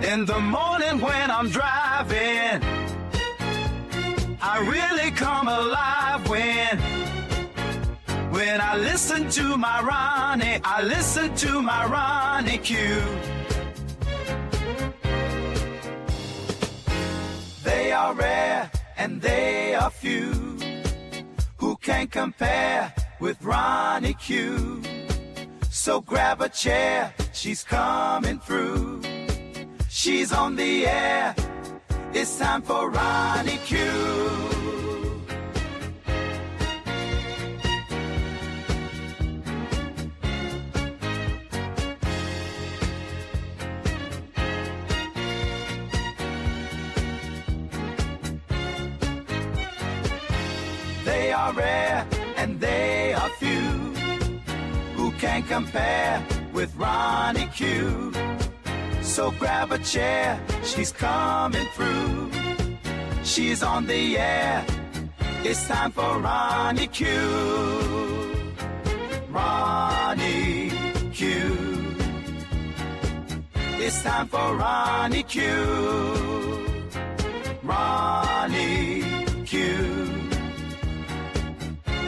In the morning when I'm driving, I really come alive when I listen to my Ronnie, I listen to my RonyiQ. They are rare and they are few who can compare with RonyiQ. So grab a chair, she's coming through. She's on the air, it's time for RonyiQ. They are rare and they are few who can compare with RonyiQ. So grab a chair, she's coming through. She's on the air, it's time for RonyiQ. RonyiQ. It's time for RonyiQ. RonyiQ.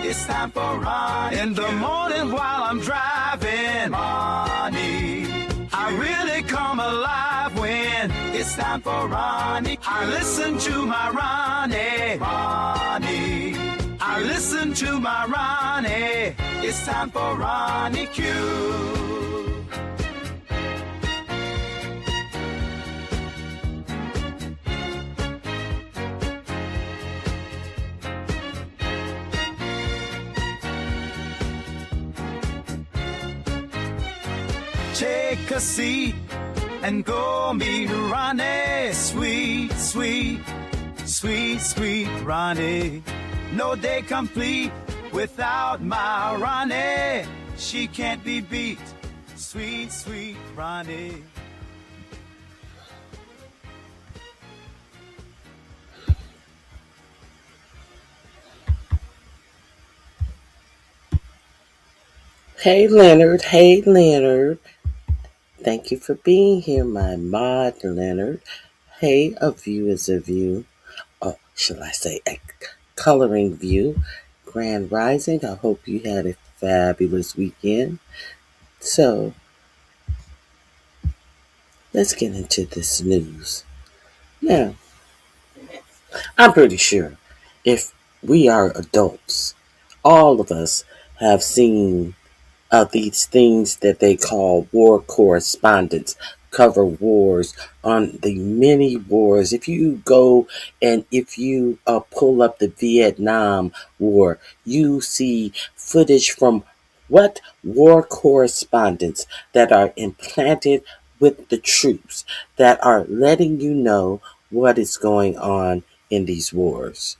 It's time for RonyiQ. In the morning while I'm driving, Ronnie, I really come alive when it's time for RonyiQ. I listen to my Ronnie, Ronnie. I listen to my Ronnie. It's time for RonyiQ. Take a seat and go meet Ronnie. Sweet, sweet, sweet, sweet Ronnie. No day complete without my Ronnie. She can't be beat. Sweet, sweet Ronnie. Hey Leonard, hey Leonard. Thank you for being here, my mod Leonard. Hey, a view is a view. Oh, shall I say a coloring view. Grand Rising, I hope you had a fabulous weekend. So, let's get into this news. Now, I'm pretty sure if we are adults, all of us have seen these things that they call war correspondents, cover wars on the many wars. If you go and if you pull up the Vietnam War, you see footage from what war correspondents that are implanted with the troops that are letting you know what is going on in these wars.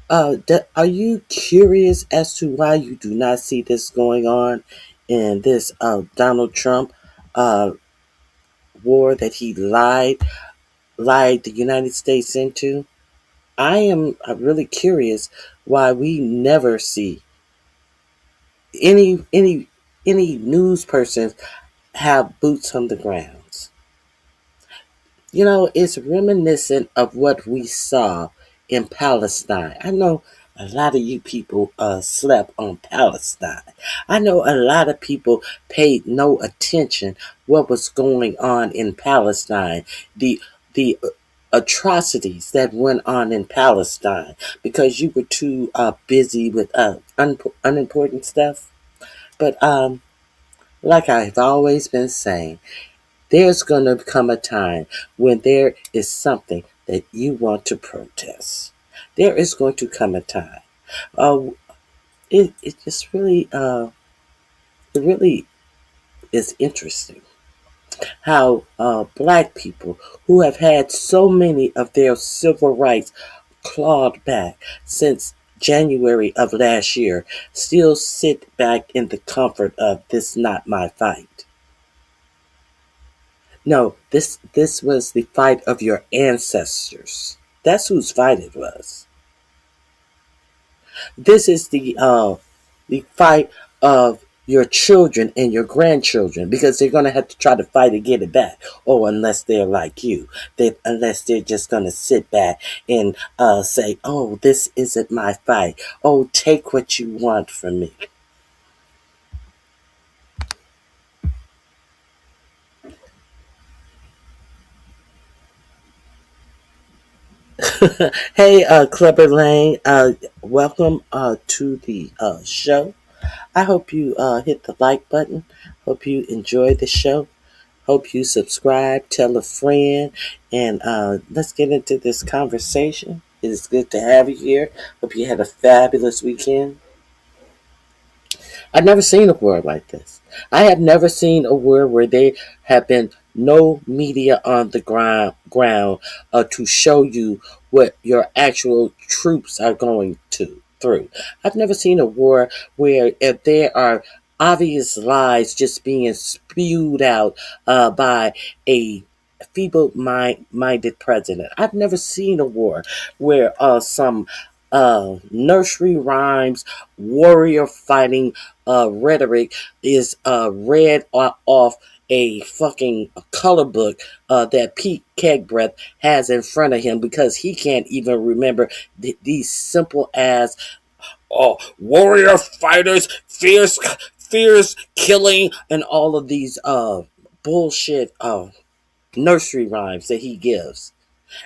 Are you curious as to why you do not see this going on in this Donald Trump war that he lied the United States into? I am really curious why we never see any news persons have boots on the grounds. You know, it's reminiscent of what we saw in Palestine. I know a lot of you people slept on Palestine. I know a lot of people paid no attention what was going on in Palestine. The atrocities that went on in Palestine because you were too busy with unimportant stuff. But like I've always been saying, there's going to come a time when there is something that you want to protest. There is going to come a time. It just really, it really is interesting how black people who have had so many of their civil rights clawed back since January of last year still sit back in the comfort of this not my fight. No, this was the fight of your ancestors. That's whose fight it was. This is the fight of your children and your grandchildren, because they're going to have to try to fight to get it back. Oh, unless they're like you, unless they're just going to sit back and say, oh, this isn't my fight. Oh, take what you want from me. Hey, Clever Lane, welcome to the show. I hope you hit the like button. Hope you enjoy the show. Hope you subscribe, tell a friend, and let's get into this conversation. It is good to have you here. Hope you had a fabulous weekend. I've never seen a war like this. I have never seen a war where there have been no media on the ground to show you what your actual troops are going through. I've never seen a war where if there are obvious lies just being spewed out by a feeble-minded president. I've never seen a war where some nursery rhymes, warrior fighting rhetoric is read off a fucking color book that Pete Kegbreath has in front of him because he can't even remember these simple as warrior fighters, fierce killing, and all of these bullshit nursery rhymes that he gives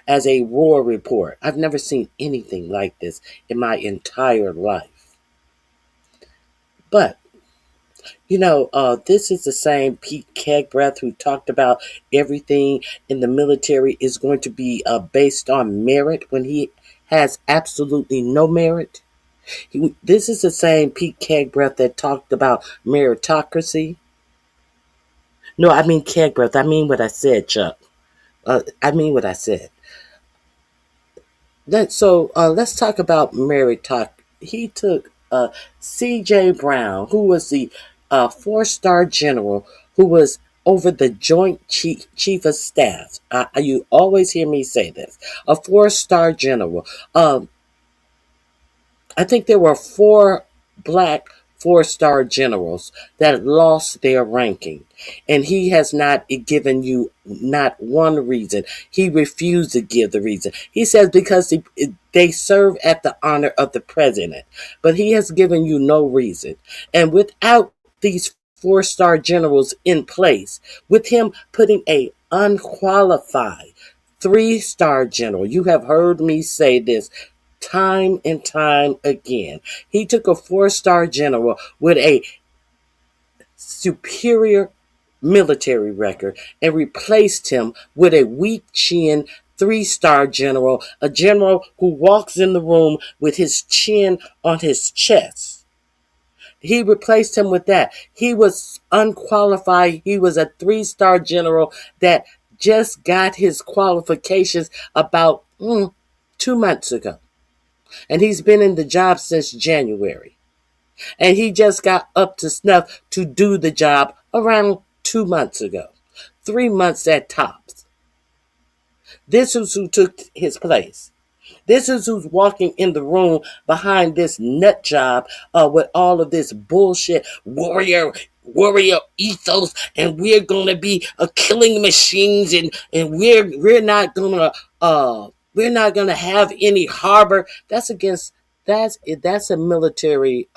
as a war report. I've never seen anything like this in my entire life. But, this is the same Pete Kegbreath who talked about everything in the military is going to be based on merit when he has absolutely no merit. This is the same Pete Kegbreath that talked about meritocracy. No, I mean Kegbreath. I mean what I said, Chuck. I mean what I said. Let's talk about meritocracy. He took C.J. Brown, who was the 4-star general who was over the Joint Chief of Staff. You always hear me say this. A 4-star general. I think there were 4 black 4-star generals that lost their ranking. And he has not given you not one reason. He refused to give the reason. He says because they serve at the honor of the president. But he has given you no reason. And without these 4-star generals in place, with him putting a unqualified 3-star general, you have heard me say this time and time again. He took a 4-star general with a superior military record and replaced him with a weak chin 3-star general, a general who walks in the room with his chin on his chest. He replaced him with that. He was unqualified. He was a 3-star general that just got his qualifications about 2 months ago. And he's been in the job since January. And he just got up to snuff to do the job around 2 months ago. 3 months at tops. This is who took his place. This is who's walking in the room behind this nut job with all of this bullshit warrior ethos, and we're gonna be killing machines, and we're not gonna have any harbor. That's a military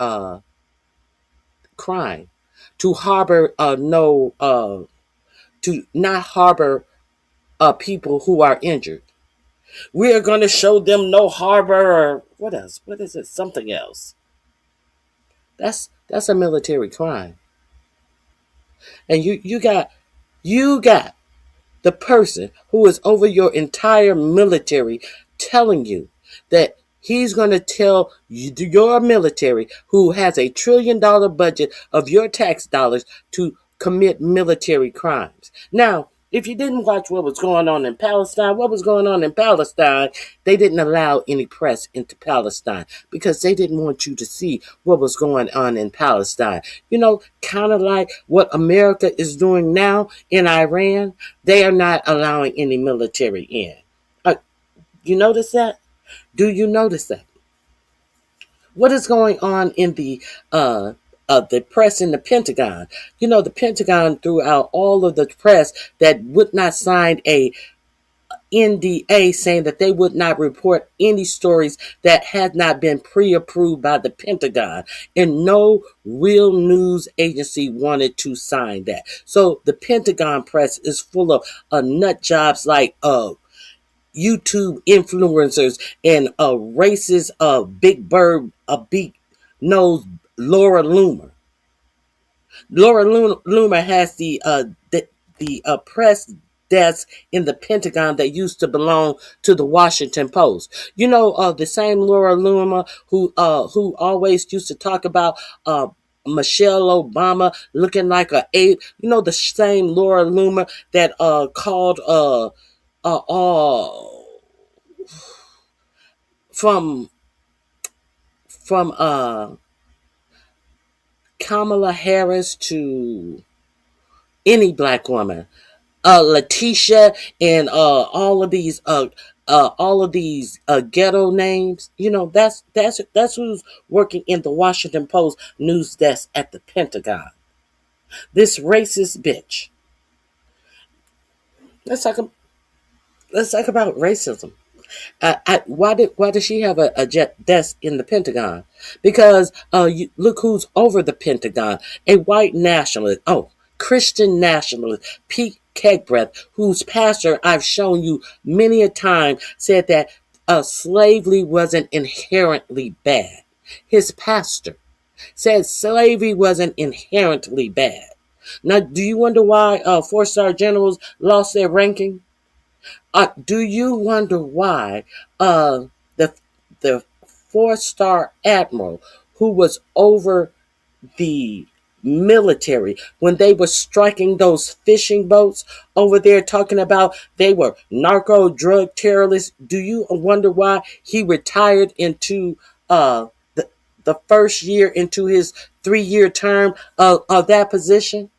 crime to harbor to not harbor people who are injured. We are going to show them no harbor, or what else? What is it? Something else. That's a military crime. And you got the person who is over your entire military telling you that he's going to tell your military, who has $1 trillion budget of your tax dollars, to commit military crimes. Now, if you didn't watch what was going on in Palestine, they didn't allow any press into Palestine because they didn't want you to see what was going on in Palestine. Kind of like what America is doing now in Iran. They are not allowing any military in. You notice that? Do you notice that? What is going on in the the press in the Pentagon. You know, the Pentagon threw out all of the press that would not sign a NDA, saying that they would not report any stories that had not been pre-approved by the Pentagon. And no real news agency wanted to sign that. So the Pentagon press is full of nut jobs like YouTube influencers and racist big bird, big nose Laura Loomer. Laura Loomer has the press desk in the Pentagon that used to belong to the Washington Post. You know, the same Laura Loomer who always used to talk about Michelle Obama looking like an ape. You know, the same Laura Loomer that called from Kamala Harris to any black woman, Letitia, and all of these ghetto names. You know, that's who's working in the Washington Post news desk at the Pentagon. This racist bitch. Let's talk. Let's talk about racism. Why did she have a desk in the Pentagon? Because look who's over the Pentagon, a white nationalist, Christian nationalist, Pete Kegbreath, whose pastor I've shown you many a time said that slavery wasn't inherently bad. His pastor said slavery wasn't inherently bad. Now, do you wonder why 4-star generals lost their ranking? Do you wonder why the 4-star admiral who was over the military, when they were striking those fishing boats over there talking about they were narco drug terrorists, do you wonder why he retired into the first year into his 3-year term of that position?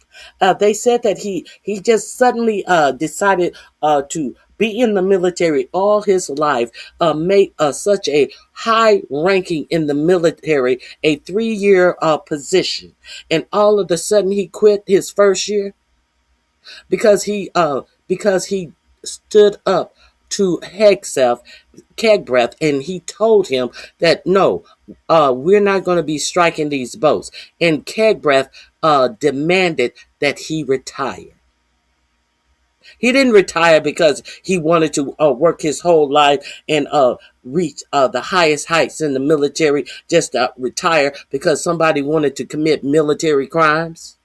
They said that he just suddenly decided to be in the military all his life, made such a high ranking in the military, a 3-year position, and all of a sudden he quit his first year because he stood up to Kegbreath, and he told him that no, we're not going to be striking these boats. And Kegbreath demanded that he retire. He didn't retire because he wanted to work his whole life and reach the highest heights in the military, just retire because somebody wanted to commit military crimes.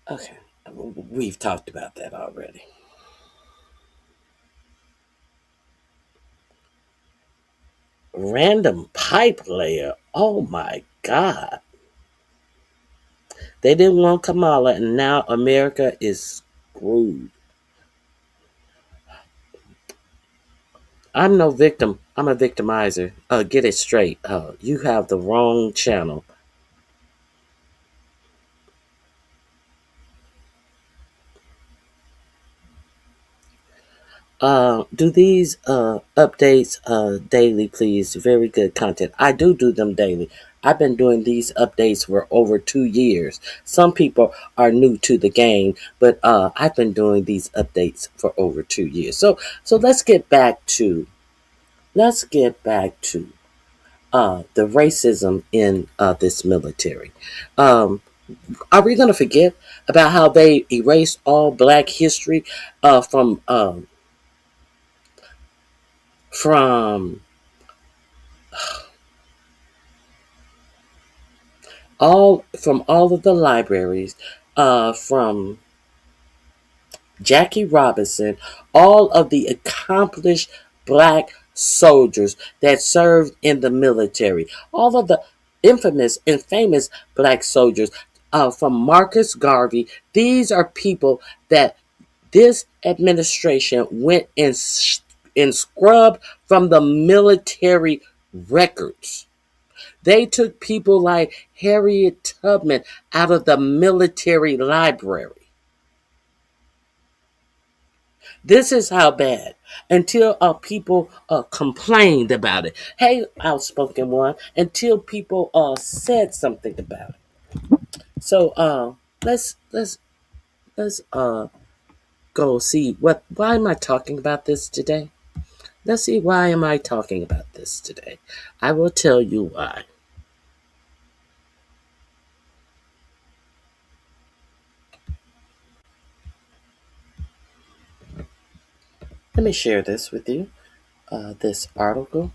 Okay, we've talked about that already. Random pipe layer. Oh my God. They didn't want Kamala, and now America is screwed. I'm no victim. I'm a victimizer. Get it straight. You have the wrong channel. Do these updates daily, please. Very good content. I do them daily. I've been doing these updates for over 2 years. Some people are new to the game, but I've been doing these updates for over 2 years. So let's get back to the racism in this military. Are we going to forget about how they erased all black history from all of the libraries, from Jackie Robinson, all of the accomplished black soldiers that served in the military, all of the infamous and famous black soldiers, from Marcus Garvey. These are people that this administration went and scrubbed from the military records. They took people like Harriet Tubman out of the military library. This is how bad. Until people complained about it. Hey, outspoken one. Until people said something about it. So let's go see what. Why am I talking about this today? Let's see, why am I talking about this today? I will tell you why. Let me share this with you. This article.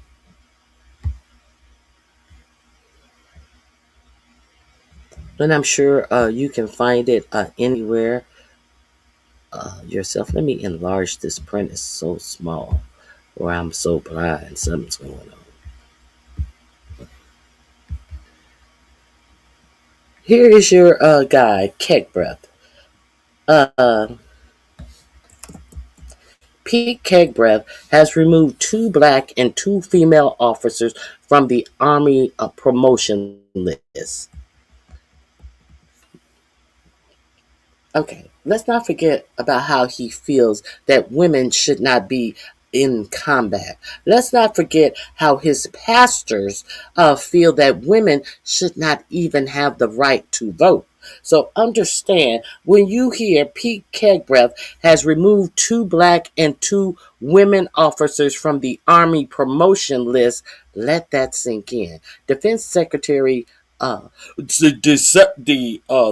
And I'm sure you can find it anywhere yourself. Let me enlarge this print. It's so small, or I'm so blind. Something's going on. Here is your guy, Keg Breath. Uh, Pete Keg Breath has removed 2 black and 2 female officers from the Army promotion list. Okay, let's not forget about how he feels that women should not be in combat. Let's not forget how his pastors feel that women should not even have the right to vote. So understand, when you hear Pete Kegbreath has removed 2 black and 2 women officers from the Army promotion list, let that sink in. Defense Secretary the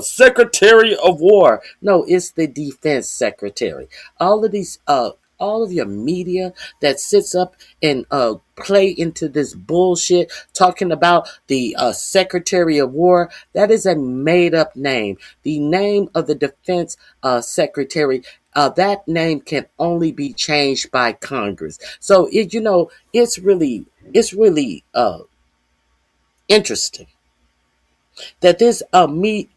Secretary of War. No, it's the Defense Secretary. All of these, all of your media that sits up and play into this bullshit talking about the Secretary of War. That is a made up name. The name of the Defense Secretary. That name can only be changed by Congress. So it's really interesting that this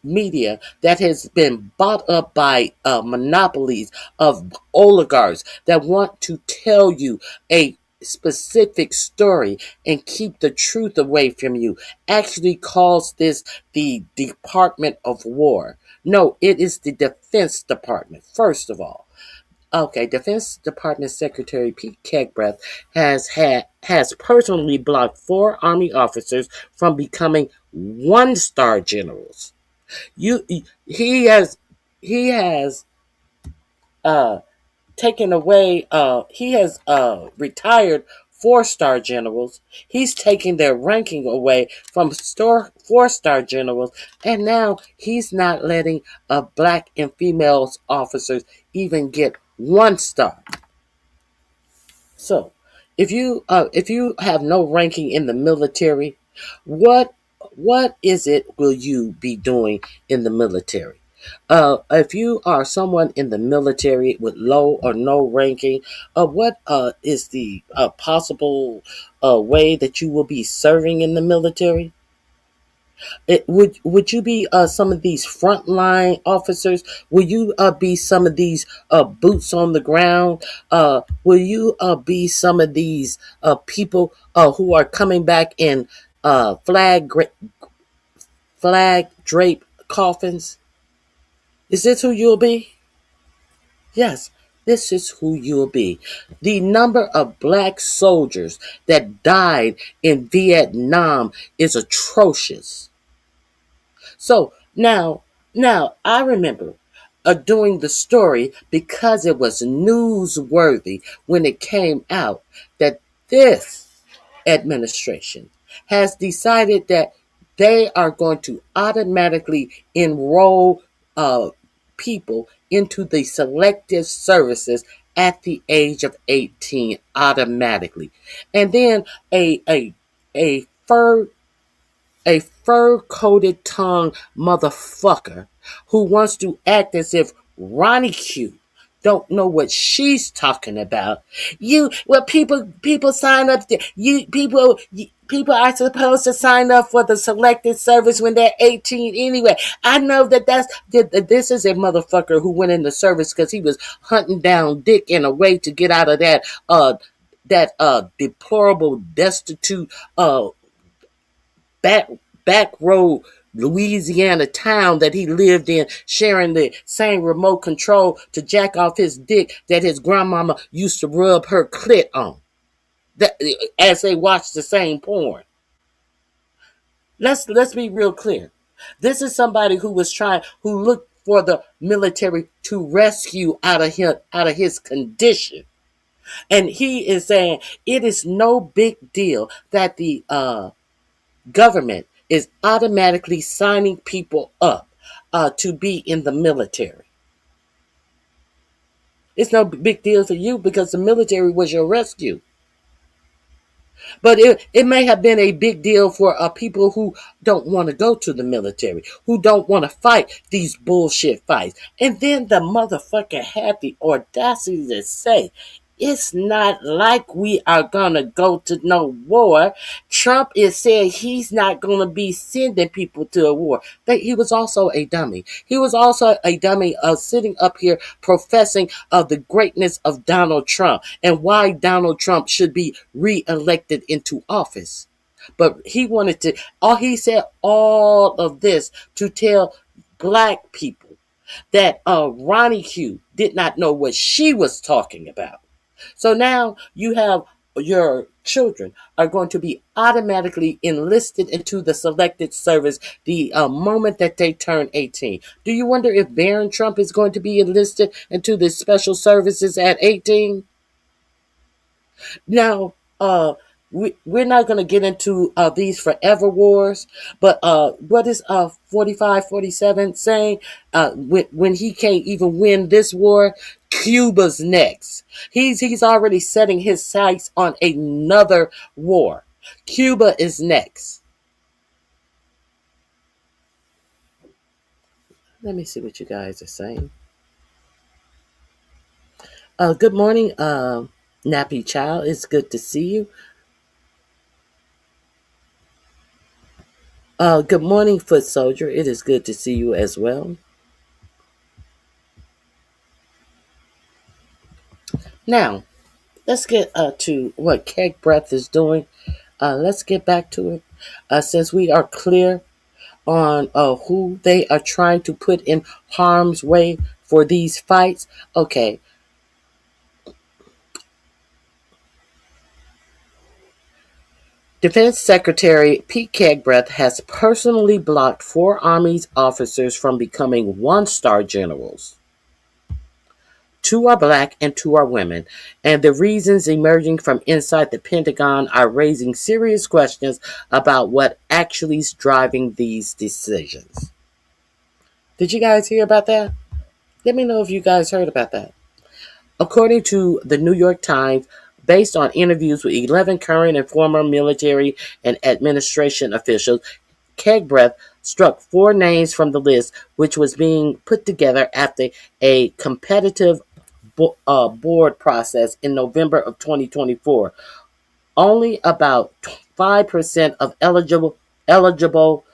media that has been bought up by monopolies of oligarchs that want to tell you a specific story and keep the truth away from you actually calls this the Department of War. No, it is the Defense Department, first of all. Okay, Defense Department Secretary Pete Kegbreath has personally blocked 4 Army officers from becoming 1-star generals. You he has uh taken away he has retired 4-star generals. He's taking their ranking away from 4-star generals, and now he's not letting black and female officers even get 1 star. So, if you have no ranking in the military, what what is it will you be doing in the military? If you are someone in the military with low or no ranking, what is the possible way that you will be serving in the military? Would you be some of these frontline officers? Will you be some of these boots on the ground? Will you be some of these people who are coming back in flag drape coffins? Is this who you'll be? Yes, this is who you'll be. The number of black soldiers that died in Vietnam is atrocious. So now I remember doing the story because it was newsworthy when it came out that this administration has decided that they are going to automatically enroll people into the selective services at the age of 18 automatically. And then a fur a fur-coated tongue motherfucker who wants to act as if RonyiQ don't know what she's talking about. People sign up. People are supposed to sign up for the selected service when they're 18 anyway. I know this is a motherfucker who went in the service because he was hunting down dick in a way to get out of that deplorable, destitute back back road Louisiana town that he lived in, sharing the same remote control to jack off his dick that his grandmama used to rub her clit on, that, as they watched the same porn. Let's be real clear. This is somebody who looked for the military to rescue out of his condition. And he is saying it is no big deal that the government is automatically signing people up to be in the military. It's no big deal to you because the military was your rescue. But it may have been a big deal for people who don't want to go to the military, who don't want to fight these bullshit fights. And then the motherfucker had the audacity to say, it's not like we are going to go to no war. Trump is saying he's not going to be sending people to a war. He was also a dummy. He was also a dummy of sitting up here professing of the greatness of Donald Trump and why Donald Trump should be reelected into office. But he said all of this to tell black people that RonyiQ did not know what she was talking about. So now you have your children are going to be automatically enlisted into the selected service the moment that they turn 18. Do you wonder if Barron Trump is going to be enlisted into the special services at 18? Now, we're not going to get into these forever wars, but what is 4547 saying? When he can't even win this war, Cuba's next. He's already setting his sights on another war. Cuba is next. Let me see what you guys are saying. Good morning, Nappy Child. It's good to see you. Good morning, Foot Soldier. It is good to see you as well. Now, let's get to what Keg Breath is doing. Let's get back to it. Since we are clear on who they are trying to put in harm's way for these fights, okay. Defense Secretary Pete Kegbreath has personally blocked 4 Army officers from becoming one-star generals. 2 are black and 2 are women, and the reasons emerging from inside the Pentagon are raising serious questions about what actually is driving these decisions. Did you guys hear about that? Let me know if you guys heard about that. According to the New York Times, based on interviews with 11 current and former military and administration officials, Kegbreath struck 4 names from the list, which was being put together after a competitive board process in November of 2024. Only about 5% of eligible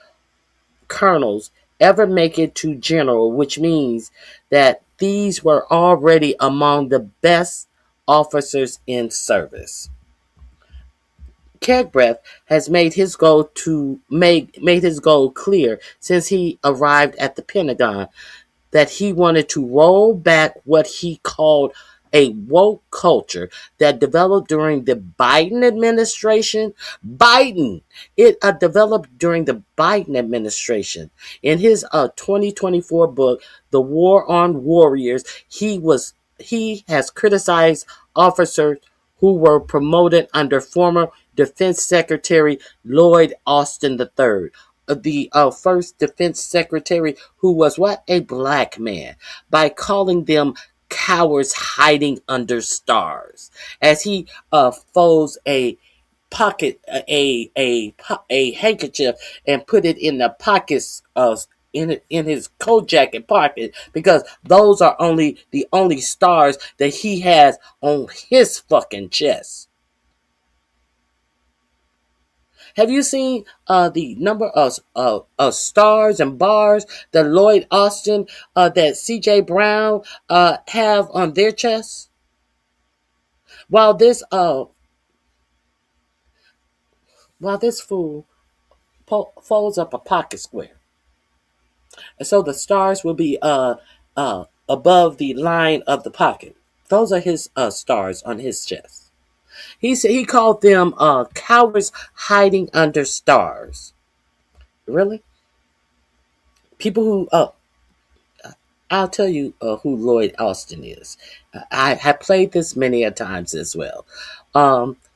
colonels ever make it to general, which means that these were already among the best officers in service. Kegbreath has made his goal clear since he arrived at the Pentagon, that he wanted to roll back what he called a woke culture that developed during the Biden administration. It developed during the Biden administration. In his 2024 book, The War on Warriors, he has criticized officers who were promoted under former Defense Secretary Lloyd Austin III, the first defense secretary who was a black man, by calling them cowards hiding under stars, as he folds a pocket a handkerchief and put it in the pockets in his coat jacket pocket, because those are the only stars that he has on his fucking chest. Have you seen the number of stars and bars that Lloyd Austin, that C.J. Brown have on their chests? While this fool folds up a pocket square. So the stars will be above the line of the pocket. Those are his stars on his chest. He said he called them cowards hiding under stars. Really? People who I'll tell you who Lloyd Austin is. I have played this many a times as well.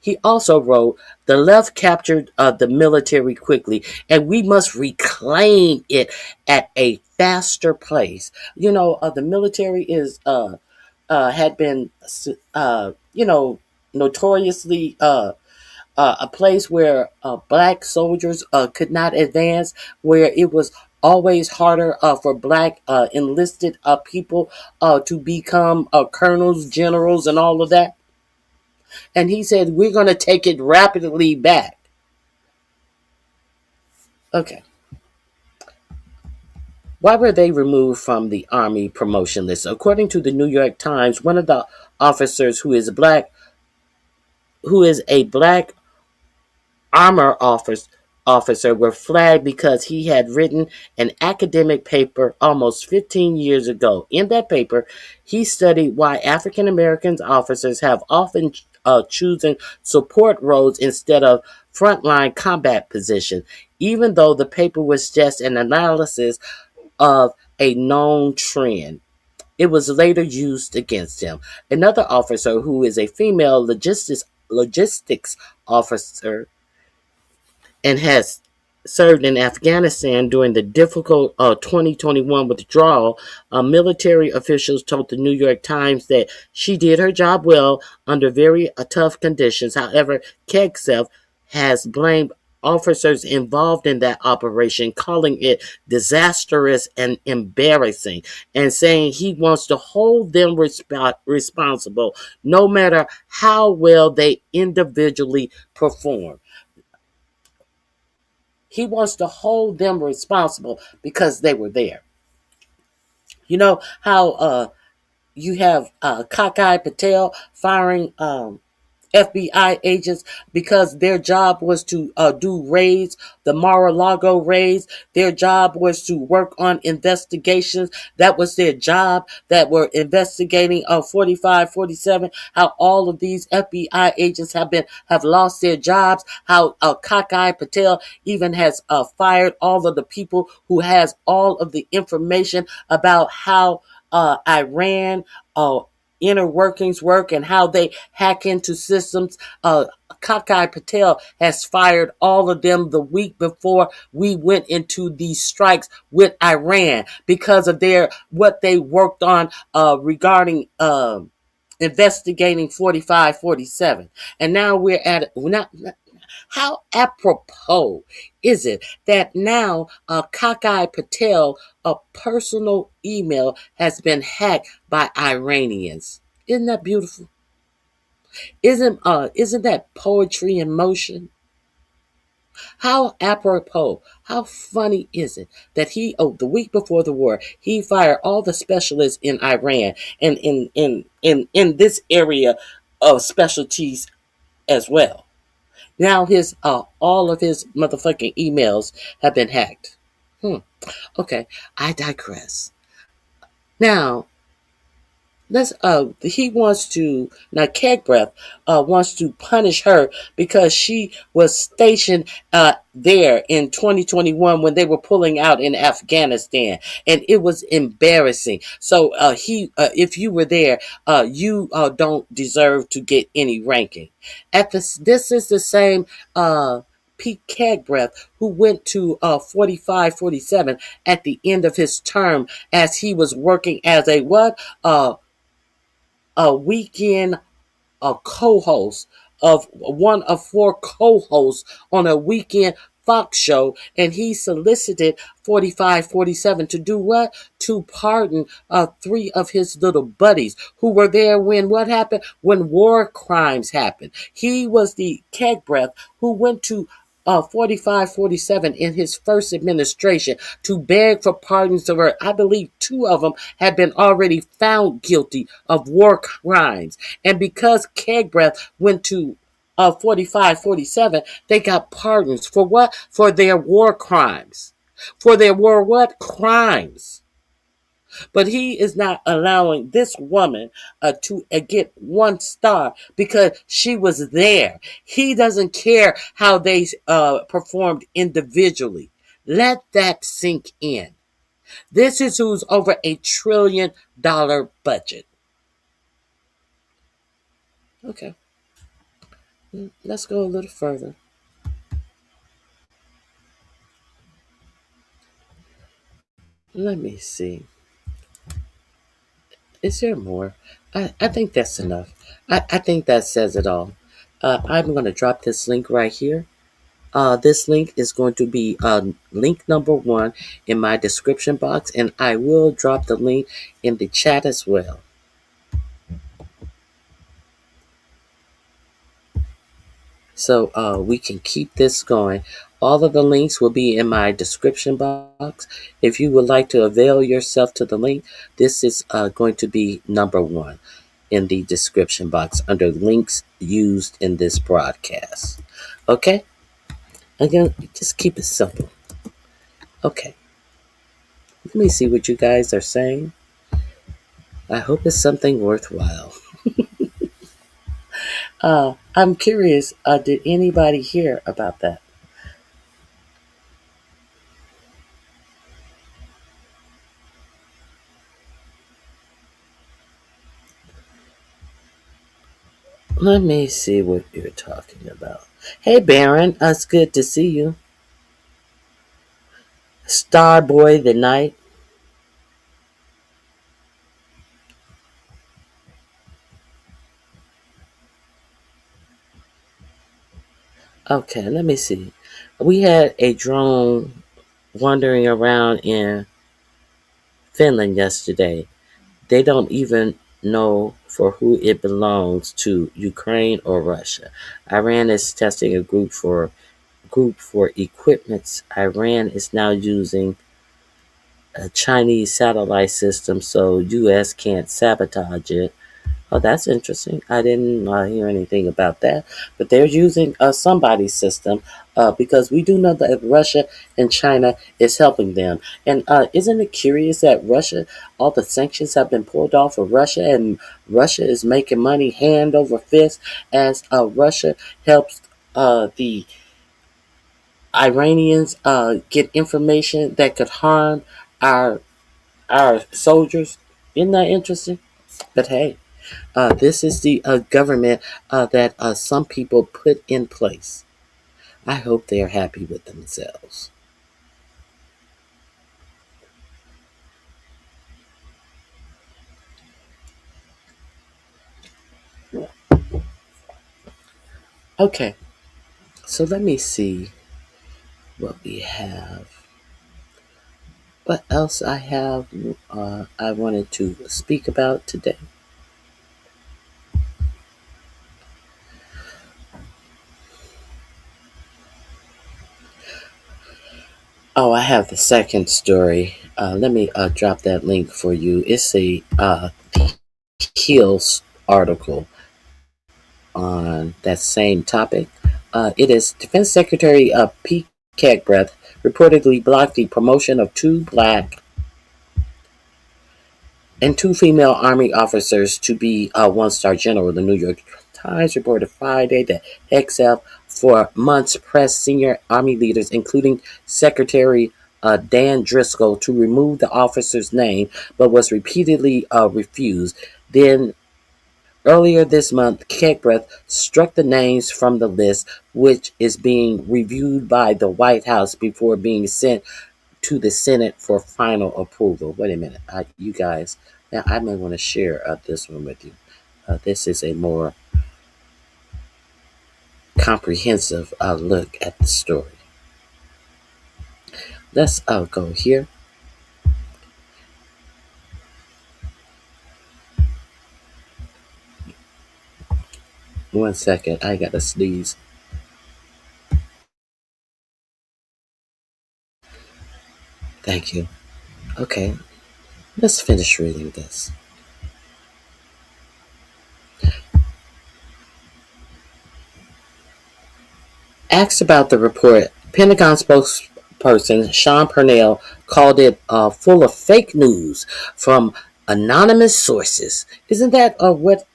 He also wrote, "The left captured the military quickly, and we must reclaim it at a faster pace." The military is had been, notoriously a place where black soldiers could not advance, where it was always harder for black enlisted people to become colonels, generals, and all of that. And he said, we're going to take it rapidly back. Okay. Why were they removed from the Army promotion list? According to the New York Times, one of the officers who is a black armor officer were flagged because he had written an academic paper almost 15 years ago. In that paper, he studied why African American officers have often chosen support roles instead of frontline combat positions, even though the paper was just an analysis of a known trend. It was later used against him. Another officer, who is a female logistics officer and has served in Afghanistan during the difficult 2021 withdrawal, military officials told the New York Times that she did her job well under very tough conditions. However, Kegsev has blamed officers involved in that operation, calling it disastrous and embarrassing, and saying he wants to hold them responsible no matter how well they individually perform. He wants to hold them responsible because they were there. You know how you have Cockeye Patel firing FBI agents because their job was to do raids, the Mar-a-Lago raids. Their job was to work on investigations. That was their job, that were investigating 45, 47, how all of these FBI agents have lost their jobs, how Cockeye Patel even has fired all of the people who has all of the information about how Iran inner workings work and how they hack into systems. Cockeye Patel has fired all of them the week before we went into these strikes with Iran because of what they worked on regarding investigating 45, 47. And now how apropos is it that now Cockeye Patel, a personal email, has been hacked by Iranians? Isn't that beautiful? Isn't that poetry in motion? How apropos, how funny is it that the week before the war, he fired all the specialists in Iran and in this area of specialties as well. Now all of his motherfucking emails have been hacked. Okay, I digress. Now, he wants to, now Kegbreath wants to punish her because she was stationed there in 2021 when they were pulling out in Afghanistan, and it was embarrassing. So if you were there, you don't deserve to get any ranking. This is the same Pete Kegbreath, who went to 45, 47 at the end of his term as he was working as a weekend co-host of one of four co-hosts on a weekend Fox show, and he solicited 45, 47 to do what? To pardon three of his little buddies who were there when what happened? When war crimes happened. He was the Kegbreath who went to 45, 47 in his first administration to beg for pardons of her. I believe two of them had been already found guilty of war crimes. And because Kegbreath went to 45, 47, they got pardons for what? For their war crimes. For there were what? Crimes. But he is not allowing this woman to get 1 star because she was there. He doesn't care how they performed individually. Let that sink in. This is who's over $1 trillion budget. Okay, let's go a little further. Let me see. Is there more? I think that's enough. I think that says it all. I'm going to drop this link right here. This link is going to be link number 1 in my description box, and I will drop the link in the chat as well. So we can keep this going. All of the links will be in my description box. If you would like to avail yourself to the link, this is going to be number 1 in the description box under links used in this broadcast. Okay? Again, just keep it simple. Okay. Let me see what you guys are saying. I hope it's something worthwhile. I'm curious, did anybody hear about that? Let me see what you're talking about. Hey, Baron, it's good to see you. Starboy the Night. Okay, let me see. We had a drone wandering around in Finland yesterday. They don't even know for who it belongs to, Ukraine or Russia. Iran is testing a group for equipments. Iran is now using a Chinese satellite system so US can't sabotage it. Oh, that's interesting. I didn't hear anything about that. But they're using somebody's system because we do know that Russia and China is helping them. And isn't it curious that Russia, all the sanctions have been pulled off of Russia, and Russia is making money hand over fist as Russia helps the Iranians get information that could harm our our soldiers. Isn't that interesting? But hey. This is the government that some people put in place. I hope they are happy with themselves. Okay, so let me see what we have. What else I have I wanted to speak about today. Oh, I have the second story. Let me drop that link for you. It's a Hills article on that same topic. It is Defense Secretary Pete Breath reportedly blocked the promotion of 2 black and 2 female Army officers to be 1-star general. The New York Times reported Friday that XF for months pressed senior Army leaders, including Secretary Dan Driscoll, to remove the officer's name, but was repeatedly refused. Then earlier this month, Kegbreath struck the names from the list, which is being reviewed by the White House before being sent to the Senate for final approval. Wait a minute, you guys. Now, I may want to share this one with you. This is a more comprehensive look at the story. Let's go here. One second, I gotta sneeze. Thank you. Okay, let's finish reading this. Asked about the report, Pentagon spokesperson Sean Purnell called it full of fake news from anonymous sources. Isn't that what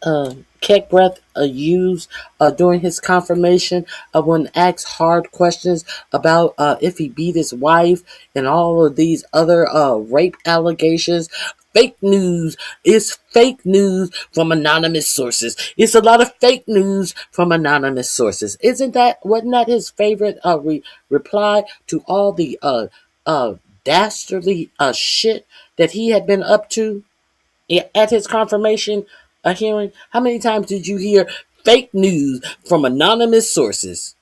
Keckbreath used during his confirmation when asked hard questions about if he beat his wife and all of these other rape allegations? Fake news is fake news from anonymous sources. It's a lot of fake news from anonymous sources. Wasn't that his favorite reply to all the uh, dastardly shit that he had been up to at his confirmation hearing? How many times did you hear fake news from anonymous sources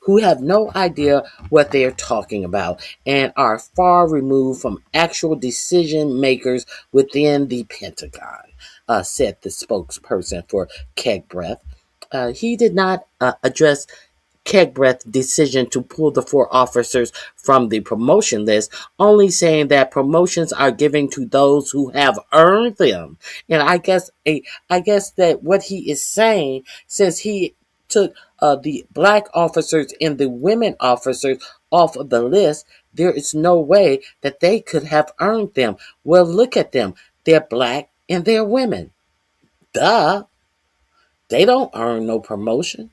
who have no idea what they're talking about and are far removed from actual decision makers within the Pentagon? Said the spokesperson for Keckbreath. He did not address Keckbreath's decision to pull the 4 officers from the promotion list, only saying that promotions are given to those who have earned them. And I guess that what he is saying, since he took the black officers and the women officers off of the list, there is no way that they could have earned them. Well, look at them. They're black and they're women. Duh. They don't earn no promotion.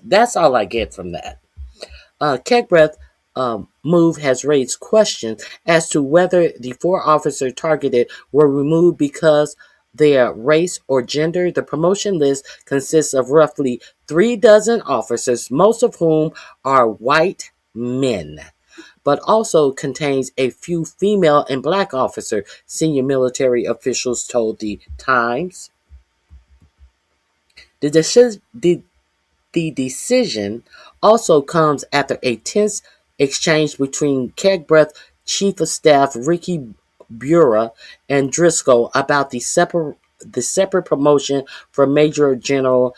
That's all I get from that. Keckbreath move has raised questions as to whether the 4 officers targeted were removed because their race or gender. The promotion list consists of roughly 3 dozen officers, most of whom are white men, but also contains a few female and black officers, senior military officials told the Times. The decision also comes after a tense exchange between Keckbreath Chief of Staff Ricky Bura and Driscoll about the separate promotion for Major General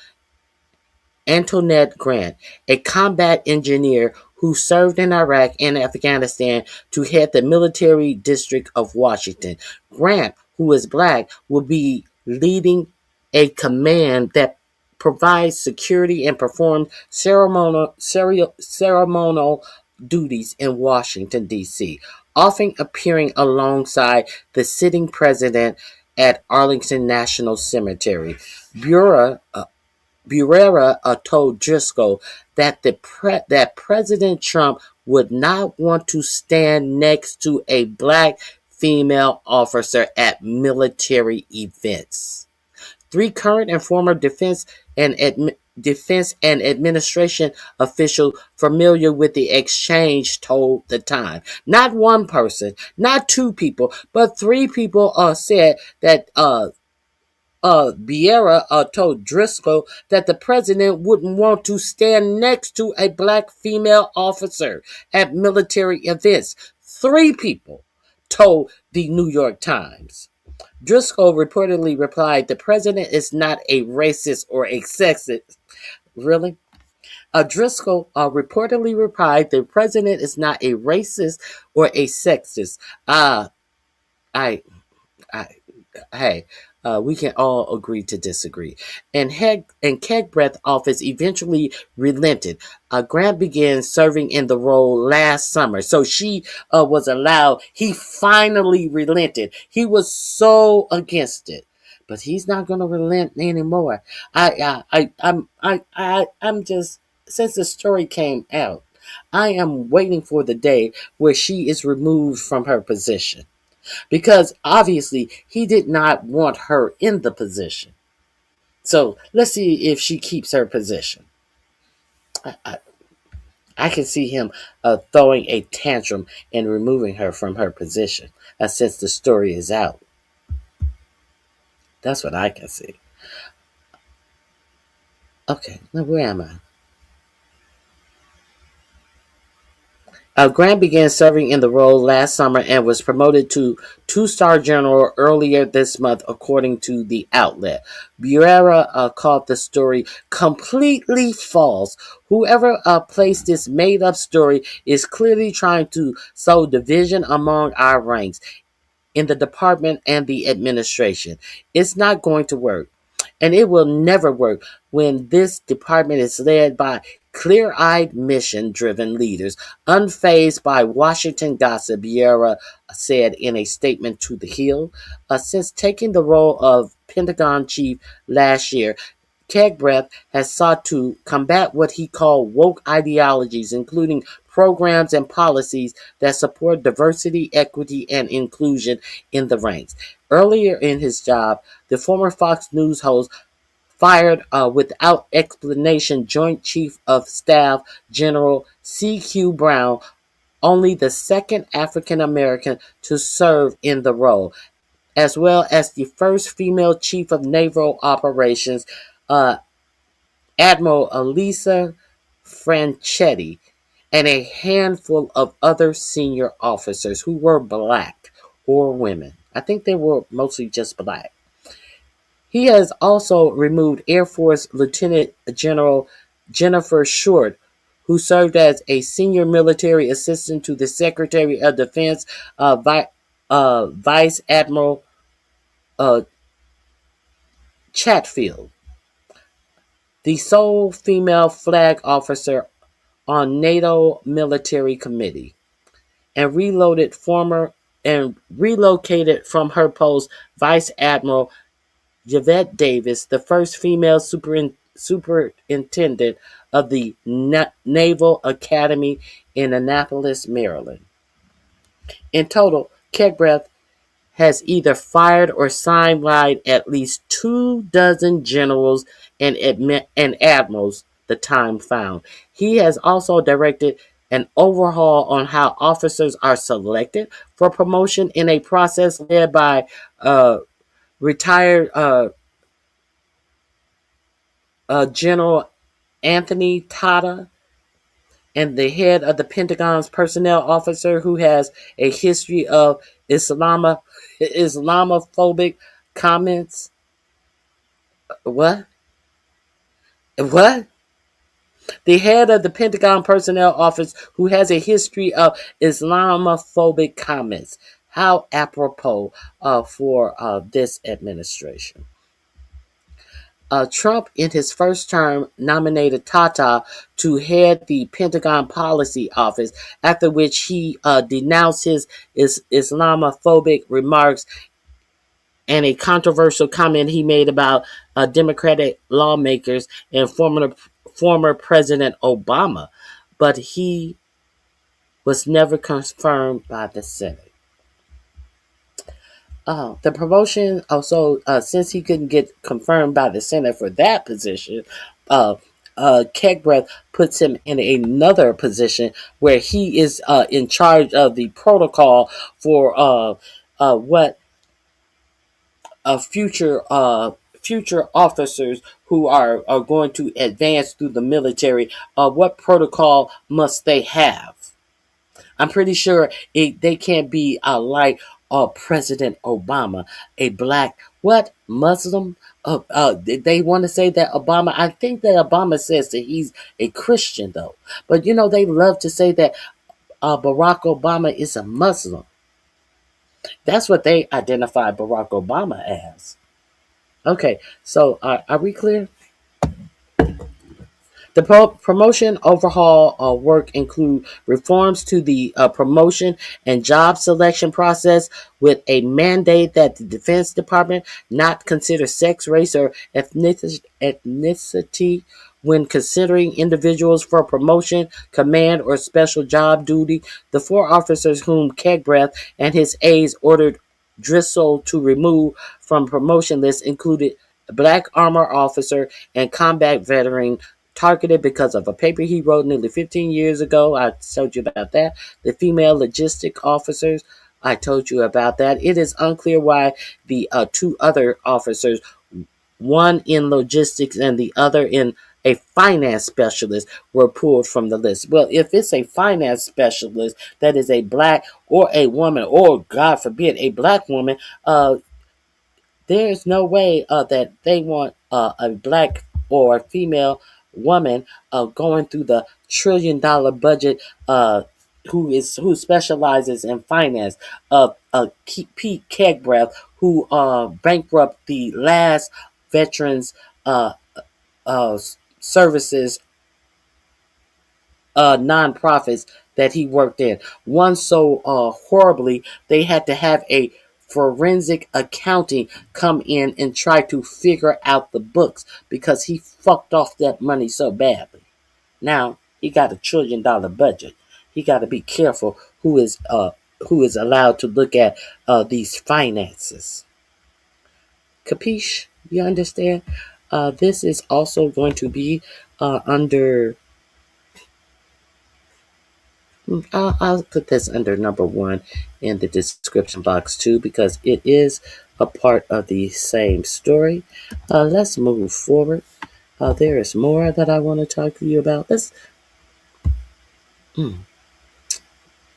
Antoinette Grant, a combat engineer who served in Iraq and Afghanistan, to head the military district of Washington. Grant, who is black, will be leading a command that provides security and performs ceremonial duties in Washington, D.C., often appearing alongside the sitting president at Arlington National Cemetery. Burera told Driscoll that that President Trump would not want to stand next to a black female officer at military events. 3 current and former defense and administration officials familiar with the exchange told the Times. Not one person, not 2 people, but 3 people said that Bierra told Driscoll that the president wouldn't want to stand next to a black female officer at military events. 3 people told the New York Times. Driscoll reportedly replied, "The president is not a racist or a sexist." Really? Driscoll reportedly replied, "The president is not a racist or a sexist." I, I, hey, we can all agree to disagree. And Keckbreath's office eventually relented. Grant began serving in the role last summer, so she was allowed. He finally relented. He was so against it, but he's not going to relent anymore. I'm just, since the story came out, I am waiting for the day where she is removed from her position. Because obviously he did not want her in the position. So let's see if she keeps her position. I can see him throwing a tantrum and removing her from her position since the story is out. That's what I can see. Okay, now where am I? Grant began serving in the role last summer and was promoted to 2-star general earlier this month, according to the outlet. Burera called the story completely false. Whoever placed this made-up story is clearly trying to sow division among our ranks in the department and the administration. It's not going to work. And it will never work when this department is led by clear-eyed, mission-driven leaders, unfazed by Washington gossip, Vieira said in a statement to The Hill. Since taking the role of Pentagon chief last year, Kegbreath has sought to combat what he called woke ideologies, including programs and policies that support diversity, equity, and inclusion in the ranks. Earlier in his job, the former Fox News host fired without explanation Joint Chief of Staff General C.Q. Brown, only the second African American to serve in the role, as well as the first female Chief of Naval Operations, uh, Admiral Elisa Franchetti, and a handful of other senior officers who were black or women. I think they were mostly just black. He has also removed Air Force Lieutenant General Jennifer Short, who served as a senior military assistant to the Secretary of Defense, Vice Admiral uh, Chatfield, the sole female flag officer on NATO Military Committee, and relocated from her post Vice Admiral Yvette Davis, the first female superintendent of the Naval Academy in Annapolis, Maryland. In total, Kegbreath has either fired or sidelined at least 24 generals and admirals, the time found. He has also directed an overhaul on how officers are selected for promotion in a process led by retired General Anthony Tata, and the head of the Pentagon's personnel officer, who has a history of Islamophobic comments. What? What? The head of the Pentagon personnel office, who has a history of Islamophobic comments. How apropos for this administration. Trump, in his first term, nominated Tata to head the Pentagon Policy Office, after which he denounced his Islamophobic remarks and a controversial comment he made about Democratic lawmakers and former President Obama, but he was never confirmed by the Senate. The promotion also, since he couldn't get confirmed by the Senate for that position, Kegbreath puts him in another position where he is in charge of the protocol for what future officers who are going to advance through the military. What protocol must they have? I'm pretty sure they can't be like President Obama, a black Muslim. They want to say that Obama. I think that Obama says that he's a Christian though, but they love to say that Barack Obama is a Muslim. That's what they identify Barack Obama as. Okay, so are we clear? The promotion overhaul work include reforms to the promotion and job selection process, with a mandate that the Defense Department not consider sex, race, or ethnicity when considering individuals for promotion, command, or special job duty. The 4 officers whom Kegbreath and his aides ordered Driscoll to remove from promotion lists included a black armor officer and combat veteran targeted because of a paper he wrote nearly 15 years ago. I told you about that. The female logistic officers, I told you about that. It is unclear why the 2 other officers, one in logistics and the other in a finance specialist, were pulled from the list. Well, if it's a finance specialist that is a black or a woman, or God forbid, a black woman, there's no way that they want a black or a female woman going through the $1 trillion budget, who specializes in finance. Pete Kegbreath, who bankrupt the last veterans services nonprofits that he worked in. One so horribly they had to have a forensic accounting come in and try to figure out the books because he fucked off that money so badly. Now he got $1 trillion budget. He got to be careful who is allowed to look at these finances. Capiche? You understand? This is also going to be under. I'll put this under number 1 in the description box too because it is a part of the same story. Let's move forward. There is more that I want to talk to you about.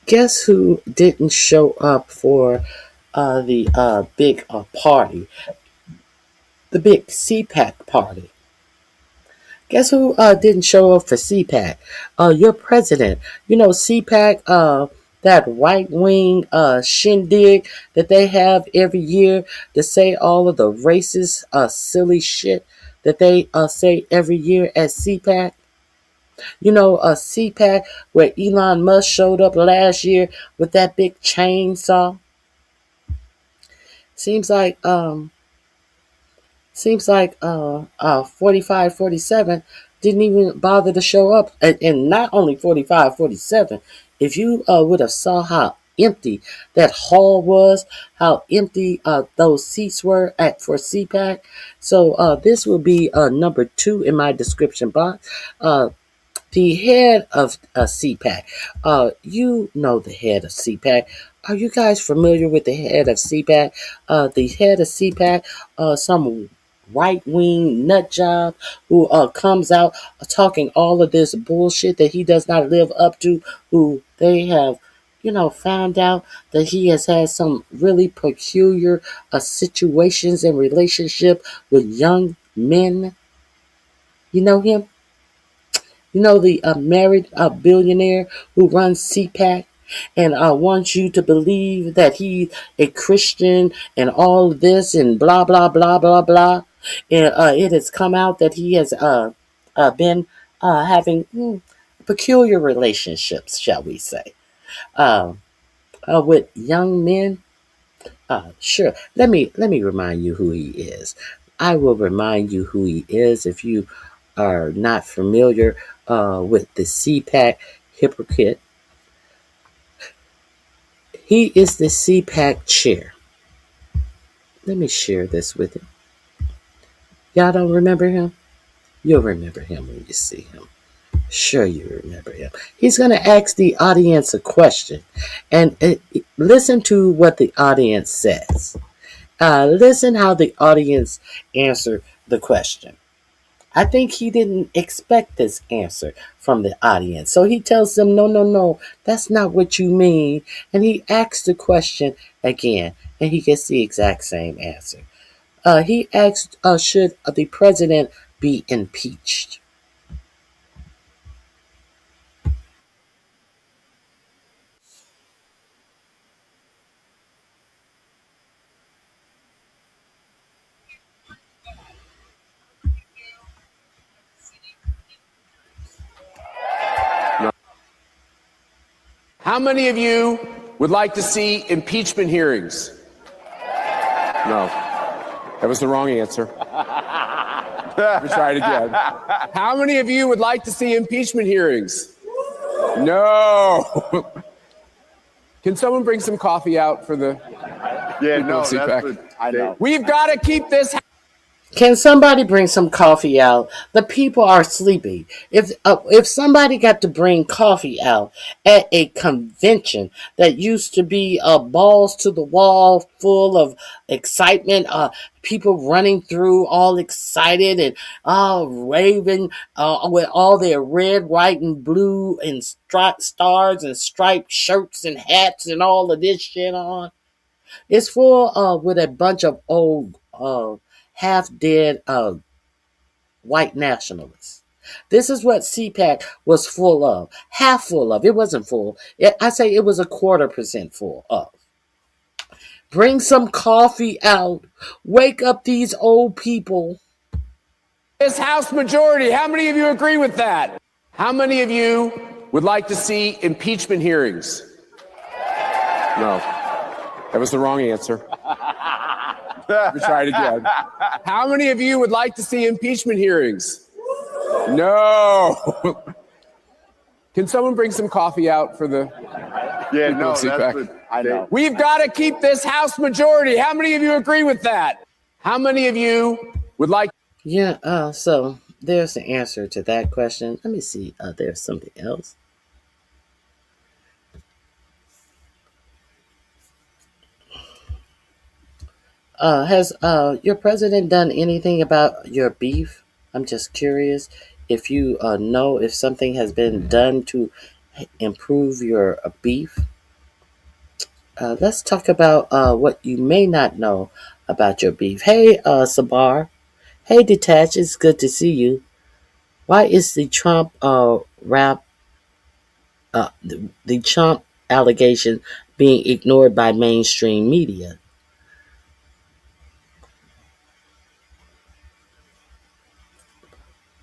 Guess who didn't show up for the big party, the big CPAC party? Guess who didn't show up for CPAC? Your president. You know CPAC, that right wing shindig that they have every year to say all of the racist, silly shit that they say every year at CPAC. You know, CPAC where Elon Musk showed up last year with that big chainsaw. Seems like 45, 47 didn't even bother to show up. And not only 45, 47, if you would have saw how empty that hall was, how empty those seats were at for CPAC. So this will be number 2 in my description box. The head of CPAC. You know the head of CPAC. Are you guys familiar with the head of CPAC? The head of CPAC, some right-wing nut job who comes out talking all of this bullshit that he does not live up to, who they have, found out that he has had some really peculiar situations and relationship with young men. You know him? You know the married billionaire who runs CPAC and wants you to believe that he's a Christian and all of this and blah, blah, blah, blah, blah. And it has come out that he has been having peculiar relationships, shall we say, with young men. Sure. Let me remind you who he is. I will remind you who he is if you are not familiar with the CPAC hypocrite. He is the CPAC chair. Let me share this with you. Y'all don't remember him? You'll remember him when you see him. Sure, you remember him. He's going to ask the audience a question. And listen to what the audience says. Listen how the audience answer the question. I think he didn't expect this answer from the audience. So he tells them, no, that's not what you mean. And he asks the question again, and he gets the exact same answer. He asked, should the president be impeached? How many of you would like to see impeachment hearings? No. That was the wrong answer. Let me try it again. How many of you would like to see impeachment hearings? No. Can someone bring some coffee out for the CPAC? I know. We've got to keep this. Can somebody bring some coffee out? The people are sleeping. If somebody got to bring coffee out at a convention that used to be balls to the wall, full of excitement, people running through all excited and raving with all their red, white, and blue and stars and striped shirts and hats and all of this shit on. It's full with a bunch of old half-dead white nationalists. This is what CPAC was full of. Half full of. It wasn't full. I say it was 1/4% full of. Bring some coffee out. Wake up these old people. This House majority. How many of you agree with that? How many of you would like to see impeachment hearings? No. That was the wrong answer. Let me try it again. How many of you would like to see impeachment hearings? No. Can someone bring some coffee out for the people of CPAC? I know. We've got to keep this House majority. How many of you agree with that? How many of you would like? Yeah, so there's the answer to that question. Let me see. There's something else. Has your president done anything about your beef? I'm just curious if you know if something has been done to improve your beef. Let's talk about what you may not know about your beef. Hey, Sabar. Hey, Detach. It's good to see you. Why is the Trump the Trump allegation being ignored by mainstream media?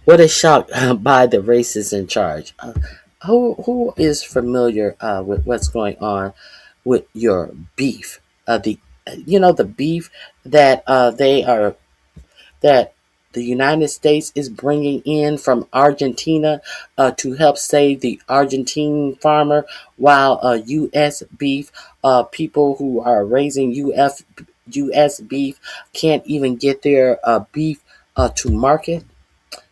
What a shock by the racists in charge. Who is familiar with what's going on with your beef? The beef that that the United States is bringing in from Argentina to help save the Argentine farmer, while U.S. beef, people who are raising U.S. beef can't even get their beef to market.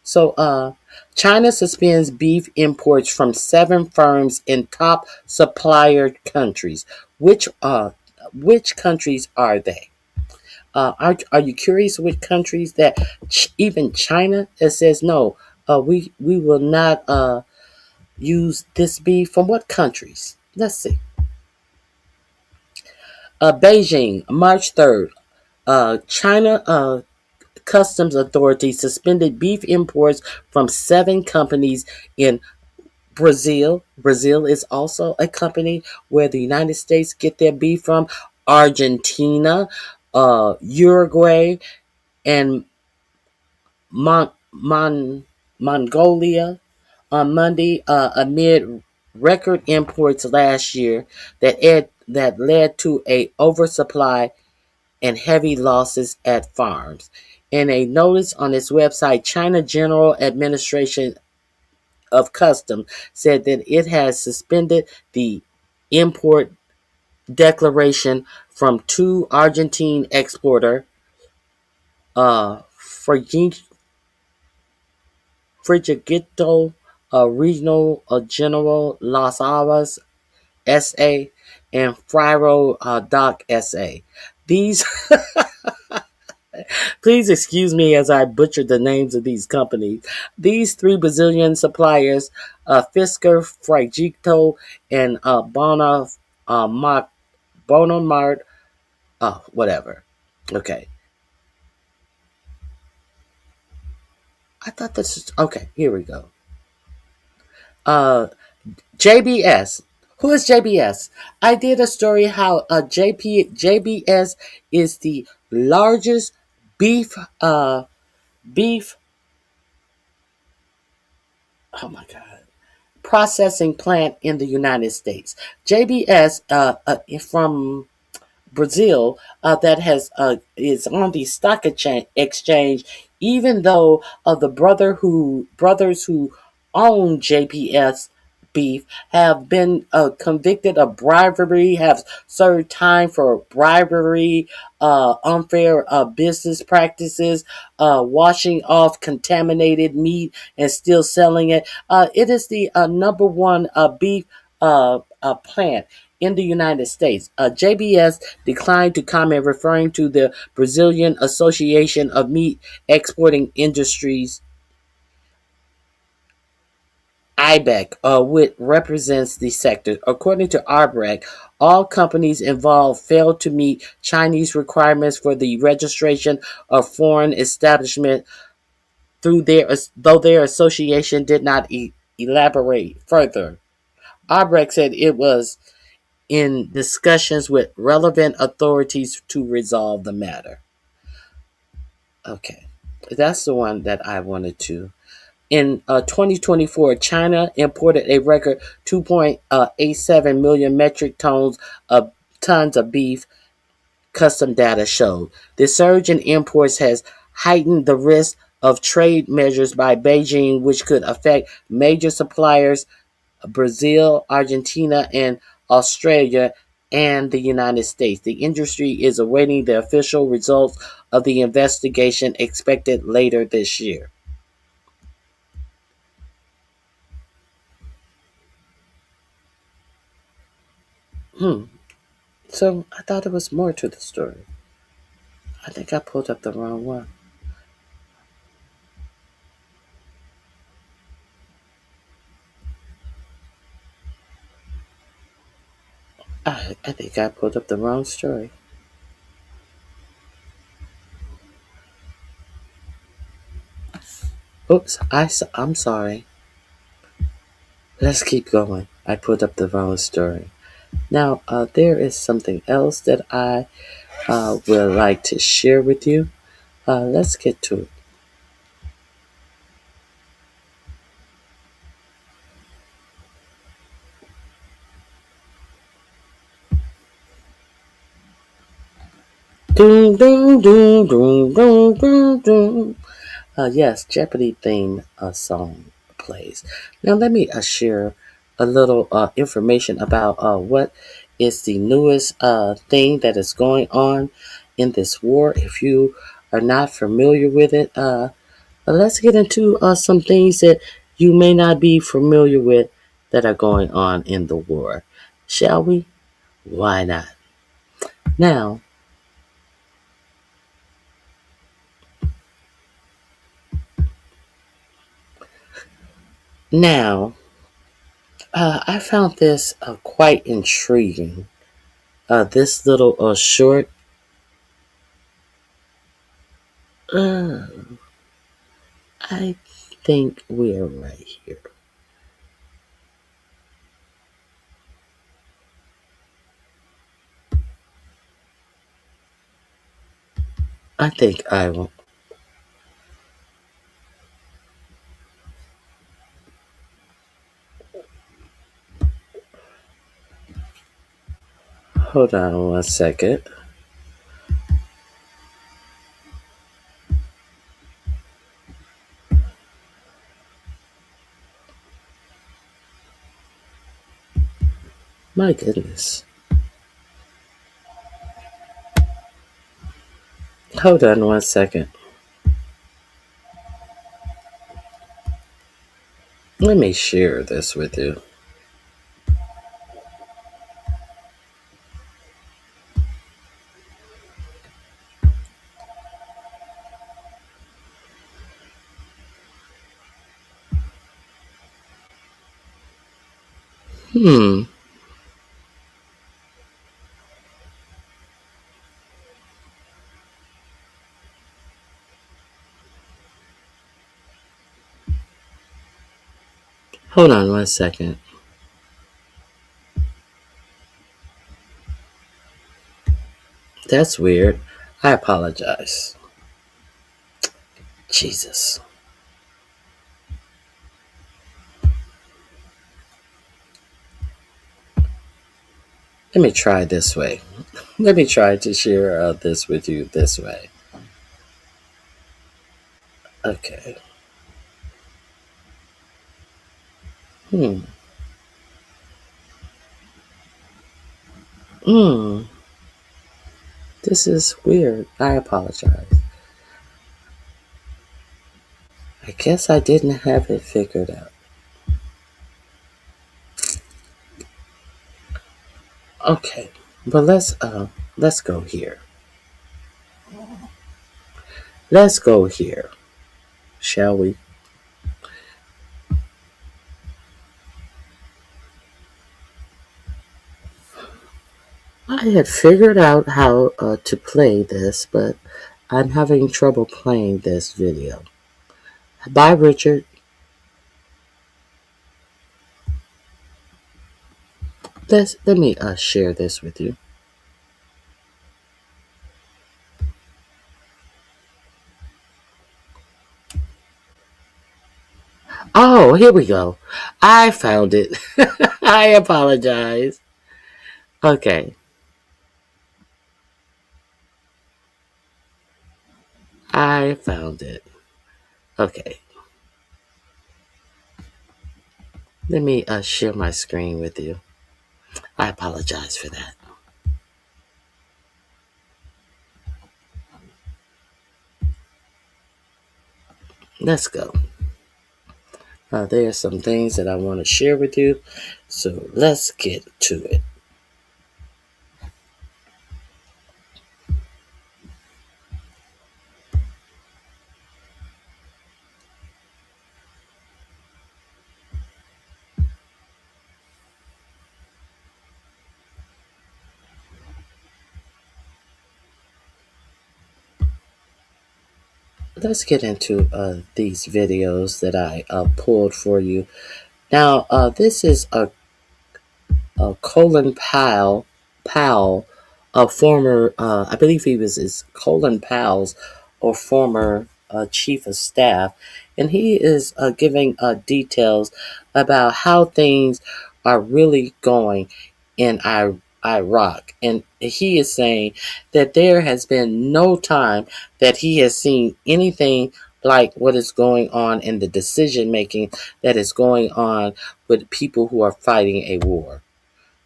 So, China suspends beef imports from 7 firms in top supplier countries. Which countries are they? Are you curious which countries that even China that says no? We will not use this beef. From what countries? Let's see. Beijing, March 3rd. China Customs Authority suspended beef imports from 7 companies in Brazil. Brazil is also a company where the United States get their beef from. Argentina, Uruguay, and Mongolia on Monday, amid record imports last year that led to a oversupply and heavy losses at farms. In a notice on its website, China General Administration of Customs said that it has suspended the import declaration from 2 Argentine exporter, Frigidito Regional General Las Avas SA and Friro Doc SA. These Please excuse me as I butchered the names of these companies. These 3 Brazilian suppliers, Fisker, Frigito, and Bonomart, whatever. Okay. I thought this was, okay, here we go. JBS. Who is JBS? I did a story how JBS is the largest beef beef oh my god processing plant in the United States. JBS from Brazil that has is on the stock exchange, even though the brothers who own JPS beef have been convicted of bribery, have served time for bribery, unfair business practices, washing off contaminated meat and still selling it. It is the number one beef plant in the United States. JBS declined to comment, referring to the Brazilian Association of Meat Exporting Industries, IBEC, which represents the sector. According to IBEC, all companies involved failed to meet Chinese requirements for the registration of foreign establishment though their association did not elaborate further. IBEC said it was in discussions with relevant authorities to resolve the matter. Okay, that's the one that I wanted to In 2024, China imported a record 2.87 million metric tons of beef, custom data showed. The surge in imports has heightened the risk of trade measures by Beijing, which could affect major suppliers Brazil, Argentina, and Australia, and the United States. The industry is awaiting the official results of the investigation expected later this year. So I thought there was more to the story. I think I pulled up the wrong one. I think I pulled up the wrong story. Oops, I'm sorry. Let's keep going. I put up the wrong story. Now, there is something else that I would like to share with you. Let's get to it. Doom, doom, doom, doom, doom, doom, doom. Yes, Jeopardy theme song plays. Now, let me share a little information about what is the newest thing that is going on in this war. If you are not familiar with it, let's get into some things that you may not be familiar with that are going on in the war. Shall we? Why not? Now, now, I found this quite intriguing. This little short. Uh, I think we're right here. I think I will. Hold on 1 second. My goodness. Hold on 1 second. Let me share this with you. Hmm. Hold on 1 second. That's weird. I apologize. Jesus. Let me try this way. Let me try to share this with you this way. Okay. Hmm. Hmm. This is weird. I apologize. I guess I didn't have it figured out. Okay. But let's go here. Let's go here. Shall we? I had figured out how to play this, but I'm having trouble playing this video. Bye, Richard. Let me share this with you. Oh, here we go. I found it. I apologize. Okay. I found it. Okay. Let me share my screen with you. I apologize for that. Let's go. There are some things that I want to share with you. So let's get to it. Let's get into these videos that I pulled for you. Now, this is a Colin Powell, a former, I believe he is Colin Powell's or former chief of staff, and he is giving details about how things are really going in Iraq. And he is saying that there has been no time that he has seen anything like what is going on in the decision making that is going on with people who are fighting a war.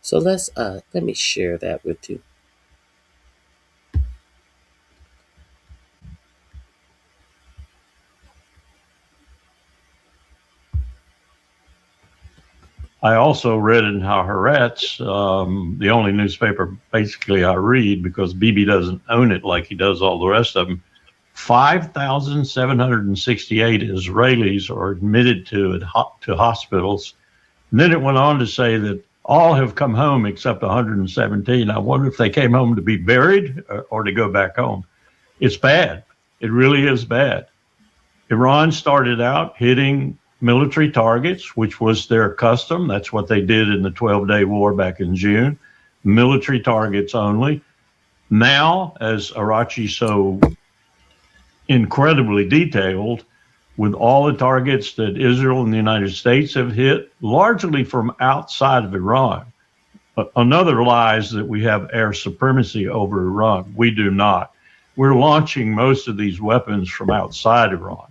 So let me share that with you. I also read in Haaretz, the only newspaper basically I read because Bibi doesn't own it like he does all the rest of them. 5,768 Israelis are admitted to hospitals. And then it went on to say that all have come home except 117. I wonder if they came home to be buried or to go back home. It's bad. It really is bad. Iran started out hitting military targets, which was their custom. That's what they did in the 12-day war back in June. Military targets only. Now, as Arachi so incredibly detailed, with all the targets that Israel and the United States have hit, largely from outside of Iran. Another lie is that we have air supremacy over Iran. We do not. We're launching most of these weapons from outside Iran.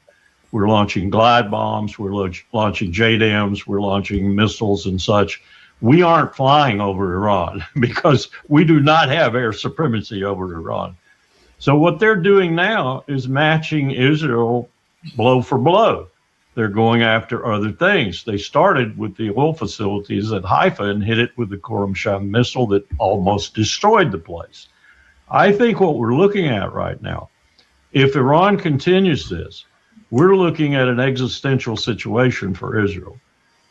We're launching glide bombs, we're launching JDAMs, we're launching missiles and such. We aren't flying over Iran because we do not have air supremacy over Iran. So what they're doing now is matching Israel blow for blow. They're going after other things. They started with the oil facilities at Haifa and hit it with the Khorram Sham missile that almost destroyed the place. I think what we're looking at right now, if Iran continues this, we're looking at an existential situation for Israel.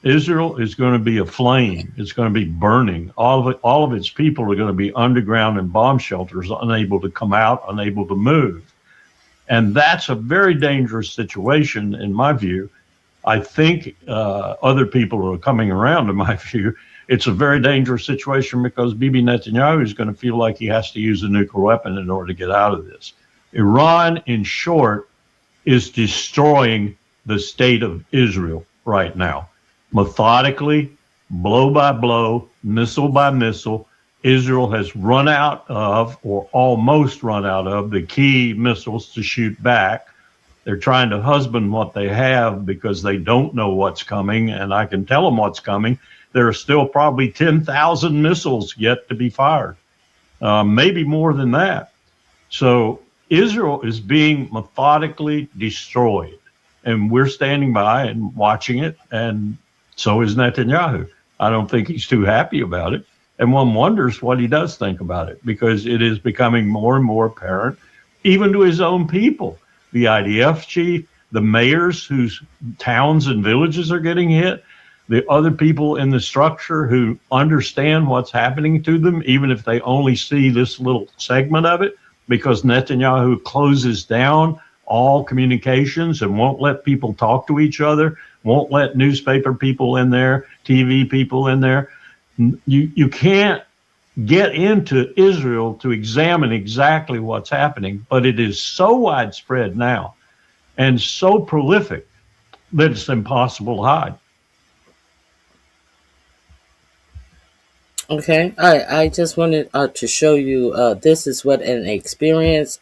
Israel is going to be aflame. It's going to be burning. All of its people are going to be underground in bomb shelters, unable to come out, unable to move. And that's a very dangerous situation, in my view. I think other people are coming around, in my view. It's a very dangerous situation because Bibi Netanyahu is going to feel like he has to use a nuclear weapon in order to get out of this. Iran, in short, is destroying the state of Israel right now. Methodically, blow by blow, missile by missile, Israel has run out of, or almost run out of, the key missiles to shoot back. They're trying to husband what they have because they don't know what's coming, and I can tell them what's coming. There are still probably 10,000 missiles yet to be fired, maybe more than that. So Israel is being methodically destroyed, and we're standing by and watching it, and so is Netanyahu. I don't think he's too happy about it, and one wonders what he does think about it, because it is becoming more and more apparent, even to his own people, the IDF chief, the mayors whose towns and villages are getting hit, the other people in the structure who understand what's happening to them, even if they only see this little segment of it, because Netanyahu closes down all communications and won't let people talk to each other, won't let newspaper people in there, TV people in there. You can't get into Israel to examine exactly what's happening, but it is so widespread now and so prolific that it's impossible to hide. Okay, I just wanted to show you this is what an experienced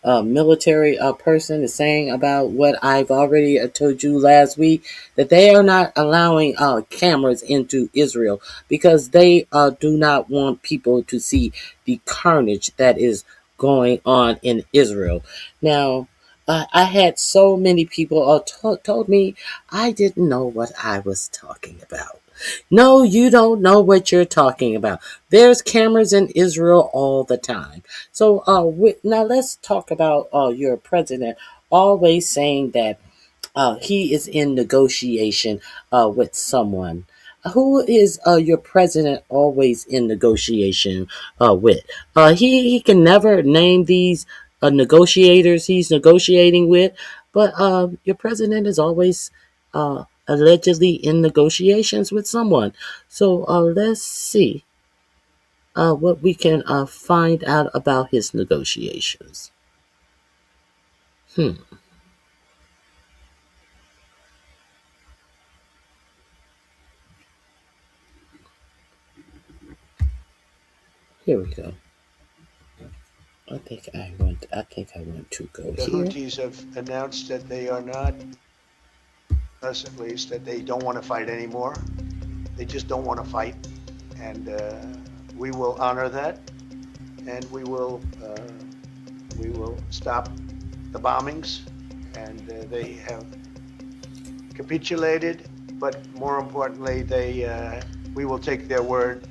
military person is saying about what I've already told you last week, that they are not allowing cameras into Israel because they do not want people to see the carnage that is going on in Israel. Now, I had so many people told me I didn't know what I was talking about. No, you don't know what you're talking about. There's cameras in Israel all the time. So now let's talk about your president always saying that he is in negotiation with someone. Who is your president always in negotiation with? He can never name these negotiators he's negotiating with, but your president is always allegedly in negotiations with someone. So let's see what we can find out about his negotiations. Here we go. I think I want to go The here. Houthis have announced that they are not, us at least, that they don't want to fight anymore. They just don't want to fight, and we will honor that, and we will stop the bombings, and they have capitulated. But more importantly, we will take their word.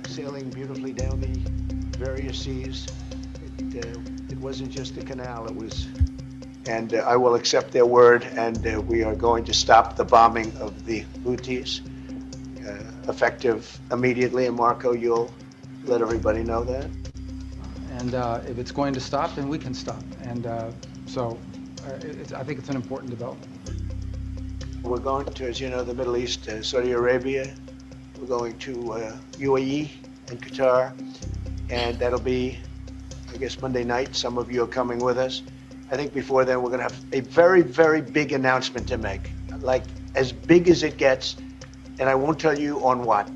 Sailing beautifully down the various seas. It wasn't just a canal, it was, and I will accept their word, and we are going to stop the bombing of the Houthis, effective immediately. And Marco, you'll let everybody know that. And if it's going to stop, then we can stop. And so I think it's an important development. We're going to, as you know, the Middle East, Saudi Arabia. We're going to UAE and Qatar, and that'll be, I guess, Monday night. Some of you are coming with us. I think before then we're going to have a very, very big announcement to make, like as big as it gets, and I won't tell you on what,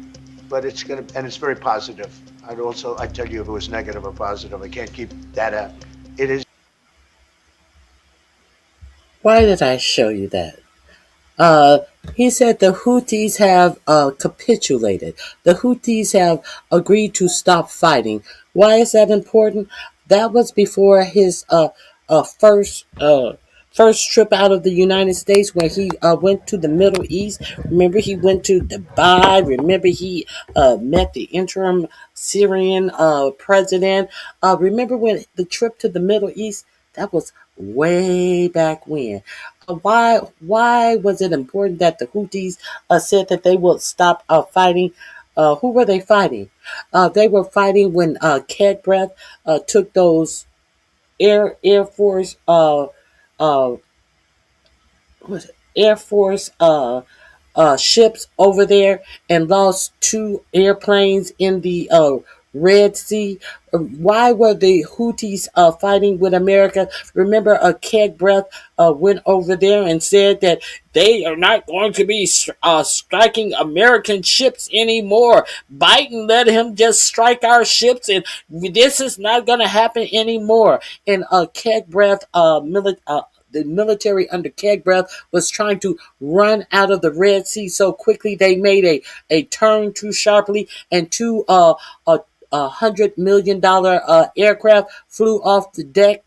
but it's going to, and it's very positive. I'd tell you if it was negative or positive. I can't keep that up. It is. Why did I show you that? He said the Houthis have capitulated. The Houthis have agreed to stop fighting. Why is that important? That was before his first trip out of the United States, when he went to the Middle East. Remember, he went to Dubai. Remember, he met the interim Syrian president. Remember when the trip to the Middle East? That was way back when. Why was it important that the Houthis said that they would stop fighting? Who were they fighting? They were fighting when Cat Breath took those Air Force Air Force ships over there and lost 2 airplanes in the Red Sea. Why were the Houthis fighting with America? Remember, Keg Breath went over there and said that they are not going to be striking American ships anymore. Biden let him just strike our ships, and this is not going to happen anymore. And Keg Breath, the military under Keg Breath was trying to run out of the Red Sea so quickly they made a turn too sharply, and 2 $100 million aircraft flew off the deck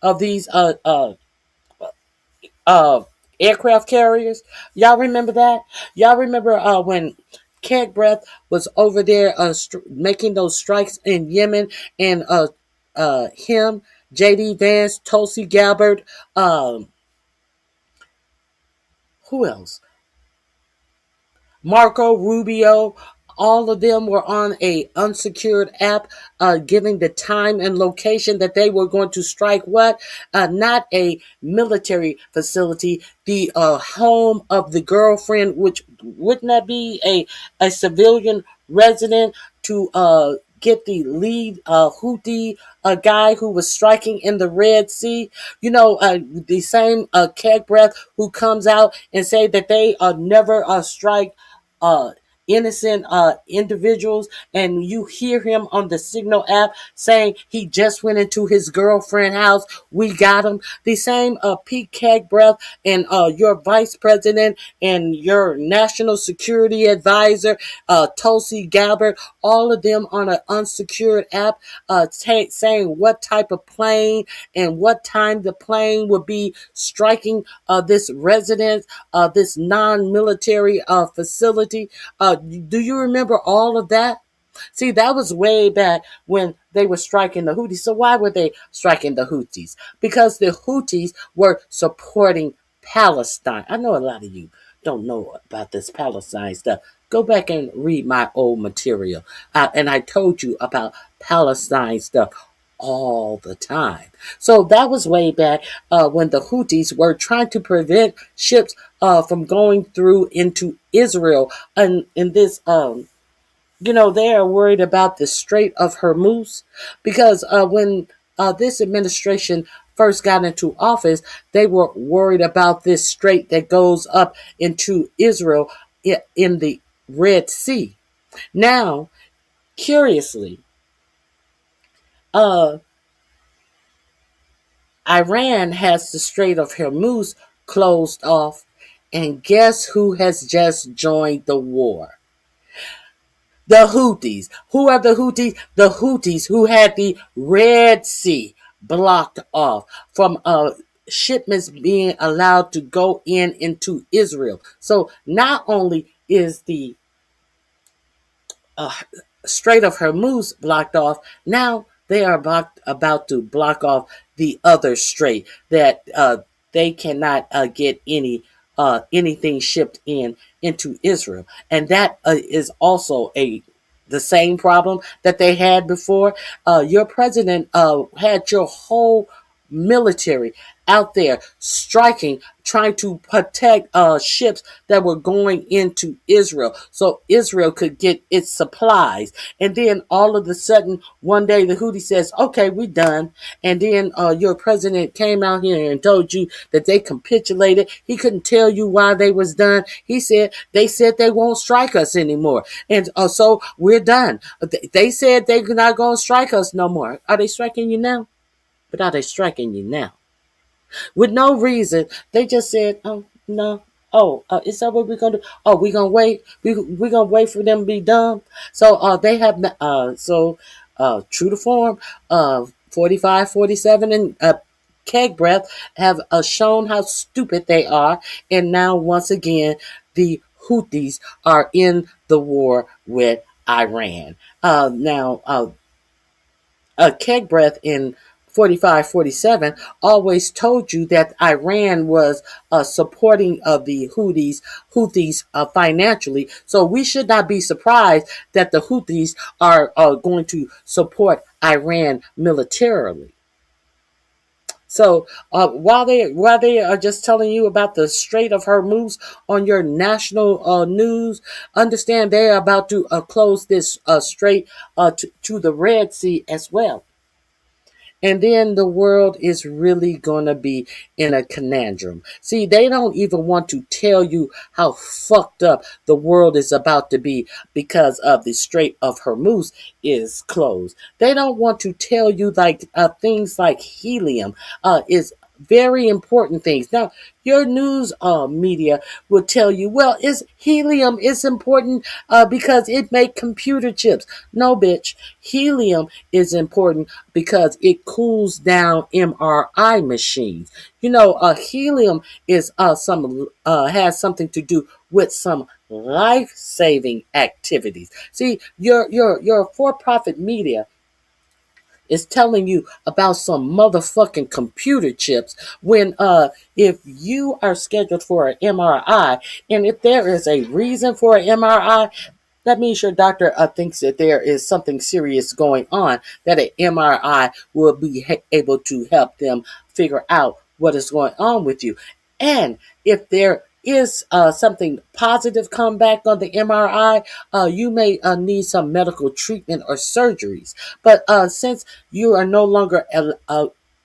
of these aircraft carriers. Y'all remember that? Y'all remember when Keg Breath was over there making those strikes in Yemen, and him, J.D. Vance, Tulsi Gabbard, who else? Marco Rubio, all of them were on a unsecured app, giving the time and location that they were going to strike what? Not a military facility, the home of the girlfriend, which wouldn't that be a civilian resident, to get the lead Houthi guy who was striking in the Red Sea. The same keg breath who comes out and say that they never strike innocent individuals, and you hear him on the Signal app saying he just went into his girlfriend's house. We got him. The same Pete Cagbreath and your vice president and your national security advisor, Tulsi Gabbard, all of them on an unsecured app saying what type of plane and what time the plane would be striking this residence, this non-military facility. Do you remember all of that? See, that was way back when they were striking the Houthis. So why were they striking the Houthis? Because the Houthis were supporting Palestine. I know a lot of you don't know about this Palestine stuff. Go back and read my old material. And I told you about Palestine stuff all the time. So that was way back when the Houthis were trying to prevent ships from going through into Israel. And in this, they are worried about the Strait of Hormuz, because when this administration first got into office, they were worried about this strait that goes up into Israel in the Red Sea. Now, curiously, Iran has the Strait of Hormuz closed off, and guess who has just joined the war? The Houthis. Who are the Houthis? The Houthis who had the Red Sea blocked off from shipments being allowed to go into Israel. So not only is the Strait of Hormuz blocked off, now they are about to block off the other strait that they cannot get anything shipped into Israel, and that is also the same problem that they had before. Your president had your whole military out there striking, trying to protect ships that were going into Israel so Israel could get its supplies. And then all of a sudden, one day the Houthi says, okay, we're done. And then your president came out here and told you that they capitulated. He couldn't tell you why they was done. He said they won't strike us anymore. And so we're done. They said they're not going to strike us no more. Are they striking you now? But are they striking you now? With no reason. They just said, oh, no. Oh, is that what we're going to do? Oh, we're going to wait. We're going to wait for them to be done. So they have, true to form, 45, 47, and Keg Breath have shown how stupid they are. And now, once again, the Houthis are in the war with Iran. Keg Breath in 45, 47 always told you that Iran was supporting the Houthis financially. So we should not be surprised that the Houthis are going to support Iran militarily. So while they are just telling you about the Strait of Hormuz on your national news, understand they are about to close this strait to the Red Sea as well. And then the world is really going to be in a conundrum. See, they don't even want to tell you how fucked up the world is about to be because of the Strait of Hormuz is closed. They don't want to tell you things like helium is very important things. Now, your news media will tell you, well, helium is important because it makes computer chips. No, bitch. Helium is important because it cools down MRI machines. Helium is has something to do with some life-saving activities. See, your for-profit media is telling you about some motherfucking computer chips when if you are scheduled for an MRI, and if there is a reason for an MRI, that means your doctor thinks that there is something serious going on, that an MRI will be able to help them figure out what is going on with you. And if there is something positive come back on the MRI, you may need some medical treatment or surgeries. But since you are no longer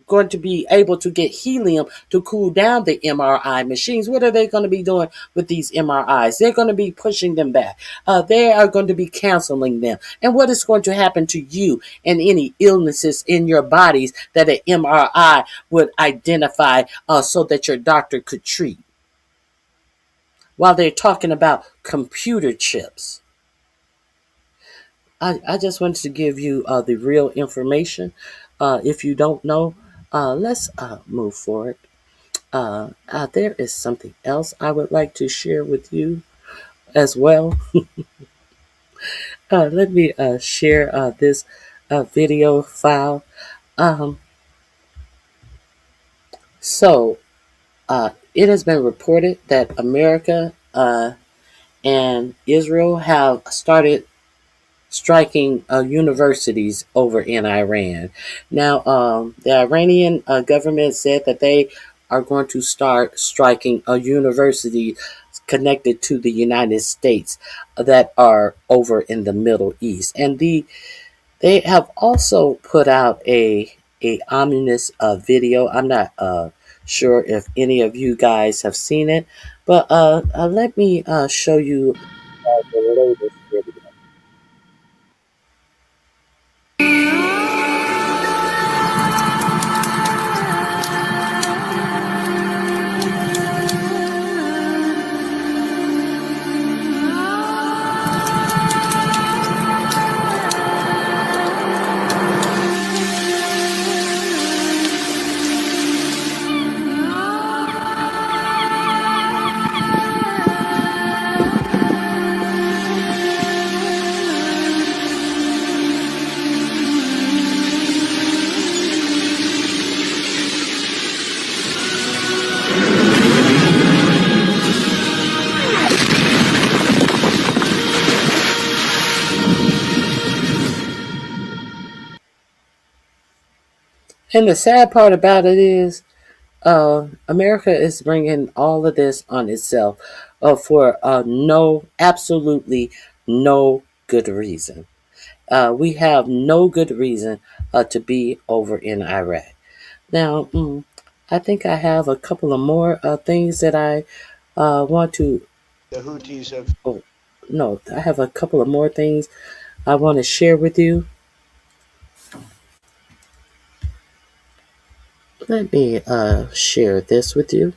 going to be able to get helium to cool down the MRI machines, what are they going to be doing with these MRIs? They're going to be pushing them back. They are going to be canceling them. And what is going to happen to you and any illnesses in your bodies that an MRI would identify so that your doctor could treat? While they're talking about computer chips. I just wanted to give you the real information. If you don't know, let's move forward. There is something else I would like to share with you as well. Let me share this video file. So, it has been reported that America and Israel have started striking universities over in Iran. Now, the Iranian government said that they are going to start striking a university connected to the United States that are over in the Middle East. And they have also put out a ominous video. I'm not sure if any of you guys have seen it, but let me show you the latest video. And the sad part about it is, America is bringing all of this on itself for absolutely no good reason. We have no good reason to be over in Iraq. Now, I think I have a couple of more things that I want to. The Houthis have. Oh, no, I have a couple of more things I want to share with you. Let me share this with you.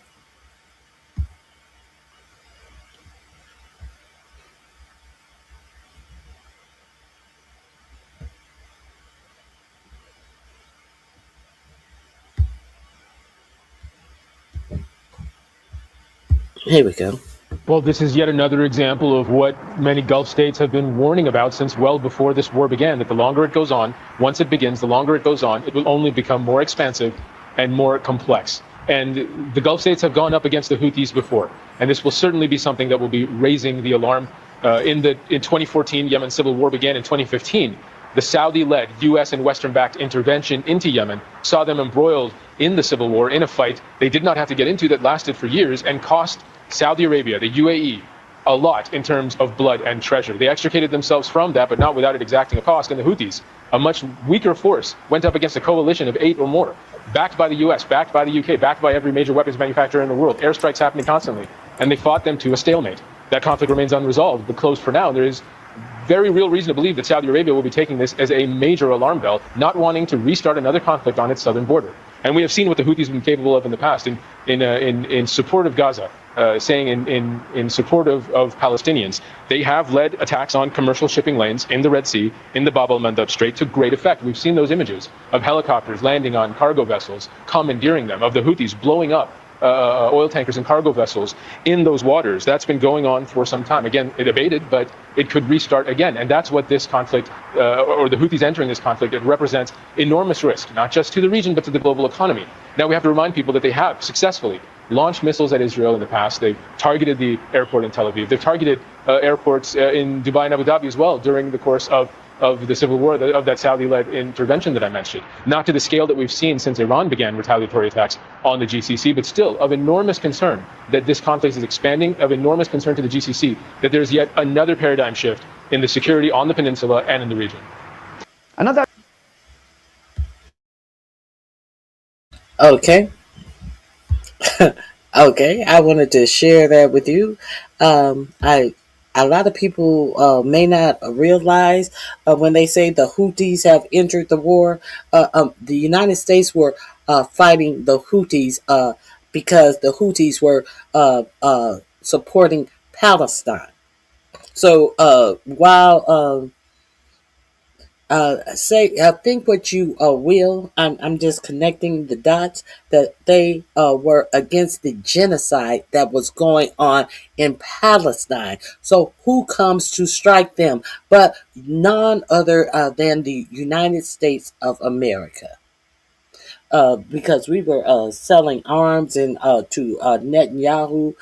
Here we go. Well, this is yet another example of what many Gulf states have been warning about since well before this war began, that the longer it goes on, once it begins, the longer it goes on, it will only become more expansive and more complex. And the Gulf states have gone up against the Houthis before, and this will certainly be something that will be raising the alarm. In 2014, Yemen's civil war began. In 2015, the Saudi-led U.S. and Western-backed intervention into Yemen saw them embroiled in the civil war, in a fight they did not have to get into that lasted for years and cost Saudi Arabia, the UAE, a lot in terms of blood and treasure. They extricated themselves from that, but not without it exacting a cost. And the Houthis, a much weaker force, went up against a coalition of 8 or more, backed by the US, backed by the UK, backed by every major weapons manufacturer in the world. Airstrikes happening constantly. And they fought them to a stalemate. That conflict remains unresolved, but closed for now. There is very real reason to believe that Saudi Arabia will be taking this as a major alarm bell, not wanting to restart another conflict on its southern border. And we have seen what the Houthis have been capable of in the past in support of Gaza, saying in support of Palestinians. They have led attacks on commercial shipping lanes in the Red Sea, in the Bab el-Mandeb Strait, to great effect. We've seen those images of helicopters landing on cargo vessels, commandeering them, of the Houthis blowing up oil tankers and cargo vessels in those waters. That's been going on for some time. Again, it abated, but it could restart again. And that's what this conflict, or the Houthis entering this conflict, it represents enormous risk, not just to the region, but to the global economy. Now, we have to remind people that they have successfully launched missiles at Israel in the past. They've targeted the airport in Tel Aviv. They've targeted airports in Dubai and Abu Dhabi as well during the course of of the civil war, of that Saudi-led intervention that I mentioned. Not to the scale that we've seen since Iran began retaliatory attacks on the GCC, but still of enormous concern that this conflict is expanding, of enormous concern to the GCC, that there's yet another paradigm shift in the security on the peninsula and in the region. Another. Okay. Okay, I wanted to share that with you. A lot of people may not realize when they say the Houthis have entered the war. The United States were fighting the Houthis because the Houthis were supporting Palestine. So while think what you will. I'm just connecting the dots that they were against the genocide that was going on in Palestine. So who comes to strike them but none other than the United States of America? Because we were selling arms and to Netanyahu.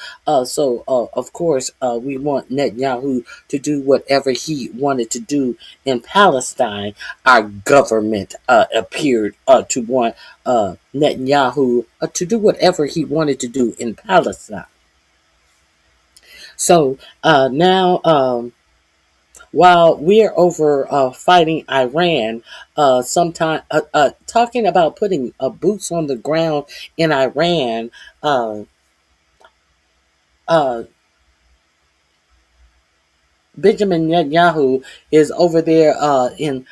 So of course, we want Netanyahu to do whatever he wanted to do in Palestine. Our government appeared to want Netanyahu to do whatever he wanted to do in Palestine. So now, while we're over fighting Iran, talking about putting boots on the ground in Iran, Benjamin Netanyahu is over there in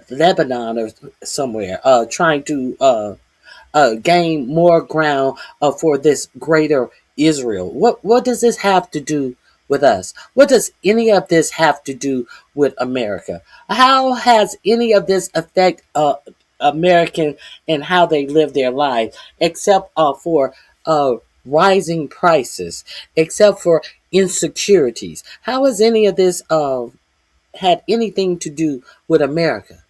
Lebanon or somewhere, trying to gain more ground for this greater Israel. What does this have to do with us? What does any of this have to do with America? How has any of this affect American and how they live their lives, except for rising prices, except for insecurities? How has any of this had anything to do with America?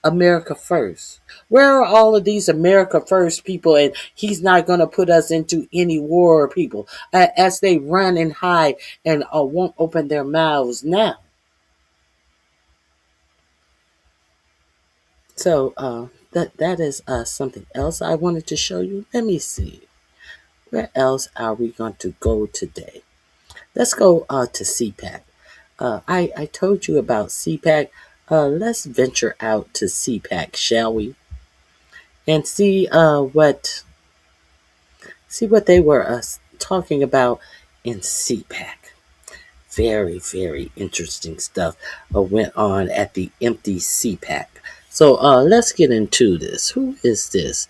America first. Where are all of these America first people? And he's not going to put us into any war, people, as they run and hide and won't open their mouths now. So that is something else I wanted to show you. Let me see. Where else are we going to go today? Let's go to CPAC. I told you about CPAC. Let's venture out to CPAC, shall we? And see what they were talking about in CPAC. Very, very interesting stuff went on at the empty CPAC. So let's get into this. Who is this?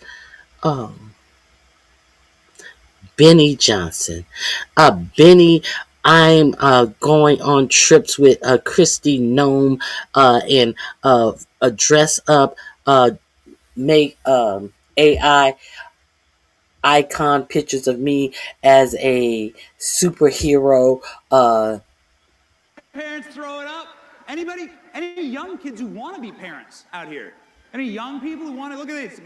Benny Johnson. Benny, I'm going on trips with Christy Nome and dress up, make AI icon pictures of me as a superhero. Parents throw it up. Anybody? Any young kids who want to be parents out here? Any young people who want to look at this?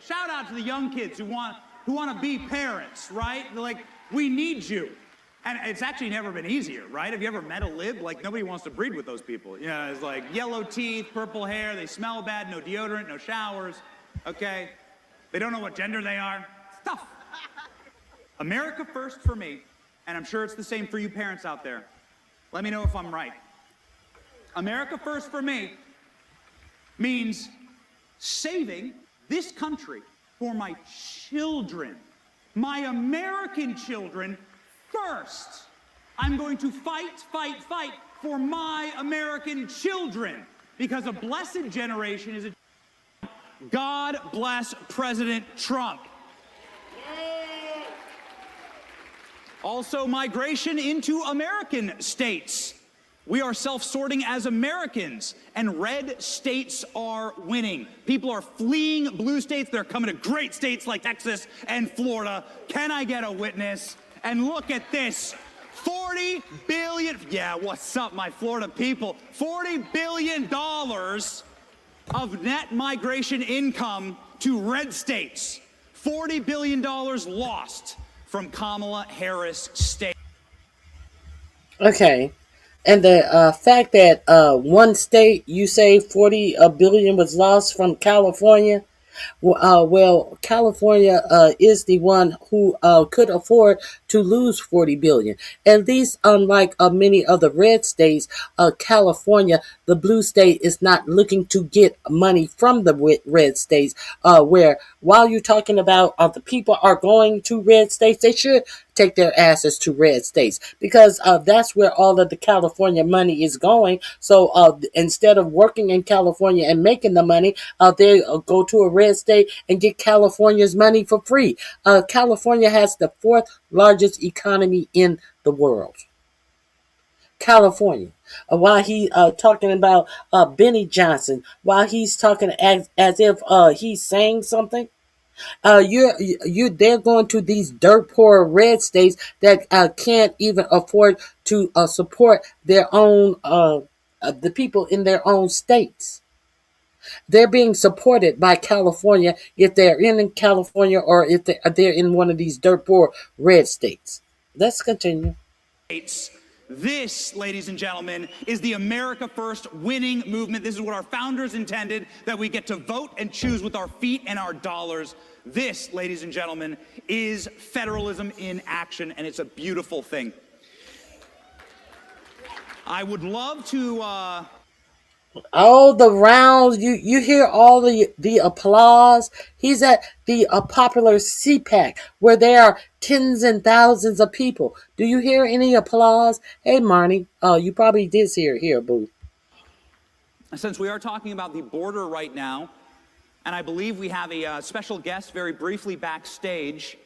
Shout out to the young kids who want to be parents, right? They're like, we need you. And it's actually never been easier, right? Have you ever met a lib? Like, nobody wants to breed with those people. You know, it's like yellow teeth, purple hair, they smell bad, no deodorant, no showers, okay? They don't know what gender they are. It's tough. America first for me, and I'm sure it's the same for you parents out there. Let me know if I'm right. America first for me means saving this country for my children, my American children first. I'm going to fight for my American children, because a blessed generation is a... God bless President Trump. Also, migration into American states. We are self-sorting as Americans, and red states are winning. People are fleeing blue states. They're coming to great states like Texas and Florida. Can I get a witness? And look at this, 40 billion, yeah, what's up, my Florida people? $40 billion of net migration income to red states. $40 billion lost from Kamala Harris state. Okay, And the fact that one state, you say 40 billion was lost from California. Well, California is the one who could afford to lose 40 billion. At least, unlike many other red states, California, the blue state, is not looking to get money from the red states. Where while you're talking about the people are going to red states, they should take their asses to red states because that's where all of the California money is going. So instead of working in California and making the money, they go to a red state and get California's money for free. California has the fourth largest economy in the world. California. While he talking about Benny Johnson, while he's talking as if he's saying something, they're going to these dirt poor red states that can't even afford to support their own the people in their own states. They're being supported by California if they're in California or if they're in one of these dirt poor red states. Let's continue. This, ladies and gentlemen, is the America First winning movement. This is what our founders intended, that we get to vote and choose with our feet and our dollars. This, ladies and gentlemen, is federalism in action, and it's a beautiful thing. I would love to... All the rounds, you hear all the applause. He's at the popular CPAC where there are tens and thousands of people. Do you hear any applause? Hey, Marnie, you probably did hear, boo. Since we are talking about the border right now, and I believe we have a special guest very briefly backstage,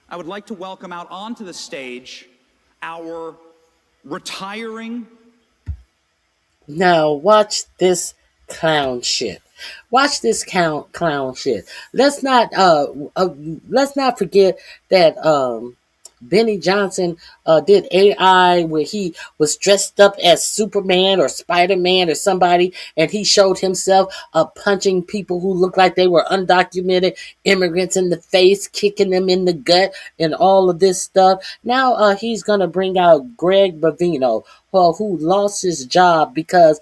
I would like to welcome out onto the stage our retiring... Now watch this clown shit. Watch this clown shit. Let's not forget that Benny Johnson did AI where he was dressed up as Superman or Spider-Man or somebody, and he showed himself punching people who looked like they were undocumented immigrants in the face, kicking them in the gut, and all of this stuff. Now he's gonna bring out Greg Bavino, who lost his job because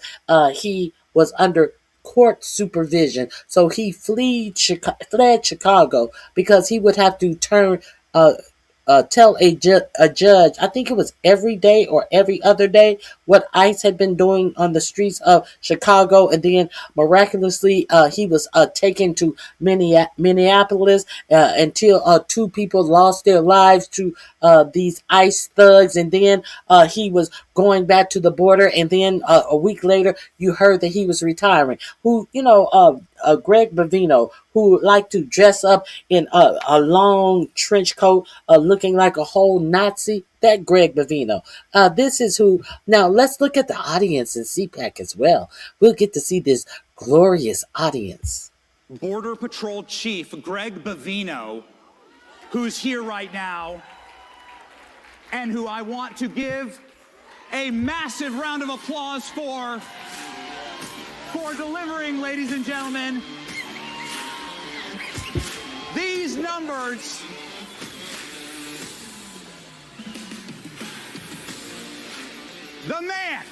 he was under court supervision. So he fled Chicago because he would have to tell a judge, I think it was every day or every other day, what ICE had been doing on the streets of Chicago. And then miraculously, he was taken to Minneapolis until two people lost their lives to these ICE thugs. And then he was going back to the border. And then a week later, you heard that he was retiring. Greg Bavino, who liked to dress up in a long trench coat, looking like a whole Nazi. That Greg Bavino. This is who. Now let's look at the audience in CPAC as well. We'll get to see this glorious audience. Border Patrol Chief Greg Bavino, who's here right now, and who I want to give a massive round of applause for delivering, ladies and gentlemen, these numbers. The man.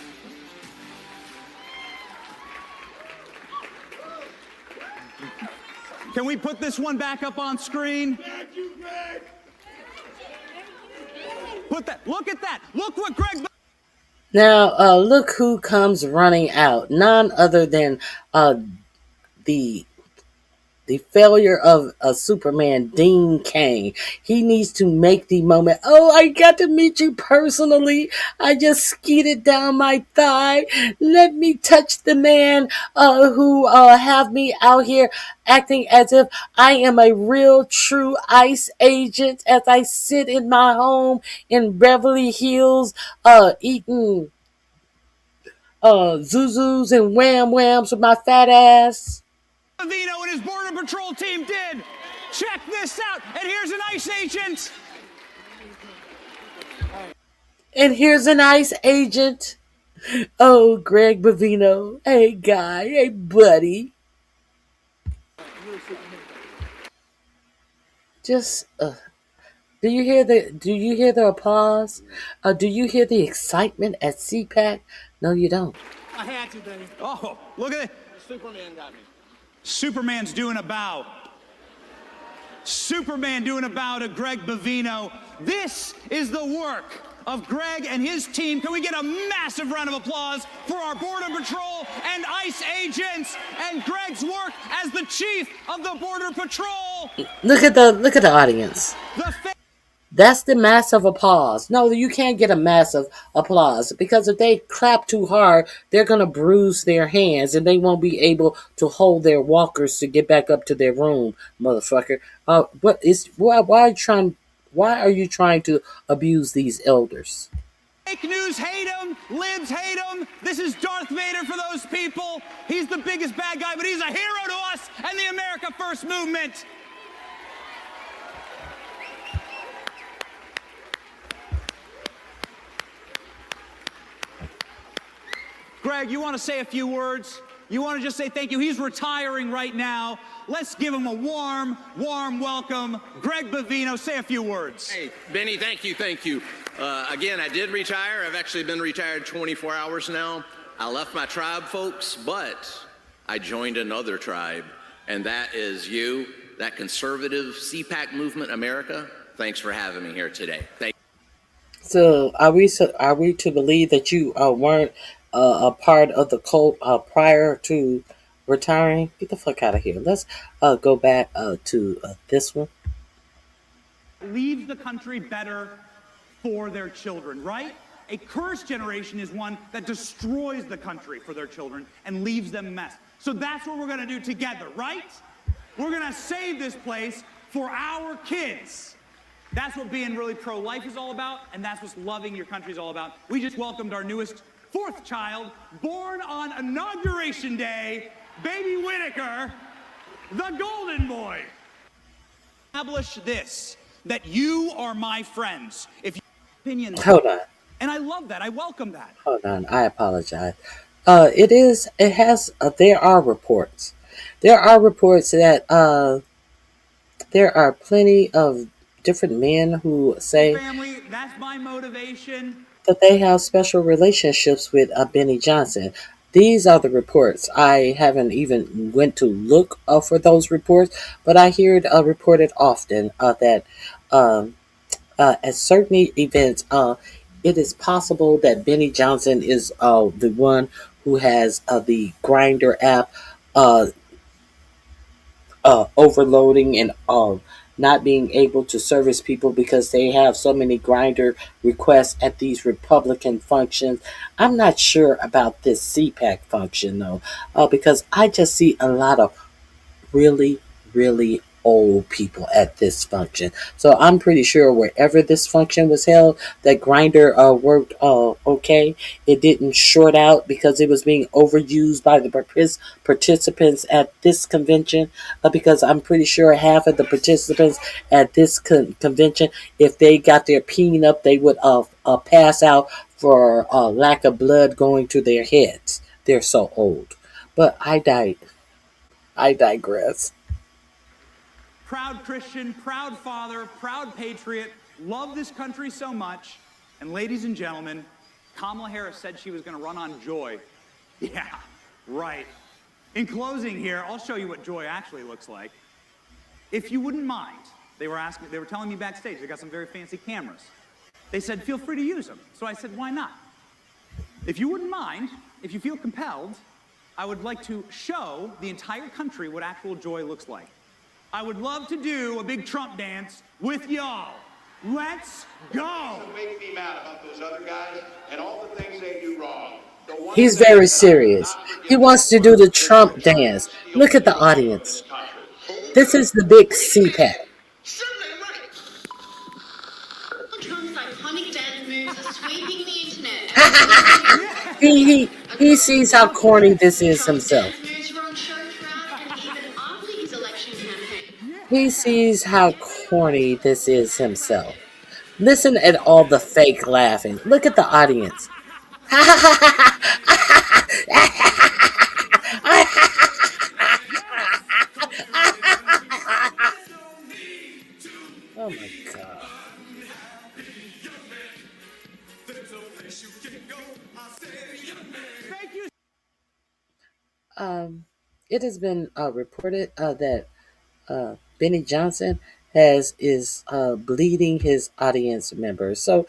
Can we put this one back up on screen? Thank you, Greg. Look at that. Look what Greg... Now, look who comes running out. None other than the failure of Superman, Dean Cain. He needs to make the moment. Oh, I got to meet you personally. I just skeeted down my thigh. Let me touch the man who have me out here acting as if I am a real true ICE agent as I sit in my home in Beverly Hills eating Zuzus and Wham Whams with my fat ass. Vino and his Border Patrol team did. Check this out. And here's an ICE agent. And here's an ICE agent. Oh, Greg Bavino. Hey, guy. Hey, buddy. Just Do you hear the applause? Do you hear the excitement at CPAC? No, you don't. I had to, Benny. Oh, look at it. Superman got me. Superman's doing a bow. Superman doing a bow to Greg Bavino. This is the work of Greg and his team. Can we get a massive round of applause for our Border Patrol and ICE agents and Greg's work as the chief of the Border Patrol? Look at the audience. That's the massive applause. No, you can't get a massive applause because if they clap too hard, they're going to bruise their hands and they won't be able to hold their walkers to get back up to their room, motherfucker. Why are you trying to abuse these elders? Fake news hate him, libs hate him. This is Darth Vader for those people. He's the biggest bad guy, but he's a hero to us and the America First movement. Greg, you want to say a few words? You want to just say thank you? He's retiring right now. Let's give him a warm, warm welcome. Greg Bavino, say a few words. Hey, Benny, thank you. Again, I did retire. I've actually been retired 24 hours now. I left my tribe, folks, but I joined another tribe, and that is you, that conservative CPAC movement, America. Thanks for having me here today. Thank you. So are we to believe that you weren't a part of the cult prior to retiring? Get the fuck out of here. Let's go back to this one. Leaves the country better for their children, right? A cursed generation is one that destroys the country for their children and leaves them a mess. So that's what we're going to do together, right? We're going to save this place for our kids. That's what being really pro-life is all about, and that's what loving your country is all about. We just welcomed our newest fourth child, born on Inauguration Day, baby Whitaker, the golden boy. Establish this, that you are my friends. If your opinion... Hold on. And I love that. I welcome that. Hold on. I apologize. There are reports. There are reports that there are plenty of different men who say... Family, that's my motivation. That they have special relationships with Benny Johnson. These are the reports. I haven't even went to look for those reports, but I hear it reported often that at certain events, it is possible that Benny Johnson is the one who has the Grinder app overloading and not being able to service people because they have so many Grinder requests at these Republican functions. I'm not sure about this CPAC function though, because I just see a lot of really, really old people at this function. So I'm pretty sure wherever this function was held, that Grinder worked okay. It didn't short out because it was being overused by the participants at this convention, because I'm pretty sure half of the participants at this convention, if they got their peen up, they would pass out for lack of blood going to their heads. They're so old. But I digress. Proud Christian, proud father, proud patriot, love this country so much. And ladies and gentlemen, Kamala Harris said she was going to run on joy. Yeah, right. In closing here, I'll show you what joy actually looks like. If you wouldn't mind, they were telling me backstage, they got some very fancy cameras. They said, feel free to use them. So I said, why not? If you wouldn't mind, if you feel compelled, I would like to show the entire country what actual joy looks like. I would love to do a big Trump dance with y'all. Let's go. Make me mad about those other guys and all the things they do wrong. He's very serious. He wants to do the Trump dance. Look at the audience. This is the big CPAC. Trump's iconic dance moves are sweeping the internet. He sees how corny this is himself. He sees how corny this is himself. Listen at all the fake laughing. Look at the audience. Oh my God. it has been reported that Benny Johnson is bleeding his audience members. So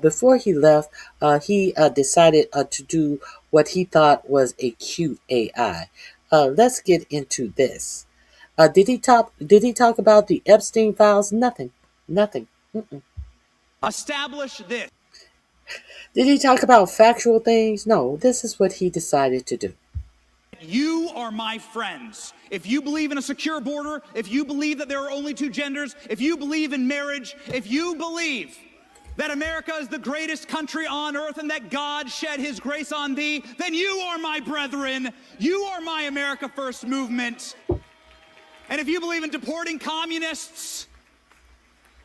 before he left, he decided to do what he thought was a cute AI. Let's get into this. Did he talk about the Epstein files? Nothing. Nothing. Mm-mm. Establish this. Did he talk about factual things? No. This is what he decided to do. You are my friends. If you believe in a secure border, if you believe that there are only two genders, if you believe in marriage, if you believe that America is the greatest country on earth and that God shed his grace on thee, then you are my brethren. You are my America First movement. And if you believe in deporting communists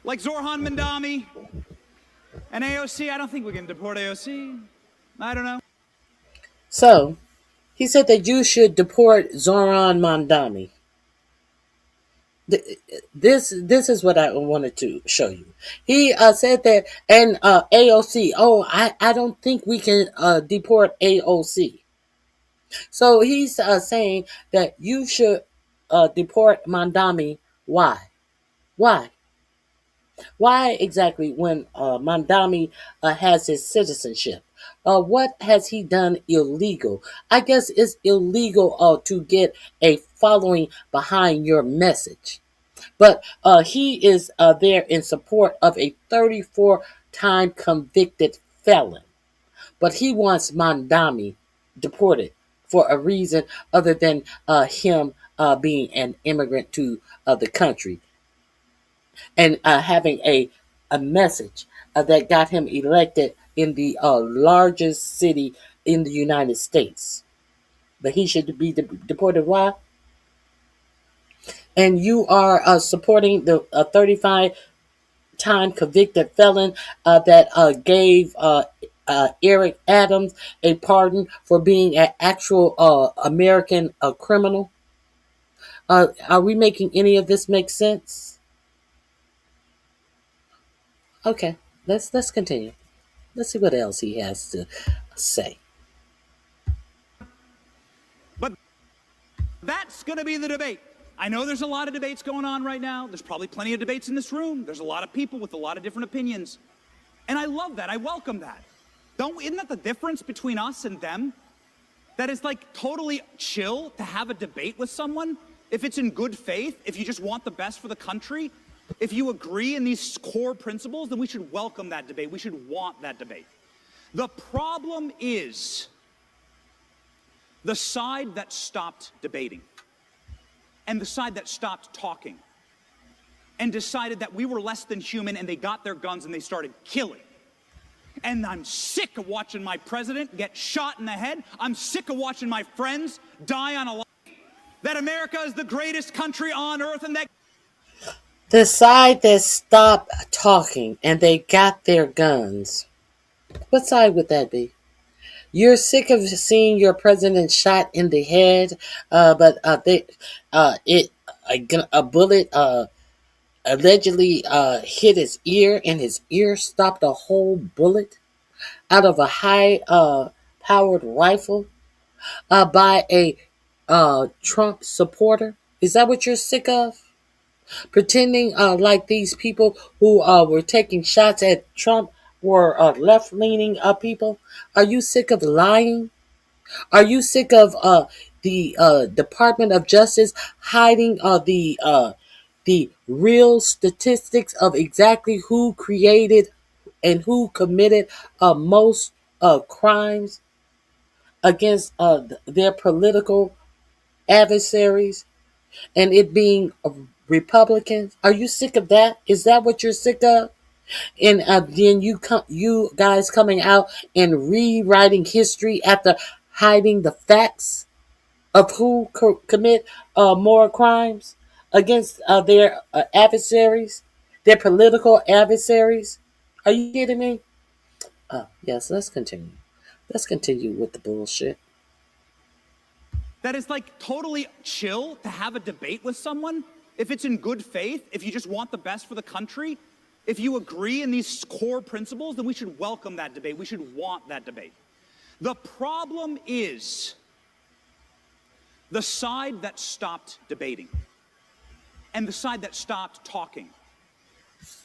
like Zorhan Mandami and AOC, I don't think we can deport AOC. I don't know. So, he said that you should deport Zoran Mandami. This is what I wanted to show you. He said that, and AOC. Oh, I don't think we can deport AOC. So he's saying that you should deport Mandami. Why? Why? Why exactly when Mandami has his citizenship? What has he done illegal? I guess it's illegal to get a following behind your message. But he is there in support of a 34-time convicted felon. But he wants Mandami deported for a reason other than him being an immigrant to the country and having a message that got him elected in the largest city in the United States. But he should be deported. Why? And you are supporting the 35-time convicted felon that gave Eric Adams a pardon for being an actual American criminal. Are we making any of this make sense? Okay, let's continue. Let's see what else he has to say. But that's going to be the debate. I know there's a lot of debates going on right now. There's probably plenty of debates in this room. There's a lot of people with a lot of different opinions. And I love that. I welcome that. Isn't that the difference between us and them? That it's like totally chill to have a debate with someone. If it's in good faith, if you just want the best for the country, if you agree in these core principles, then we should welcome that debate. We should want that debate. The problem is the side that stopped debating and the side that stopped talking and decided that we were less than human, and they got their guns and they started killing. And I'm sick of watching my president get shot in the head. I'm sick of watching my friends die on a line. That America is the greatest country on earth, and that the side that stopped talking and they got their guns. What side would that be? You're sick of seeing your president shot in the head, but a bullet allegedly hit his ear, and his ear stopped a whole bullet out of a high-powered rifle by a Trump supporter. Is that what you're sick of? Pretending like these people who were taking shots at Trump were left-leaning people? Are you sick of lying? Are you sick of the Department of Justice hiding the real statistics of exactly who created and who committed most crimes against their political adversaries, and it being Republicans? Are you sick of that? Is that what you're sick of? And then you guys coming out and rewriting history after hiding the facts of who commit more crimes against their adversaries, their political adversaries. Are you kidding me? Yes, let's continue. Let's continue with the bullshit. That is like totally chill to have a debate with someone. If it's in good faith, if you just want the best for the country, if you agree in these core principles, then we should welcome that debate. We should want that debate. The problem is The side that stopped debating and the side that stopped talking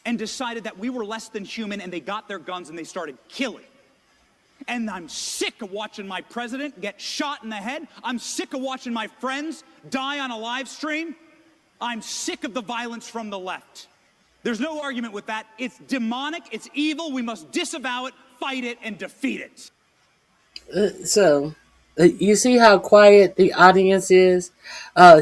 and decided that we were less than human, and they got their guns and they started killing. And I'm sick of watching my president get shot in the head. I'm sick of watching my friends die on a live stream. I'm sick of the violence from the left. There's no argument with that. It's demonic, it's evil. We must disavow it, fight it, and defeat it. So, you see how quiet the audience is? I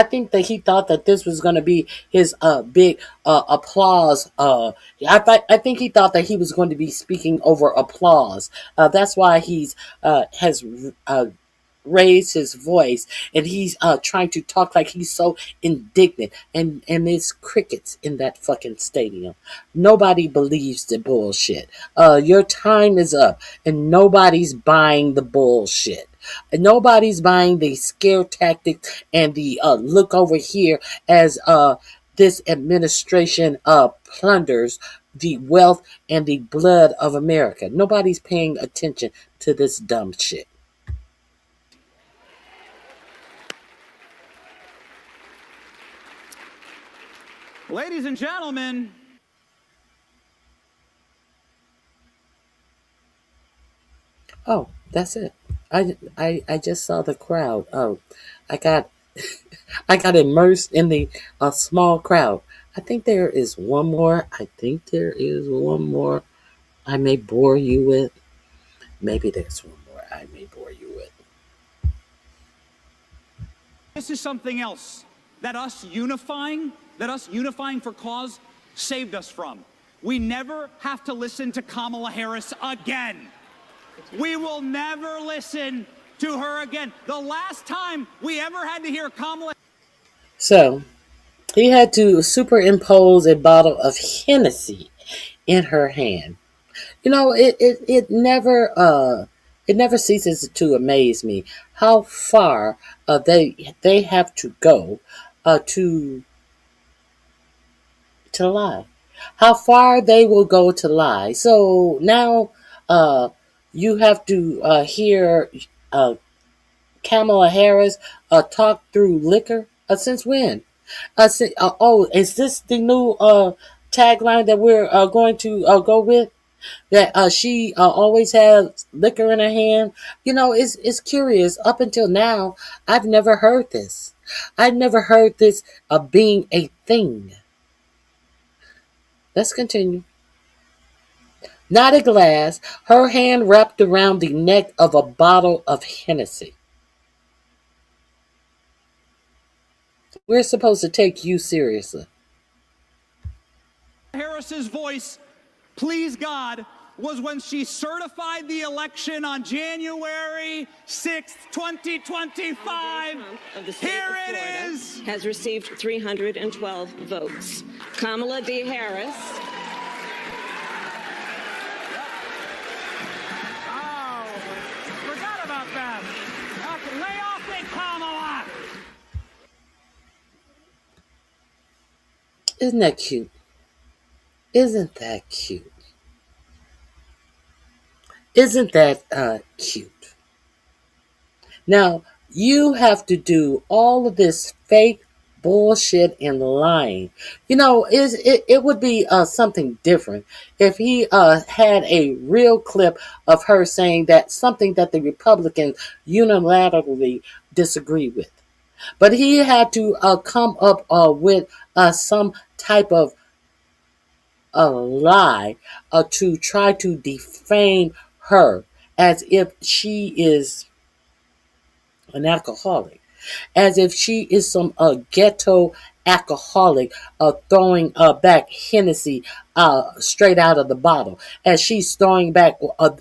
think that he thought that this was going to be his big applause. I think he thought that he was going to be speaking over applause. That's why he's has raised his voice, and he's trying to talk like he's so indignant, and there's crickets in that fucking stadium. Nobody believes the bullshit. Your time is up, and nobody's buying the bullshit. And nobody's buying the scare tactics and the look over here as this administration plunders the wealth and the blood of America. Nobody's paying attention to this dumb shit. Ladies and gentlemen, oh, that's it. I just saw the crowd. Oh, I got I got immersed in the small crowd. I think there is one more. I may bore you with. Maybe there's one more I may bore you with. this is something else that us unifying for cause saved us from. We never have to listen to Kamala Harris again. We will never listen to her again. The last time we ever had to hear Kamala. So, he had to superimpose a bottle of Hennessy in her hand. You know, it never ceases to amaze me how far they have to go to lie. How far they will go to lie. So now you have to hear Kamala Harris talk through liquor. Since when? Is this the new tagline that we're going to go with? That she always has liquor in her hand. You know, it's curious. Up until now, I've never heard this. I've never heard this being a thing. Let's continue. Not a glass, her hand wrapped around the neck of a bottle of Hennessy. We're supposed to take you seriously. Harris's voice, please God, was when she certified the election on January 6th, 2025. Of the state Here of it Florida is. has received 312 votes. Kamala D. Harris. Oh, forgot about that. Okay, lay off me, Kamala. Isn't that cute? Isn't that cute? Isn't that cute? Now, you have to do all of this fake bullshit and lying. You know, it would be something different if he had a real clip of her saying that something that the Republicans unilaterally disagree with. But he had to come up with some type of a lie to try to defame her as if she is an alcoholic, as if she is some ghetto alcoholic throwing back Hennessy straight out of the bottle, as she's throwing back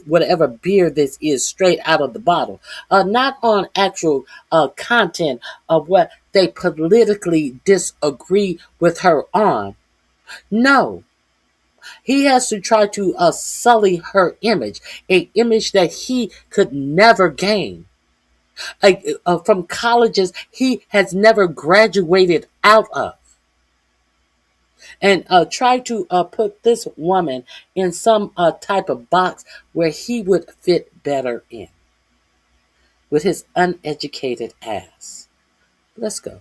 whatever beer this is straight out of the bottle, not on actual content of what they politically disagree with her on. No. He has to try to sully her image, an image that he could never gain. From colleges he has never graduated out of. And try to put this woman in some type of box where he would fit better in. with his uneducated ass. Let's go.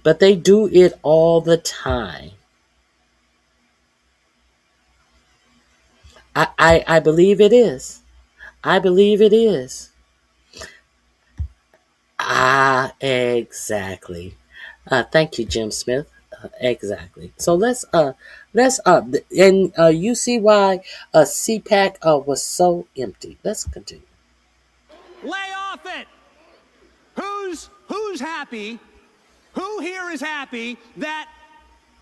But they do it all the time. I believe it is. I believe it is. Exactly. Thank you, Jim Smith. Exactly. So and you see why CPAC was so empty. Let's continue. Lay off it. Who's happy? Who here is happy that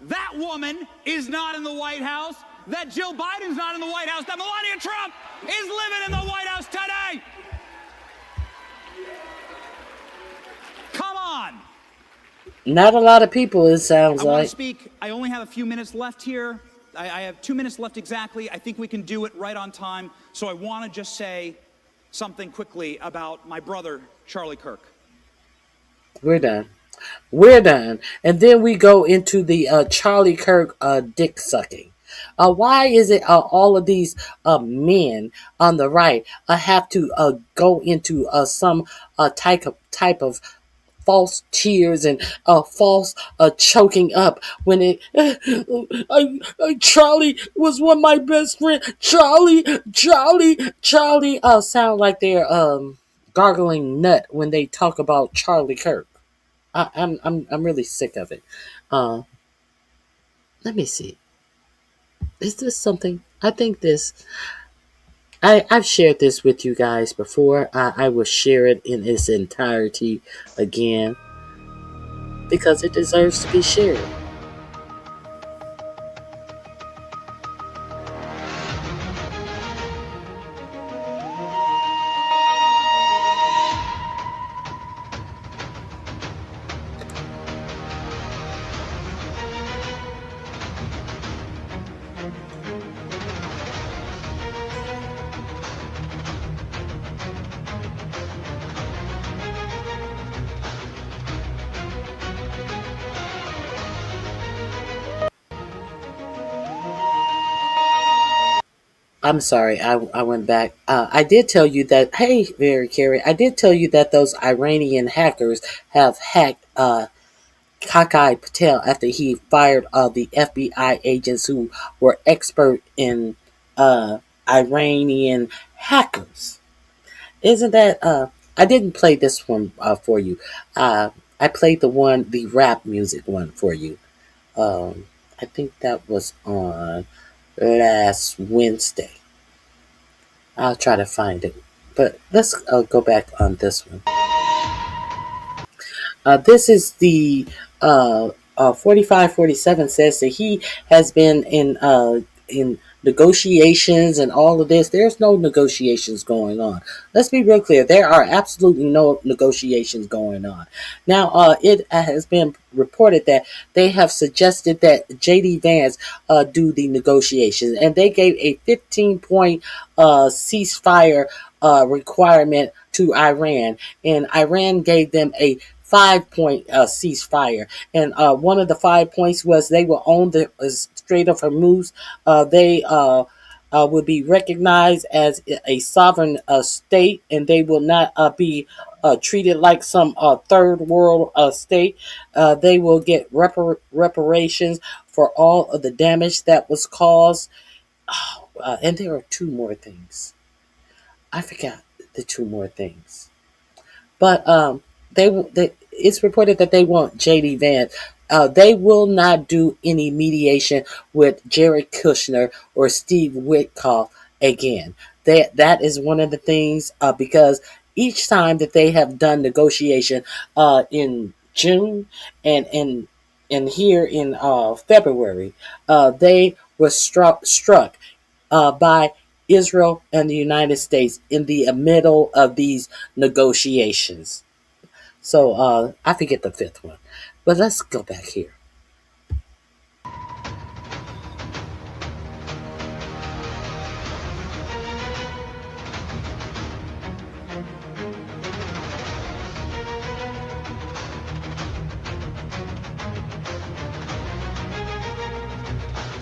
that woman is not in the White House? That Jill Biden's not in the White House? That Melania Trump is living in the White House today? Come on. Not a lot of people, it sounds I want like. to speak. I only have a few minutes left here. I have 2 minutes left exactly. I think we can do it right on time. So I want to just say something quickly about my brother, Charlie Kirk. We're done. We're done. And then we go into the Charlie Kirk dick sucking. Why is it all of these men on the right have to go into some type of false tears and false choking up when it Charlie was one of my best friends. Charlie sound like they're gargling nut when they talk about Charlie Kirk. I'm really sick of it. Let me see. Is this something? I think this. I've shared this with you guys before. I will share it in its entirety again because it deserves to be shared. I'm sorry, I went back. I did tell you that, hey, Mary Carey, I did tell you that those Iranian hackers have hacked Kakai Patel after he fired the FBI agents who were expert in Iranian hackers. Isn't that, I didn't play this one for you. I played the rap music one for you. I think that was on last Wednesday. I'll try to find it. But let's go back on this one. This is the 4547 says that he has been in negotiations and all of this. There's no negotiations going on. Let's be real clear. There are absolutely no negotiations going on. Now, it has been reported that they have suggested that J.D. Vance do the negotiations, and they gave a 15-point ceasefire requirement to Iran, and Iran gave them a 5-point ceasefire, and one of the 5 points was they will own the Strait of Hormuz. They will be recognized as a sovereign state, and they will not be treated like some third world state. They will get reparations for all of the damage that was caused. And there are 2 more things. I forgot the 2 more things, but it's reported that they want J.D. Vance. They will not do any mediation with Jared Kushner or Steve Witkoff again. That is one of the things because each time that they have done negotiation in June and here in February, they were struck by Israel and the United States in the middle of these negotiations. So I forget the 5th one, but let's go back here.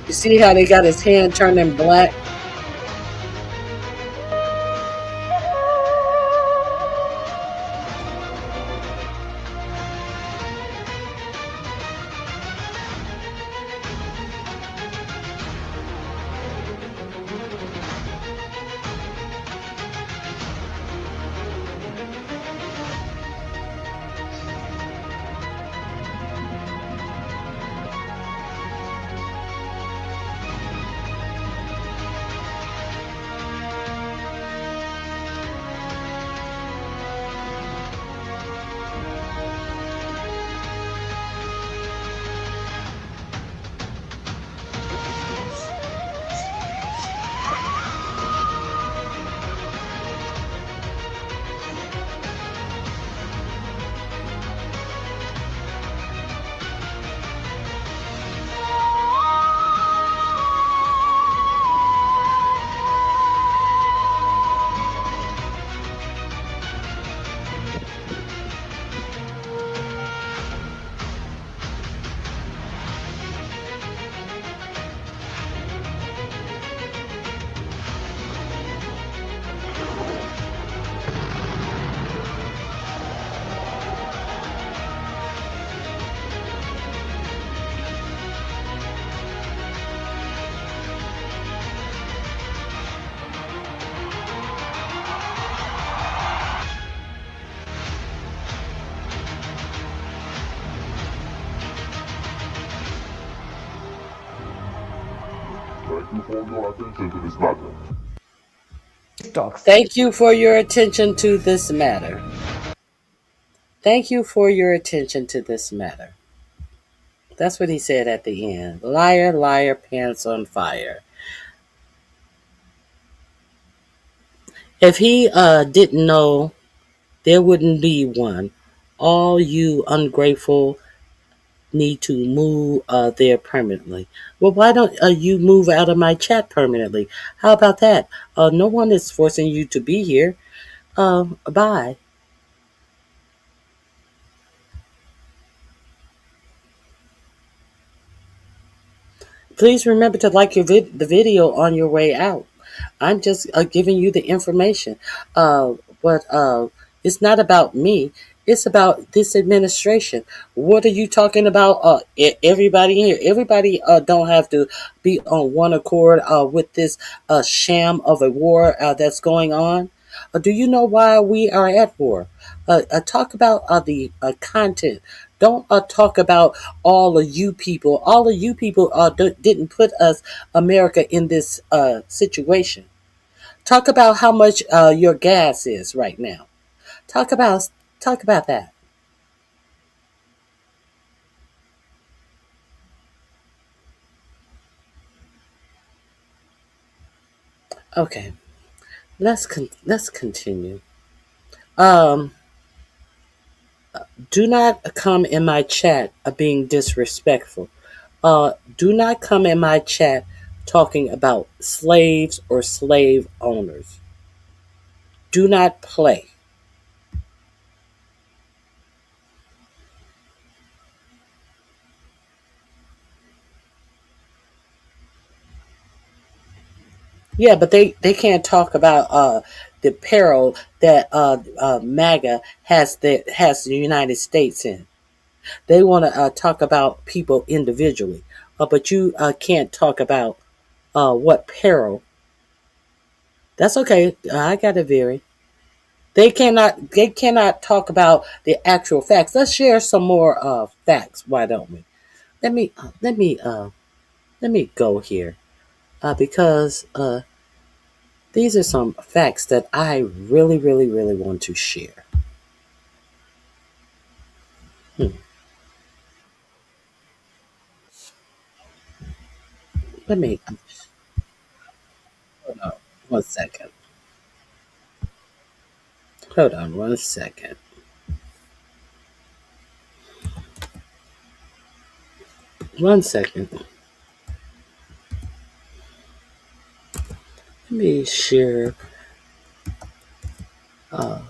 You see how they got his hand turning black? Thank you for your attention to this matter. Thank you for your attention to this matter. That's what he said at the end. Liar, liar, pants on fire. If he didn't know, there wouldn't be one. All you ungrateful need to move there permanently. Well, why don't you move out of my chat permanently? How about that? No one is forcing you to be here. Bye. Please remember to like the video on your way out. I'm just giving you the information. But it's not about me. It's about this administration. What are you talking about? Everybody here. Everybody don't have to be on one accord with this sham of a war that's going on. Do you know why we are at war? Talk about the content. Don't talk about all of you people. All of you people didn't put us, America, in this situation. Talk about how much your gas is right now. Talk about that. Okay, let's continue. Do not come in my chat being disrespectful. Do not come in my chat talking about slaves or slave owners. Do not play. Yeah, but they can't talk about the peril that MAGA has the United States in. They want to talk about people individually, but you can't talk about what peril. That's okay. I got it, Very. They cannot talk about the actual facts. Let's share some more facts. Why don't we? Let me go here because these are some facts that I really, really, really want to share. Let me hold on 1 second. Hold on 1 second. One second. Let me share. Let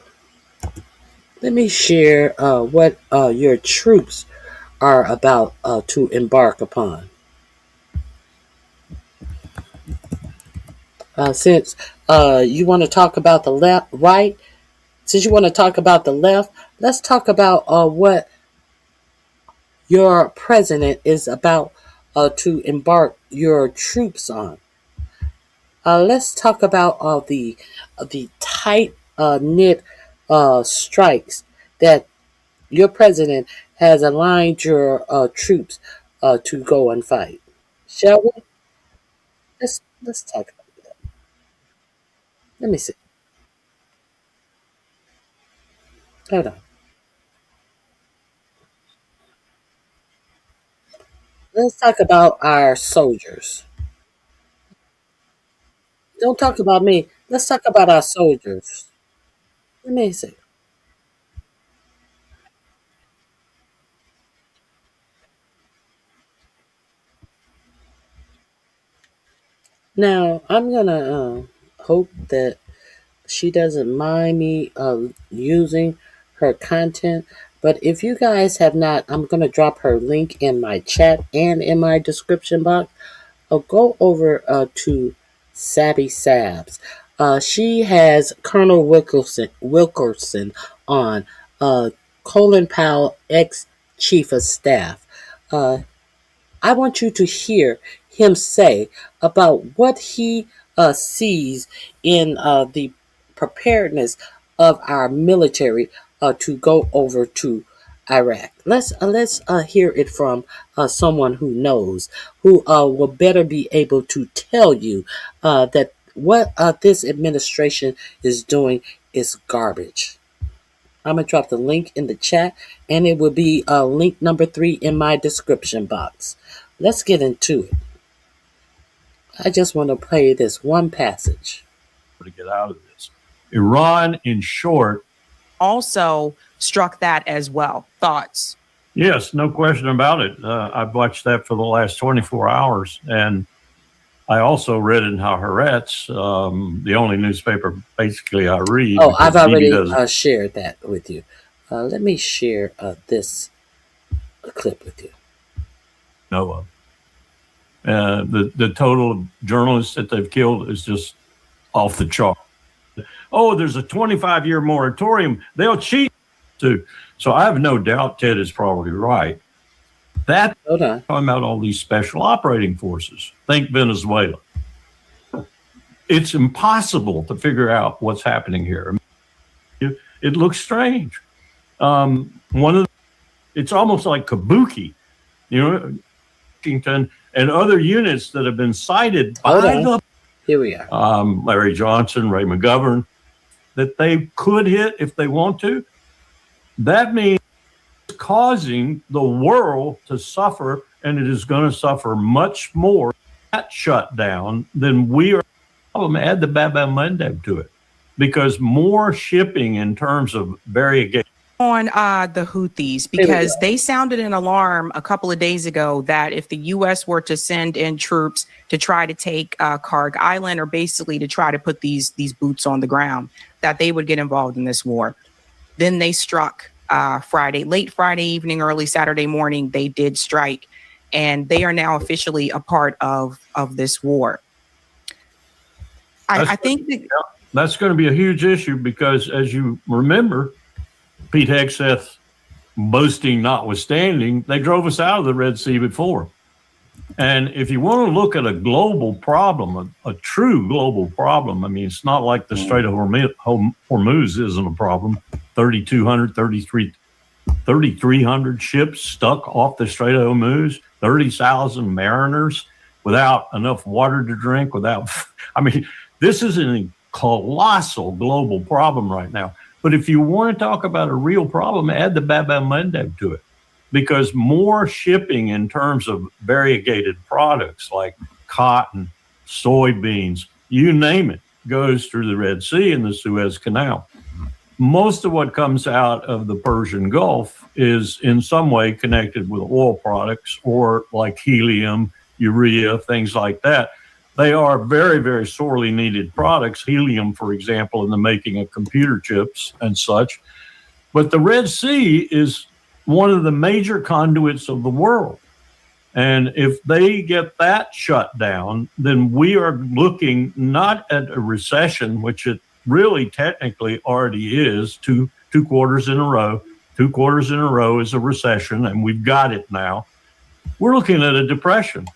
me share what your troops are about to embark upon. Since you want to talk about the left, right? Since you want to talk about the left, let's talk about what your president is about to embark your troops on. Let's talk about the tight knit strikes that your president has aligned your troops to go and fight. Shall we? Let's talk about that. Let me see. Hold on. Let's talk about our soldiers. Don't talk about me. Let's talk about our soldiers. Let me see. Now, I'm gonna hope that she doesn't mind me using her content. But if you guys have not, I'm gonna drop her link in my chat and in my description box. Go over to Sabby Sabs. She has Colonel Wilkerson on, Colin Powell, ex chief of staff. I want you to hear him say about what he sees in the preparedness of our military to go over to Iraq. Let's hear it from someone who knows, who will better be able to tell you that what this administration is doing is garbage. I'm going to drop the link in the chat, and it will be link number 3 in my description box. Let's get into it. I just want to play this one passage. To get out of this. Iran, in short, also struck that as well. Thoughts? Yes, no question about it. I've watched that for the last 24 hours. And I also read in Haaretz, the only newspaper basically I read. Oh, I've already shared that with you. Let me share this clip with you. No. The total of journalists that they've killed is just off the chart. Oh, there's a 25-year moratorium. They'll cheat too. So I have no doubt Ted is probably right. That's talking about all these special operating forces. Think Venezuela. It's impossible to figure out what's happening here. It looks strange. It's almost like kabuki, Washington and other units that have been cited by the. Here we are. Larry Johnson, Ray McGovern, that they could hit if they want to. That means it's causing the world to suffer, and it is going to suffer much more that shutdown than we are. Add the Baba Mundab to it, because more shipping in terms of variegation. On the Houthis, because they sounded an alarm a couple of days ago that if the U.S. were to send in troops to try to take Karg Island, or basically to try to put these boots on the ground, that they would get involved in this war. Then they struck late Friday evening, early Saturday morning. They did strike, and they are now officially a part of this war. I think that's going to be a huge issue, because as you remember, Pete Hegseth boasting notwithstanding, they drove us out of the Red Sea before. And if you want to look at a global problem, a true global problem, I mean, it's not like the Strait of Hormuz isn't a problem. 3,300 ships stuck off the Strait of Hormuz, 30,000 mariners without enough water to drink, this is a colossal global problem right now. But if you want to talk about a real problem, add the Baba Mundab to it, because more shipping in terms of variegated products like cotton, soybeans, you name it, goes through the Red Sea and the Suez Canal. Most of what comes out of the Persian Gulf is in some way connected with oil products, or like helium, urea, things like that. They are very, very sorely needed products, helium, for example, in the making of computer chips and such. But the Red Sea is one of the major conduits of the world. And if they get that shut down, then we are looking not at a recession, which it really technically already is, two quarters in a row. 2 quarters in a row is a recession, and we've got it now. We're looking at a depression.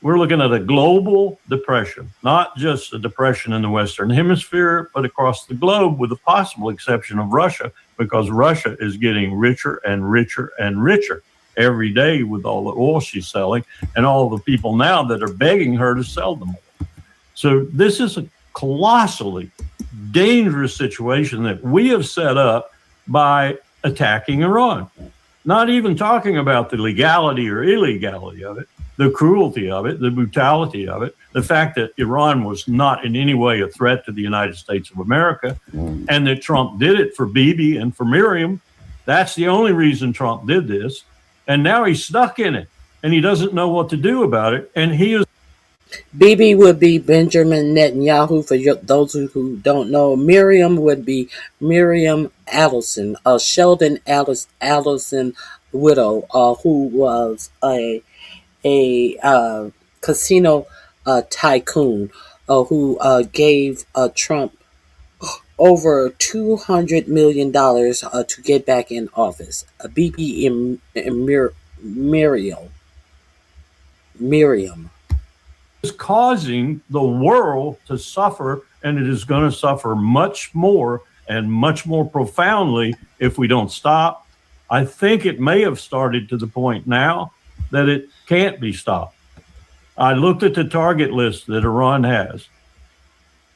We're looking at a global depression, not just a depression in the Western Hemisphere, but across the globe, with the possible exception of Russia, because Russia is getting richer and richer and richer every day with all the oil she's selling and all the people now that are begging her to sell them oil. So this is a colossally dangerous situation that we have set up by attacking Iran. Not even talking about the legality or illegality of it, the cruelty of it, the brutality of it, the fact that Iran was not in any way a threat to the United States of America, and that Trump did it for Bibi and for Miriam. That's the only reason Trump did this. And now he's stuck in it, and he doesn't know what to do about it. And he is. Bibi would be Benjamin Netanyahu, for those who don't know. Miriam would be Miriam Adelson, Sheldon Adelson widow, who was a casino tycoon who gave Trump over $200 million to get back in office. Bibi and Miriam is causing the world to suffer, and it is going to suffer much more and much more profoundly if we don't stop. I think it may have started to the point now that it can't be stopped. I looked at the target list that Iran has.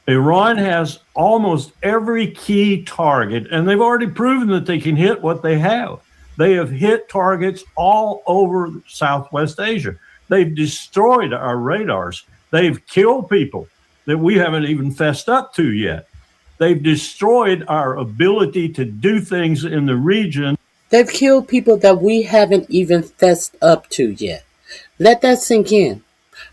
Iran has almost every key target, and they've already proven that they can hit what they have. They have hit targets all over Southwest Asia. They've destroyed our radars. They've killed people that we haven't even fessed up to yet. They've destroyed our ability to do things in the region. They've killed people that we haven't even fessed up to yet. Let that sink in.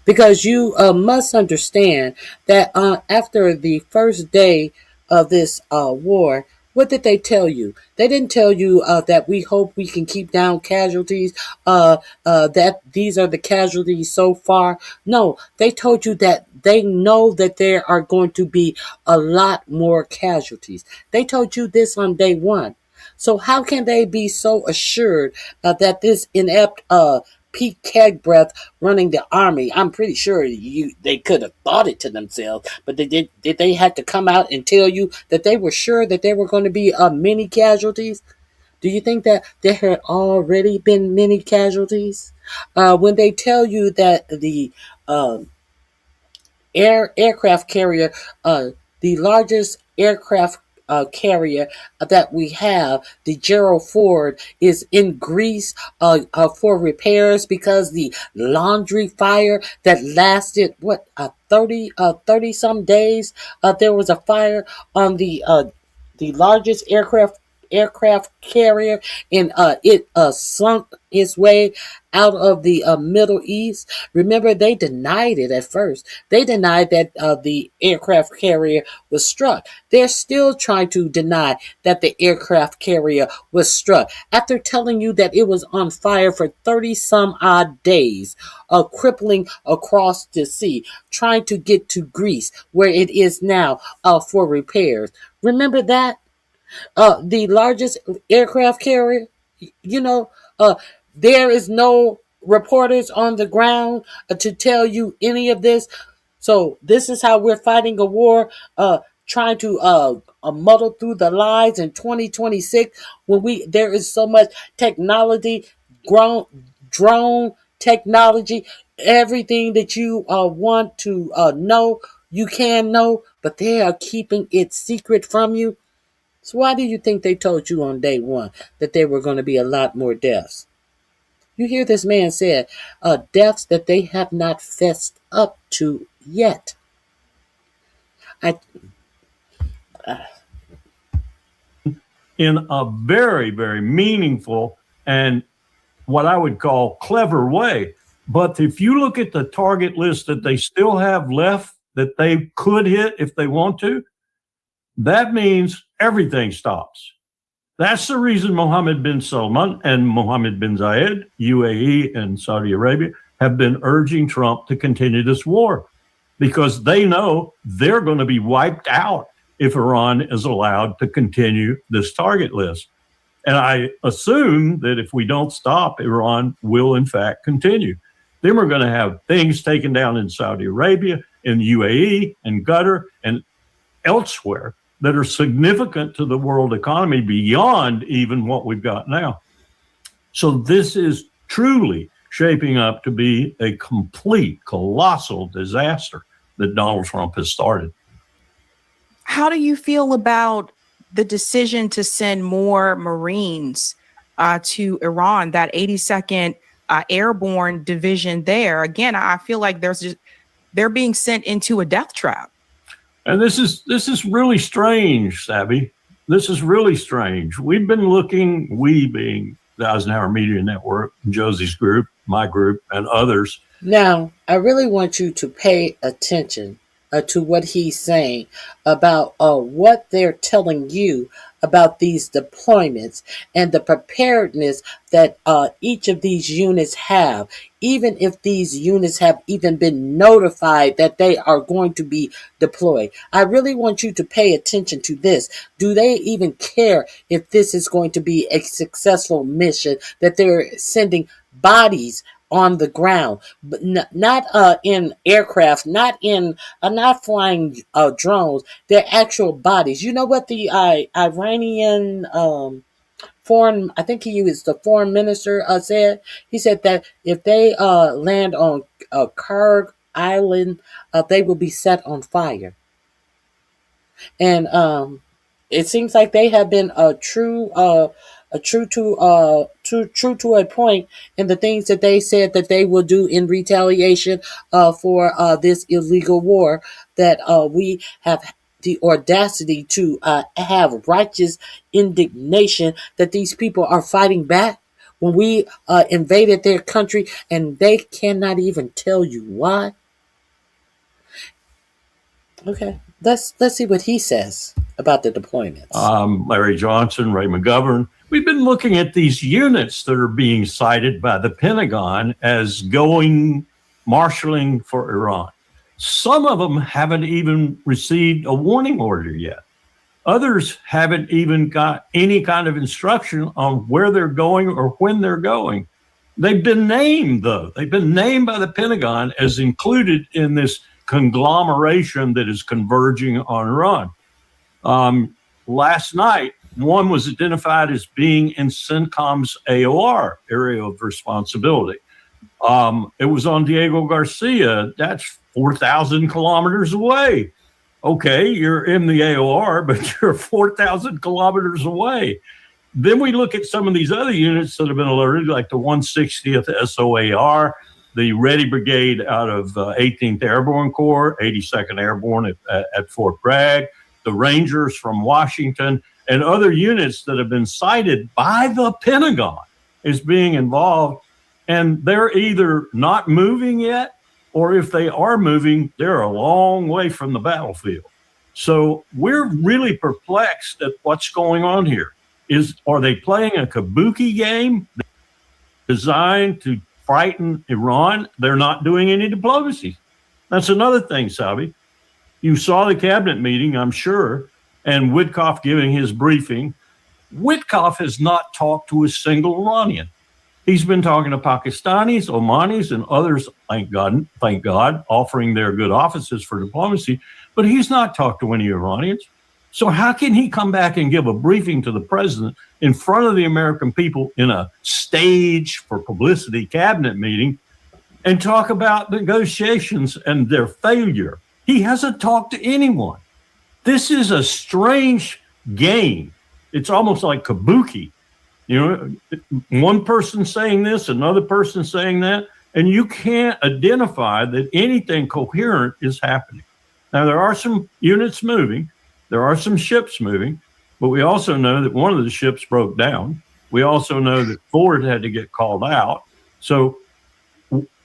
Because you must understand that after the first day of this war, what did they tell you? They didn't tell you that we hope we can keep down casualties, that these are the casualties so far. No, they told you that they know that there are going to be a lot more casualties. They told you this on day one. So how can they be so assured that this inept Pete Kegbreath running the army? I'm pretty sure they could have thought it to themselves, but did they have to come out and tell you that they were sure that there were going to be many casualties? Do you think that there had already been many casualties? When they tell you that the aircraft carrier, the largest aircraft carrier that we have, the Gerald Ford, is in Greece for repairs because the laundry fire that lasted 30 some days. There was a fire on the largest aircraft carrier, and it sunk its way out of the Middle East. Remember, they denied it at first. They denied that the aircraft carrier was struck. They're still trying to deny that the aircraft carrier was struck after telling you that it was on fire for 30 some odd days, crippling across the sea, trying to get to Greece, where it is now for repairs. Remember that? The largest aircraft carrier, there is no reporters on the ground to tell you any of this. So this is how we're fighting a war, trying to muddle through the lies in 2026 when there is so much technology, drone technology, everything that you want to know, you can know, but they are keeping it secret from you. So why do you think they told you on day one that there were going to be a lot more deaths? You hear this man say deaths that they have not fessed up to yet. In a very, very meaningful and what I would call clever way. But if you look at the target list that they still have left that they could hit if they want to, that means everything stops. That's the reason Mohammed bin Salman and Mohammed bin Zayed, UAE and Saudi Arabia, have been urging Trump to continue this war, because they know they're going to be wiped out if Iran is allowed to continue this target list. And I assume that if we don't stop, Iran will in fact continue. Then we're going to have things taken down in Saudi Arabia, in UAE, and Qatar, and elsewhere that are significant to the world economy beyond even what we've got now. So this is truly shaping up to be a complete, colossal disaster that Donald Trump has started. How do you feel about the decision to send more Marines to Iran, that 82nd Airborne Division there? Again, I feel like they're being sent into a death trap. And this is really strange, Sabby. This is really strange. We've been looking, we being the Eisenhower Media Network, Josie's group, my group, and others. Now, I really want you to pay attention to what he's saying about what they're telling you about these deployments and the preparedness that each of these units have, even if these units have even been notified that they are going to be deployed. I really want you to pay attention to this. Do they even care if this is going to be a successful mission, that they're sending bodies on the ground, but not in aircraft, not flying drones? They're actual bodies. You know what the Iranian I think he was the foreign minister, said. He said that if they land on Karg Island, they will be set on fire. And it seems like they have been true to a point in the things that they said that they will do in retaliation for this illegal war, that we have the audacity to have righteous indignation that these people are fighting back when we invaded their country, and they cannot even tell you why. Okay, let's see what he says about the deployments. Larry Johnson, Ray McGovern. We've been looking at these units that are being cited by the Pentagon as going marshaling for Iran. Some of them haven't even received a warning order yet. Others haven't even got any kind of instruction on where they're going or when they're going. They've been named, though. They've been named by the Pentagon as included in this conglomeration that is converging on Iran. Last night, one was identified as being in CENTCOM's AOR, area of responsibility. It was on Diego Garcia. That's 4,000 kilometers away. Okay, you're in the AOR, but you're 4,000 kilometers away. Then we look at some of these other units that have been alerted, like the 160th SOAR, the Ready Brigade out of 18th Airborne Corps, 82nd Airborne at Fort Bragg, the Rangers from Washington, and other units that have been cited by the Pentagon as being involved. And they're either not moving yet, or if they are moving, they're a long way from the battlefield. So we're really perplexed at what's going on here. Are they playing a kabuki game designed to frighten Iran? They're not doing any diplomacy. That's another thing, Sabi. You saw the cabinet meeting, I'm sure, and Witkoff giving his briefing. Witkoff has not talked to a single Iranian. He's been talking to Pakistanis, Omanis, and others, thank God, offering their good offices for diplomacy, but he's not talked to any Iranians. So how can he come back and give a briefing to the president in front of the American people in a stage for publicity cabinet meeting and talk about negotiations and their failure? He hasn't talked to anyone. This is a strange game. It's almost like kabuki. You know, one person saying this, another person saying that, and you can't identify that anything coherent is happening. Now, there are some units moving. There are some ships moving, but we also know that one of the ships broke down. We also know that Ford had to get called out. So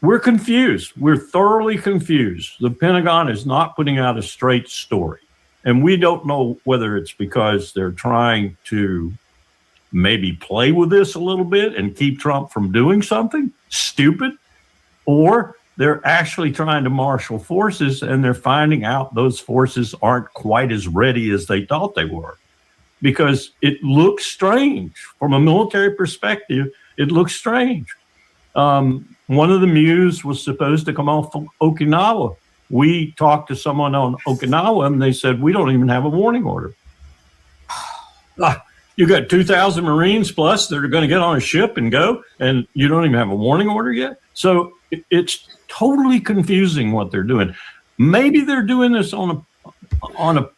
we're confused. We're thoroughly confused. The Pentagon is not putting out a straight story. And we don't know whether it's because they're trying to maybe play with this a little bit and keep Trump from doing something stupid, or they're actually trying to marshal forces and they're finding out those forces aren't quite as ready as they thought they were. Because it looks strange. From a military perspective, it looks strange. One of the Mews was supposed to come off from Okinawa. We talked to someone on Okinawa and they said, we don't even have a warning order. You got 2,000 Marines plus that are going to get on a ship and go, and you don't even have a warning order yet? So it's totally confusing what they're doing. Maybe they're doing this on a.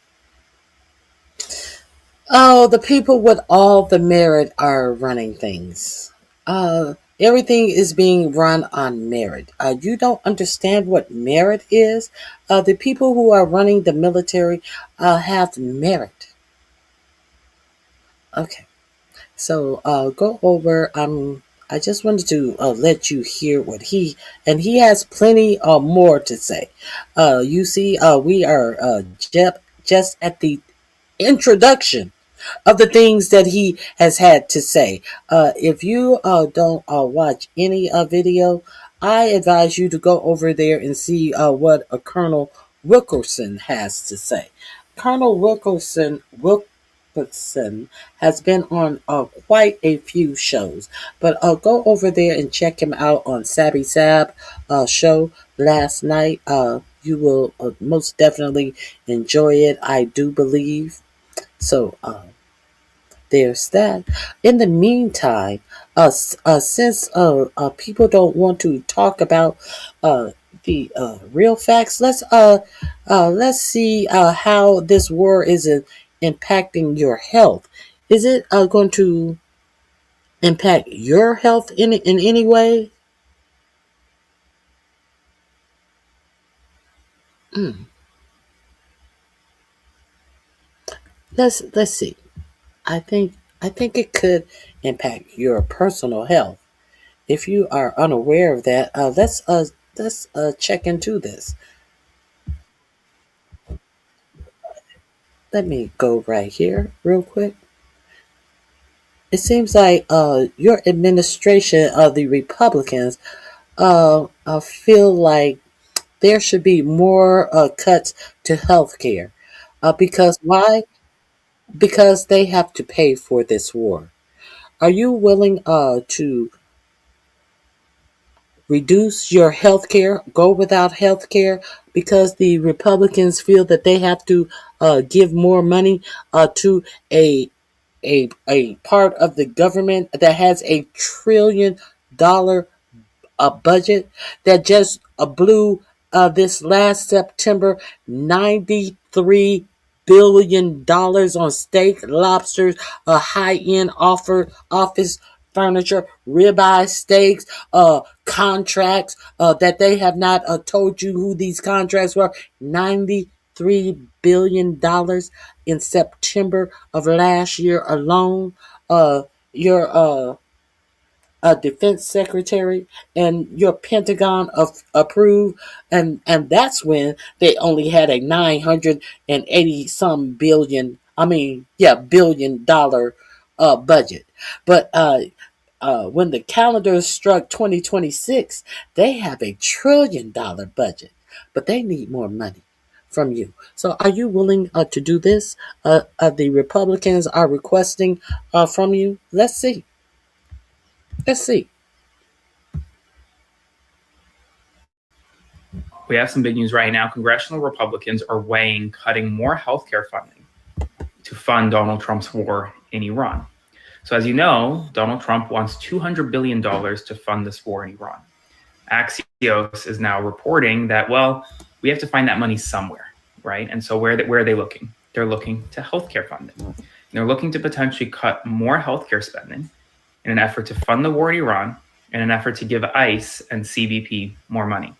Oh, the people with all the merit are running things. Everything is being run on merit. You don't understand what merit is. The people who are running the military have merit. Okay, so go over. I just wanted to let you hear what he has plenty more to say. You see, we are just at the introduction of the things that he has had to say. If you don't watch any video, I advise you to go over there and see what Colonel Wilkerson has to say. Colonel Wilkerson has been on quite a few shows, but go over there and check him out on Sabby Sab show last night. You will most definitely enjoy it, I do believe. So there's that. In the meantime, since people don't want to talk about the real facts, let's see how this war is impacting your health. Is it going to impact your health in any way? Mm. Let's see. I think it could impact your personal health. If you are unaware of that, let's check into this. Let me go right here real quick. It seems like your administration of the Republicans feel like there should be more cuts to health care. Because why? Because they have to pay for this war. Are you willing to reduce your health care, go without health care, because the Republicans feel that they have to give more money to a part of the government that has $1 trillion budget that just blew this last September $93 billion on steak, lobsters, high-end office furniture, ribeye steaks, contracts that they have not told you who these contracts were. $93 billion in September of last year alone. Your defense secretary and your Pentagon approved, and that's when they only had a 980 some billion. $1 billion budget. But when the calendar struck 2026, they have $1 trillion budget, but they need more money from you. So, are you willing to do this? The Republicans are requesting from you. Let's see. Let's see. We have some big news right now. Congressional Republicans are weighing cutting more healthcare funding to fund Donald Trump's war in Iran. So as you know, Donald Trump wants $200 billion to fund this war in Iran. Axios is now reporting that, well, we have to find that money somewhere, right? And so where are they looking? They're looking to healthcare funding. And they're looking to potentially cut more healthcare spending in an effort to fund the war in Iran, in an effort to give ICE and CBP more money.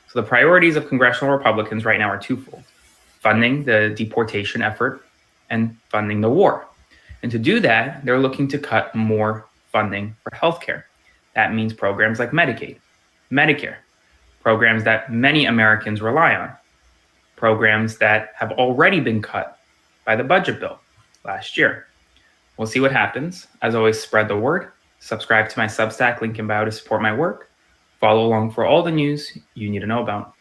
So the priorities of congressional Republicans right now are twofold: funding the deportation effort and funding the war. And to do that, they're looking to cut more funding for healthcare. That means programs like Medicaid, Medicare, programs that many Americans rely on, programs that have already been cut by the budget bill last year. We'll see what happens. As always, spread the word. Subscribe to my Substack, link in bio, to support my work. Follow along for all the news you need to know about.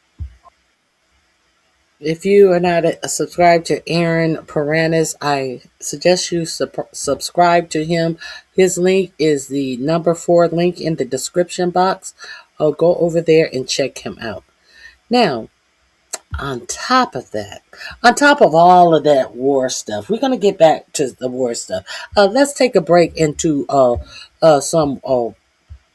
If you are not subscribed to Aaron Paranis, I suggest you subscribe to him. His link is the number 4 link in the description box. Go over there and check him out. Now, on top of all of that war stuff, we're going to get back to the war stuff. Let's take a break into some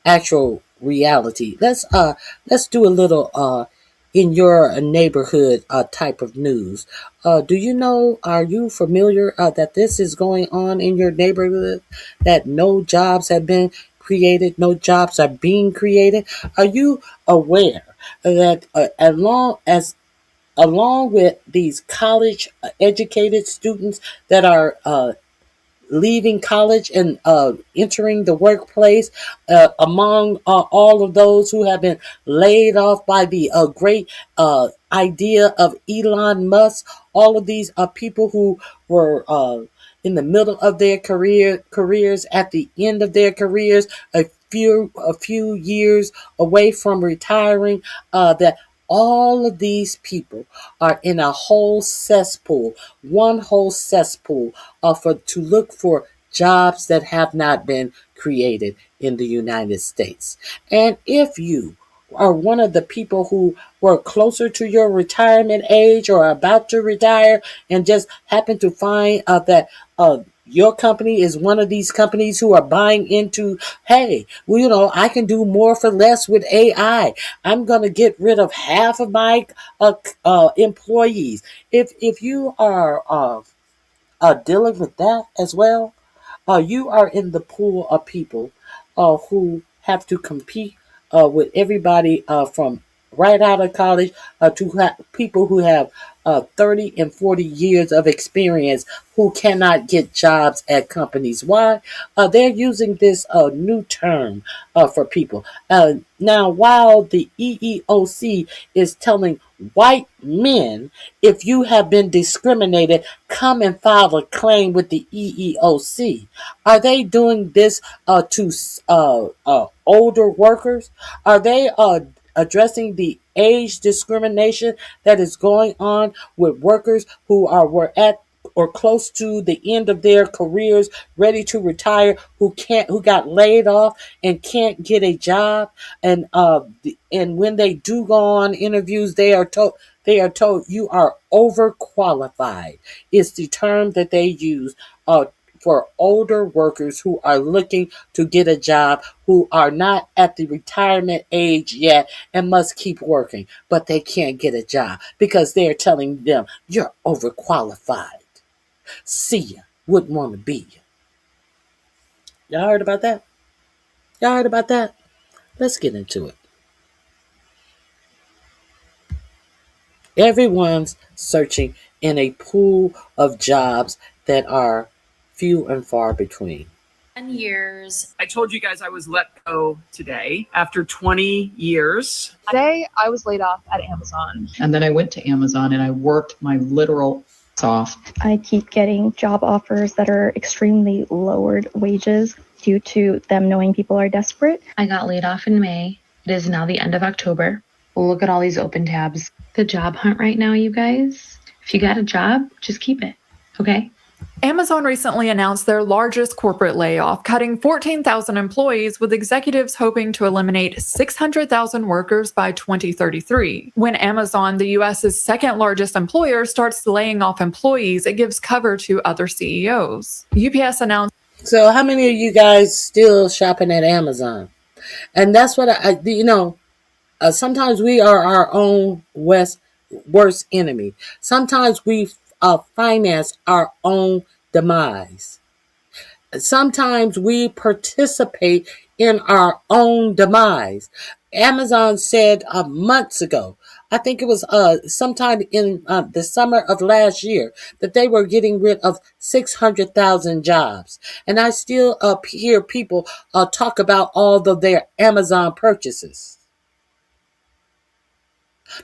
actual reality. Let's do a little in your neighborhood type of news. Are you familiar that this is going on in your neighborhood, that no jobs have been created, no jobs are being created? Are you aware that along with these college educated students that are leaving college and entering the workplace, among all of those who have been laid off by the great idea of Elon Musk, all of these people who were in the middle of their careers, at the end of their careers, a few years away from retiring, that all of these people are in a whole cesspool, one whole cesspool, to look for jobs that have not been created in the United States. And if you are one of the people who were closer to your retirement age or about to retire and just happen to find that your company is one of these companies who are buying into, hey, well, I can do more for less with AI. I'm going to get rid of half of my employees. If you are dealing with that as well, you are in the pool of people who have to compete with everybody from right out of college to people who have 30 and 40 years of experience who cannot get jobs at companies. Why? They're using this new term for people. Now, while the EEOC is telling white men, if you have been discriminated, come and file a claim with the EEOC. Are they doing this to older workers? Are they addressing the age discrimination that is going on with workers who were at or close to the end of their careers, ready to retire, who got laid off and can't get a job, and when they do go on interviews, they are told you are overqualified. It's the term that they use for older workers who are looking to get a job, who are not at the retirement age yet and must keep working, but they can't get a job because they're telling them you're overqualified. See ya, wouldn't want to be ya. Y'all heard about that? Y'all heard about that? Let's get into it. Everyone's searching in a pool of jobs that are few and far between. 10 years. I told you guys I was let go today after 20 years. Today, I was laid off at Amazon. And then I went to Amazon and I worked my literal ass off. I keep getting job offers that are extremely lowered wages due to them knowing people are desperate. I got laid off in May. It is now the end of October. Look at all these open tabs. The job hunt right now, you guys. If you got a job, just keep it, okay? Amazon recently announced their largest corporate layoff, cutting 14,000 employees, with executives hoping to eliminate 600,000 workers by 2033. When Amazon, the U.S.'s second largest employer, starts laying off employees, it gives cover to other CEOs. UPS announced. So how many of you guys still shopping at Amazon? And that's what sometimes we are our own worst enemy. Sometimes we finance our own demise. Sometimes we participate in our own demise. Amazon said months ago, I think it was sometime in the summer of last year, that they were getting rid of 600,000 jobs. And I still hear people talk about all of their Amazon purchases.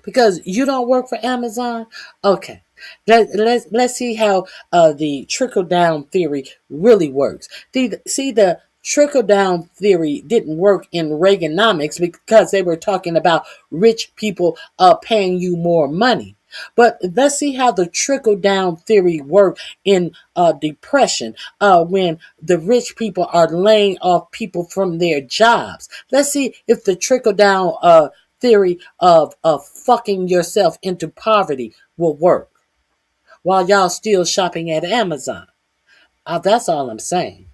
Because you don't work for Amazon? Okay. Let's see how the trickle-down theory really works. The trickle-down theory didn't work in Reaganomics because they were talking about rich people paying you more money. But let's see how the trickle-down theory worked in Depression when the rich people are laying off people from their jobs. Let's see if the trickle-down theory of fucking yourself into poverty will work while y'all still shopping at Amazon. That's all I'm saying.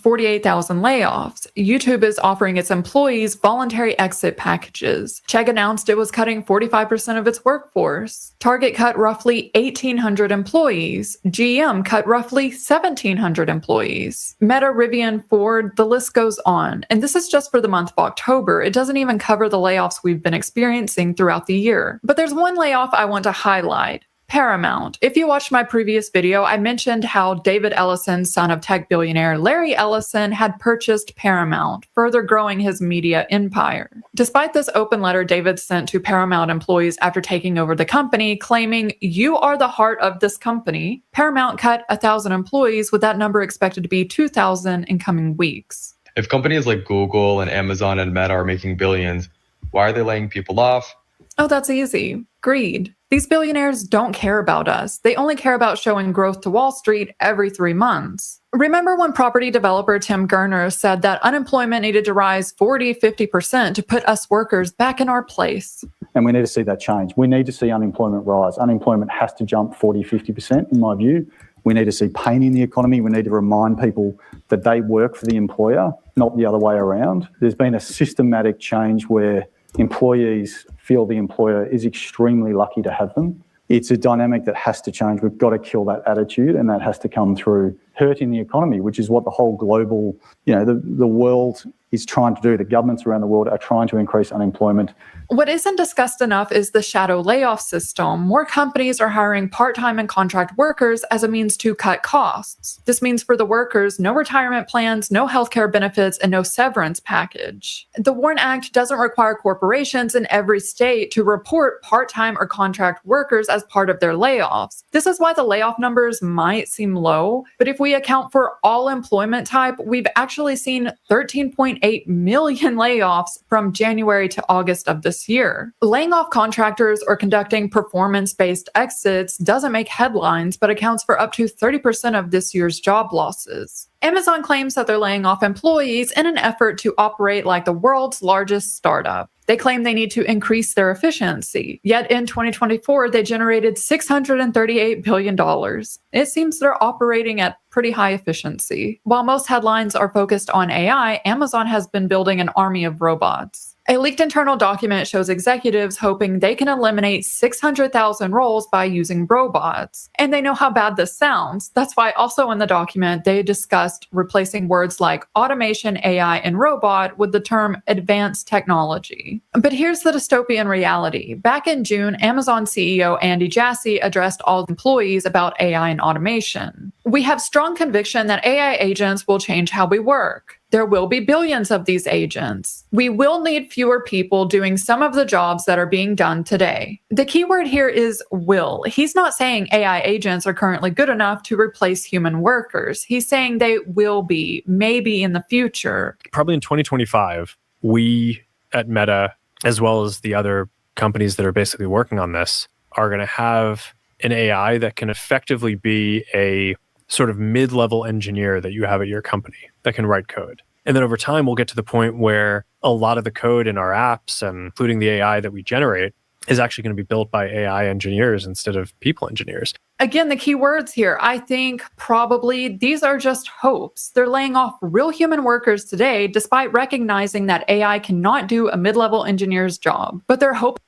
48,000 layoffs. YouTube is offering its employees voluntary exit packages. Chegg announced it was cutting 45% of its workforce. Target cut roughly 1,800 employees. GM cut roughly 1,700 employees. Meta, Rivian, Ford, the list goes on. And this is just for the month of October. It doesn't even cover the layoffs we've been experiencing throughout the year. But there's one layoff I want to highlight. Paramount. If you watched my previous video, I mentioned how David Ellison, son of tech billionaire Larry Ellison, had purchased Paramount, further growing his media empire. Despite this open letter David sent to Paramount employees after taking over the company, claiming, "You are the heart of this company," Paramount cut 1,000 employees, with that number expected to be 2,000 in coming weeks. If companies like Google and Amazon and Meta are making billions, why are they laying people off? Oh, that's easy. Greed. These billionaires don't care about us. They only care about showing growth to Wall Street every 3 months. Remember when property developer Tim Gurner said that unemployment needed to rise 40-50% to put us workers back in our place? And we need to see that change. We need to see unemployment rise. Unemployment has to jump 40-50% in my view. We need to see pain in the economy. We need to remind people that they work for the employer, not the other way around. There's been a systematic change where employees feel the employer is extremely lucky to have them. It's a dynamic that has to change. We've got to kill that attitude, and that has to come through hurting the economy, which is what the whole global, the world is trying to do. The governments around the world are trying to increase unemployment. What isn't discussed enough is the shadow layoff system. More companies are hiring part-time and contract workers as a means to cut costs. This means for the workers, no retirement plans, no healthcare benefits, and no severance package. The WARN Act doesn't require corporations in every state to report part-time or contract workers as part of their layoffs. This is why the layoff numbers might seem low, but if we account for all employment type, we've actually seen 13.8 million layoffs from January to August of this year. Laying off contractors or conducting performance-based exits doesn't make headlines, but accounts for up to 30% of this year's job losses. Amazon claims that they're laying off employees in an effort to operate like the world's largest startup. They claim they need to increase their efficiency. Yet in 2024, they generated $638 billion. It seems they're operating at pretty high efficiency. While most headlines are focused on AI, Amazon has been building an army of robots. A leaked internal document shows executives hoping they can eliminate 600,000 roles by using robots. And they know how bad this sounds. That's why also in the document, they discussed replacing words like automation, AI, and robot with the term advanced technology. But here's the dystopian reality. Back in June, Amazon CEO Andy Jassy addressed all employees about AI and automation. We have strong conviction that AI agents will change how we work. There will be billions of these agents. We will need fewer people doing some of the jobs that are being done today. The key word here is will. He's not saying AI agents are currently good enough to replace human workers. He's saying they will be, maybe in the future. Probably in 2025, we at Meta, as well as the other companies that are basically working on this, are going to have an AI that can effectively be a sort of mid-level engineer that you have at your company that can write code. And then over time, we'll get to the point where a lot of the code in our apps, and including the AI that we generate, is actually going to be built by AI engineers instead of people engineers. Again, the key words here, I think probably these are just hopes. They're laying off real human workers today, despite recognizing that AI cannot do a mid-level engineer's job. But they're hoping.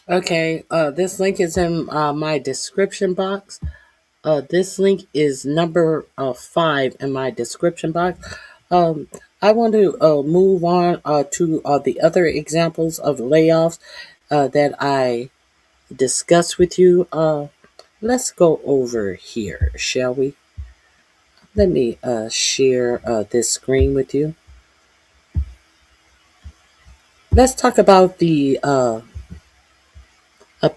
Okay, this link is in my description box. This link is number 5 in my description box. I want to move on to the other examples of layoffs that I discussed with you. Let's go over here, shall we? Let me share this screen with you. Let's talk about the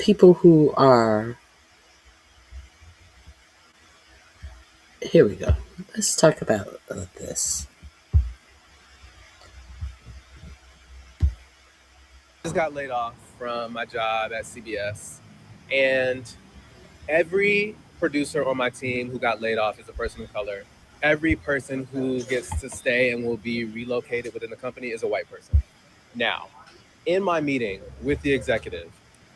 people who are... Here we go. Let's talk about this. Just got laid off from my job at CBS, and every producer on my team who got laid off is a person of color. Every person who gets to stay and will be relocated within the company is a white person. Now, in my meeting with the executive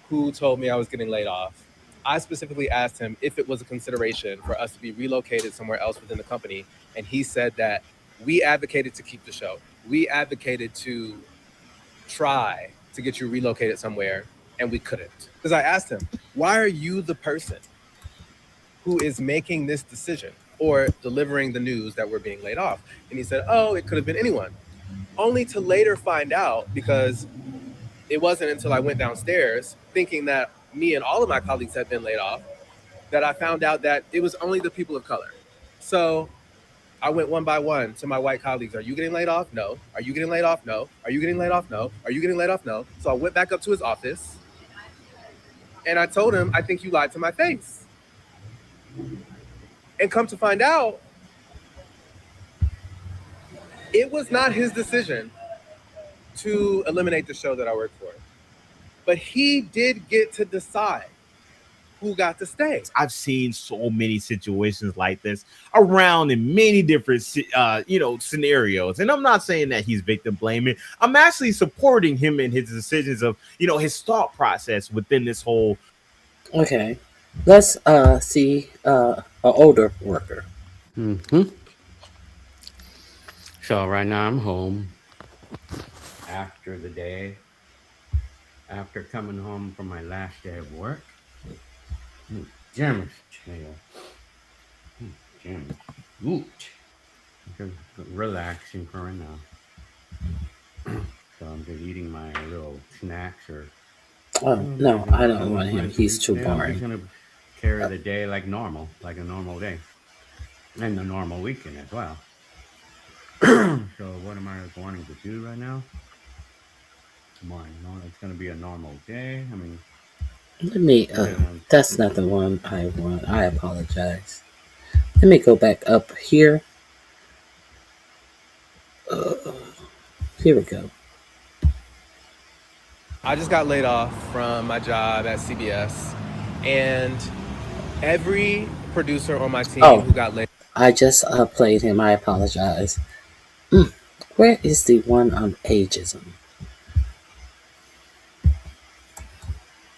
who told me I was getting laid off, I specifically asked him if it was a consideration for us to be relocated somewhere else within the company. And he said that we advocated to keep the show. We advocated to try to get you relocated somewhere, and we couldn't. Because I asked him, why are you the person who is making this decision or delivering the news that we're being laid off? And he said, oh, it could have been anyone. Only to later find out, because it wasn't until I went downstairs thinking that me and all of my colleagues had been laid off, that I found out that it was only the people of color. So I went one by one to my white colleagues. Are you getting laid off? No. Are you getting laid off? No. Are you getting laid off? No. Are you getting laid off? No. So I went back up to his office and I told him, I think you lied to my face. And come to find out, it was not his decision to eliminate the show that I work for. But he did get to decide who got to stay. I've seen so many situations like this around in many different, scenarios. And I'm not saying that he's victim blaming. I'm actually supporting him in his decisions of, his thought process within this whole. Okay. Let's see an older worker. So right now I'm home after the day, after coming home from my last day of work. Jim's tail. Jim. Just relaxing for right now. So I'm just eating my little snacks or. Oh, no, I don't want him. He's too I'm just boring. gonna carry the day like normal, like a normal day. And a normal weekend as well. So what am I wanting to do right now? It's gonna be a normal day. I mean, Let me, that's not the one I want. I apologize. Let me go back up here. Here we go. I just got laid off from my job at CBS, and every producer on my team who got laid. I just played him. I apologize. Where is the one on ageism?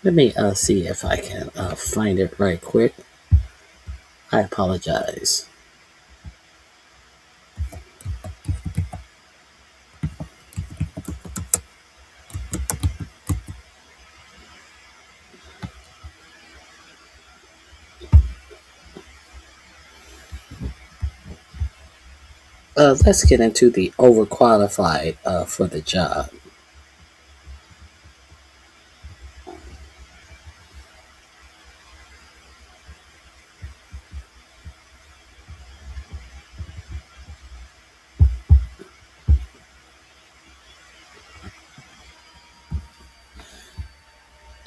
Let me see if I can find it right quick. I apologize. Let's get into the overqualified for the job.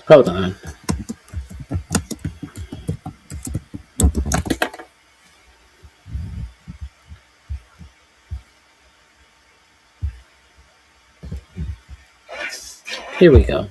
Hold on. Here we go.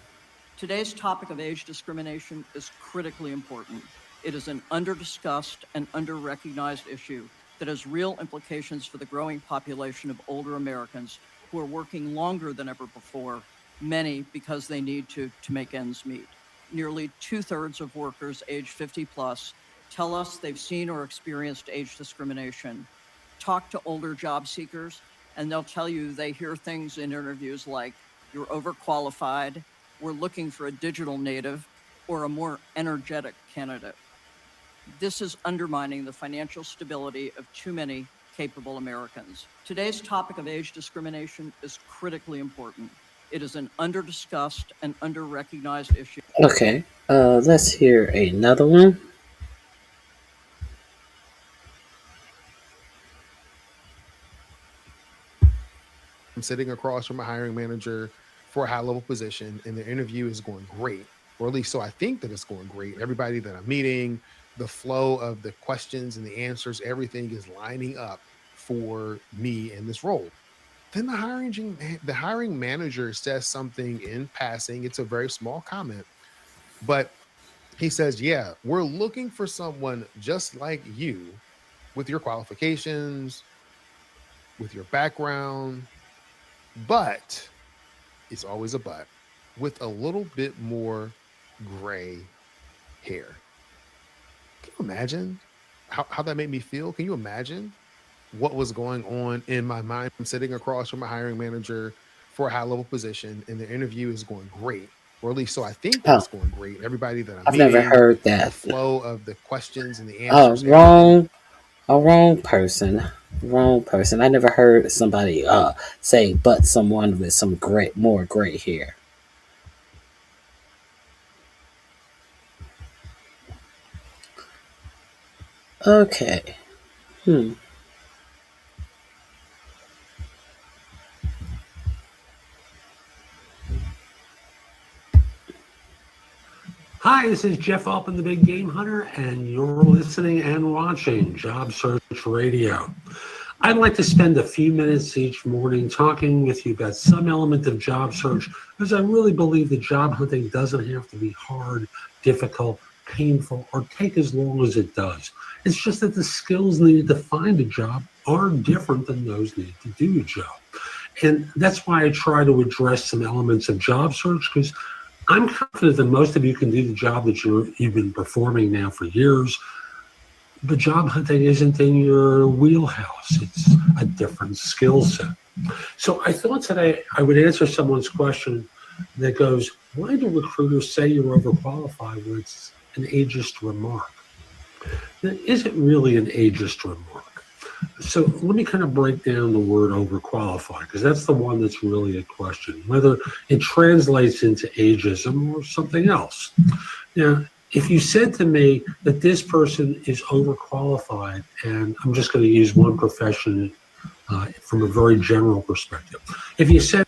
Today's topic of age discrimination is critically important. It is an under-discussed and under-recognized issue that has real implications for the growing population of older Americans who are working longer than ever before, many because they need to make ends meet. Nearly 2/3 of workers age 50 plus tell us they've seen or experienced age discrimination. Talk to older job seekers and they'll tell you they hear things in interviews like, "You're overqualified," "We're looking for a digital native," or "a more energetic candidate." This is undermining the financial stability of too many capable Americans. Today's topic of age discrimination is critically important. It is an under-discussed and under-recognized issue. Okay, let's hear another one. I'm sitting across from a hiring manager for a high-level position, and the interview is going great, or at least so I think that it's going great. Everybody that I'm meeting, the flow of the questions and the answers, everything is lining up for me in this role. Then the hiring manager says something in passing. It's a very small comment, but he says, "Yeah, we're looking for someone just like you with your qualifications, with your background, but," it's always a but, "with a little bit more gray hair." Can you imagine how that made me feel? Can you imagine what was going on in my mind? I'm sitting across from a hiring manager for a high-level position, and the interview is going great, or at least so I think that it's going great. Everybody that I'm I've meeting, never heard that. the flow of the questions and the Oh, answers. wrong person. Wrong person. I never heard somebody say but someone with some more gray hair. Okay. Hi, this is Jeff Alpin, the Big Game Hunter, and you're listening and watching Job Search Radio. I'd like to spend a few minutes each morning talking with you about some element of job search, because I really believe that job hunting doesn't have to be hard, difficult, painful, or take as long as it does. It's just that the skills needed to find a job are different than those needed to do a job. And that's why I try to address some elements of job search, because I'm confident that most of you can do the job that you've been performing now for years. The job hunting isn't in your wheelhouse. It's a different skill set. So I thought today I would answer someone's question that goes, why do recruiters say you're overqualified when it's an ageist remark? Now, is it really an ageist remark? So let me kind of break down the word overqualified, because that's the one that's really a question, whether it translates into ageism or something else. Now, if you said to me that this person is overqualified, and I'm just going to use one profession from a very general perspective. If you said,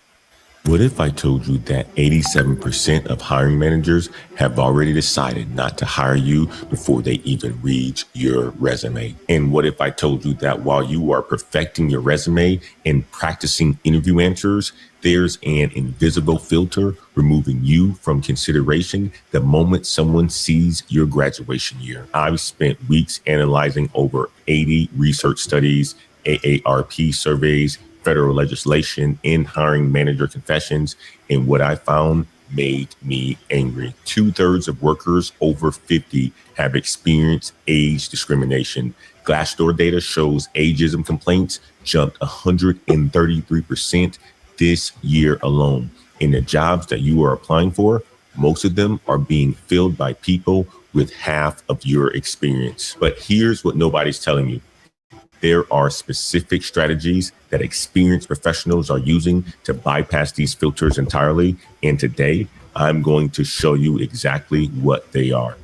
what if I told you that 87% of hiring managers have already decided not to hire you before they even read your resume? And what if I told you that while you are perfecting your resume and practicing interview answers, there's an invisible filter removing you from consideration the moment someone sees your graduation year? I've spent weeks analyzing over 80 research studies, AARP surveys, federal legislation, and hiring manager confessions, and what I found made me angry. 2/3 of workers over 50 have experienced age discrimination. Glassdoor data shows ageism complaints jumped 133% this year alone. In the jobs that you are applying for, most of them are being filled by people with half of your experience. But here's what nobody's telling you. There are specific strategies that experienced professionals are using to bypass these filters entirely. And today, I'm going to show you exactly what they are.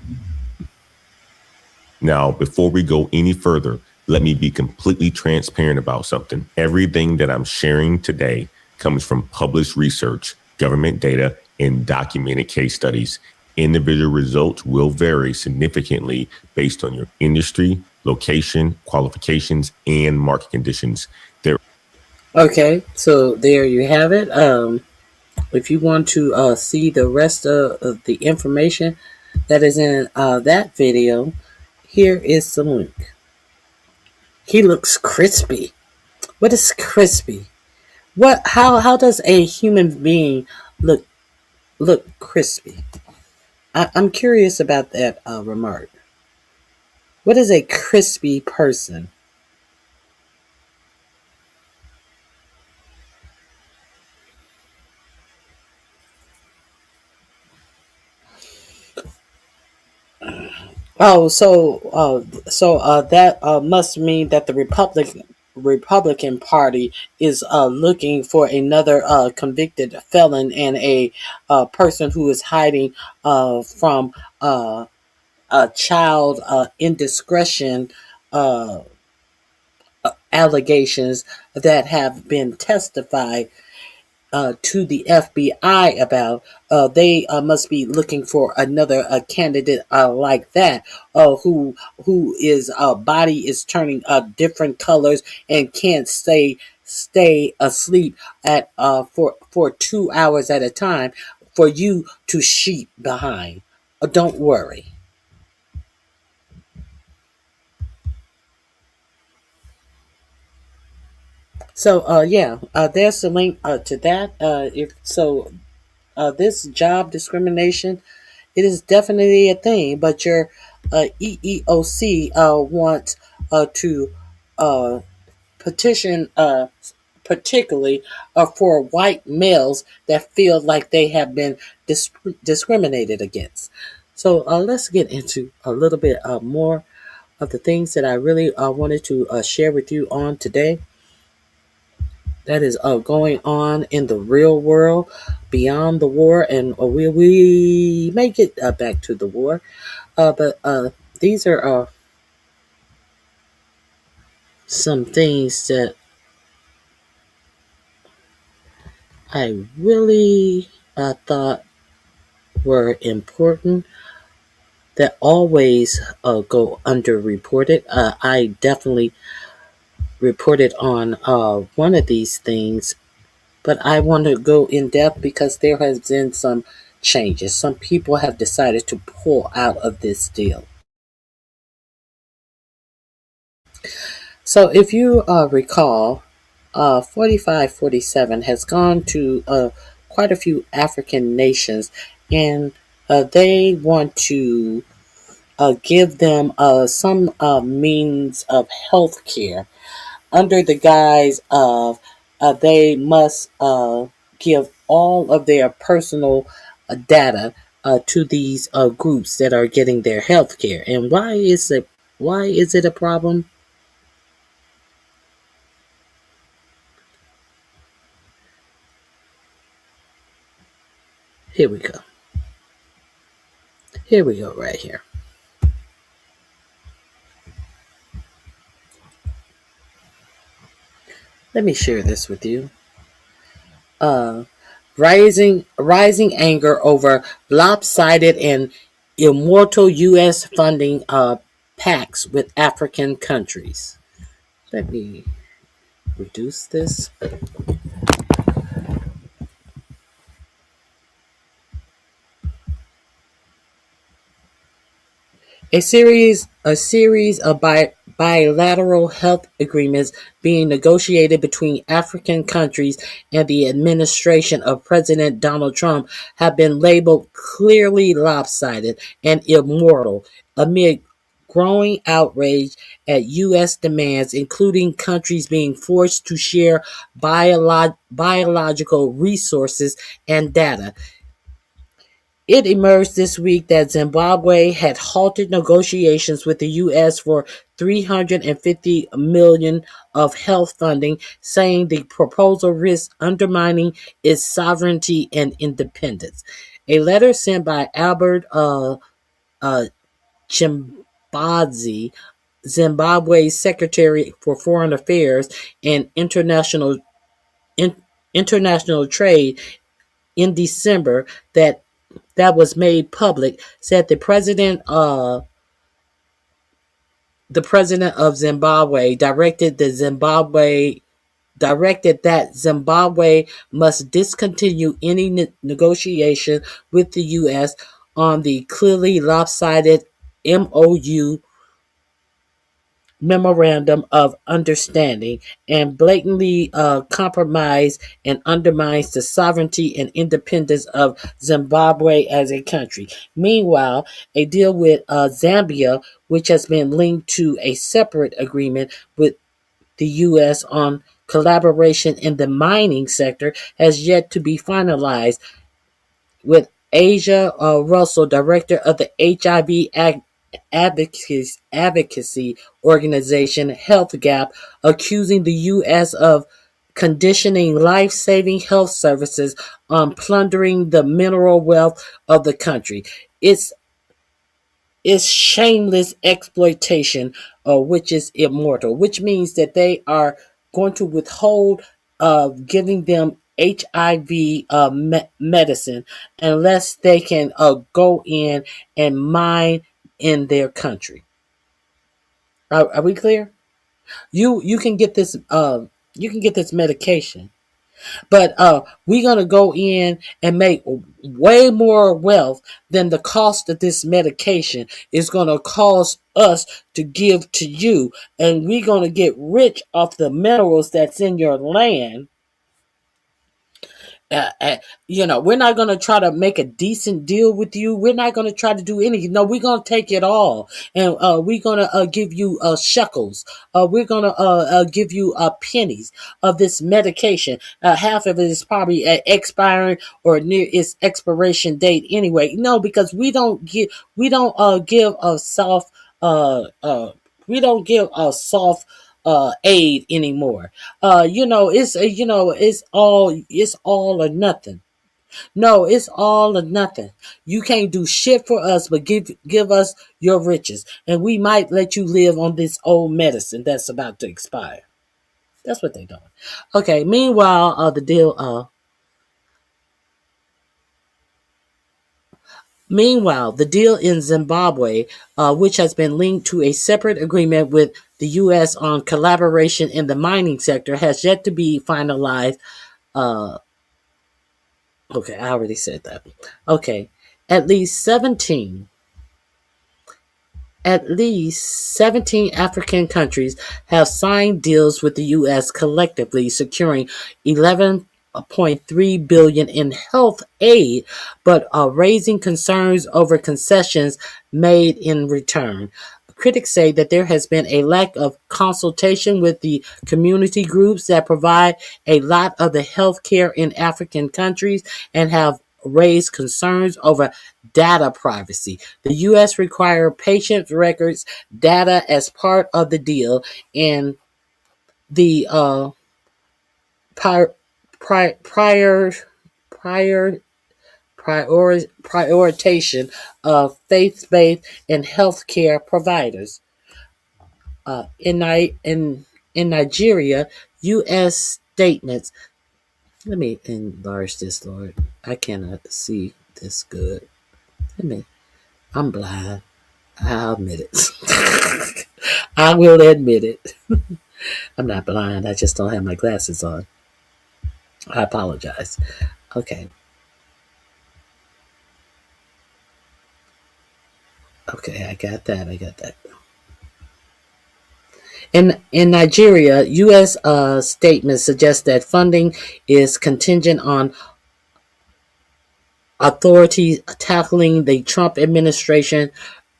Now, before we go any further, let me be completely transparent about something. Everything that I'm sharing today comes from published research, government data, and documented case studies. Individual results will vary significantly based on your industry, location, qualifications, and market conditions. Okay, so there you have it. If you want to see the rest of the information that is in that video, here is the link. He looks crispy. What is crispy? How does a human being look crispy? I'm curious about that remark. What is a crispy person? Oh, so that must mean that the Republican Party is looking for another convicted felon and a person who is hiding from a child indiscretion allegations that have been testified to the FBI about. They must be looking for another candidate like that, who is body is turning different colors and can't stay asleep at for 2 hours at a time for you to sheep behind. Don't worry. So yeah, there's the link to that. If so, this job discrimination, it is definitely a thing. But your EEOC wants to petition, particularly for white males that feel like they have been discriminated against. So let's get into a little bit more of the things that I really wanted to share with you on today. That is going on in the real world beyond the war, and we may get back to the war, but these are some things that I really thought were important that always go underreported. I definitely reported on one of these things, but I want to go in depth because there has been some changes. Some people have decided to pull out of this deal. So if you recall, 4547 has gone to quite a few African nations and they want to give them some means of health care under the guise of they must give all of their personal data to these groups that are getting their health care. And why is it a problem? Here we go. Here we go right here. Let me share this with you. Rising anger over lopsided and immortal U.S. funding pacts with African countries. Let me reduce this. A series of bilateral health agreements being negotiated between African countries and the administration of President Donald Trump have been labeled clearly lopsided and immoral amid growing outrage at U.S. demands, including countries being forced to share biological resources and data. It emerged this week that Zimbabwe had halted negotiations with the U.S. for $350 million of health funding, saying the proposal risks undermining its sovereignty and independence. A letter sent by Albert Chimbazi, Zimbabwe's Secretary for Foreign Affairs and International Trade, in December, that was made public, said the president of Zimbabwe directed that Zimbabwe must discontinue any negotiation with the U.S. on the clearly lopsided MOU, Memorandum of Understanding, and blatantly compromise and undermines the sovereignty and independence of Zimbabwe as a country. Meanwhile, a deal with Zambia, which has been linked to a separate agreement with the U.S. on collaboration in the mining sector, has yet to be finalized, with Asia Russell, director of the HIV advocacy organization Health Gap, accusing the U.S. of conditioning life-saving health services on plundering the mineral wealth of the country. It's shameless exploitation, which is immortal, which means that they are going to withhold giving them HIV medicine unless they can go in and mine in their country. Are we clear? You can get this medication, but we're gonna go in and make way more wealth than the cost of this medication is gonna cost us to give to you, and we're gonna get rich off the minerals that's in your land. We're not going to try to make a decent deal with you. We're not going to try to do anything. No, we're going to take it all. And we're going to give you shekels. We're going to give you pennies of this medication. Half of it is probably expiring or near its expiration date anyway. No, because we don't give a soft aid anymore. It's all or nothing. No, it's all or nothing. You can't do shit for us, but give us your riches, and we might let you live on this old medicine that's about to expire. That's what they're doing. Okay. Meanwhile, the deal. Meanwhile, the deal in Zimbabwe, which has been linked to a separate agreement with the U.S. on collaboration in the mining sector, has yet to be finalized. Okay, I already said that. Okay, at least 17 African countries have signed deals with the U.S., collectively securing $1.3 billion in health aid, but raising concerns over concessions made in return. Critics say that there has been a lack of consultation with the community groups that provide a lot of the health care in African countries and have raised concerns over data privacy. The U.S. require patient records data as part of the deal, and the prioritization of faith-based and healthcare providers. In Nigeria, U.S. statements. Let me enlarge this, Lord. I cannot see this good. I'm blind. I'll admit it. I will admit it. I'm not blind. I just don't have my glasses on. I apologize. Okay. Okay, I got that. In Nigeria, U.S. Statements suggest that funding is contingent on authorities tackling the Trump administration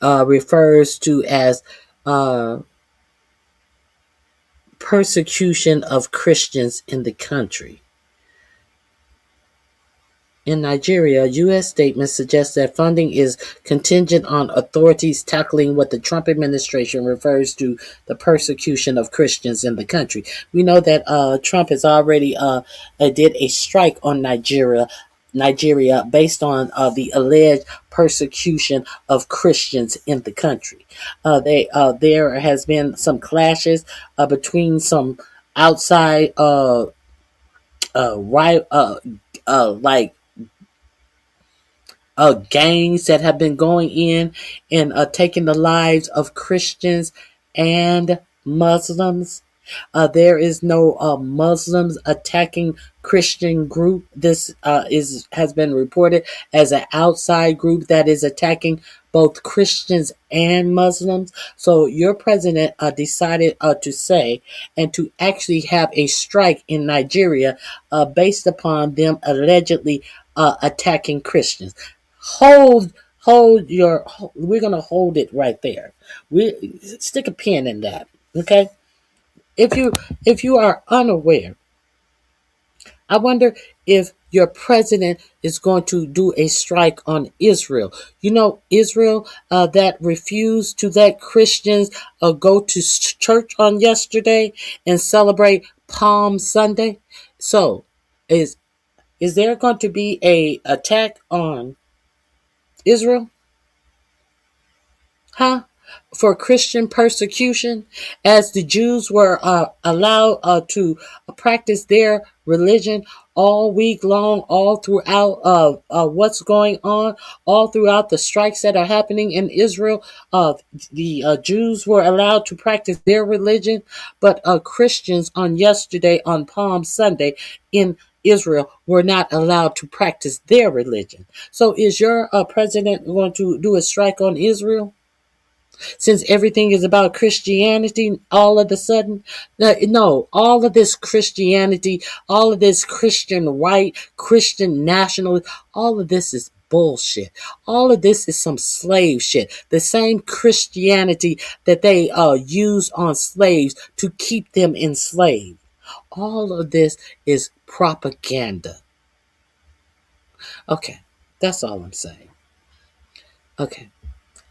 refers to as persecution of Christians in the country. In Nigeria, U.S. statements suggest that funding is contingent on authorities tackling what the Trump administration refers to the persecution of Christians in the country. We know that Trump has already did a strike on Nigeria based on the alleged persecution of Christians in the country. There has been some clashes between some outside gangs that have been going in and taking the lives of Christians and Muslims. There is no Muslims attacking Christian group. This has been reported as an outside group that is attacking both Christians and Muslims. So your president decided to say and to actually have a strike in Nigeria based upon them allegedly attacking Christians. We're going to hold it right there. We stick a pin in that. Okay. If you are unaware, I wonder if your president is going to do a strike on Israel. You know, Israel that refused to let Christians go to church on yesterday and celebrate Palm Sunday. So, is there going to be a attack on Israel? Huh? For Christian persecution, as the Jews were allowed to practice their religion all week long, all throughout what's going on, all throughout the strikes that are happening in Israel. The Jews were allowed to practice their religion, but Christians on yesterday, on Palm Sunday in Israel, were not allowed to practice their religion. So is your president going to do a strike on Israel? Since everything is about Christianity, all of a sudden, no, all of this Christianity, all of this Christian right, Christian national, all of this is bullshit. All of this is some slave shit. The same Christianity that they use on slaves to keep them enslaved. All of this is propaganda. Okay, that's all I'm saying. Okay.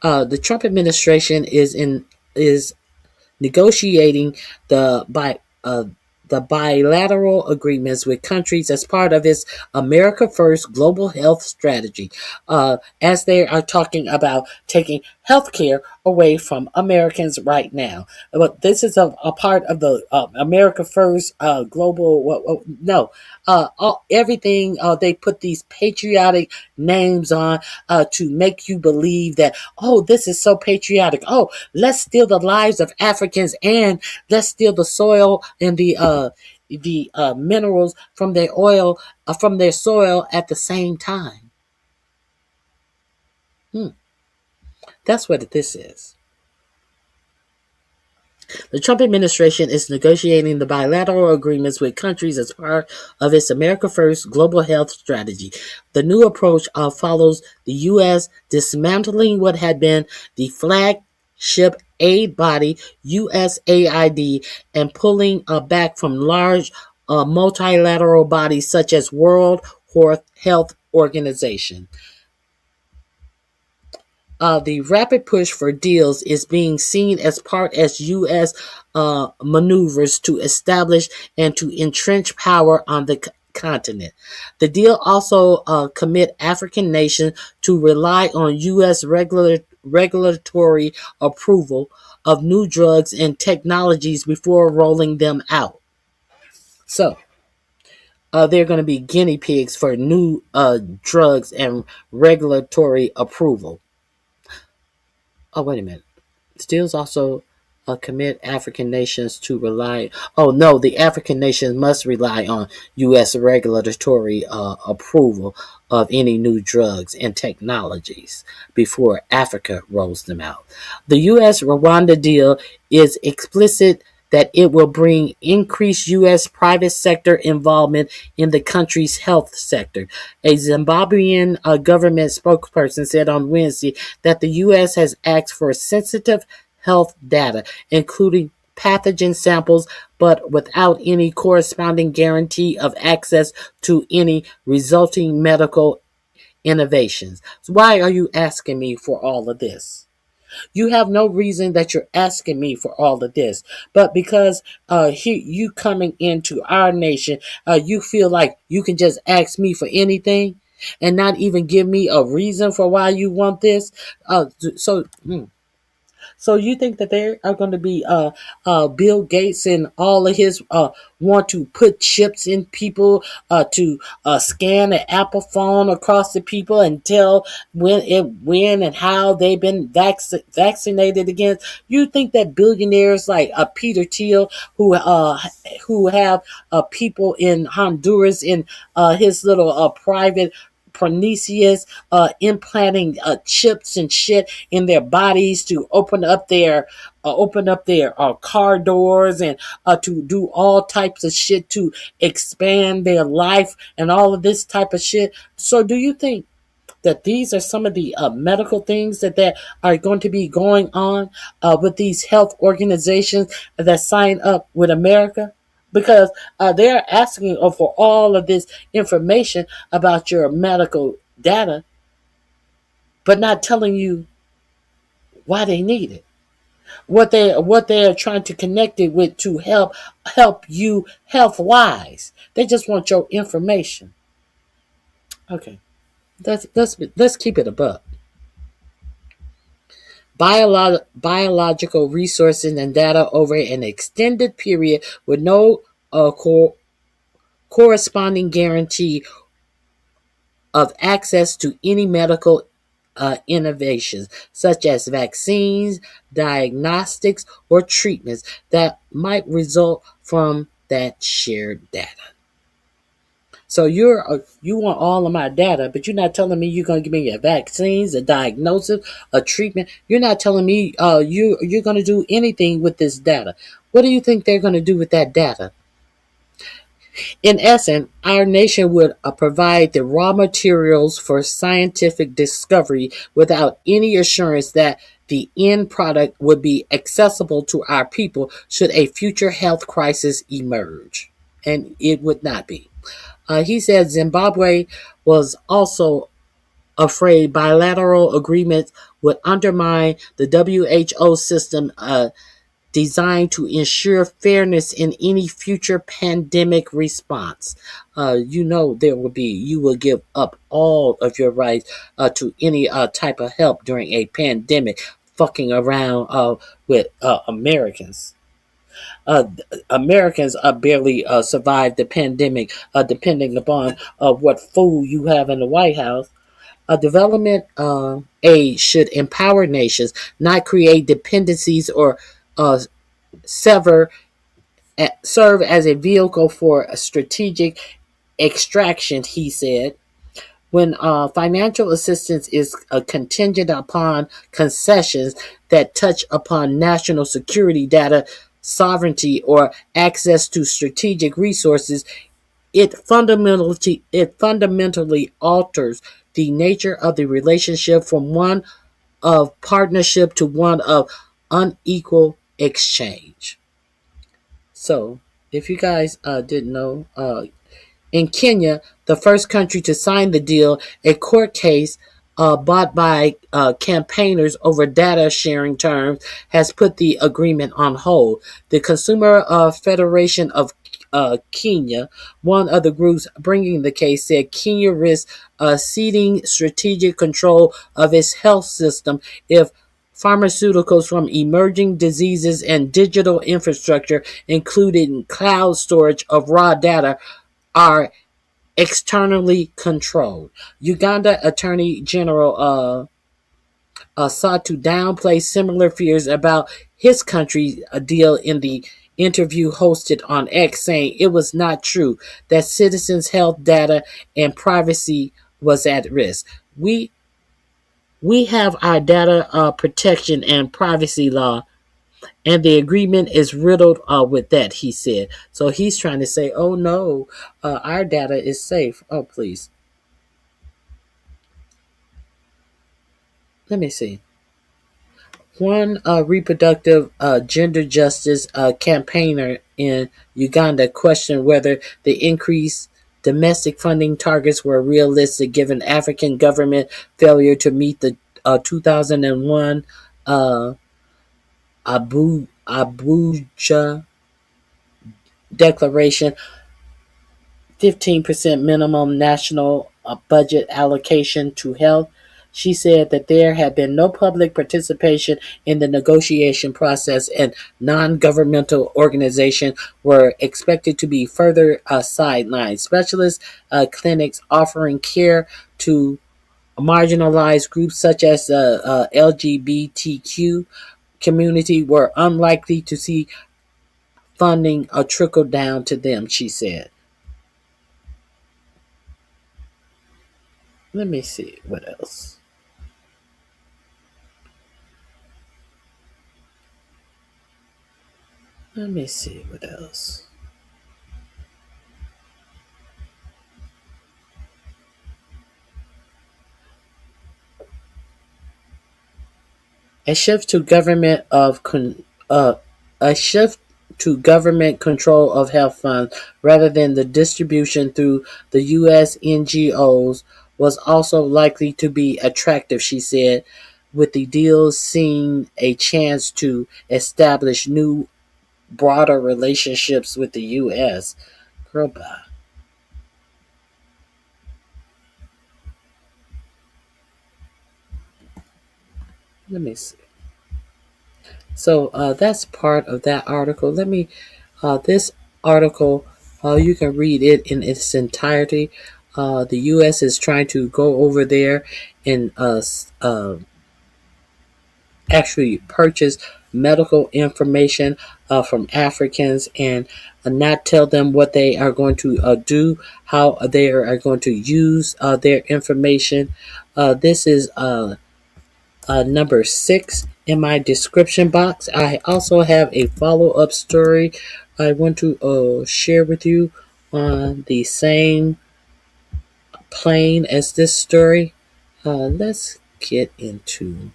The Trump administration is negotiating the bilateral agreements with countries as part of its America First global health strategy, as they are talking about taking healthcare away from Americans right now. But this is a part of the America First global. Everything they put these patriotic names on to make you believe that, oh, this is so patriotic. Oh, let's steal the lives of Africans and let's steal the soil and the minerals from their oil, from their soil at the same time. That's what this is. The Trump administration is negotiating the bilateral agreements with countries as part of its America First global health strategy. The new approach follows the U.S. dismantling what had been the flagship aid body, USAID, and pulling back from large multilateral bodies such as World Health Organization. The rapid push for deals is being seen as part as U.S. Maneuvers to establish and to entrench power on the continent. The deal also commit African nations to rely on U.S. regulatory approval of new drugs and technologies before rolling them out. So, they're going to be guinea pigs for new drugs and regulatory approval. Oh, wait a minute. Deals also commit African nations to rely. Oh, no, the African nations must rely on U.S. regulatory approval of any new drugs and technologies before Africa rolls them out. The U.S.-Rwanda deal is explicit that it will bring increased U.S. private sector involvement in the country's health sector. A Zimbabwean government spokesperson said on Wednesday that the U.S. has asked for sensitive health data, including pathogen samples, but without any corresponding guarantee of access to any resulting medical innovations. So why are you asking me for all of this? You have no reason that you're asking me for all of this, but because you coming into our nation, you feel like you can just ask me for anything and not even give me a reason for why you want this. So you think that there are going to be Bill Gates and all of his want to put chips in people to scan an Apple phone across the people and tell when and how they've been vaccinated against? You think that billionaires like Peter Thiel, who have people in Honduras in his little private Pernicious implanting chips and shit in their bodies to open up their car doors and to do all types of shit to expand their life and all of this type of shit. So do you think that these are some of the medical things that are going to be going on with these health organizations that sign up with America? Because they're asking for all of this information about your medical data, but not telling you why they need it. What they are trying to connect it with to help you health wise. They just want your information. Okay, let's keep it above. Biological resources and data over an extended period with no corresponding guarantee of access to any medical innovations, such as vaccines, diagnostics, or treatments that might result from that shared data. So you want all of my data, but you're not telling me you're going to give me a vaccines, a diagnosis, a treatment. You're not telling me you're going to do anything with this data. What do you think they're going to do with that data? In essence, our nation would provide the raw materials for scientific discovery without any assurance that the end product would be accessible to our people should a future health crisis emerge. And it would not be. He said Zimbabwe was also afraid bilateral agreements would undermine the WHO system designed to ensure fairness in any future pandemic response. You will give up all of your rights to any type of help during a pandemic, fucking around with Americans. Americans barely survived the pandemic, depending upon what food you have in the White House. Development aid should empower nations, not create dependencies or serve as a vehicle for a strategic extraction, he said. when financial assistance is contingent upon concessions that touch upon national security, data sovereignty, or access to strategic resources, it fundamentally alters the nature of the relationship from one of partnership to one of unequal exchange. So, if you guys didn't know, in Kenya, the first country to sign the deal, a court case bought by campaigners over data sharing terms has put the agreement on hold. The Consumer Federation of Kenya, one of the groups bringing the case, said Kenya risks ceding strategic control of its health system if pharmaceuticals from emerging diseases and digital infrastructure, including cloud storage of raw data, are externally controlled. Uganda Attorney General sought to downplay similar fears about his country's deal in the interview hosted on X, saying it was not true that citizens' health data and privacy was at risk. We have our data protection and privacy law, and the agreement is riddled with that, he said. So he's trying to say, oh no, our data is safe. Oh, please. Let me see. One reproductive gender justice campaigner in Uganda questioned whether the increased domestic funding targets were realistic given African government failure to meet the 2001 Abuja Declaration 15% minimum national budget allocation to health. She said that there had been no public participation in the negotiation process, and non-governmental organizations were expected to be further sidelined. Specialist clinics offering care to marginalized groups such as the LGBTQ community were unlikely to see funding trickle down to them, she said. Let me see what else. Let me see what else. A shift to government control of health funds rather than the distribution through the U.S. NGOs was also likely to be attractive, she said, with the deal seeing a chance to establish new, broader relationships with the U.S. Girl, bye. Let me see. So that's part of that article. Let me, this article, you can read it in its entirety. The U.S. is trying to go over there and actually purchase medical information from Africans and not tell them what they are going to do, how they are going to use their information. This is number 6 in my description box. I also have a follow-up story I want to share with you on the same plane as this story. Let's get into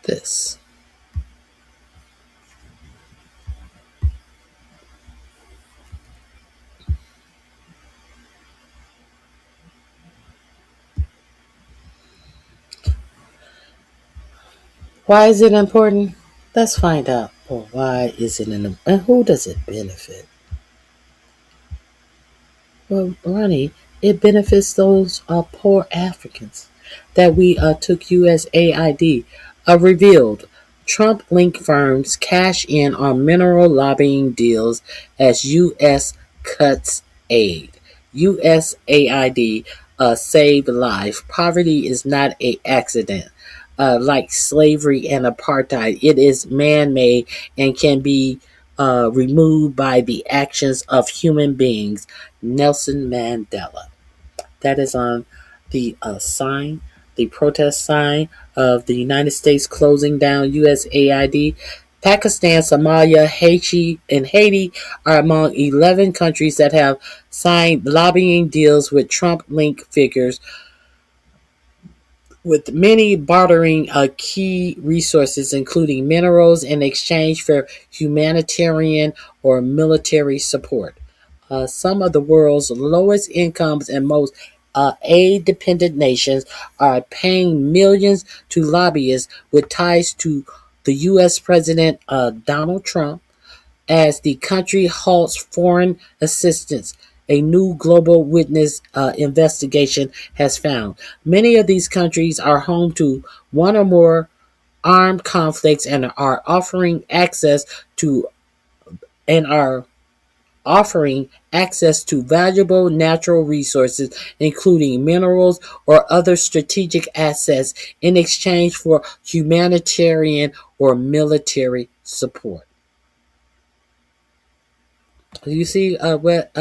this. Why is it important? Let's find out. Well, why is it important? And who does it benefit? Well, Ronnie, it benefits those poor Africans that we took USAID revealed. Trump-linked firms cash in on mineral lobbying deals as U.S. cuts aid. USAID saved life. Poverty is not an accident. Like slavery and apartheid, it is man-made and can be removed by the actions of human beings. Nelson Mandela. That is on the sign, the protest sign of the United States closing down USAID. Pakistan, Somalia, Haiti, and Haiti are among 11 countries that have signed lobbying deals with Trump-linked figures, with many bartering key resources, including minerals, in exchange for humanitarian or military support. Some of the world's lowest incomes and most aid-dependent nations are paying millions to lobbyists with ties to the U.S. President Donald Trump as the country halts foreign assistance. A new global witness investigation has found. Many of these countries are home to one or more armed conflicts and are offering access to valuable natural resources, including minerals or other strategic assets, in exchange for humanitarian or military support. You see what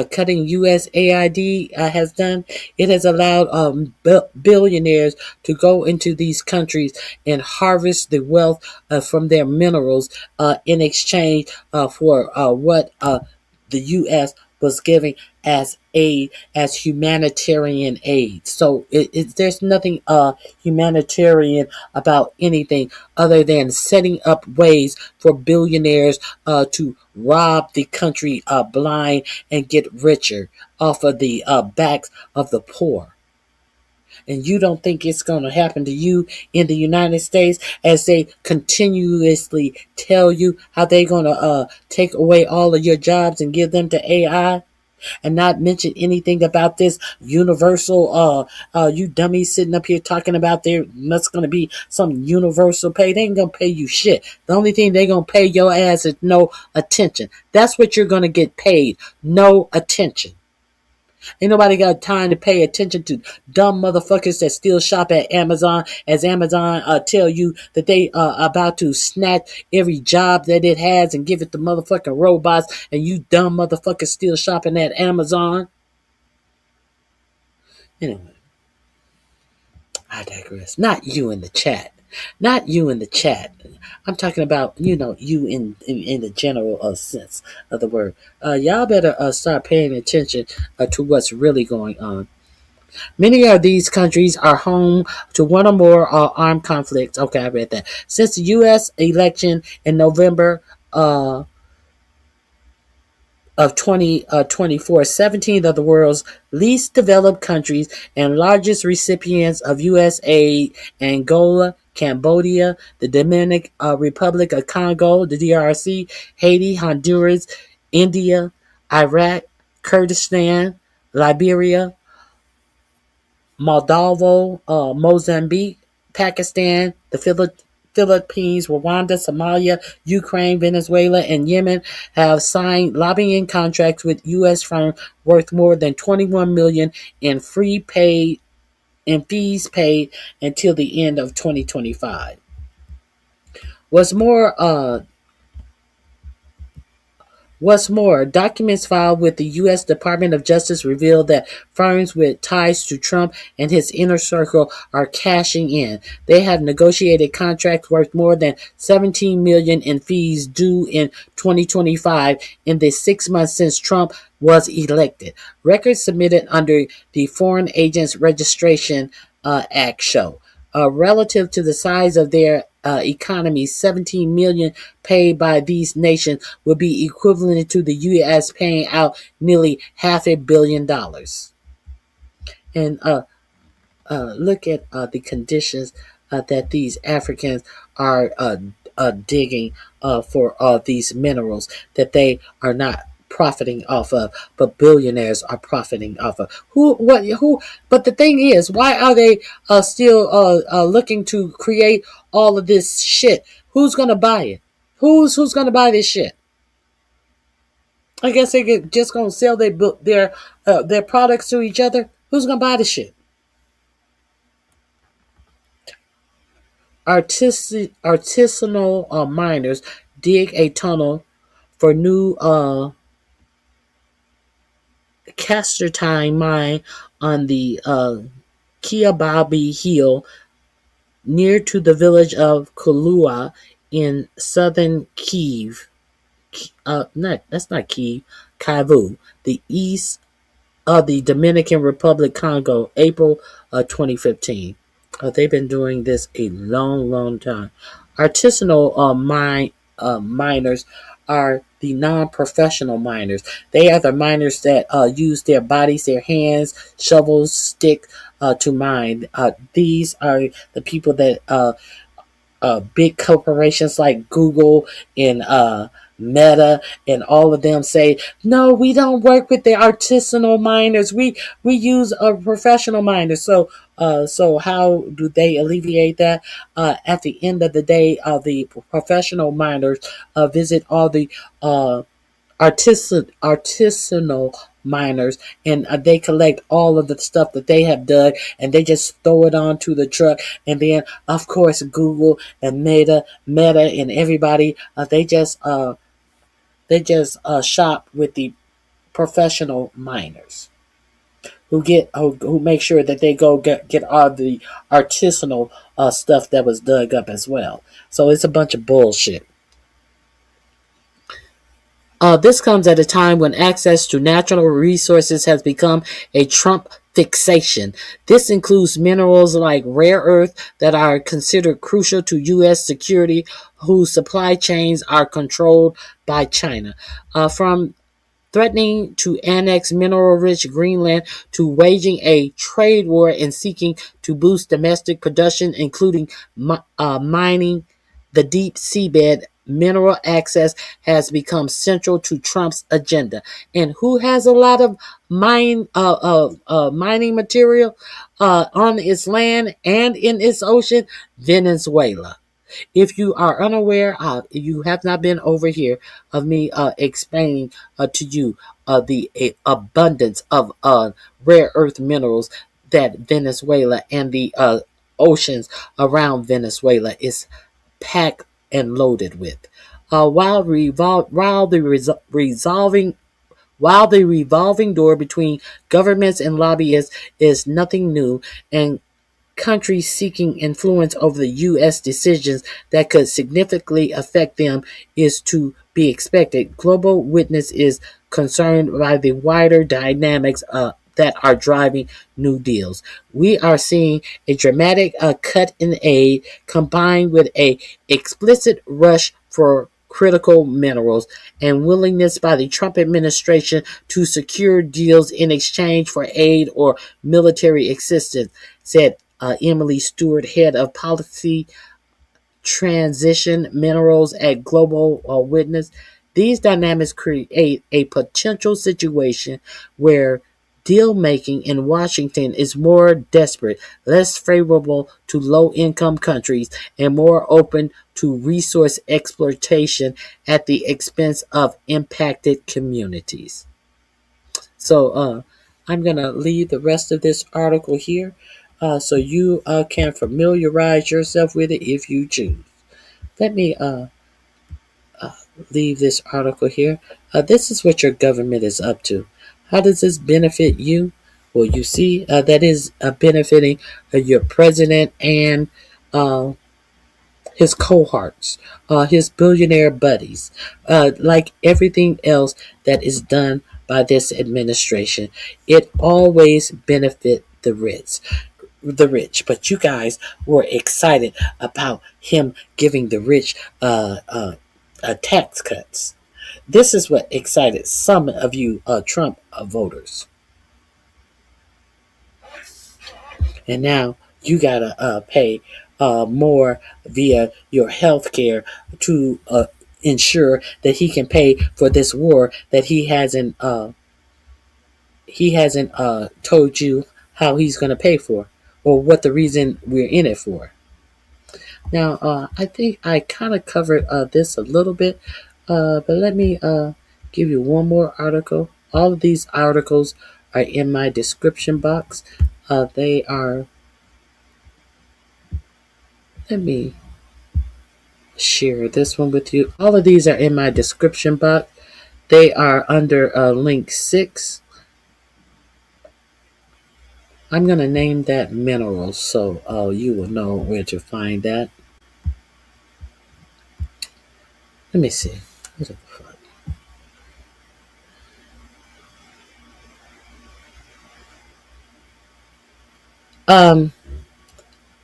cutting USAID has done? It has allowed billionaires to go into these countries and harvest the wealth from their minerals in exchange for what the U.S. was giving as aid, as humanitarian aid. So there's nothing humanitarian about anything other than setting up ways for billionaires to rob the country blind and get richer off of the backs of the poor. And you don't think it's going to happen to you in the United States, as they continuously tell you how they're going to take away all of your jobs and give them to AI? And not mention anything about this universal, you dummies sitting up here talking about that's going to be some universal pay. They ain't going to pay you shit. The only thing they're going to pay your ass is no attention. That's what you're going to get paid. No attention. Ain't nobody got time to pay attention to dumb motherfuckers that still shop at Amazon, as Amazon tell you that they about to snatch every job that it has and give it to motherfucking robots, and you dumb motherfuckers still shopping at Amazon. Anyway, I digress. Not you in the chat. Not you in the chat. I'm talking about, you in the general sense of the word. Y'all better start paying attention to what's really going on. Many of these countries are home to one or more armed conflicts. Okay, I read that. Since the U.S. election in November of 2024, 17 of the world's least developed countries and largest recipients of U.S. aid, Angola, Cambodia, the Dominican Republic of Congo, the DRC, Haiti, Honduras, India, Iraq, Kurdistan, Liberia, Moldova, Mozambique, Pakistan, the Philippines, Rwanda, Somalia, Ukraine, Venezuela, and Yemen have signed lobbying contracts with U.S. firms worth more than $21 million in fees paid until the end of 2025. What's more, documents filed with the U.S. Department of Justice reveal that firms with ties to Trump and his inner circle are cashing in. They have negotiated contracts worth more than $17 million in fees due in 2025 in the 6 months since Trump was elected. Records submitted under the Foreign Agents Registration Act show. Relative to the size of their economy, $17 million paid by these nations would be equivalent to the U.S. paying out nearly $500 million. And look at the conditions that these Africans are digging for these minerals that they are not profiting off of, but billionaires are profiting off of. Who? But the thing is, why are they still looking to create all of this shit? Who's gonna buy it? Who's gonna buy this shit? I guess they just gonna sell their products to each other. Who's gonna buy the shit? Artisanal miners dig a tunnel for new Castertine mine on the Kiababi Hill near to the village of Kulua in southern Kiev. That's not Kiev, Kivu, the east of the Dominican Republic, Congo, April 2015. They've been doing this a long, long time. Artisanal miners are the non-professional miners. They are the miners that use their bodies, their hands, shovels, stick to mine. These are the people that big corporations like Google and Meta and all of them say, no, we don't work with the artisanal miners. We use professional miners. So how do they alleviate that? At the end of the day, the professional miners visit all the artisanal miners, and they collect all of the stuff that they have dug, and they just throw it onto the truck. And then, of course, Google and Meta, and everybody, they just shop with the professional miners who make sure that they go get all the artisanal stuff that was dug up as well. So it's a bunch of bullshit. This comes at a time when access to natural resources has become a Trump fixation. This includes minerals like rare earth that are considered crucial to U.S. security, whose supply chains are controlled by China. From threatening to annex mineral-rich Greenland to waging a trade war and seeking to boost domestic production, including mining the deep seabed, mineral access has become central to Trump's agenda. And who has a lot of mining material on its land and in its ocean? Venezuela. If you are unaware, you have not been over here of me explaining to you the abundance of rare earth minerals that Venezuela and the oceans around Venezuela is packed and loaded with. While the revolving door between governments and lobbyists is nothing new, and countries seeking influence over the U.S. decisions that could significantly affect them is to be expected, Global Witness is concerned by the wider dynamics that are driving new deals. We are seeing a dramatic cut in aid combined with a explicit rush for critical minerals and willingness by the Trump administration to secure deals in exchange for aid or military assistance, said Emily Stewart, head of policy transition minerals at Global Witness. These dynamics create a potential situation where deal making in Washington is more desperate, less favorable to low-income countries, and more open to resource exploitation at the expense of impacted communities. So I'm going to leave the rest of this article here so you can familiarize yourself with it if you choose. Let me leave this article here. This is what your government is up to. How does this benefit you? Well, you see, that is benefiting your president and his cohorts, his billionaire buddies, like everything else that is done by this administration. It always benefits the rich. But you guys were excited about him giving the rich tax cuts. This is what excited some of you Trump voters. And now you gotta pay more via your health care to ensure that he can pay for this war that he hasn't told you how he's going to pay for, or what the reason we're in it for. Now, I think I kind of covered this a little bit, but let me give you one more article. All of these articles are in my description box. They are, let me share this one with you. All of these are in my description box. They are under link 6. I'm going to name that mineral so you will know where to find that. Let me see. What the fuck?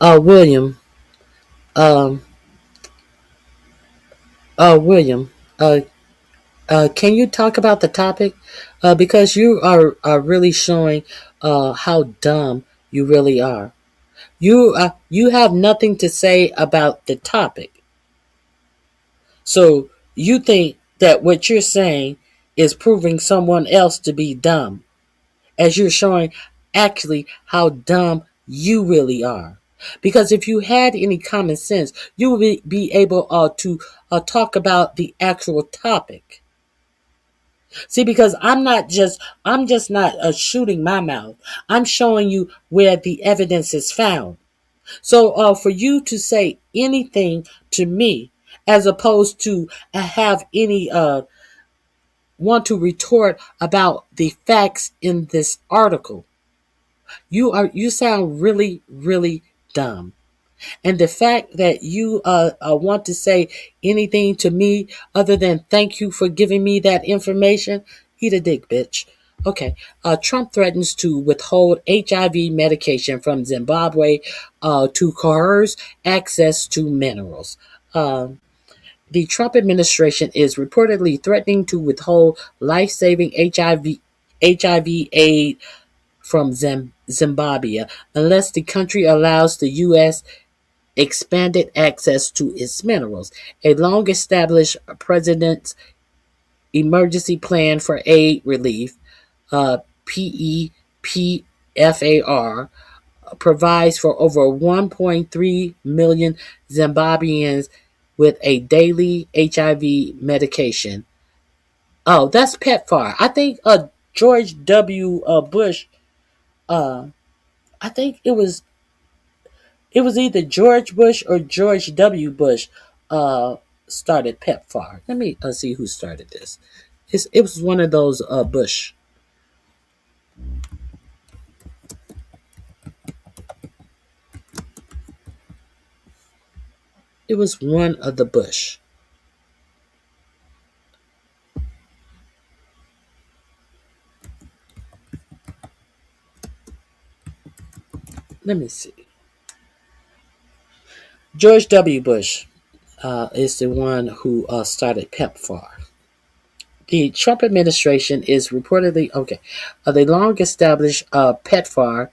William. William. Can you talk about the topic? Because you are really showing how dumb you really are. You have nothing to say about the topic. So you think that what you're saying is proving someone else to be dumb, as you're showing actually how dumb you really are. Because if you had any common sense, you would be able to talk about the actual topic. See, because I'm just not shooting my mouth. I'm showing you where the evidence is found. So for you to say anything to me, as opposed to have any want to retort about the facts in this article, you sound really, really dumb. And the fact that you want to say anything to me other than thank you for giving me that information, eat a dick, bitch. Okay. Trump threatens to withhold HIV medication from Zimbabwe to coerce access to minerals. The Trump administration is reportedly threatening to withhold life-saving HIV aid from Zimbabwe unless the country allows the U.S. expanded access to its minerals. A long-established president's emergency plan for aid relief, PEPFAR, provides for over 1.3 million Zimbabweans with a daily HIV medication. Oh, that's PEPFAR. I think George W. Bush. I think it was either George Bush or George W. Bush started PEPFAR. Let me see who started this. It was one of those Bush. It was one of the Bush. Let me see. George W. Bush is the one who started PEPFAR. The Trump administration is reportedly the long-established PEPFAR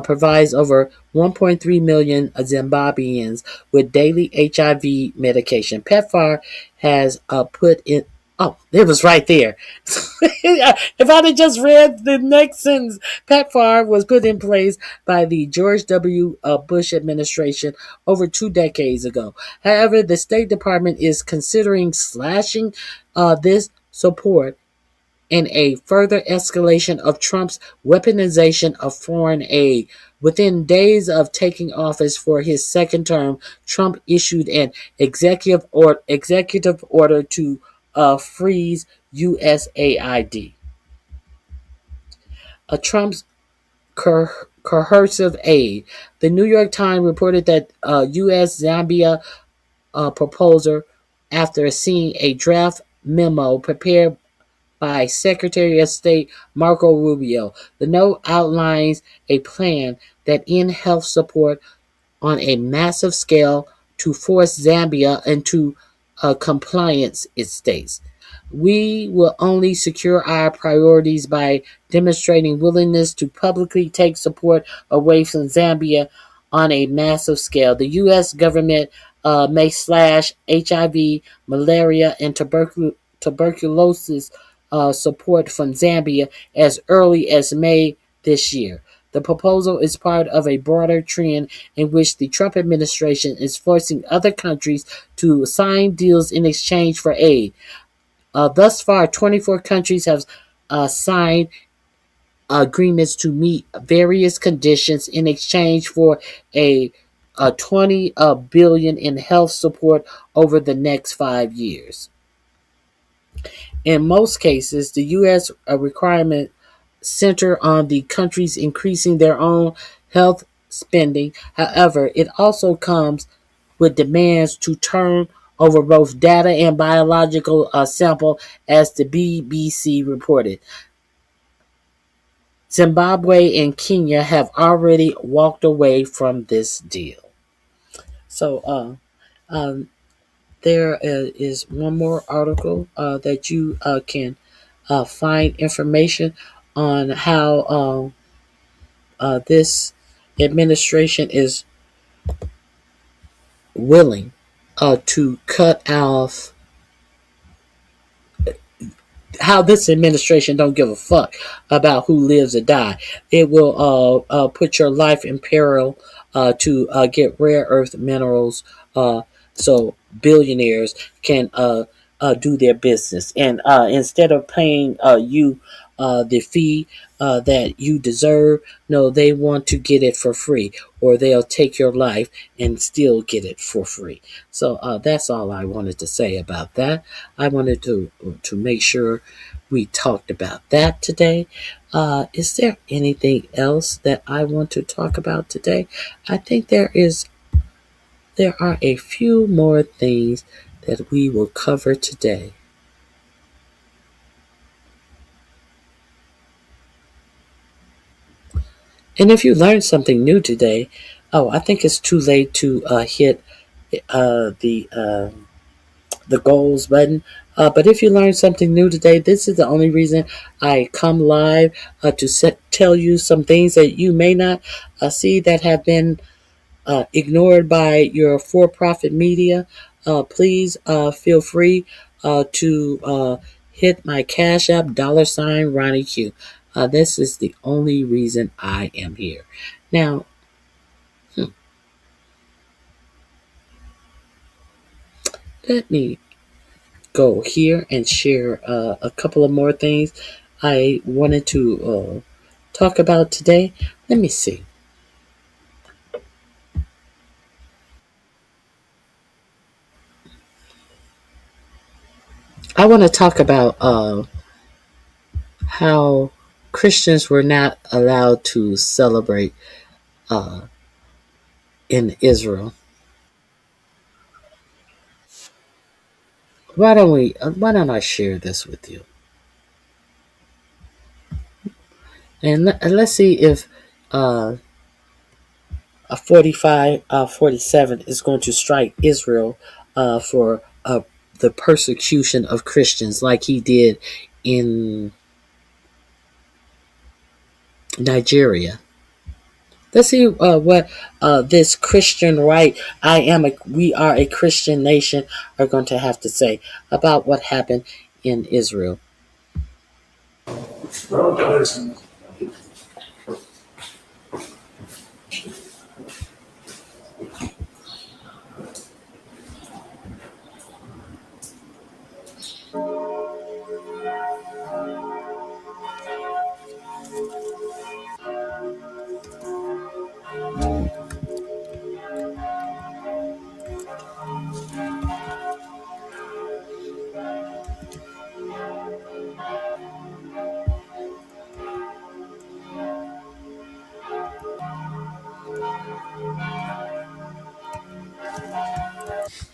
provides over 1.3 million Zimbabweans with daily HIV medication. PEPFAR has put in. Oh, it was right there. If I'd have just read the next sentence, PEPFAR was put in place by the George W. Bush administration over 2 decades ago. However, the State Department is considering slashing this support in a further escalation of Trump's weaponization of foreign aid. Within days of taking office for his second term, Trump issued an executive order to freeze USAID. Trump's coercive aid. The New York Times reported that U.S. Zambia proposal, after seeing a draft memo prepared by Secretary of State Marco Rubio. The note outlines a plan that ends health support on a massive scale to force Zambia into compliance, it states. We will only secure our priorities by demonstrating willingness to publicly take support away from Zambia on a massive scale. The U.S. government may slash HIV, malaria, and tuberculosis support from Zambia as early as May this year. The proposal is part of a broader trend in which the Trump administration is forcing other countries to sign deals in exchange for aid. Thus far, 24 countries have signed agreements to meet various conditions in exchange for a 20 billion in health support over the next 5 years. In most cases, the U.S. requirement center on the countries increasing their own health spending. However, it also comes with demands to turn over both data and biological sample, as the BBC reported. Zimbabwe and Kenya have already walked away from this deal. So, there is one more article that you can find information on how this administration is willing to cut off, how this administration don't give a fuck about who lives or die. It will put your life in peril to get rare earth minerals, so billionaires can do their business. And instead of paying you the fee that you deserve, no, they want to get it for free, or they'll take your life and still get it for free. So that's all I wanted to say about that. I wanted to make sure we talked about that today. Is there anything else that I want to talk about today? I think there are a few more things that we will cover today. And if you learned something new today, I think it's too late to hit the goals button. But if you learned something new today, this is the only reason I come live to tell you some things that you may not see, that have been ignored by your for-profit media. Please feel free to hit my Cash App, $RonyiQ. This is the only reason I am here. Now, let me go here and share a couple of more things I wanted to talk about today. Let me see. I want to talk about how Christians were not allowed to celebrate in Israel. Why don't I share this with you? And let's see if a 47 is going to strike Israel for the persecution of Christians, like he did in Nigeria. Let's see what this Christian right, we are a Christian nation, are going to have to say about what happened in Israel.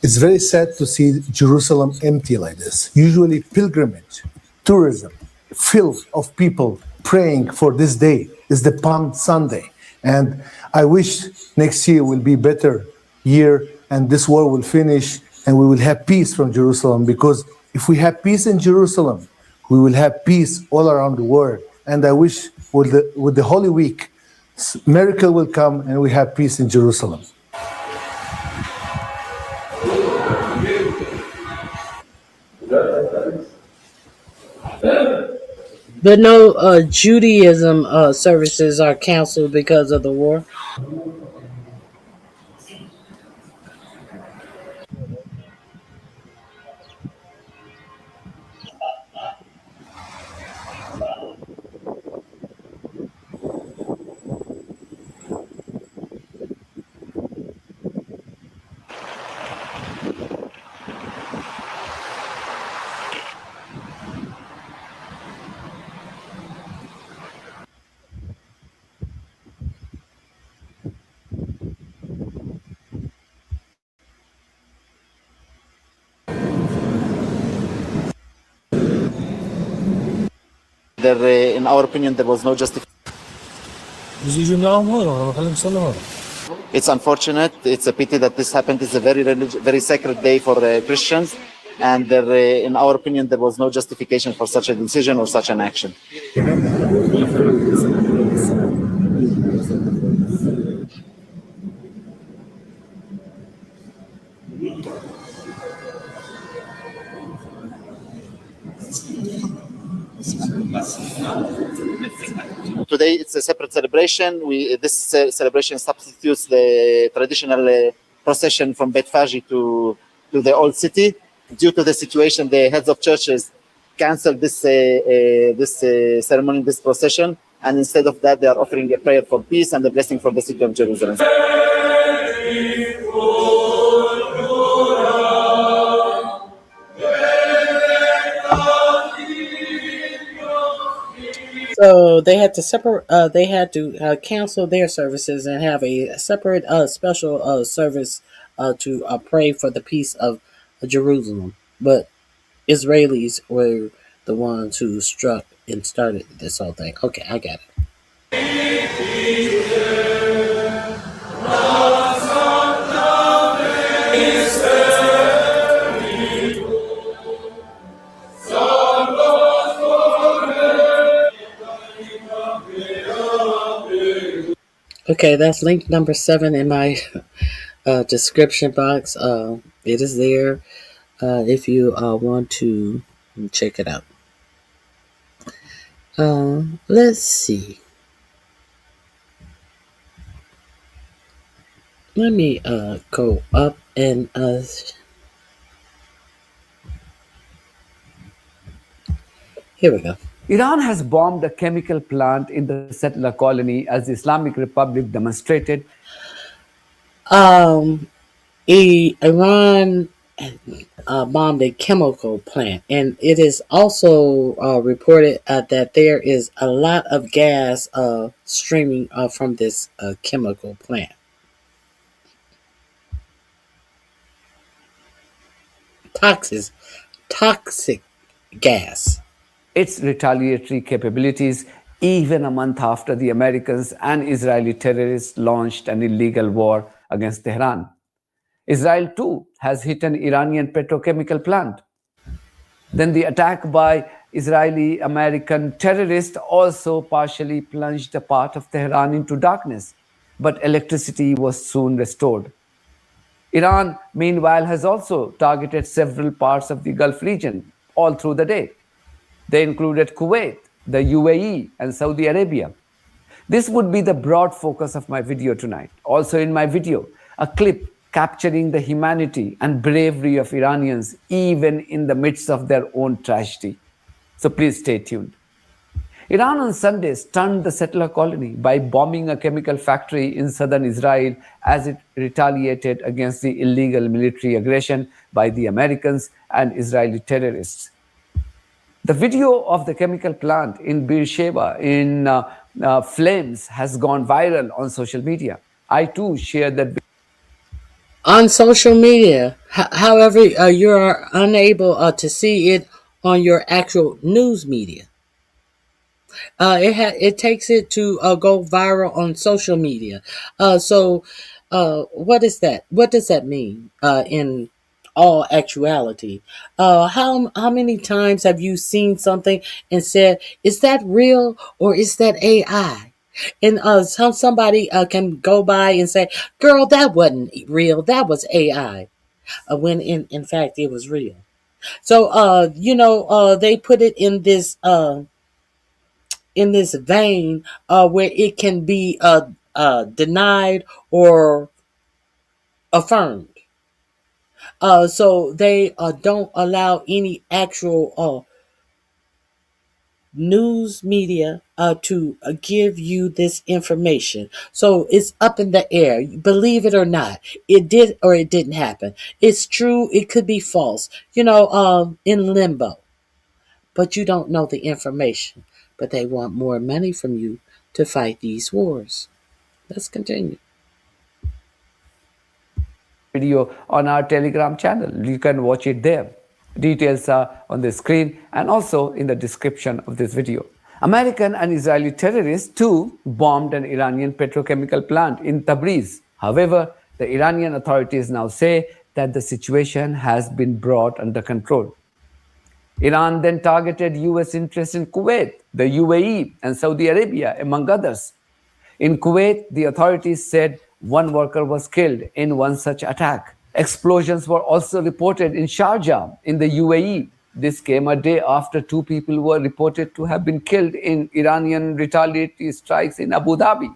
It's very sad to see Jerusalem empty like this. Usually pilgrimage, tourism, filled of people praying for this day is the Palm Sunday. And I wish next year will be better year and this war will finish and we will have peace from Jerusalem, because if we have peace in Jerusalem, we will have peace all around the world. And I wish with the Holy Week, miracle will come and we have peace in Jerusalem. But no Judaism services are canceled because of the war. In our opinion, there was no justification. It's unfortunate. It's a pity that this happened. It's a very sacred day for Christians. And in our opinion, there was no justification for such a decision or such an action. Today it's a separate celebration. This celebration substitutes the traditional procession from Beit Faji to the old city. Due to the situation, the heads of churches canceled this ceremony, this procession, and instead of that, they are offering a prayer for peace and a blessing for the city of Jerusalem. So they had to separate. They had to cancel their services and have a separate special service to pray for the peace of Jerusalem. But Israelis were the ones who struck and started this whole thing. Okay, I got it. Okay, that's link number 7 in my description box. It is there if you want to check it out. Let's see. Let me go up and here we go. Iran has bombed a chemical plant in the settler colony as the Islamic Republic demonstrated. Iran bombed a chemical plant, and it is also reported that there is a lot of gas streaming from this chemical plant. Toxic gas. Its retaliatory capabilities even a month after the Americans and Israeli terrorists launched an illegal war against Tehran. Israel too has hit an Iranian petrochemical plant. Then the attack by Israeli-American terrorists also partially plunged a part of Tehran into darkness, but electricity was soon restored. Iran, meanwhile, has also targeted several parts of the Gulf region all through the day. They included Kuwait, the UAE, and Saudi Arabia. This would be the broad focus of my video tonight. Also in my video, a clip capturing the humanity and bravery of Iranians even in the midst of their own tragedy. So please stay tuned. Iran on Sunday stunned the settler colony by bombing a chemical factory in southern Israel as it retaliated against the illegal military aggression by the Americans and Israeli terrorists. The video of the chemical plant in Beersheba in flames has gone viral on social media. I too shared that video on social media. However, you are unable to see it on your actual news media. It takes it to go viral on social media. So what is that? What does that mean in all actuality? How many times have you seen something and said, is that real or is that AI? And somebody can go by and say, girl, that wasn't real. That was AI. When in fact it was real. So, they put it in this vein where it can be denied or affirmed. So they don't allow any actual news media to give you this information. So it's up in the air. Believe it or not, it did or it didn't happen. It's true. It could be false. In limbo. But you don't know the information. But they want more money from you to fight these wars. Let's continue. Video on our Telegram channel. You can watch it there. Details are on the screen and also in the description of this video. American and Israeli terrorists too bombed an Iranian petrochemical plant in Tabriz. However, the Iranian authorities now say that the situation has been brought under control. Iran then targeted US interests in Kuwait, the UAE, and Saudi Arabia, among others. In Kuwait, the authorities said one worker was killed in one such attack. Explosions were also reported in Sharjah, in the UAE. This came a day after two people were reported to have been killed in Iranian retaliatory strikes in Abu Dhabi.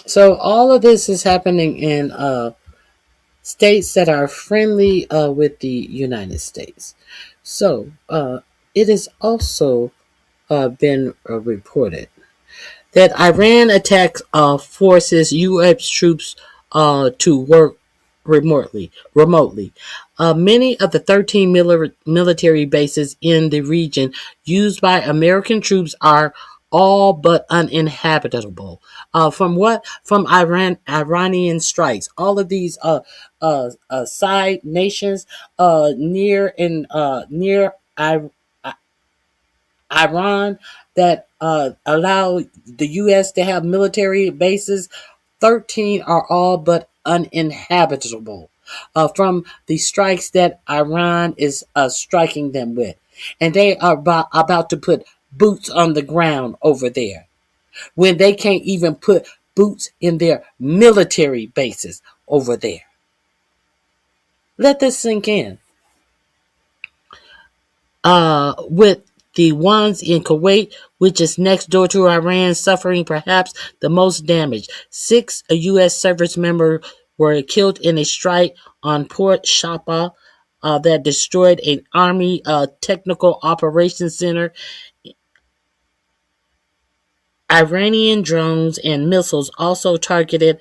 So all of this is happening in states that are friendly with the United States. So it has also been reported that Iran attacks forces U.S. troops to work remotely. Many of the 13 military bases in the region used by American troops are all but uninhabitable. From Iranian strikes. All of these side nations near Iran that allow the U.S. to have military bases, 13 are all but uninhabitable from the strikes that Iran is striking them with. And they are about to put boots on the ground over there when they can't even put boots in their military bases over there. Let this sink in. With the ones in Kuwait, which is next door to Iran, suffering perhaps the most damage. 6 U.S. service members were killed in a strike on Port Shapa that destroyed an Army technical operations center. Iranian drones and missiles also targeted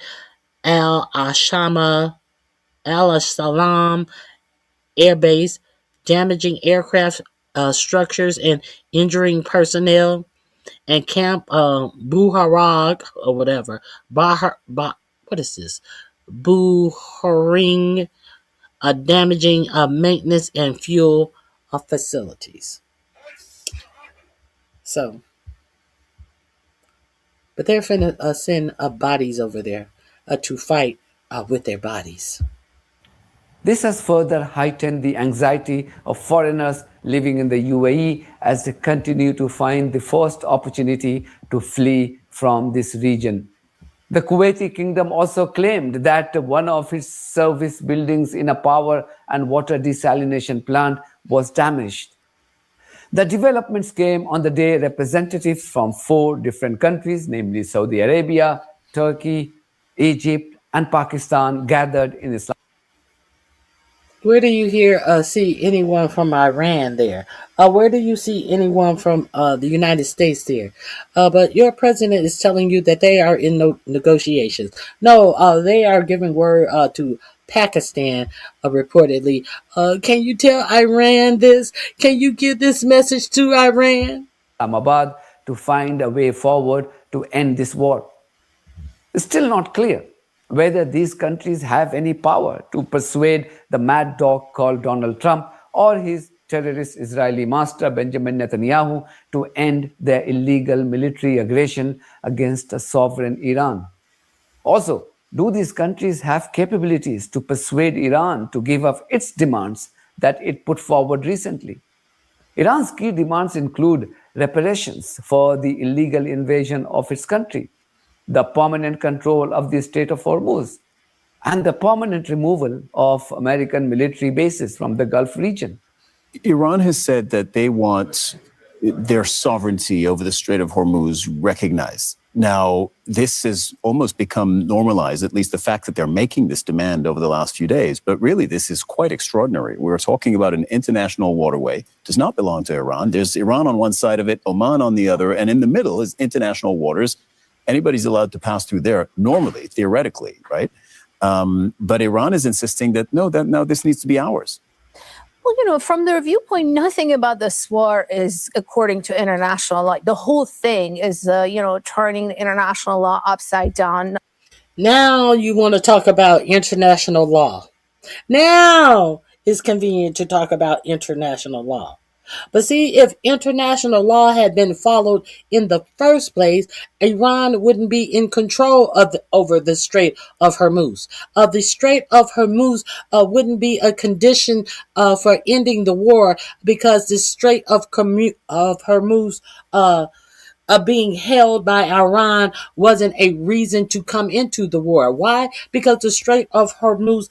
Al-Salam Air Base, damaging aircraft structures and injuring personnel, and Camp Buharag or whatever. What is this? Buharing, damaging maintenance and fuel facilities. So, but they're finna send bodies over there to fight with their bodies. This has further heightened the anxiety of foreigners living in the UAE as they continue to find the first opportunity to flee from this region. The Kuwaiti kingdom also claimed that one of its service buildings in a power and water desalination plant was damaged. The developments came on the day representatives from 4 different countries, namely Saudi Arabia, Turkey, Egypt, and Pakistan, gathered in Islam. Where do you see anyone from Iran there? Where do you see anyone from the United States there? But your president is telling you that they are in negotiations. No, they are giving word to Pakistan, reportedly. Can you tell Iran this? Can you give this message to Iran? Islamabad to find a way forward to end this war. It's still not clear whether these countries have any power to persuade the mad dog called Donald Trump or his terrorist Israeli master Benjamin Netanyahu to end their illegal military aggression against a sovereign Iran. Also, do these countries have capabilities to persuade Iran to give up its demands that it put forward recently? Iran's key demands include reparations for the illegal invasion of its country, the permanent control of the Strait of Hormuz, and the permanent removal of American military bases from the Gulf region. Iran has said that they want their sovereignty over the Strait of Hormuz recognized. Now, this has almost become normalized, at least the fact that they're making this demand over the last few days. But really, this is quite extraordinary. We're talking about an international waterway, does not belong to Iran. There's Iran on one side of it, Oman on the other, and in the middle is international waters. Anybody's allowed to pass through there normally, theoretically, right? But Iran is insisting that, no, this needs to be ours. Well, from their viewpoint, nothing about this war is according to international law. The whole thing is, turning the international law upside down. Now you want to talk about international law. Now it's convenient to talk about international law. But see, if international law had been followed in the first place, Iran wouldn't be in control of over the Strait of Hormuz. The Strait of Hormuz wouldn't be a condition for ending the war, because the Strait of Hormuz being held by Iran wasn't a reason to come into the war. Why? Because the Strait of Hormuz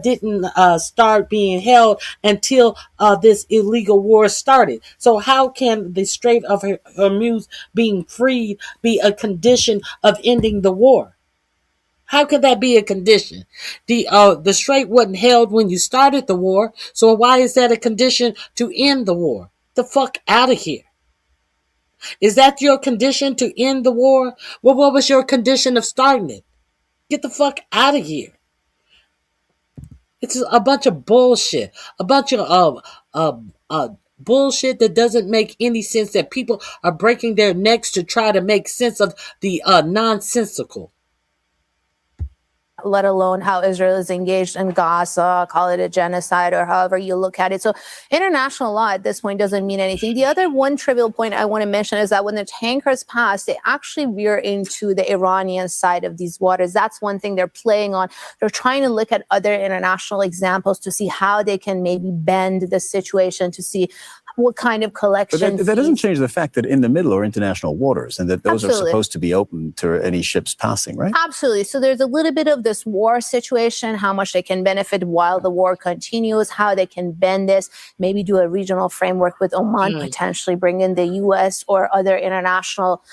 didn't start being held until this illegal war started. So how can the Strait of Hormuz being freed be a condition of ending the war? How could that be a condition? The strait wasn't held when you started the war, so why is that a condition to end the war? The fuck out of here. Is that your condition to end the war? Well, what was your condition of starting it? Get the fuck out of here. It's a bunch of bullshit. A bunch of bullshit that doesn't make any sense, that people are breaking their necks to try to make sense of the nonsensical. Let alone how Israel is engaged in Gaza, call it a genocide or however you look at it. So international law at this point doesn't mean anything. The other one trivial point I want to mention is that when the tankers pass, they actually veer into the Iranian side of these waters. That's one thing they're playing on. They're trying to look at other international examples to see how they can maybe bend the situation, to see what kind of collection. But that doesn't change the fact that in the middle are international waters, and that those Absolutely. are supposed to be open to any ships passing, right? Absolutely. So there's a little bit of this war situation, how much they can benefit while the war continues, how they can bend this, maybe do a regional framework with Oman, potentially bring in the U.S. or other international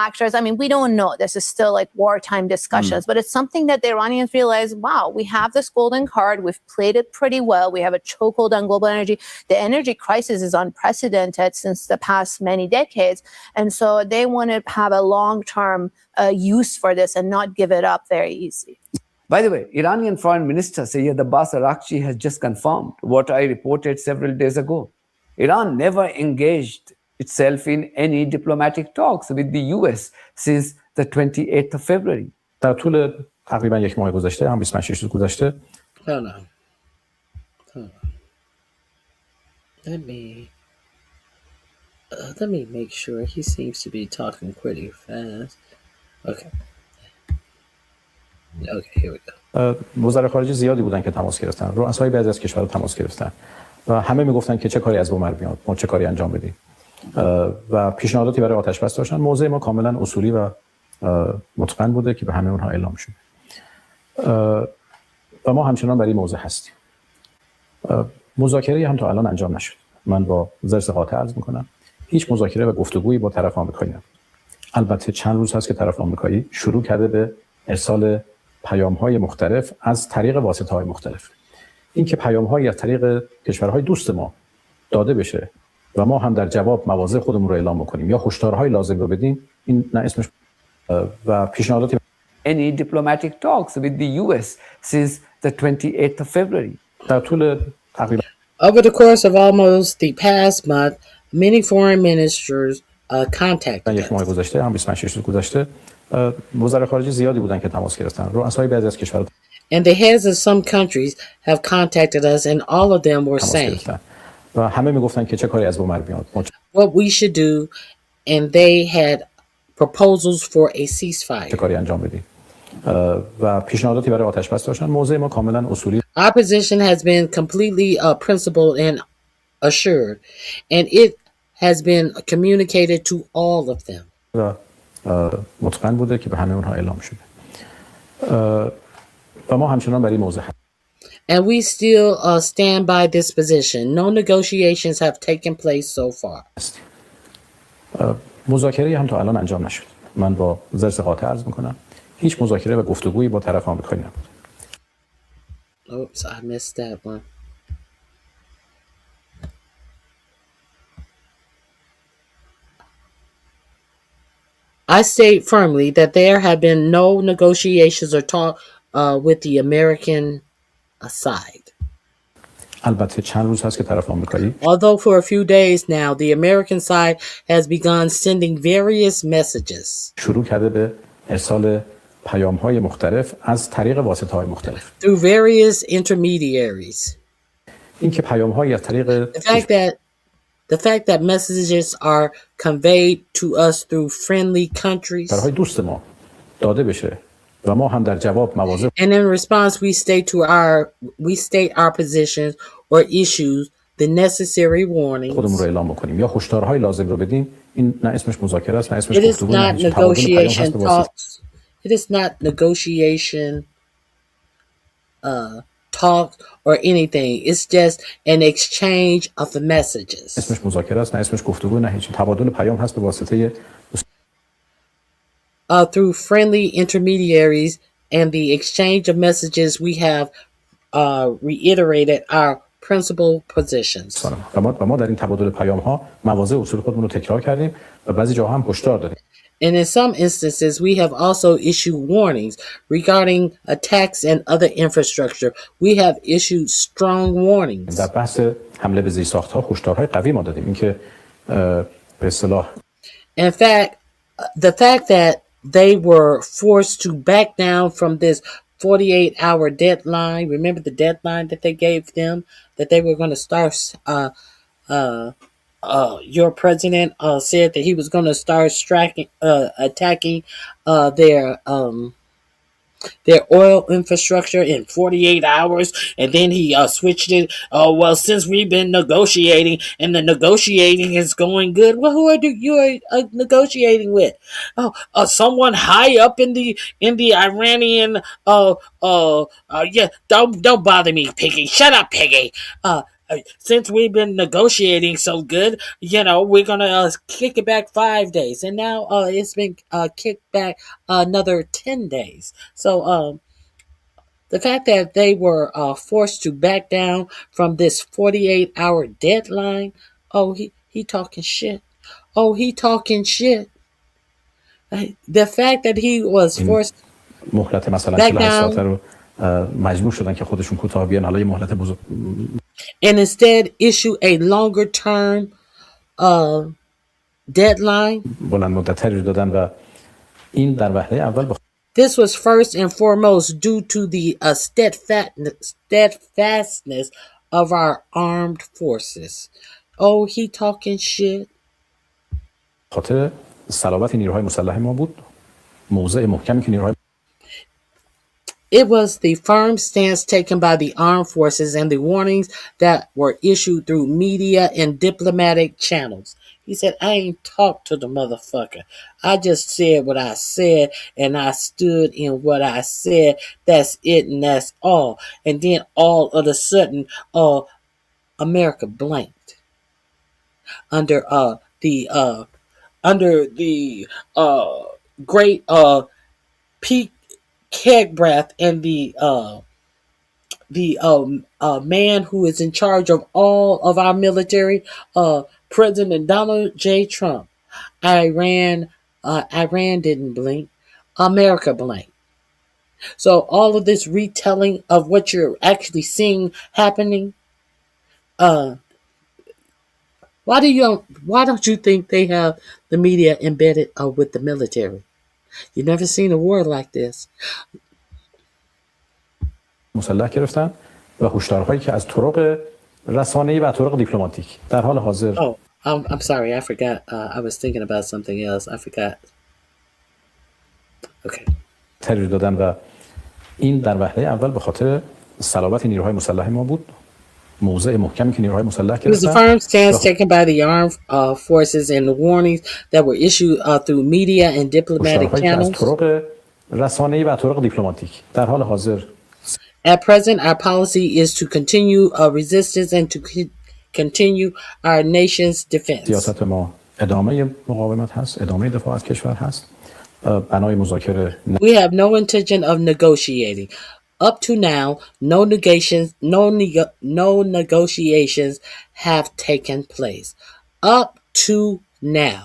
actors. I mean, we don't know. This is still like wartime discussions, but it's something that the Iranians realize, wow, we have this golden card. We've played it pretty well. We have a chokehold on global energy. The energy crisis is unprecedented since the past many decades. And so they want to have a long-term use for this and not give it up very easy. By the way, Iranian Foreign Minister Sayyid Abbas Araghchi has just confirmed what I reported several days ago. Iran never engaged itself in any diplomatic talks with the US since the 28th of February. در طول تقریبا یک ماه گذشته، هم 26 روز گذشته. Hold on. Let me make sure. He seems to be talking pretty fast. Okay. Okay, here we go. وزرای خارجه زیادی بودن که تماس گرفتن. رؤسای بعضی از کشورها تماس گرفتن و همه میگفتن که چه کاری از بومر میاد، ما چه کاری انجام بدیم. و پیشنهاداتی برای آتش بس داشتن. موضع ما کاملا اصولی و متقن بوده که به همه اونها اعلام شده. و ما همچنان برای موضع هستیم. مذاکره هم تا الان انجام نشد. من با ضرس قاطع عرض میکنم هیچ مذاکره و گفتگویی با طرف آمریکایی نبود. البته چند روز هست که طرف آمریکایی شروع کرده به ارسال پیام‌های مختلف از طریق واسطه‌های مختلف. این که پیام‌هایی از طریق کشورهای دوست ما داده بشه و ما هم در جواب مواضع خودمون رو اعلام بکنیم یا هشدارهای لازم رو بدیم، این نه اسمش و پیشنهاداتی any diplomatic talks with the US since the 28th of February. در طول تقریبا Over the course of almost the past month, many foreign ministers contacted یک ماه گذشته، هم 26 روز گذشته، وزرای خارجه زیادی بودن که تماس گرفتن. رؤسای بعضی از کشورها and the heads of some countries have contacted us, and all of them were saying و همه میگفتن که چه کاری از بومر میاد، what we should do, and they had proposals for a ceasefire. چه کاری انجام بدیم و پیشنهاداتی برای آتش بس داشتن. موضع ما کاملا اصولی. Our position has been completely principled and assured, and it has been communicated to all of them. و متقن بوده که به همه اونها اعلام شده. و ما همچنان برای موضع هستیم. And we still stand by this position. No negotiations have taken place so far. مذاکره هم تا الان انجام نشد. من با ضرس قاطع عرض میکنم هیچ مذاکره و گفتگویی با طرف آمریکایی نبود. Oops, I missed that one. I state firmly that there have been no negotiations or talk with the American side. البته چند روز هست که طرف آمریکایی Although for a few days now, the American side has begun sending various messages شروع کرده به ارسال پیام‌های مختلف از طریق واسطه‌های مختلف. through various intermediaries. این که پیام‌هایی از طریق The fact that The fact that messages are conveyed to us through friendly countries. برای دوست ما داده بشه و ما هم در جواب مواضع And in response, we state our positions or issues the necessary warnings. خودمون رو اعلام بکنیم یا هشدارهای لازم رو بدیم. این نه اسمش مذاکره است، نه اسمش It is گفتگو، نه not هیچ تبادل پیام هست negotiation به واسطه talks. It is not negotiation talk or anything. It's just an exchange of messages. اسمش مذاکره است، نه اسمش گفتگو، نه هیچ تبادل پیام هست به واسطه through friendly intermediaries and the exchange of messages, we have reiterated our principal positions. و ما در این تبادل پیام ها مواضع اصول خودمون رو تکرار کردیم و بعضی جاها هم هشدار دادیم. And in some instances, we have also issued warnings regarding attacks and other infrastructure. We have issued strong warnings. در بحث حمله به زیرساخت‌ها هشدارهای قوی ما دادیم. اینکه به اصطلاح In fact, the fact that they were forced to back down from this 48-hour deadline. Remember the deadline that they gave them, that they were going to start. Your president said that he was going to start attacking their oil infrastructure in 48 hours, and then he switched it. Oh well, since we've been negotiating and the negotiating is going good. Well, who are you negotiating with? Someone high up in the Iranian. Yeah, don't bother me, Piggy. Shut up, Piggy. Since we've been negotiating so good, we're gonna kick it back 5 days, and now it's been kicked back another 10 days. So the fact that they were forced to back down from this 48-hour deadline, he talking shit. He talking shit. The fact that he was forced مهلت مثلا 48 ساعته رو مجبور شدن که خودشون کوتاه بیان، حالا یه مهلت بزرگ and instead issue a longer term deadline. بلند مدت‌تری رو دادن و این در وهله اول This was first and foremost due to the steadfastness of our armed forces. He talking shit. خاطر صلابت نیروهای مسلح ما بود. موضع محکمی که نیروهای It was the firm stance taken by the armed forces and the warnings that were issued through media and diplomatic channels. He said, I ain't talked to the motherfucker. I just said what I said, and I stood in what I said. That's it, and that's all. And then all of a sudden, America blanked under the great peak keg breath and the man who is in charge of all of our military, President Donald J. Trump. Iran didn't blink. America blinked. So all of this retelling of what you're actually seeing happening, why don't you think they have the media embedded with the military? You've never seen a war like this. مسلح گرفتن و هشدارهایی که از طرق رسانه‌ای و طرق دیپلماتیک در حال حاضر. I'm sorry, I forgot. I was thinking about something else. I forgot. Okay. تغییر دادن و این در وهله اول به خاطر صلابت نیروهای مسلح ما بود. موضع محکمی که نیروهای مسلح گرفتن. It was the firm stance taken by the armed forces and the warnings that were issued through media and diplomatic channels. از طرق رسانه‌ای و طرق دیپلماتیک در حال حاضر. At present, our policy is to continue resistance and to continue our nation's defense. سیاست ما ادامه مقاومت هست، ادامه دفاع از کشور هست. بنای مذاکره. We have no intention of negotiating. Up to now, no negotiations have taken place. Up to now,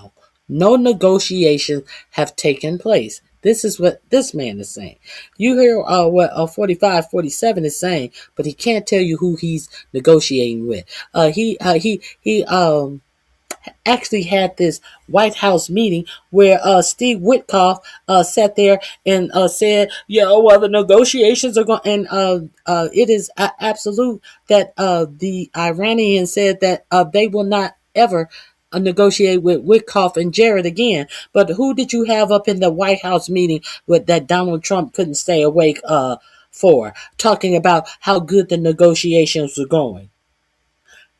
no negotiations have taken place. This is what this man is saying. You hear what 45, 47 is saying, but he can't tell you who he's negotiating with. He actually had this White House meeting where Steve Witkoff sat there and said, well, the negotiations are going, and it is absolute that the Iranians said that they will not ever negotiate with Witkoff and Jared again. But who did you have up in the White House meeting with that Donald Trump couldn't stay awake for, talking about how good the negotiations were going?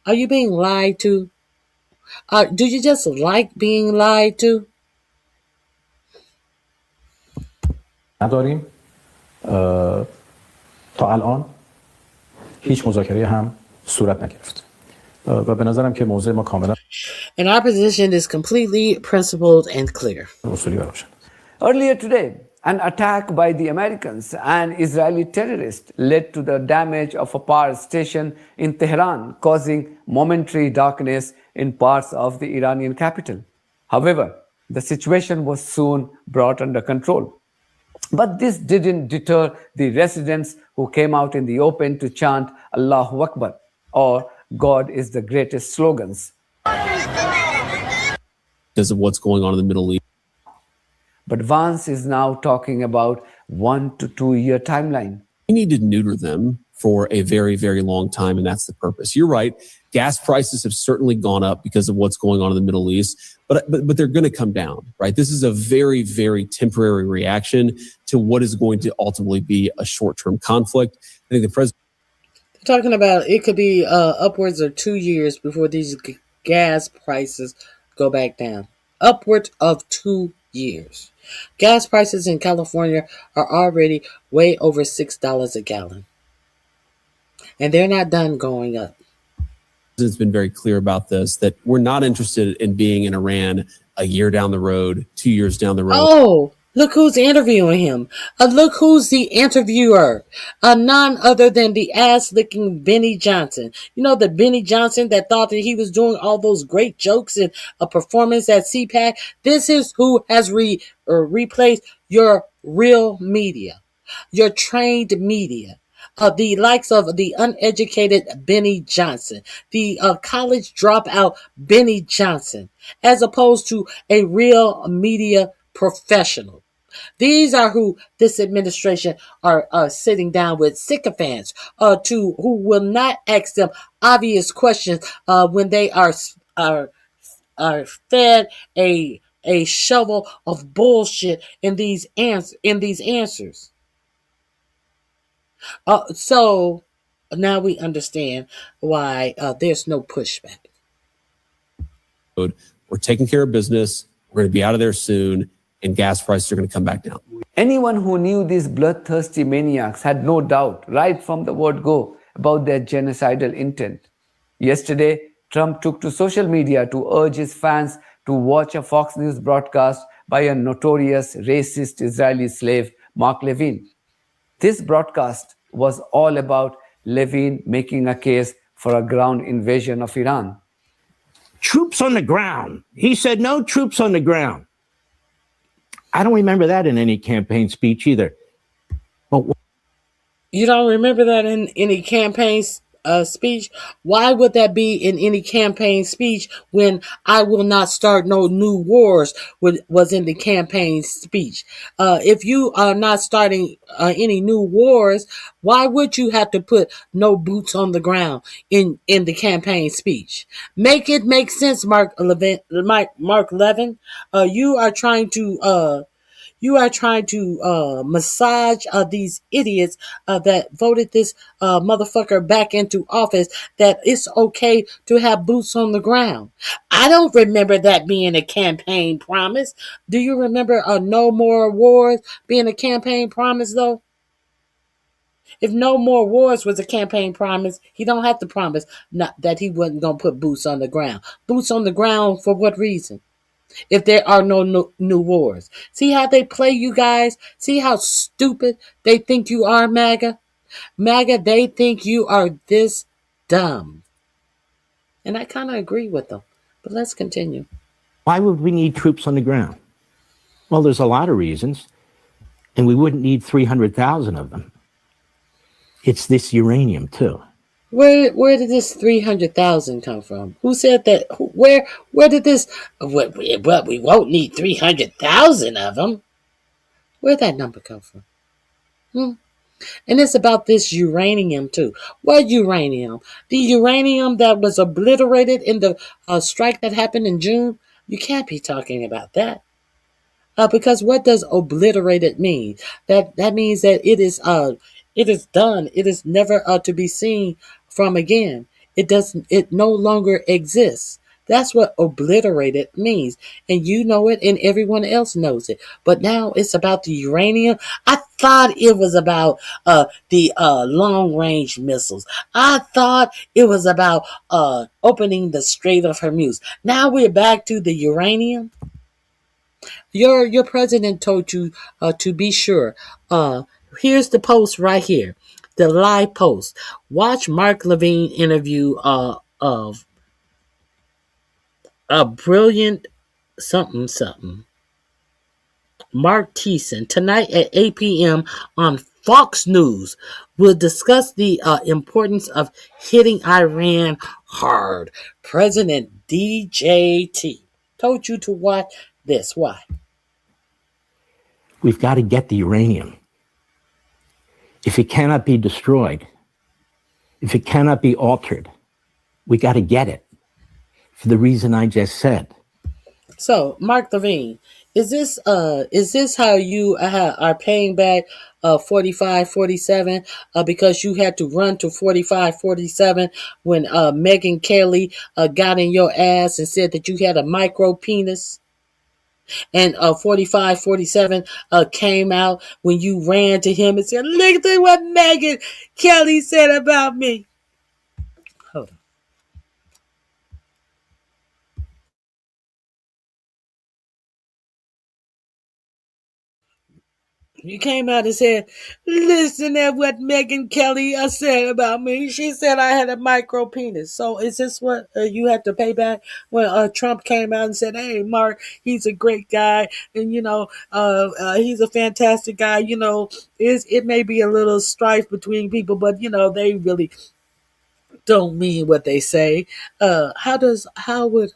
Are you being lied to? Do you just like being lied to? نداریم تا الان هیچ مذاکره هم صورت نگرفت و به نظرم که موضوع ما کاملا And our position is completely principled and clear. اصولی و روشن. Earlier today, an attack by the Americans and Israeli terrorists led to the damage of a power station in Tehran, causing momentary darkness in parts of the Iranian capital. However, the situation was soon brought under control. But this didn't deter the residents who came out in the open to chant Allahu Akbar or God is the greatest slogans. Because of what's going on in the Middle East. But Vance is now talking about 1 to 2 year timeline. We need to neuter them for a very, very long time, and that's the purpose. You're right. Gas prices have certainly gone up because of what's going on in the Middle East, but they're going to come down, right? This is a very, very temporary reaction to what is going to ultimately be a short-term conflict. I think the president... They're talking about it could be upwards of 2 years before these gas prices go back down. Upwards of 2 years. Gas prices in California are already way over $6 a gallon. And they're not done going up. It's been very clear about this, that we're not interested in being in Iran a year down the road, 2 years down the road. Oh, look who's interviewing him. Look who's the interviewer. None other than the ass-licking Benny Johnson. You know, the Benny Johnson that thought that he was doing all those great jokes in a performance at CPAC. This is who has replaced your real media, your trained media. The likes of the uneducated Benny Johnson, the college dropout Benny Johnson, as opposed to a real media professional. These are who this administration are sitting down with, sycophants who will not ask them obvious questions when they are fed a shovel of bullshit in these answers. So now we understand why there's no pushback. We're taking care of business. We're going to be out of there soon, and gas prices are going to come back down. Anyone who knew these bloodthirsty maniacs had no doubt, right from the word go, about their genocidal intent. Yesterday, Trump took to social media to urge his fans to watch a Fox News broadcast by a notorious racist Israeli slave, Mark Levin. This broadcast was all about Levin making a case for a ground invasion of Iran. Troops on the ground. He said no troops on the ground. I don't remember that in any campaign speech either. But you don't remember that in any campaign speech? Why would that be in any campaign speech when I will not start no new wars was in the campaign speech? If you are not starting any new wars, why would you have to put no boots on the ground in the campaign speech? Make it make sense, Mark Levin. You are trying to massage these idiots that voted this motherfucker back into office, that it's okay to have boots on the ground. I don't remember that being a campaign promise. Do you remember no more wars being a campaign promise, though? If no more wars was a campaign promise, he don't have to promise not that he wasn't going to put boots on the ground. Boots on the ground for what reason? If there are no new wars. See how they play you guys? See how stupid they think you are, MAGA? MAGA, they think you are this dumb. And I kind of agree with them. But let's continue. why would we need troops on the ground? Well, there's a lot of reasons. And we wouldn't need 300,000 of them. It's this uranium, too. Where did this 300,000 come from? Who said that? Where did this? Well, we won't need 300,000 of them. Where'd that number come from? And it's about this uranium too. What uranium? The uranium that was obliterated in the strike that happened in June? You can't be talking about that. Because what does obliterated mean? That means that it is done. It is never to be seen from again. It no longer exists. That's what obliterated means. And you know it and everyone else knows it. But now it's about the uranium. I thought it was about the long range missiles. I thought it was about opening the Strait of Hormuz. Now we're back to the uranium. Your president told you to be sure. Here's the post right here, the live post. Watch Mark Levine interview of a brilliant something something. Mark Thiessen tonight at 8 p.m. on Fox News. We'll discuss the importance of hitting Iran hard. President DJT told you to watch this. Why? We've got to get the uranium. If it cannot be destroyed, if it cannot be altered, we got to get it for the reason I just said. So, Mark Levine, is this how you are paying back 45, 47 because you had to run to 45, 47 when Megyn Kelly got in your ass and said that you had a micro penis? And 45, 47 came out when you ran to him and said, look at what Megyn Kelly said about me. Hold on. You came out and said, listen at what Megyn Kelly said about me. She said I had a micro penis. So is this what you had to pay back when Trump came out and said, hey, Mark, he's a great guy. And, he's a fantastic guy. It may be a little strife between people, but, they really don't mean what they say. How would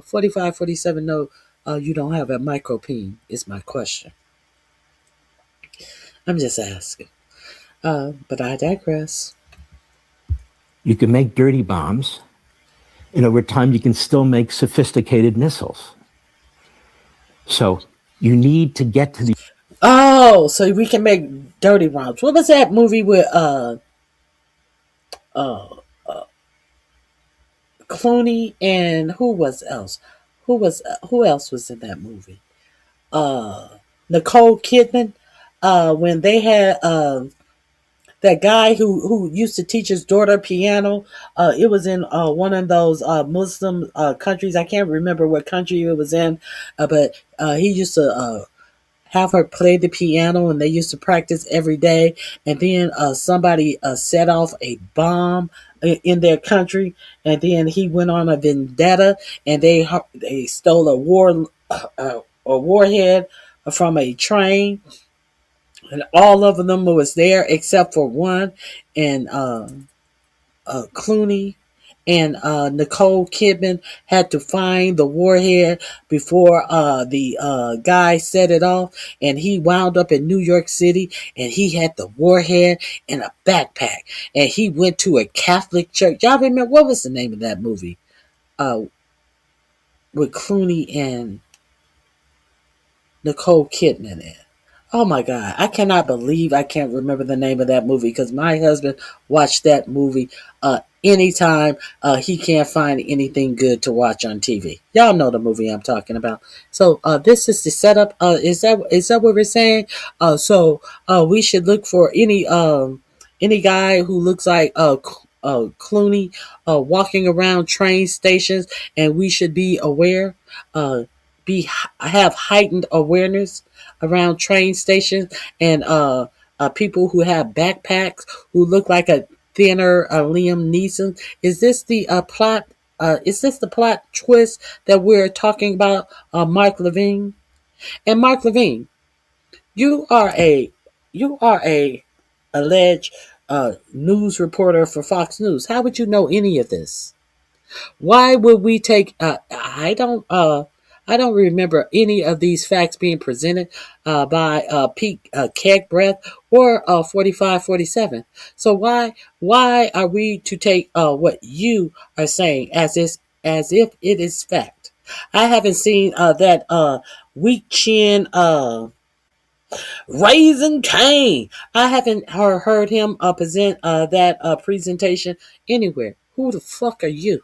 45, 47 know you don't have a micro peen is my question. I'm just asking. But I digress. You can make dirty bombs, and over time you can still make sophisticated missiles. So you need to get to the... Oh, so we can make dirty bombs. What was that movie with Clooney and who else? Who else was in that movie? Nicole Kidman. When they had that guy who used to teach his daughter piano. It was in one of those Muslim countries. I can't remember what country it was in, but he used to have her play the piano, and they used to practice every day. And then somebody set off a bomb in their country, and then he went on a vendetta, and they stole a warhead from a train. And all of them was there except for one, and Clooney and Nicole Kidman had to find the warhead before the guy set it off, and he wound up in New York City, and he had the warhead in a backpack, and he went to a Catholic church. Y'all remember what was the name of that movie? With Clooney and Nicole Kidman in. Oh my God, I cannot believe I can't remember the name of that movie, because my husband watched that movie anytime he can't find anything good to watch on TV. Y'all know the movie I'm talking about. So this is the setup. Is that what we're saying? So we should look for any guy who looks like Clooney walking around train stations, and we should be aware, have heightened awareness around train stations, and people who have backpacks who look like a thinner Liam Neeson. Is this the plot? Is this the plot twist that we're talking about, Mark Levine? And Mark Levine, you are a alleged news reporter for Fox News. How would you know any of this? Why would we take? I don't remember any of these facts being presented by Pete Kegbreath or 4547. So why are we to take what you are saying as if it is fact? I haven't seen that weak chin Raising Cane. I haven't heard him present that presentation anywhere. Who the fuck are you?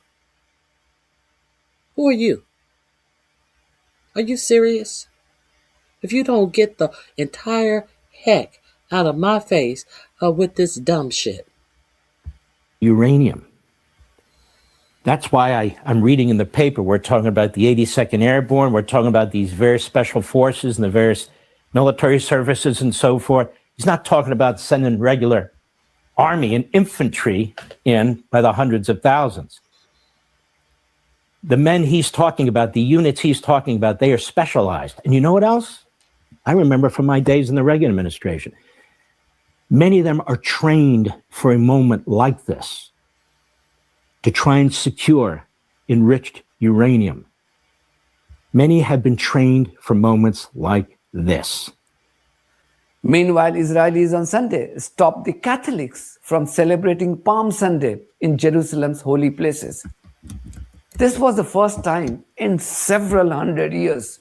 Who are you? Are you serious? If you don't get the entire heck out of my face with this dumb shit. Uranium. That's why I'm reading in the paper, we're talking about the 82nd Airborne, we're talking about these various special forces and the various military services and so forth. He's not talking about sending regular army and infantry in by the hundreds of thousands. The men he's talking about, the units he's talking about, they are specialized. And you know what else? I remember from my days in the Reagan administration. Many of them are trained for a moment like this to try and secure enriched uranium. Many have been trained for moments like this. Meanwhile, Israelis on Sunday stopped the Catholics from celebrating Palm Sunday in Jerusalem's holy places. This was the first time in several hundred years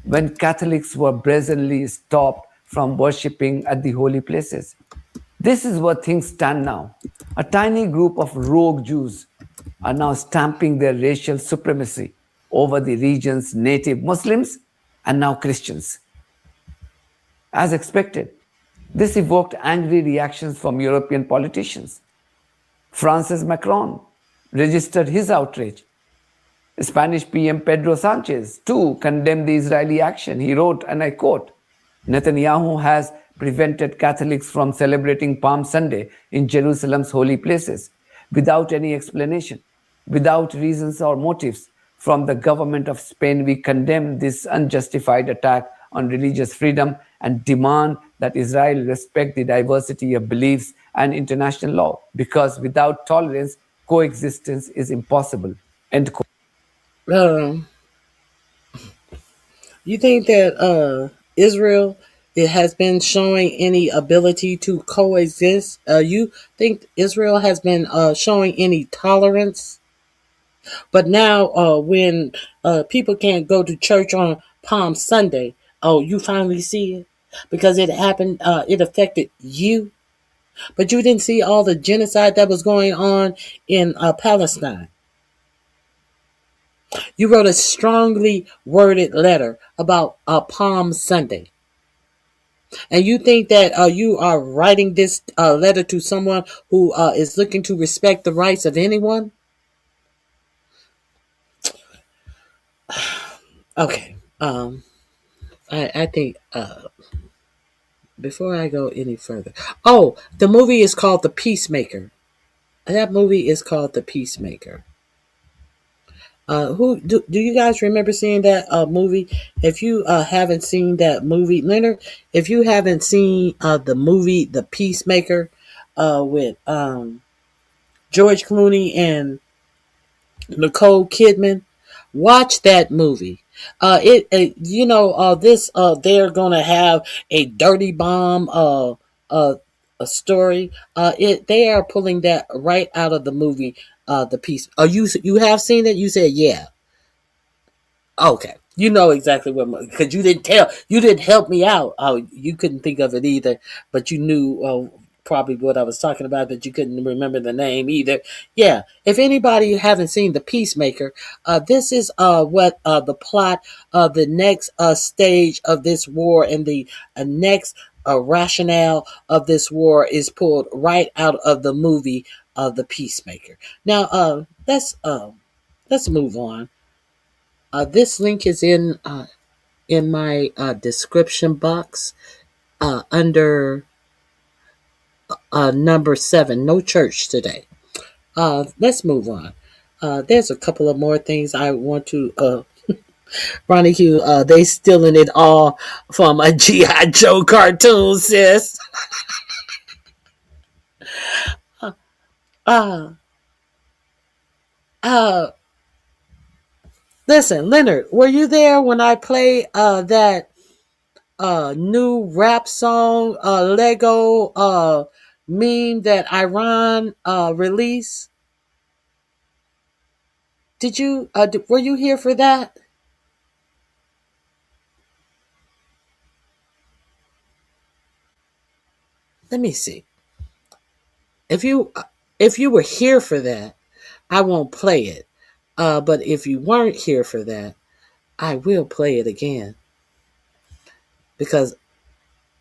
when Catholics were brazenly stopped from worshipping at the holy places. This is where things stand now. A tiny group of rogue Jews are now stamping their racial supremacy over the region's native Muslims and now Christians. As expected, this evoked angry reactions from European politicians. Francis Macron registered his outrage. Spanish PM Pedro Sanchez, too, condemned the Israeli action. He wrote, and I quote, Netanyahu has prevented Catholics from celebrating Palm Sunday in Jerusalem's holy places without any explanation, without reasons or motives. From the government of Spain, we condemn this unjustified attack on religious freedom and demand that Israel respect the diversity of beliefs and international law, because without tolerance, coexistence is impossible. End quote. You think that Israel has been showing any ability to coexist? You think Israel has been showing any tolerance? But now when people can't go to church on Palm Sunday, oh, you finally see it? Because it happened, it affected you. But you didn't see all the genocide that was going on in Palestine. You wrote a strongly worded letter about Palm Sunday. And you think that you are writing this letter to someone who is looking to respect the rights of anyone? Okay. I think before I go any further. Oh, the movie is called The Peacemaker. That movie is called The Peacemaker. Who do you guys remember seeing that movie? If you haven't seen that movie, Leonard, if you haven't seen the movie The Peacemaker with George Clooney and Nicole Kidman, watch that movie. They're gonna have a dirty bomb a story. They are pulling that right out of the movie The Peace. You have seen it? You said yeah. Okay. You know exactly what, because you didn't help me out. You couldn't think of it either, but you knew probably what I was talking about, but you couldn't remember the name either. Yeah. If anybody haven't seen The Peacemaker, this is what the plot of the next stage of this war and the next rationale of this war is pulled right out of the movie The Peacemaker. Now, let's move on. This link is in my description box under number 7. No church today. Let's move on. There's a couple of more things I want to. RonyiQ, they stealing it all from a G.I. Joe cartoon, sis. Listen, Leonard, were you there when I played that new rap song Lego meme that Iran released? Did you were you here for that? Let me see. If you were here for that, I won't play it. But if you weren't here for that, I will play it again. Because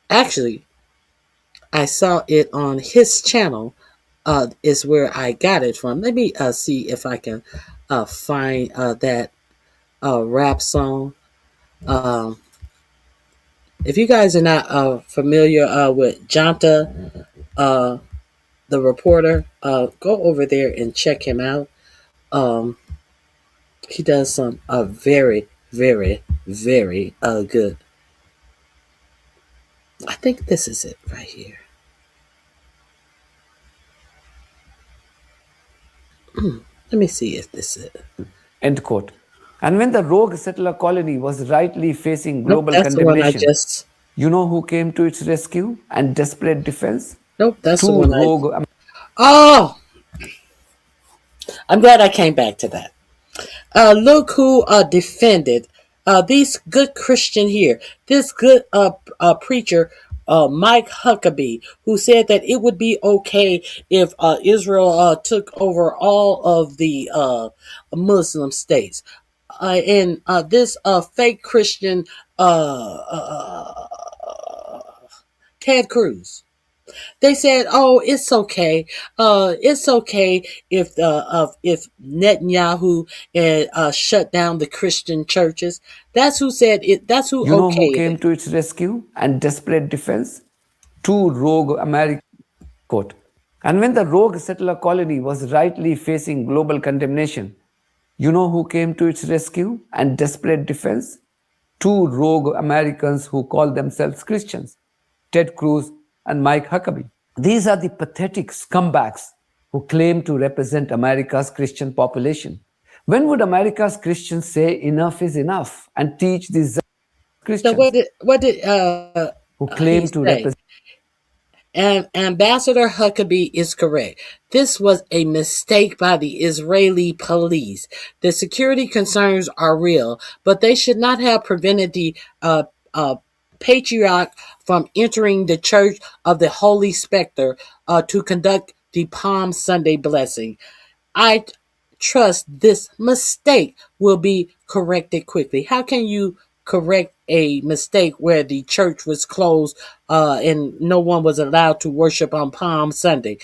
actually, I saw it on his channel. Is where I got it from. Let me see if I can find that rap song. If you guys are not familiar with Janta, the reporter, go over there and check him out. He does some very, very, very good. I think this is it right here. Let me see if this is it. End quote. And when the rogue settler colony was rightly facing global Nope, that's the one I condemnation, just. you know who came to its rescue and desperate defense? Nope, that's the Two one rogue. Oh, I'm glad I came back to that. Look who defended these good Christian here. This good preacher, Mike Huckabee, who said that it would be okay if Israel took over all of the Muslim states. And this fake Christian Ted Cruz. They said, "Oh, it's okay. It's okay if Netanyahu shut down the Christian churches." That's who said it. That's who You know who okayed came it. to its rescue and desperate defense? Two rogue American. Quote. And when the rogue settler colony was rightly facing global condemnation, you know who came to its rescue and desperate defense? Two rogue Americans who call themselves Christians, Ted Cruz and Mike Huckabee. These are the pathetic scumbags who claim to represent America's Christian population. When would America's Christians say enough is enough and teach these Christians So what did who claim he to say? represent? And Ambassador Huckabee is correct. This was a mistake by the Israeli police. The security concerns are real, but they should not have prevented the patriarch from entering the Church of the Holy Spectre to conduct the Palm Sunday blessing. I trust this mistake will be corrected quickly. How can you correct a mistake where the church was closed and no one was allowed to worship on Palm Sunday?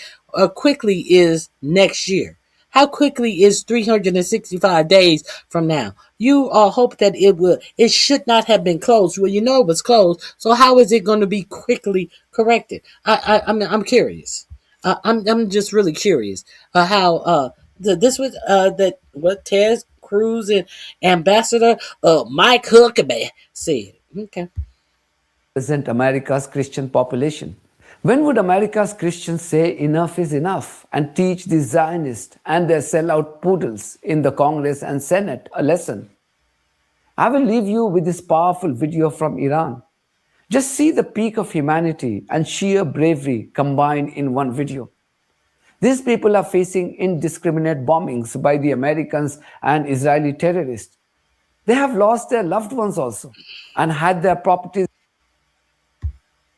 Quickly is next year. How quickly is 365 days from now? You hope that it should not have been closed. Well, you know it was closed. So how is it going to be quickly corrected? I'm curious. I'm just really curious how this was that what Ted Cruz and Ambassador Mike Huckabee said. Okay. Represent America's Christian population. When would America's Christians say enough is enough and teach the Zionists and their sellout poodles in the Congress and Senate a lesson? I will leave you with this powerful video from Iran. Just see the peak of humanity and sheer bravery combined in one video. These people are facing indiscriminate bombings by the Americans and Israeli terrorists. They have lost their loved ones also and had their properties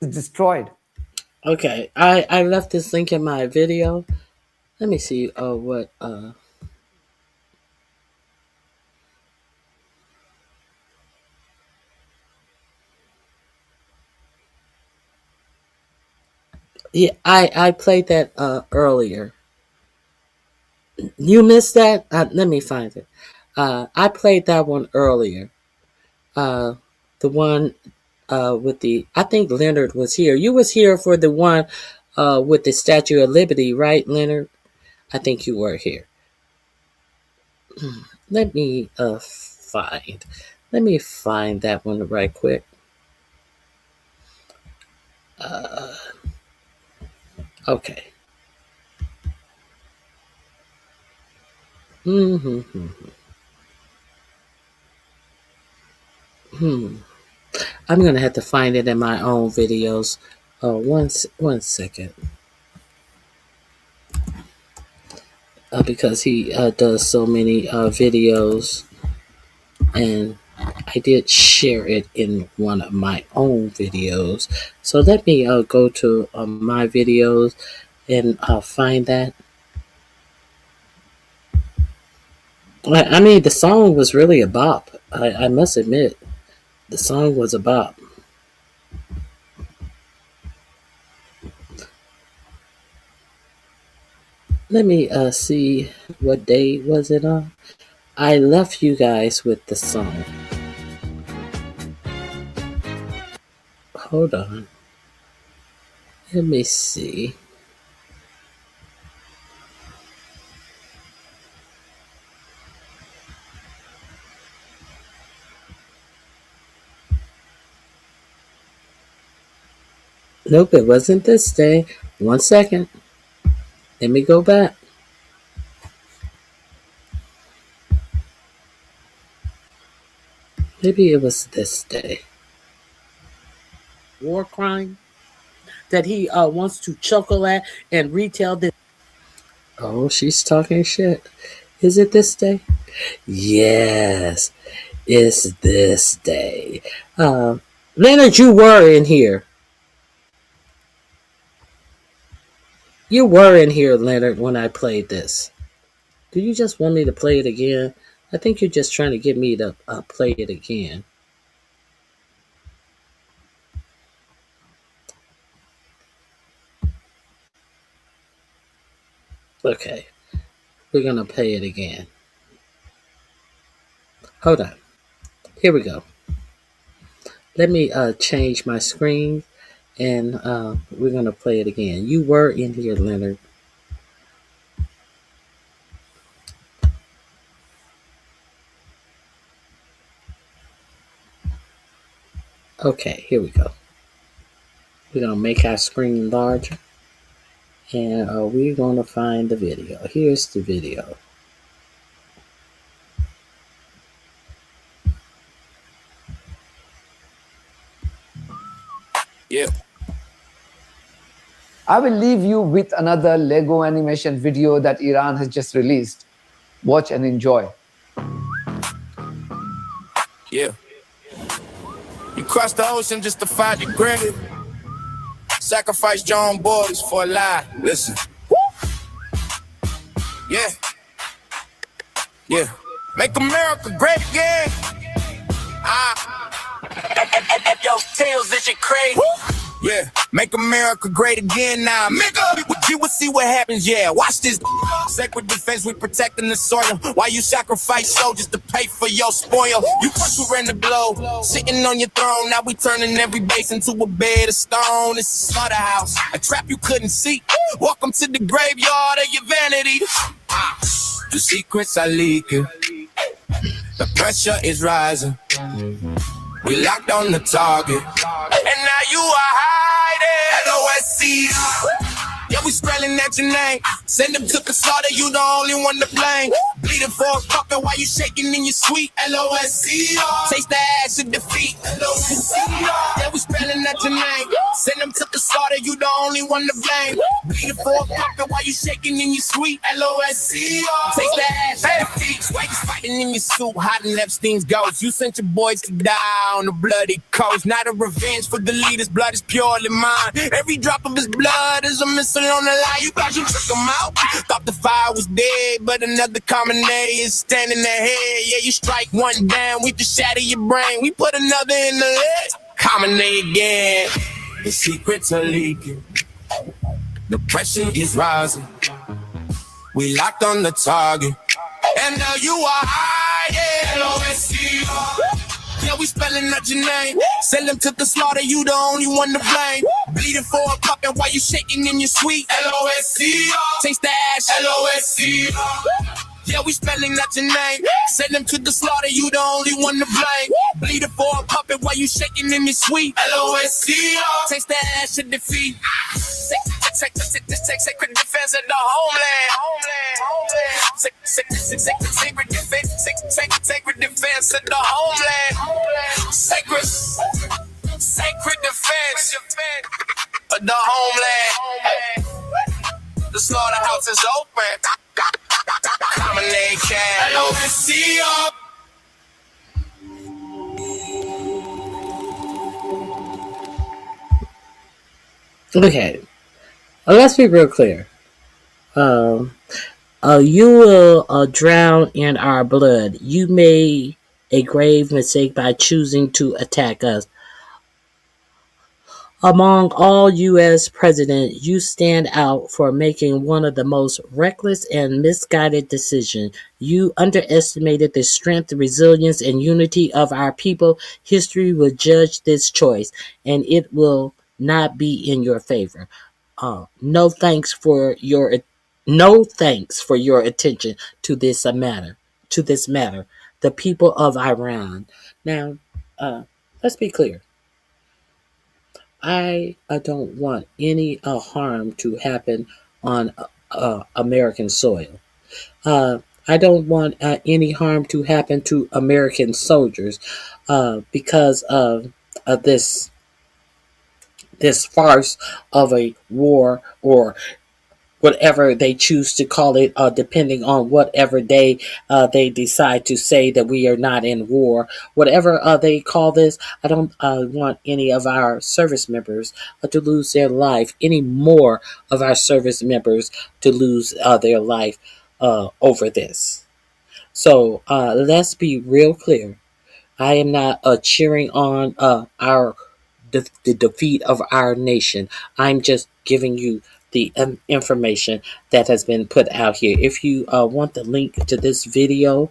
destroyed. Okay, I left this link in my video. Let me see what yeah, I played that earlier. You missed that? Let me find it. I played that one earlier. The one with the I think Leonard was here. You was here for the one with the Statue of Liberty, right, Leonard? I think you were here. Let me find that one right quick. Okay. I'm gonna have to find it in my own videos. One second. Because he does so many videos, and I did share it in one of my own videos. So let me go to my videos and find that. I mean, the song was really a bop. I must admit, the song was a bop. Let me see what day was it on. I left you guys with the song. Hold on. Let me see. Nope, it wasn't this day. 1 second. Let me go back. Maybe it was this day. War crime that he wants to chuckle at and retell this. Oh, she's talking shit. Is it this day? Yes, it's this day. Leonard, you were in here. You were in here, Leonard, when I played this. Do you just want me to play it again? I think you're just trying to get me to play it again. Okay, we're going to play it again. Hold on. Here we go. Let me change my screen, and we're going to play it again. You were in here, Leonard. Okay, here we go. We're going to make our screen larger, and we're going to find the video. Here's the video. Yeah. I will leave you with another Lego animation video that Iran has just released. Watch and enjoy. Yeah. You crossed the ocean just to find your granted. Sacrificed your own boys for a lie. Listen. Yeah. Yeah. Make America great again. Yo, tails, this shit crazy. Yeah, make America great again now. You will see what happens, yeah. Watch this. Sacred defense, we protecting the soil. While you sacrifice soldiers to pay for your spoil. You first who ran the blow, sitting on your throne. Now we turning every base into a bed of stone. It's a slaughterhouse, a trap you couldn't see. Welcome to the graveyard of your vanity. The secrets are leaking. The pressure is rising. We locked on the target. And now you are hiding. LOSC. Yeah, we spelling at your name. Send them to the slaughter, you the only one to blame. Bleeding for a puppet while you shaking in your sweet. LOSC. Taste the ass of defeat. LOSC. Yeah, we spelling at your name. Send them to the slaughter, you the only one to blame. Bleeding for a puppet while you shaking in your sweet. LOSC. Taste the ass of defeat. Swag's fighting in your suit, hiding Epstein's ghost. You sent your boys to die on the bloody coast. Not a revenge for the leader's blood is purely mine. Every drop of his blood is a missile on the line. You thought you took him out. Thought the fire was dead, but another common A is standing ahead. Yeah, you strike one down, we just shatter your brain. We put another in the leg. Common A again. The secrets are leaking. The pressure is rising. We locked on the target. And now you are hiding. LOSC. Yeah, we spelling out your name. Send them to the slaughter, you the only one to blame. Bleeding for a puppet while you shaking in your sweet. LOSC. Taste the ash. LOSC. Yeah, we spelling out your name. Send them to the slaughter, you the only one to blame. Bleeding for a puppet while you shaking in your sweet. LOSC. Taste the ash of defeat. Sacred defense of the homeland. Sacred defense, sacred defense of the homeland. Sacred defense of the homeland. The slaughterhouse is open. Common name can. LOVC up. Okay, let's be real clear. You will drown in our blood. You made a grave mistake by choosing to attack us. Among all U.S. presidents, you stand out for making one of the most reckless and misguided decisions. You underestimated the strength, resilience, and unity of our people. History will judge this choice, and it will not be in your favor. No thanks for your attention to this matter. The people of Iran. Now, let's be clear. I don't want any harm to happen on American soil. I don't want any harm to happen to American soldiers because of this farce of a war, or whatever they choose to call it, depending on whatever day they decide to say that we are not in war. Whatever they call this, I don't want any of our service members to lose their life, any more of our service members to lose their life over this. So let's be real clear. I am not cheering on the defeat of our nation. I'm just giving you the information that has been put out here. If you want the link to this video,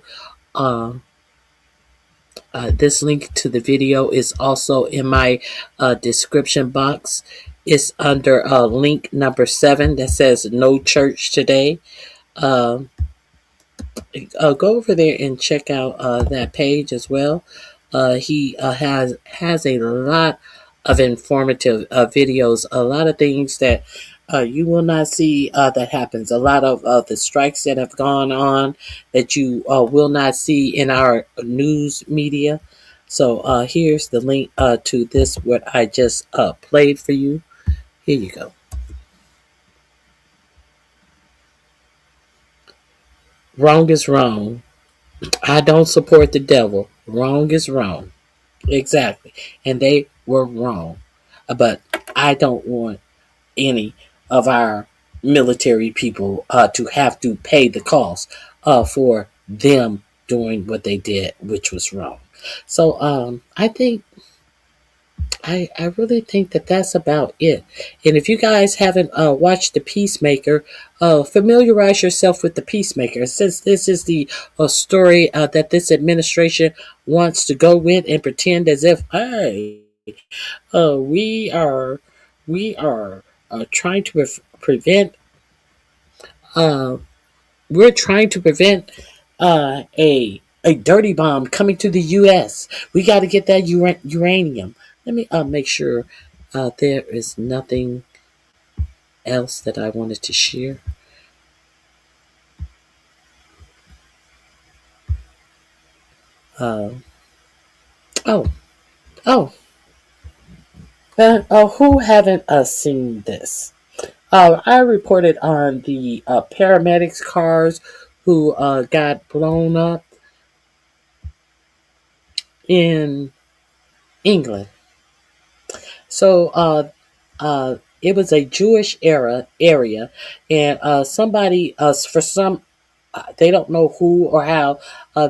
this link to the video is also in my description box. It's under link number 7 that says "No Church Today." Go over there and check out that page as well. He has a lot of informative videos, a lot of things that you will not see that happens. A lot of the strikes that have gone on that you will not see in our news media. So here's the link to this, what I just played for you. Here you go. Wrong is wrong. I don't support the devil. Wrong is wrong. Exactly. And they were wrong. But I don't want any of our military people to have to pay the cost for them doing what they did, which was wrong. So I really think that that's about it. And if you guys haven't watched The Peacemaker, familiarize yourself with The Peacemaker, since this is the story that this administration wants to go with and pretend as if, hey, we are trying to prevent. We're trying to prevent a dirty bomb coming to the U.S. We got to get that uranium. Let me make sure there is nothing else that I wanted to share. Oh. Who haven't seen this? I reported on the paramedics cars who got blown up in England. So it was a Jewish area, and somebody for some they don't know who or how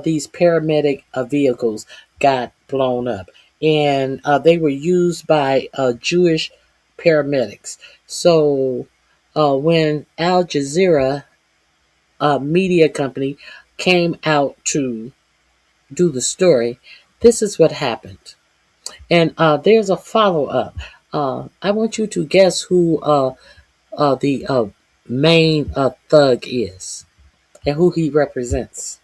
these paramedic vehicles got blown up, and they were used by Jewish paramedics. So when Al Jazeera media company came out to do the story, this is what happened. And there's a follow up. I want you to guess who the main thug is and who he represents.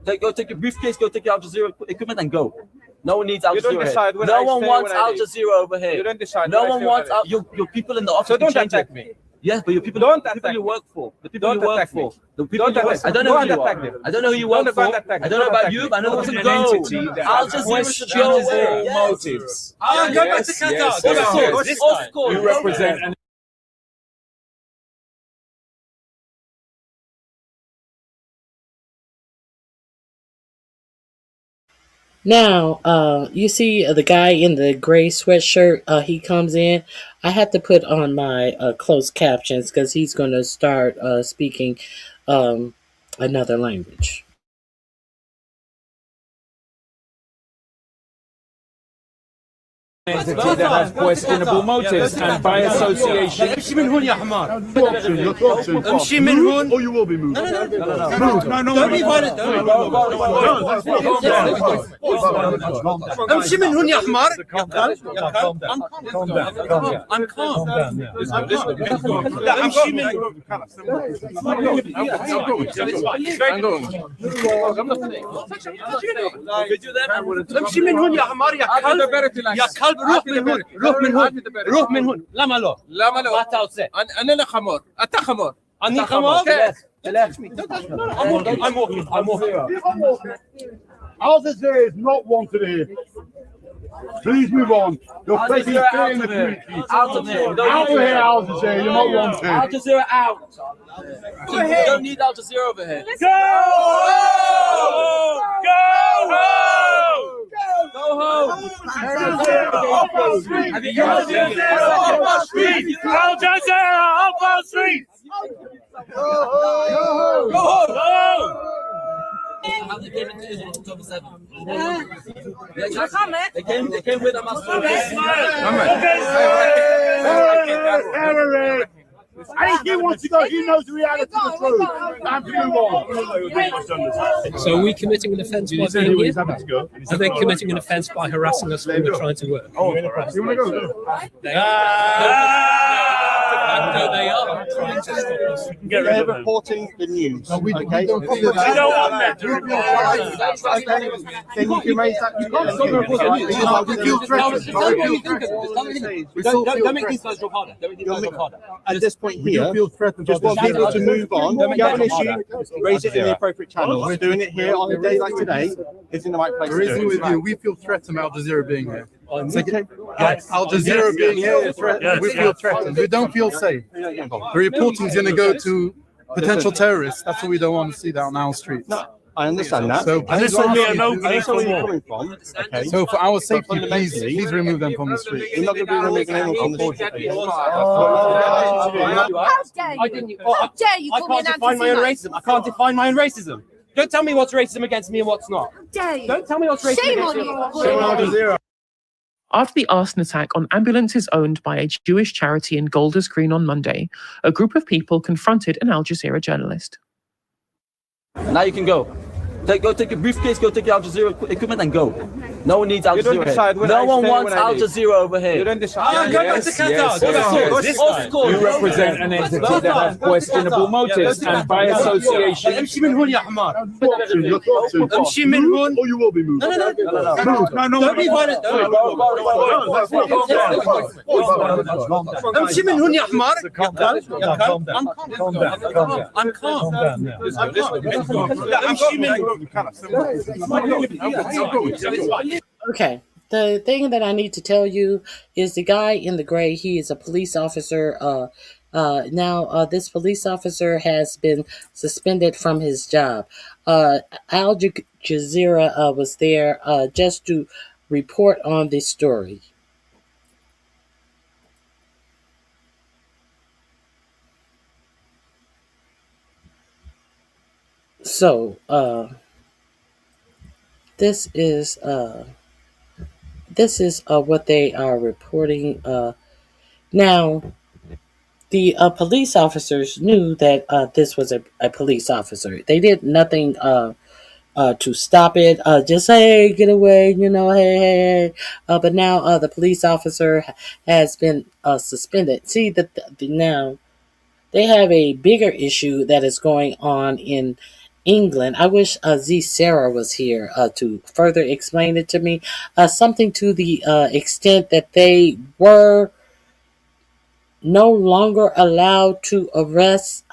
Go take your briefcase, go take your Al Jazeera equipment, and go. No one needs Al You don't Jazeera decide here. when No I one stay, wants when I Al leave. Jazeera over here. You don't decide No when I one stay, wants when I leave. your people in the office. So don't can change attack it. me. Yes, but your people, Don't the people attack you me. work for, the people Don't you work attack me. for, the people Don't you work. attack I don't know me. who you Don't attack are. them. I don't know who you Don't work for. attack me. I don't know Don't about attack you, me. but I know This them is to an go. entity that Al has Jazeera should go questionable away. Yes. motives. Go back to Qatar. Of course. You represent an Now, you see the guy in the gray sweatshirt, he comes in. I have to put on my closed captions because he's going to start speaking another language. entity that has questionable motives, and by association. امشي من هون يا حمار. امشي من هون. Or you will be moved. No. Don't be violent. امشي من هون يا حمار. I'm calm. لا امشي من امشي من هون يا حمار يا كلب يا كلب روح من هون لا ما له انا خمر انت خمر انا خمر I'm walking. Al Jazeera is not wanted here. Please move on. You're taking fear in the community. Out of here. Out of here, Al Jazeera. You're not wanted. Al Jazeera out. You don't need Al Jazeera over here. Go! Go home! Go home! Al Jazeera up our street! Go home! How they came into Israel October 7th. They came with Hamas. I think he wants to go. He knows the reality of the truth. Time to move on. So are we committing an offence by being here? Are they committing an offence by harassing us when we're trying to work? Oh, you want to go? They are. No, they are trying to stop us. They're reporting the news. Okay. We don't want that to report. Okay. Then you can raise that. We feel threatened. Don't make these guys job harder. Don't make these guys job harder. At this point here, just want people to move on. If you have an issue, raise it in the appropriate channel. We're doing it here on a day like today. It's in the right place. We're raising with you. We feel threatened by Al Jazeera being here. Al Jazeera being here, we feel threatened. We don't feel safe. The reporting is going to go to potential terrorists. That's what we don't want to see down our streets. No, I understand that. So, I understand where you're coming from. Okay. So for our safety, please remove them from the street. We're not going to be removing anyone from the street. How dare you call me an anti-Semite? I can't define my own racism. Don't tell me what's racism against me and what's not. Dare you? Don't tell me what's racism Shame against on me. you. Shame on Al Jazeera. After the arson attack on ambulances owned by a Jewish charity in Golders Green on Monday, a group of people confronted an Al Jazeera journalist. Now you can go. Go take your briefcase, go take your Al Jazeera equipment, and go. No one needs Al You don't Jazeera decide here. when No I one stay, wants when I Al leave. Jazeera over here. You don't decide. Go back to Qatar. Of course. You represent an entity that has questionable motives, and by association. امشي من هون يا حمار. امشي من هون. Or you will be moved. No. Don't be violent. امشي من هون يا حمار. I'm calm. امشي من هون. Okay. The thing that I need to tell you is the guy in the gray, he is a police officer. Now, this police officer has been suspended from his job. Al Jazeera was there just to report on this story. So, this is what they are reporting. Now, the police officers knew that this was a police officer. They did nothing to stop it. Just hey, get away, hey. But now the police officer has been suspended. See that now they have a bigger issue that is going on in England. I wish Z Sarah was here to further explain it to me. Something to the extent that they were no longer allowed to arrest.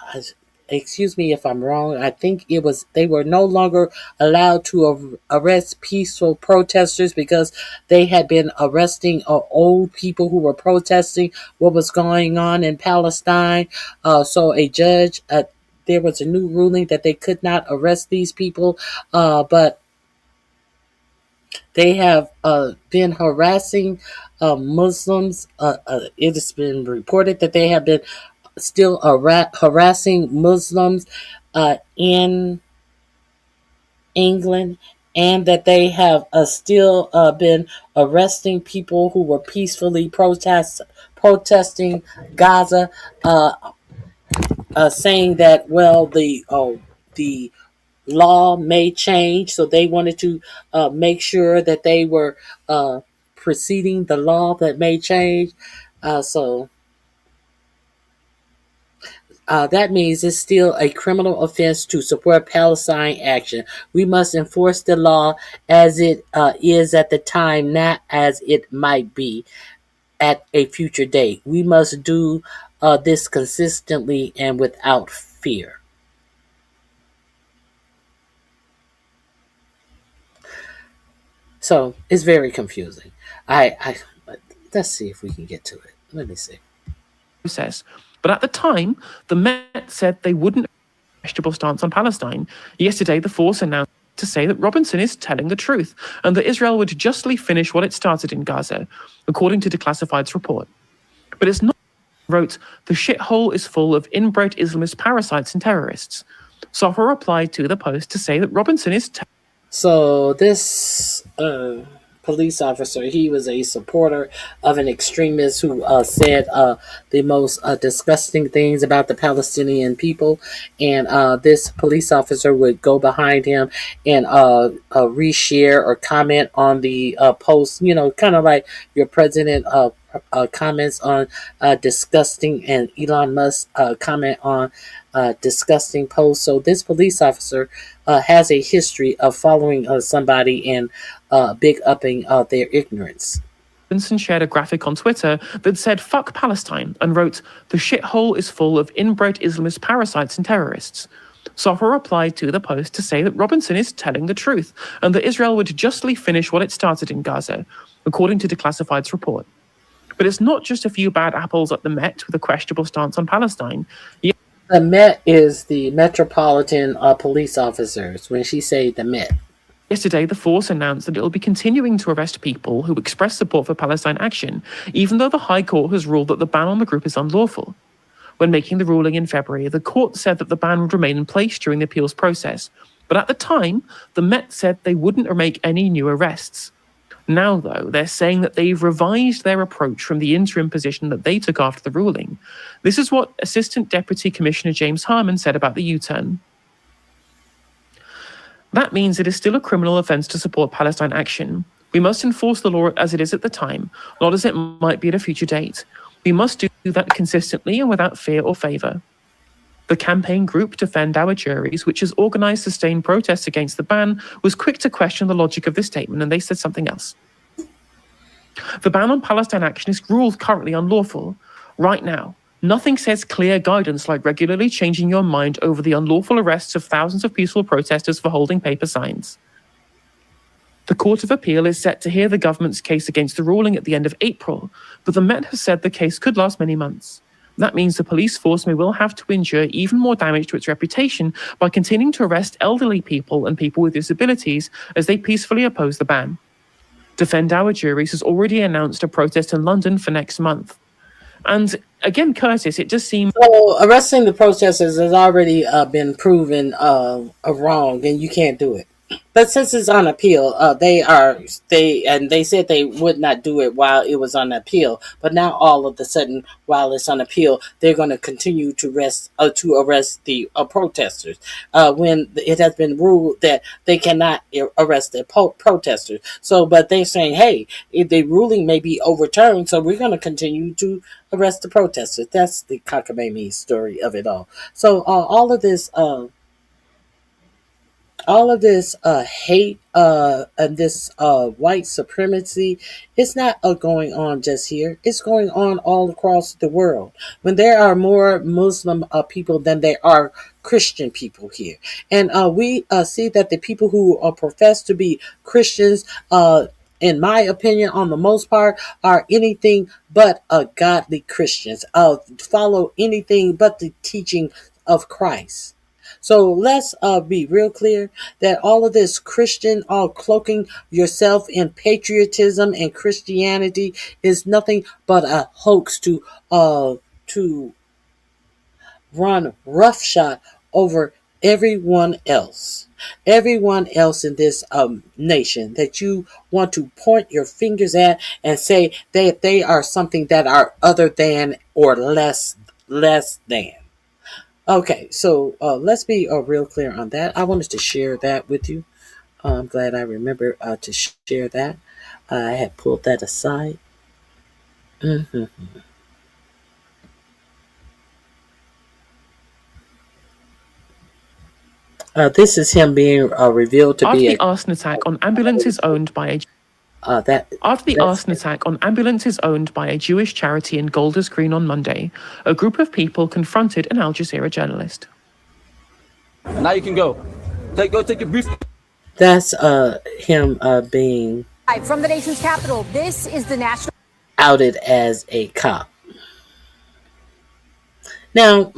Excuse me if I'm wrong. I think it was they were no longer allowed to arrest peaceful protesters because they had been arresting old people who were protesting what was going on in Palestine. So a judge, there was a new ruling that they could not arrest these people, but they have been harassing Muslims. It has been reported that they have been still harassing Muslims in England, and that they have still been arresting people who were peacefully protesting Gaza, saying that the law may change, so they wanted to make sure that they were preceding the law that may change. So that means it's still a criminal offense to support Palestine action. We must enforce the law as it is at the time, not as it might be at a future date. We must do this consistently and without fear. So it's very confusing. Let's see if we can get to it. Let me see. Process. But at the time, the Met said they wouldn't a vegetable stance on Palestine. Yesterday, the force announced to say that Robinson is telling the truth and that Israel would justly finish what it started in Gaza, according to Declassified's report. But it's not, wrote, the shithole is full of inbred Islamist parasites and terrorists. Soffer replied to the Post to say that Robinson is... So this police officer, he was a supporter of an extremist who said the most disgusting things about the Palestinian people, and this police officer would go behind him and reshare or comment on the post, kind of like your president comments on disgusting, and Elon Musk comment on disgusting posts. So this police officer has a history of following somebody and big upping their ignorance. Robinson shared a graphic on Twitter that said, "Fuck Palestine," and wrote, "The shithole is full of inbred Islamist parasites and terrorists." Soffer replied to the Post to say that Robinson is telling the truth and that Israel would justly finish what it started in Gaza, according to Declassified's report. But it's not just a few bad apples at the Met with a questionable stance on Palestine. The Met is the Metropolitan Police Officers, when she say the Met. Yesterday, the force announced that it will be continuing to arrest people who express support for Palestine action, even though the High Court has ruled that the ban on the group is unlawful. When making the ruling in February, the court said that the ban would remain in place during the appeals process. But at the time, the Met said they wouldn't make any new arrests. Now, though, they're saying that they've revised their approach from the interim position that they took after the ruling. This is what Assistant Deputy Commissioner James Harmon said about the U-turn. That means it is still a criminal offence to support Palestine action. We must enforce the law as it is at the time, not as it might be at a future date. We must do that consistently and without fear or favour. The campaign group Defend Our Juries, which has organised sustained protests against the ban, was quick to question the logic of this statement, and they said something else. The ban on Palestine action is ruled currently unlawful. Right now, nothing says clear guidance like regularly changing your mind over the unlawful arrests of thousands of peaceful protesters for holding paper signs. The Court of Appeal is set to hear the government's case against the ruling at the end of April, but the Met has said the case could last many months. That means the police force may well have to endure even more damage to its reputation by continuing to arrest elderly people and people with disabilities as they peacefully oppose the ban. Defend Our Juries has already announced a protest in London for next month. And again, Curtis, it just seems... So arresting the protesters has already been proven wrong, and you can't do it. But since it's on appeal, they said they would not do it while it was on appeal. But now all of a sudden, while it's on appeal, they're going to continue to arrest the protesters. When it has been ruled that they cannot arrest the protesters. So, but they're saying, hey, the ruling may be overturned, so we're going to continue to arrest the protesters. That's the cockamamie story of it all. So all of this all of this hate and this white supremacy is not going on just here. It's going on all across the world. When there are more Muslim people than there are Christian people here. And we see that the people who profess to be Christians, in my opinion, on the most part, are anything but godly Christians. Follow anything but the teaching of Christ. So let's be real clear that all of this Christian, cloaking yourself in patriotism and Christianity is nothing but a hoax to run roughshod over everyone else in this nation that you want to point your fingers at and say that they are something that are other than or less than. Okay, so let's be real clear on that. I wanted to share that with you. I'm glad I remember to share that. I had pulled that aside. Mm-hmm. This is him being revealed to After be the arson attack on ambulances owned by a arson attack on ambulances owned by a Jewish charity in Golders Green on Monday, a group of people confronted an Al Jazeera journalist. Now you can go. Go take your brief. That's him being from the nation's capital. This is the national outed as a cop. Now,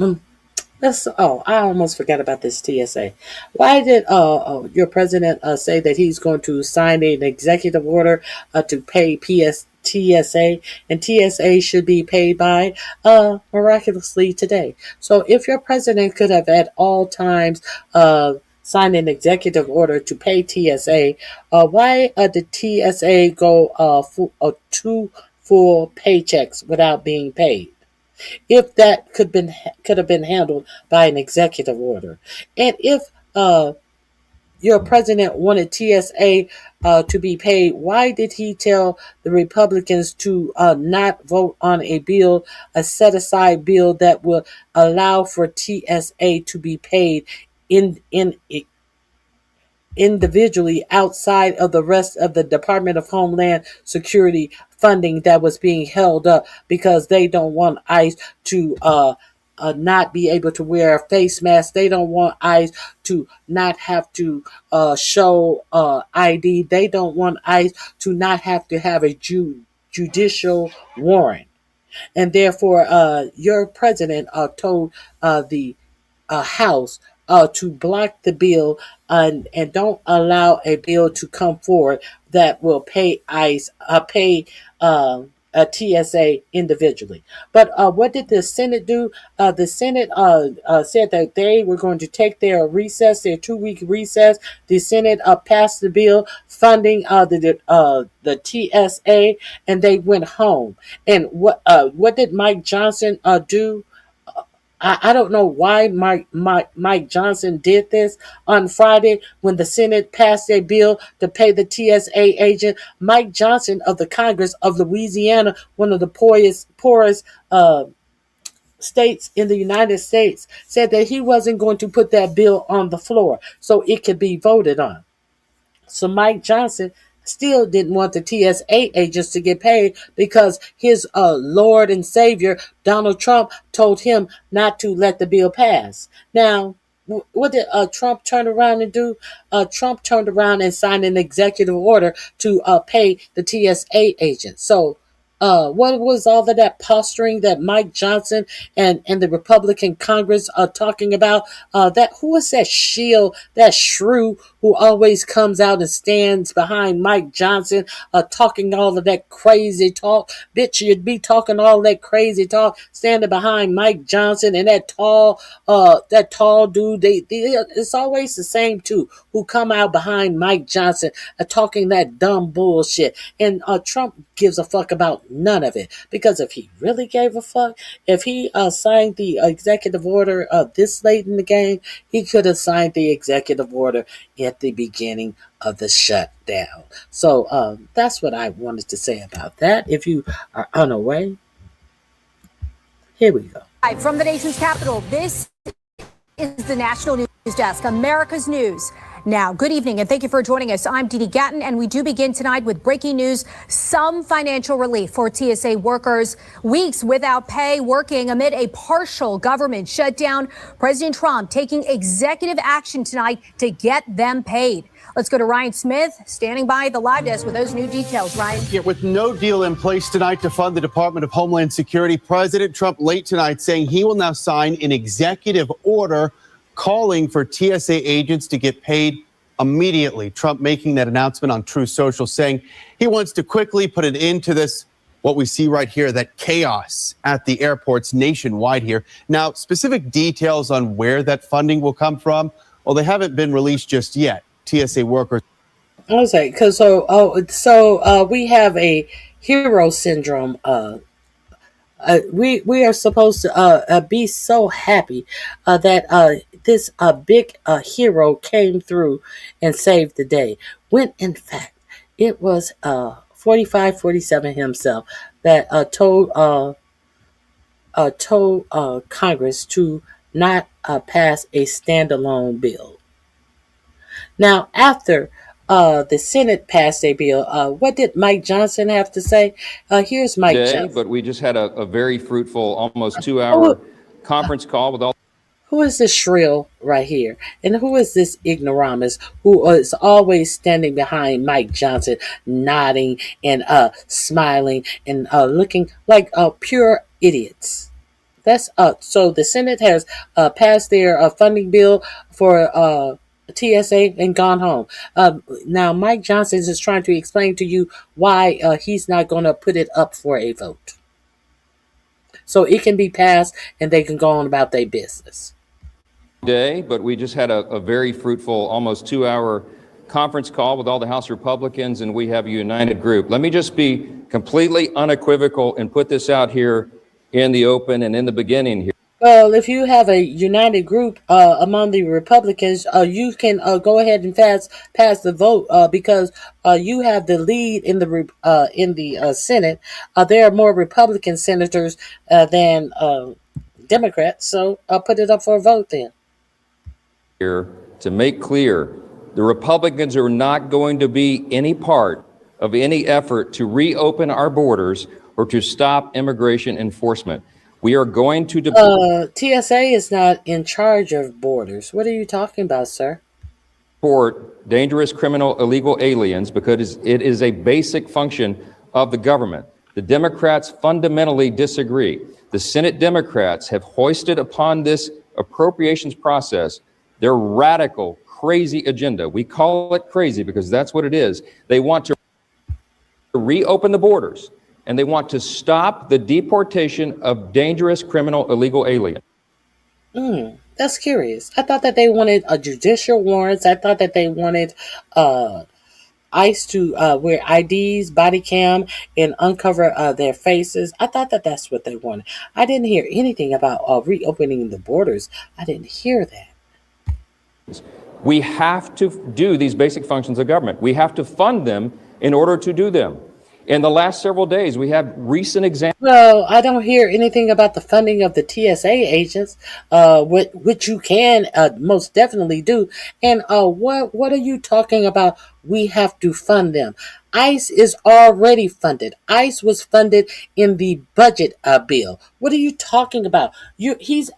I almost forgot about this TSA. Why did your president say that he's going to sign an executive order to pay TSA, and TSA should be paid by miraculously today? So if your president could have at all times signed an executive order to pay TSA, why did TSA go two full paychecks without being paid? If that could have been handled by an executive order, and if your president wanted TSA to be paid, why did he tell the Republicans to not vote on a bill, a set-aside bill that will allow for TSA to be paid individually outside of the rest of the Department of Homeland Security funding that was being held up because they don't want ICE to not be able to wear a face mask. They don't want ICE to not have to show ID. They don't want ICE to not have to have a judicial warrant. And therefore, your president told the House to block the bill and don't allow a bill to come forward that will pay ICE, pay a TSA individually. But what did the Senate do? The Senate said that they were going to take their recess, their 2-week recess. The Senate passed the bill funding the TSA, and they went home. And what did Mike Johnson do? I don't know why Mike Johnson did this on Friday when the Senate passed a bill to pay the TSA agent. Mike Johnson of the Congress of Louisiana, one of the poorest states in the United States, said that he wasn't going to put that bill on the floor so it could be voted on. So Mike Johnson still didn't want the TSA agents to get paid because his Lord and Savior, Donald Trump, told him not to let the bill pass. Now, what did Trump turn around and do? Trump turned around and signed an executive order to pay the TSA agents. So what was all of that posturing that Mike Johnson and the Republican Congress are talking about? Who is that shield, that shrew who always comes out and stands behind Mike Johnson, talking all of that crazy talk? Bitch, you'd be talking all that crazy talk, standing behind Mike Johnson and that tall dude. It's always the same two who come out behind Mike Johnson, talking that dumb bullshit. And Trump gives a fuck about none of it, because if he really gave a fuck, if he signed the executive order this late in the game, he could have signed the executive order at the beginning of the shutdown. So that's what I wanted to say about that. If you are unaware, here we go. From the nation's capital, this is the National News Desk, America's News. now. Good evening, and thank you for joining us. I'm Dee Dee Gatton, and we do begin tonight with breaking news. Some financial relief for TSA workers. Weeks without pay, working amid a partial government shutdown. President Trump taking executive action tonight to get them paid. Let's go to Ryan Smith, standing by the live desk with those new details. Ryan. Yeah, with no deal in place tonight to fund the Department of Homeland Security, President Trump late tonight saying he will now sign an executive order calling for TSA agents to get paid immediately. Trump making that announcement on Truth Social, saying he wants to quickly put an end to this, what we see right here, that chaos at the airports nationwide here. Now, specific details on where that funding will come from, well, they haven't been released just yet. TSA workers. I was like, because we have a hero syndrome. We are supposed to be so happy that this big hero came through and saved the day, when in fact it was 4547 himself that told Congress to not pass a standalone bill. Now, after the Senate passed a bill, what did Mike Johnson have to say? Here's Mike Johnson. But we just had a very fruitful, almost 2-hour conference call with all. Who is this shrill right here? And who is this ignoramus who is always standing behind Mike Johnson, nodding and smiling and looking like pure idiots? That's so the Senate has passed their funding bill for TSA and gone home. Now, Mike Johnson is trying to explain to you why he's not going to put it up for a vote. So it can be passed and they can go on about their business. But we just had a very fruitful, almost 2-hour conference call with all the House Republicans, and we have a united group. Let me just be completely unequivocal and put this out here in the open and in the beginning here. Well, if you have a united group among the Republicans, you can go ahead and pass the vote because you have the lead in the Senate. There are more Republican senators than Democrats, so I'll put it up for a vote then. Here to make clear, the Republicans are not going to be any part of any effort to reopen our borders or to stop immigration enforcement. We are going to TSA is not in charge of borders. What are you talking about, sir? Deport dangerous criminal illegal aliens because it is a basic function of the government. The Democrats fundamentally disagree. The Senate Democrats have hoisted upon this appropriations process their radical, crazy agenda. We call it crazy because that's what it is. They want to reopen the borders, and they want to stop the deportation of dangerous criminal illegal aliens. That's curious. I thought that they wanted judicial warrants. I thought that they wanted ICE to wear IDs, body cam, and uncover their faces. I thought that that's what they wanted. I didn't hear anything about reopening the borders. I didn't hear that. We have to do these basic functions of government. We have to fund them in order to do them. In the last several days, we have recent examples. Well, I don't hear anything about the funding of the TSA agents, which you can most definitely do. And what are you talking about? We have to fund them. ICE is already funded. ICE was funded in the budget bill. What are you talking about? He's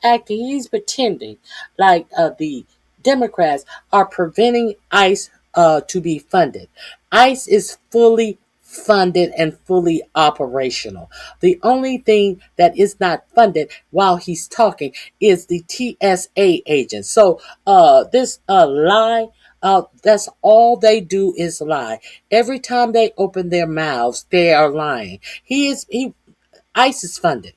pretending like the Democrats are preventing ICE to be funded. ICE is fully funded and fully operational. The only thing that is not funded while he's talking is the TSA agents. So this lie, that's all they do is lie. Every time they open their mouths, they are lying. ICE is funded.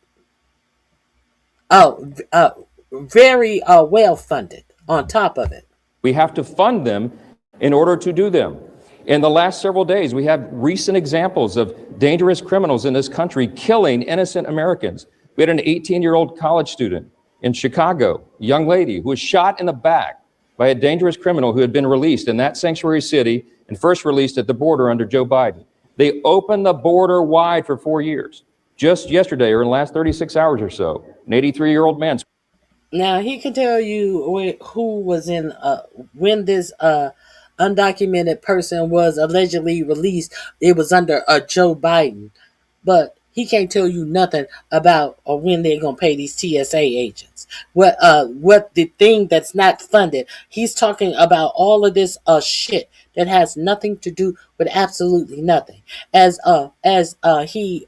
Very well funded on top of it. We have to fund them in order to do them. In the last several days, we have recent examples of dangerous criminals in this country killing innocent Americans. We had an 18-year-old college student in Chicago, a young lady who was shot in the back by a dangerous criminal who had been released in that sanctuary city and first released at the border under Joe Biden. They opened the border wide for 4 years. Just yesterday, or in the last 36 hours or so, an 83-year-old man. Now he can tell you who was in when this undocumented person was allegedly released. It was under Joe Biden, but he can't tell you nothing about or when they're gonna pay these TSA agents. What the thing that's not funded? He's talking about all of this shit that has nothing to do with absolutely nothing. As he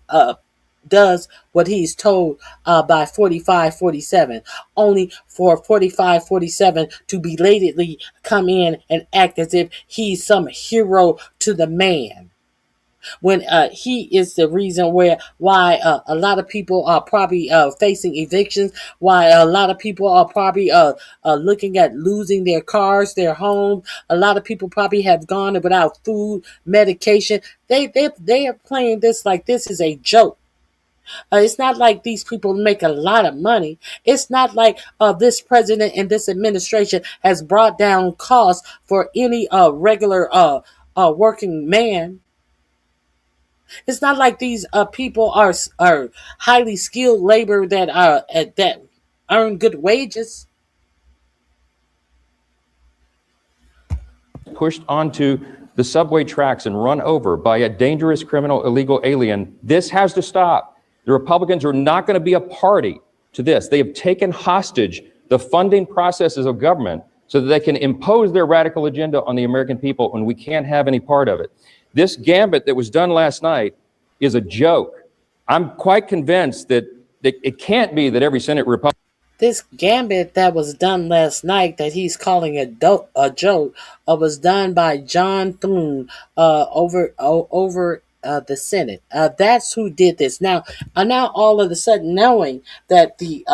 does what he's told by 4547, only for 4547 to belatedly come in and act as if he's some hero to the man, when he is the reason why a lot of people are probably facing evictions, why a lot of people are probably looking at losing their cars, their homes. A lot of people probably have gone without food, medication. They are playing this like this is a joke. It's not like these people make a lot of money. It's not like this president and this administration has brought down costs for any regular working man. It's not like these people are highly skilled labor that earn good wages. Pushed onto the subway tracks and run over by a dangerous criminal illegal alien. This has to stop. The Republicans are not going to be a party to this. They have taken hostage the funding processes of government so that they can impose their radical agenda on the American people, and we can't have any part of it. This gambit that was done last night is a joke. I'm quite convinced that it can't be that every Senate Republican. This gambit that was done last night that he's calling a joke was done by John Thune over the Senate. That's who did this. Now all of a sudden, knowing that the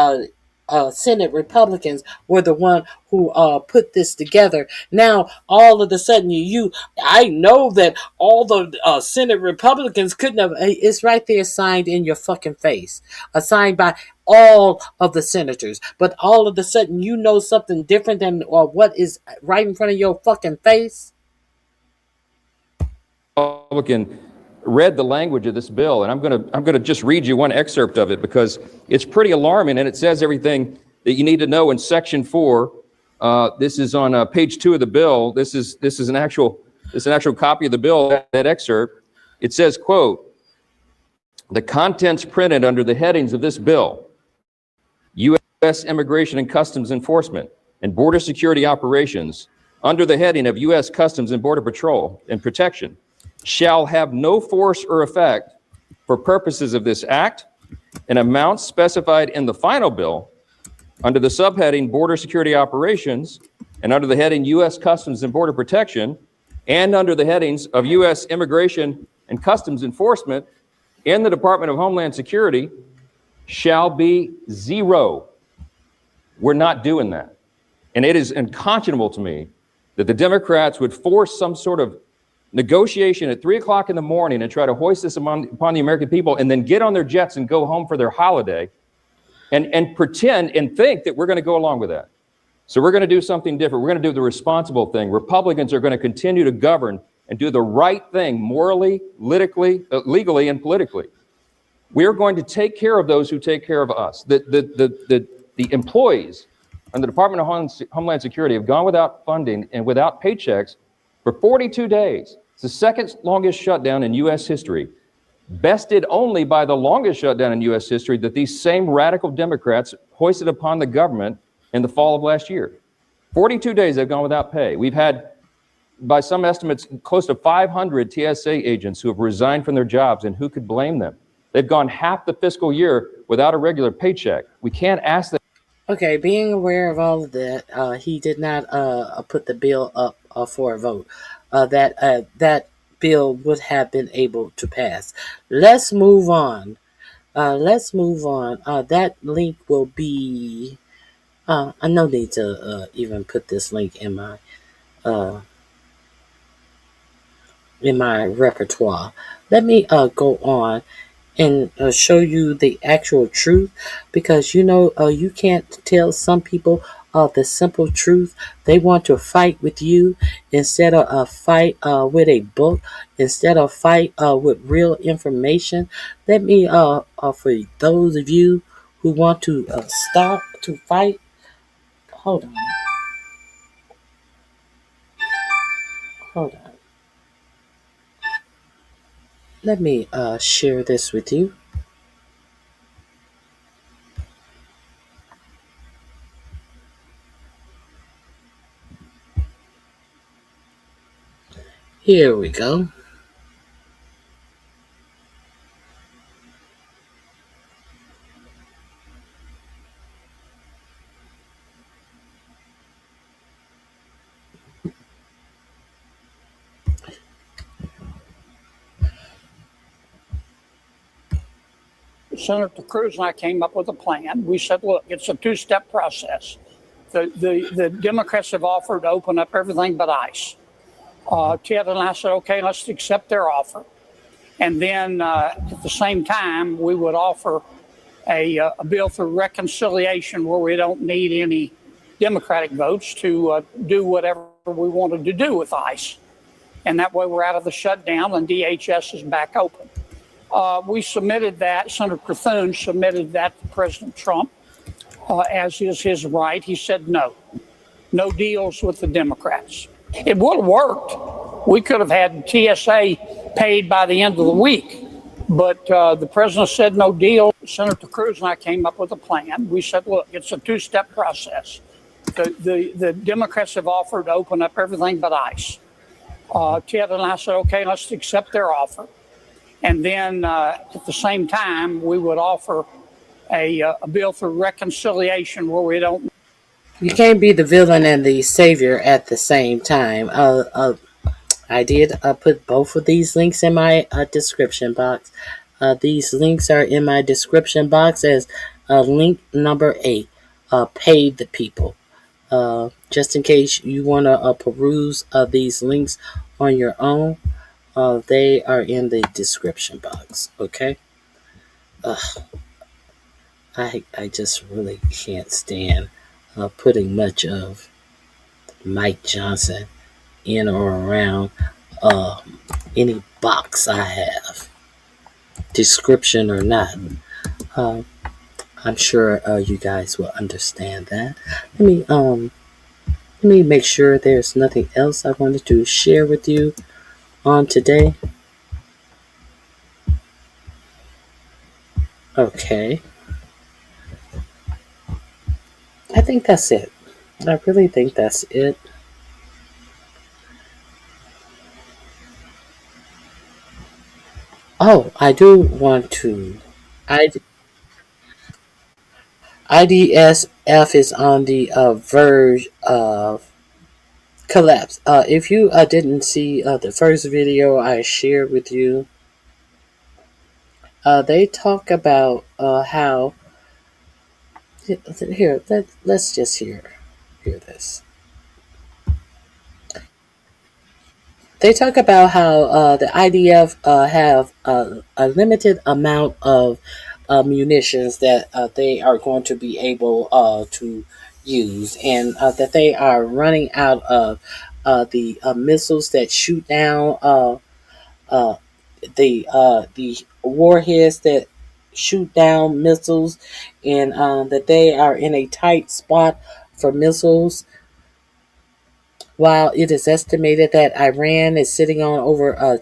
Senate Republicans were the one who put this together. Now, all of a sudden, I know that all the Senate Republicans couldn't have. It's right there, signed in your fucking face, signed by all of the senators. But all of a sudden, you know something different than what is right in front of your fucking face. Republican read the language of this bill, and I'm going to just read you one excerpt of it because it's pretty alarming, and it says everything that you need to know in Section 4. This is on page 2 of the bill. This is an actual copy of the bill. That excerpt. It says, quote, "The contents printed under the headings of this bill: U.S. Immigration and Customs Enforcement and Border Security Operations, under the heading of U.S. Customs and Border Patrol and Protection, shall have no force or effect for purposes of this act, and amounts specified in the final bill under the subheading Border Security Operations and under the heading U.S. Customs and Border Protection and under the headings of U.S. Immigration and Customs Enforcement in the Department of Homeland Security shall be zero." We're not doing that. And it is unconscionable to me that the Democrats would force some sort of negotiation at 3 o'clock in the morning and try to hoist this upon the American people and then get on their jets and go home for their holiday and pretend and think that we're going to go along with that. So we're going to do something different. We're going to do the responsible thing. Republicans are going to continue to govern and do the right thing morally, legally, and politically. We are going to take care of those who take care of us. The employees in the Department of Homeland Security have gone without funding and without paychecks for 42 days. It's the second longest shutdown in U.S. history, bested only by the longest shutdown in U.S. history that these same radical Democrats hoisted upon the government in the fall of last year. 42 days they've gone without pay. We've had, by some estimates, close to 500 TSA agents who have resigned from their jobs, and who could blame them? They've gone half the fiscal year without a regular paycheck. We can't ask them. Okay, being aware of all of that, he did not put the bill up for a vote. That bill would have been able to pass. Let's move on. That link will be. I no need to even put this link in my repertoire. Let me go on and show you the actual truth, because you can't tell some people the simple truth. They want to fight with you instead of fight with a book, instead of fight with real information. Let me for those of you who want to stop to fight, hold on. Hold on. Let me share this with you. Here we go. Senator Cruz and I came up with a plan. We said, look, it's a two-step process. The Democrats have offered to open up everything but ICE. Ted and I said, okay, let's accept their offer. And then at the same time, we would offer a bill for reconciliation where we don't need any Democratic votes to do whatever we wanted to do with ICE. And that way we're out of the shutdown and DHS is back open. We submitted that, Senator Cthulhu submitted that to President Trump, as is his right. He said no deals with the Democrats. It would have worked. We could have had TSA paid by the end of the week, but the president said no deal. Senator Cruz and I came up with a plan. We said, look, it's a two-step process. The Democrats have offered to open up everything but ICE. Ted and I said, okay, let's accept their offer. And then at the same time, we would offer a bill for reconciliation where we don't. You can't be the villain and the savior at the same time. I did put both of these links in my description box. These links are in my description box as link number 8, Paid the People. Just in case you want to peruse these links on your own. They are in the description box, okay? I just really can't stand putting much of Mike Johnson in or around any box I have, description or not. I'm sure you guys will understand that. Let me make sure there's nothing else I wanted to share with you on today. Okay. I think that's it. I really think that's it. Oh, I do want to. IDSF is on the verge of collapse. If you didn't see the first video I shared with you, they talk about how. Here, let's just hear this. They talk about how the IDF have a limited amount of munitions that they are going to be able to use, and that they are running out of the missiles that shoot down the warheads that shoot down missiles, and that they are in a tight spot for missiles. While it is estimated that Iran is sitting on over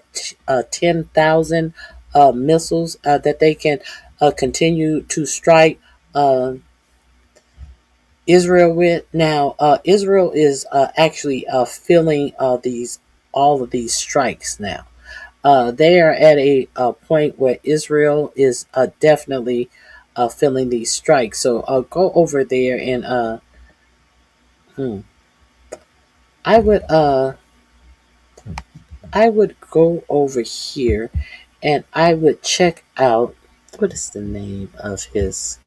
10,000 missiles that they can continue to strike Israel with. Now, Israel is actually feeling all of these strikes now. They are at a point where Israel is definitely feeling these strikes. So go over there and I would go over here and I would check out, what is the name of his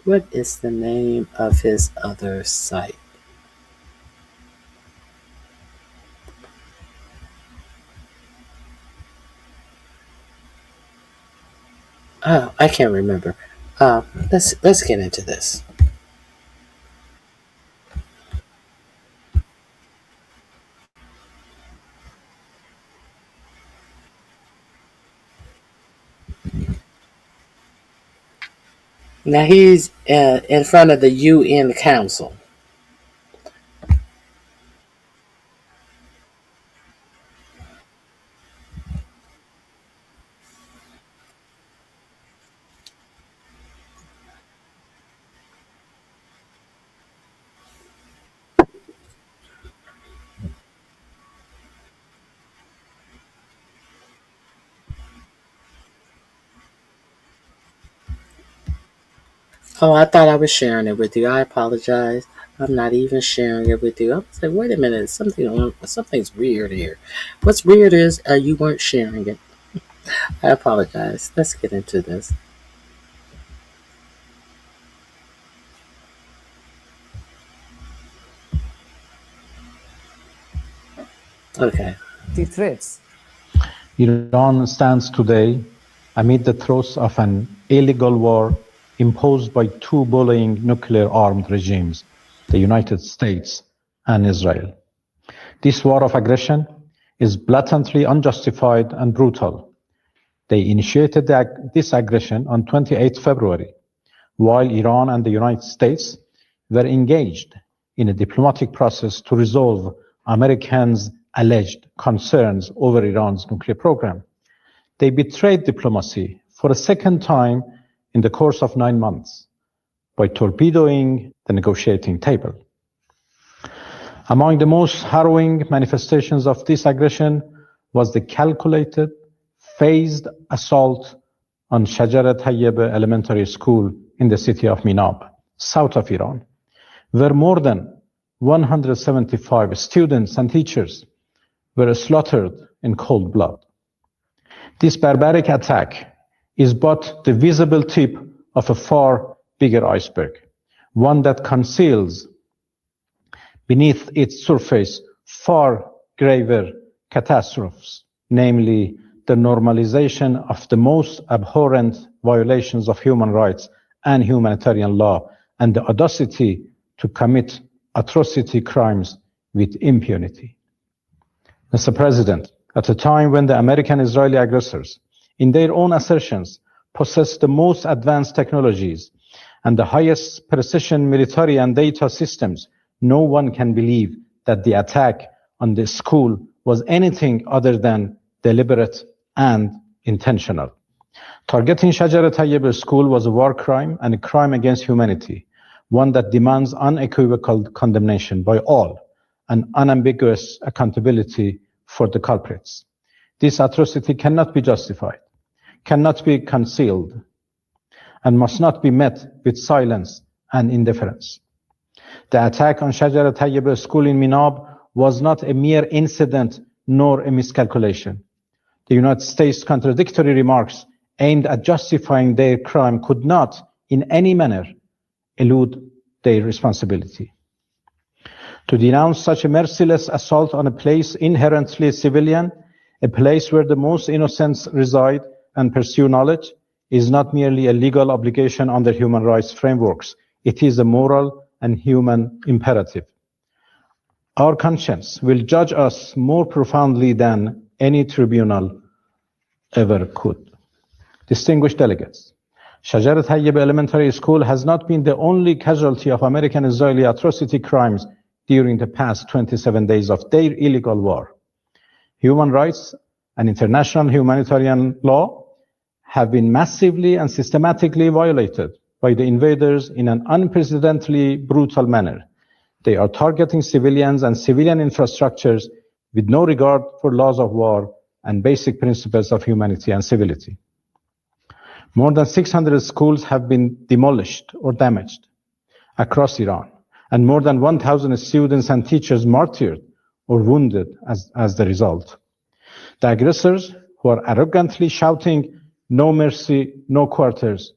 what is the name of his other site? Oh, I can't remember. Let's get into this. Now he's in front of the UN Council. Oh, I thought I was sharing it with you. I apologize. I'm not even sharing it with you. I was like, wait a minute, something's weird here. What's weird is you weren't sharing it. I apologize. Let's get into this. Okay. The threats. Iran stands today amid the throes of an illegal war imposed by two bullying nuclear-armed regimes, the United States and Israel. This war of aggression is blatantly unjustified and brutal. They initiated this aggression on 28 February, while Iran and the United States were engaged in a diplomatic process to resolve Americans' alleged concerns over Iran's nuclear program. They betrayed diplomacy for a second time in the course of 9 months by torpedoing the negotiating table. Among the most harrowing manifestations of this aggression was the calculated, phased assault on Shajarat Tayyebe Elementary School in the city of Minab, south of Iran, where more than 175 students and teachers were slaughtered in cold blood. This barbaric attack is but the visible tip of a far bigger iceberg, one that conceals beneath its surface far graver catastrophes, namely the normalization of the most abhorrent violations of human rights and humanitarian law, and the audacity to commit atrocity crimes with impunity. Mr. President, at a time when the American-Israeli aggressors, in their own assertions, possess the most advanced technologies and the highest precision military and data systems, no one can believe that the attack on the school was anything other than deliberate and intentional. Targeting Shajarat Tayyebe School was a war crime and a crime against humanity, one that demands unequivocal condemnation by all and unambiguous accountability for the culprits. This atrocity cannot be justified, cannot be concealed, and must not be met with silence and indifference. The attack on Shajarat Tayyebe School in Minab was not a mere incident nor a miscalculation. The United States' contradictory remarks aimed at justifying their crime could not, in any manner, elude their responsibility. To denounce such a merciless assault on a place inherently civilian, a place where the most innocents reside and pursue knowledge, is not merely a legal obligation under human rights frameworks. It is a moral and human imperative. Our conscience will judge us more profoundly than any tribunal ever could. Distinguished delegates, Shajarat Tayyebe Elementary School has not been the only casualty of American-Israeli atrocity crimes during the past 27 days of their illegal war. Human rights and international humanitarian law have been massively and systematically violated by the invaders in an unprecedentedly brutal manner. They are targeting civilians and civilian infrastructures with no regard for laws of war and basic principles of humanity and civility. More than 600 schools have been demolished or damaged across Iran, and more than 1,000 students and teachers martyred or wounded as the result. The aggressors, who are arrogantly shouting, "No mercy, no quarters,"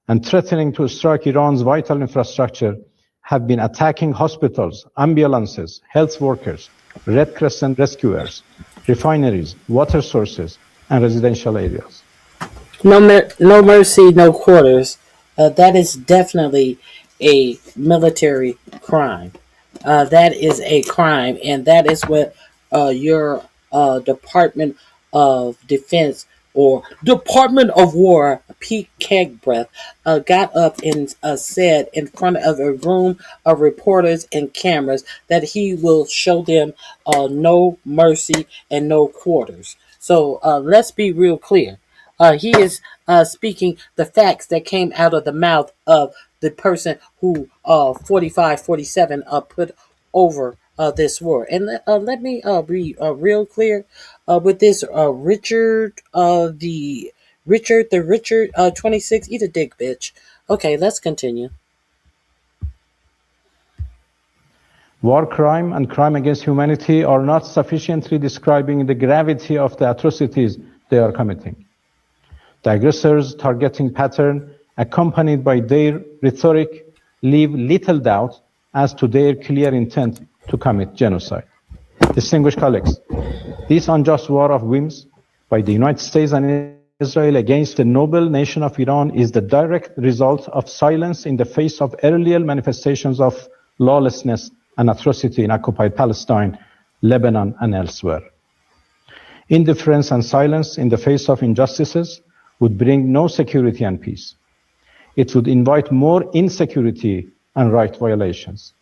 and threatening to strike Iran's vital infrastructure, have been attacking hospitals, ambulances, health workers, Red Crescent rescuers, refineries, water sources, and residential areas. No mercy, no quarters. That is definitely a military crime. That is a crime, and that is what your Department of Defense or Department of War Pete Kegbreath got up and said in front of a room of reporters and cameras that he will show them no mercy and no quarters. So let's be real clear. He is speaking the facts that came out of the mouth of the person who 4547 put over this war. And let me be real clear with this Richard 26, eat a dick, bitch. Okay, let's continue. War crime and crime against humanity are not sufficiently describing the gravity of the atrocities they are committing. The aggressors' targeting pattern, accompanied by their rhetoric, leave little doubt as to their clear intent to commit genocide. Distinguished colleagues, this unjust war of whims by the United States and Israel against the noble nation of Iran is the direct result of silence in the face of earlier manifestations of lawlessness and atrocity in occupied Palestine, Lebanon, and elsewhere. Indifference and silence in the face of injustices would bring no security and peace. It would invite more insecurity and right violations.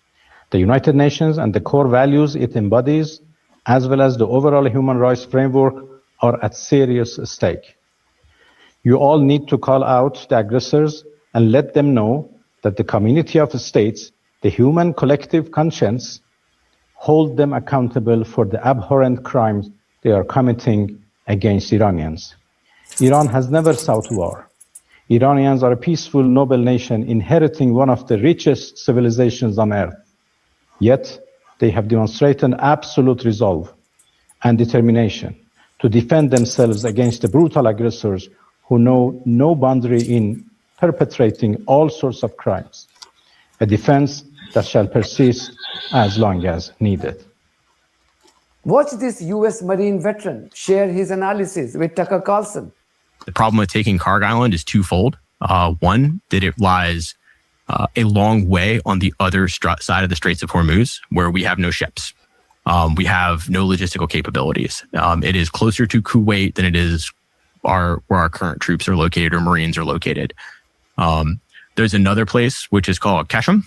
The United Nations and the core values it embodies, as well as the overall human rights framework, are at serious stake. You all need to call out the aggressors and let them know that the community of states, the human collective conscience, hold them accountable for the abhorrent crimes they are committing against Iranians. Iran has never sought war. Iranians are a peaceful, noble nation inheriting one of the richest civilizations on earth. Yet, they have demonstrated absolute resolve and determination to defend themselves against the brutal aggressors who know no boundary in perpetrating all sorts of crimes. A defense that shall persist as long as needed. Watch this U.S. Marine veteran share his analysis with Tucker Carlson. The problem with taking Karg Island is twofold. One, that it lies a long way on the other side of the Straits of Hormuz, where we have no ships. We have no logistical capabilities. It is closer to Kuwait than it is where our current troops are located or Marines are located. There's another place, which is called Kashem,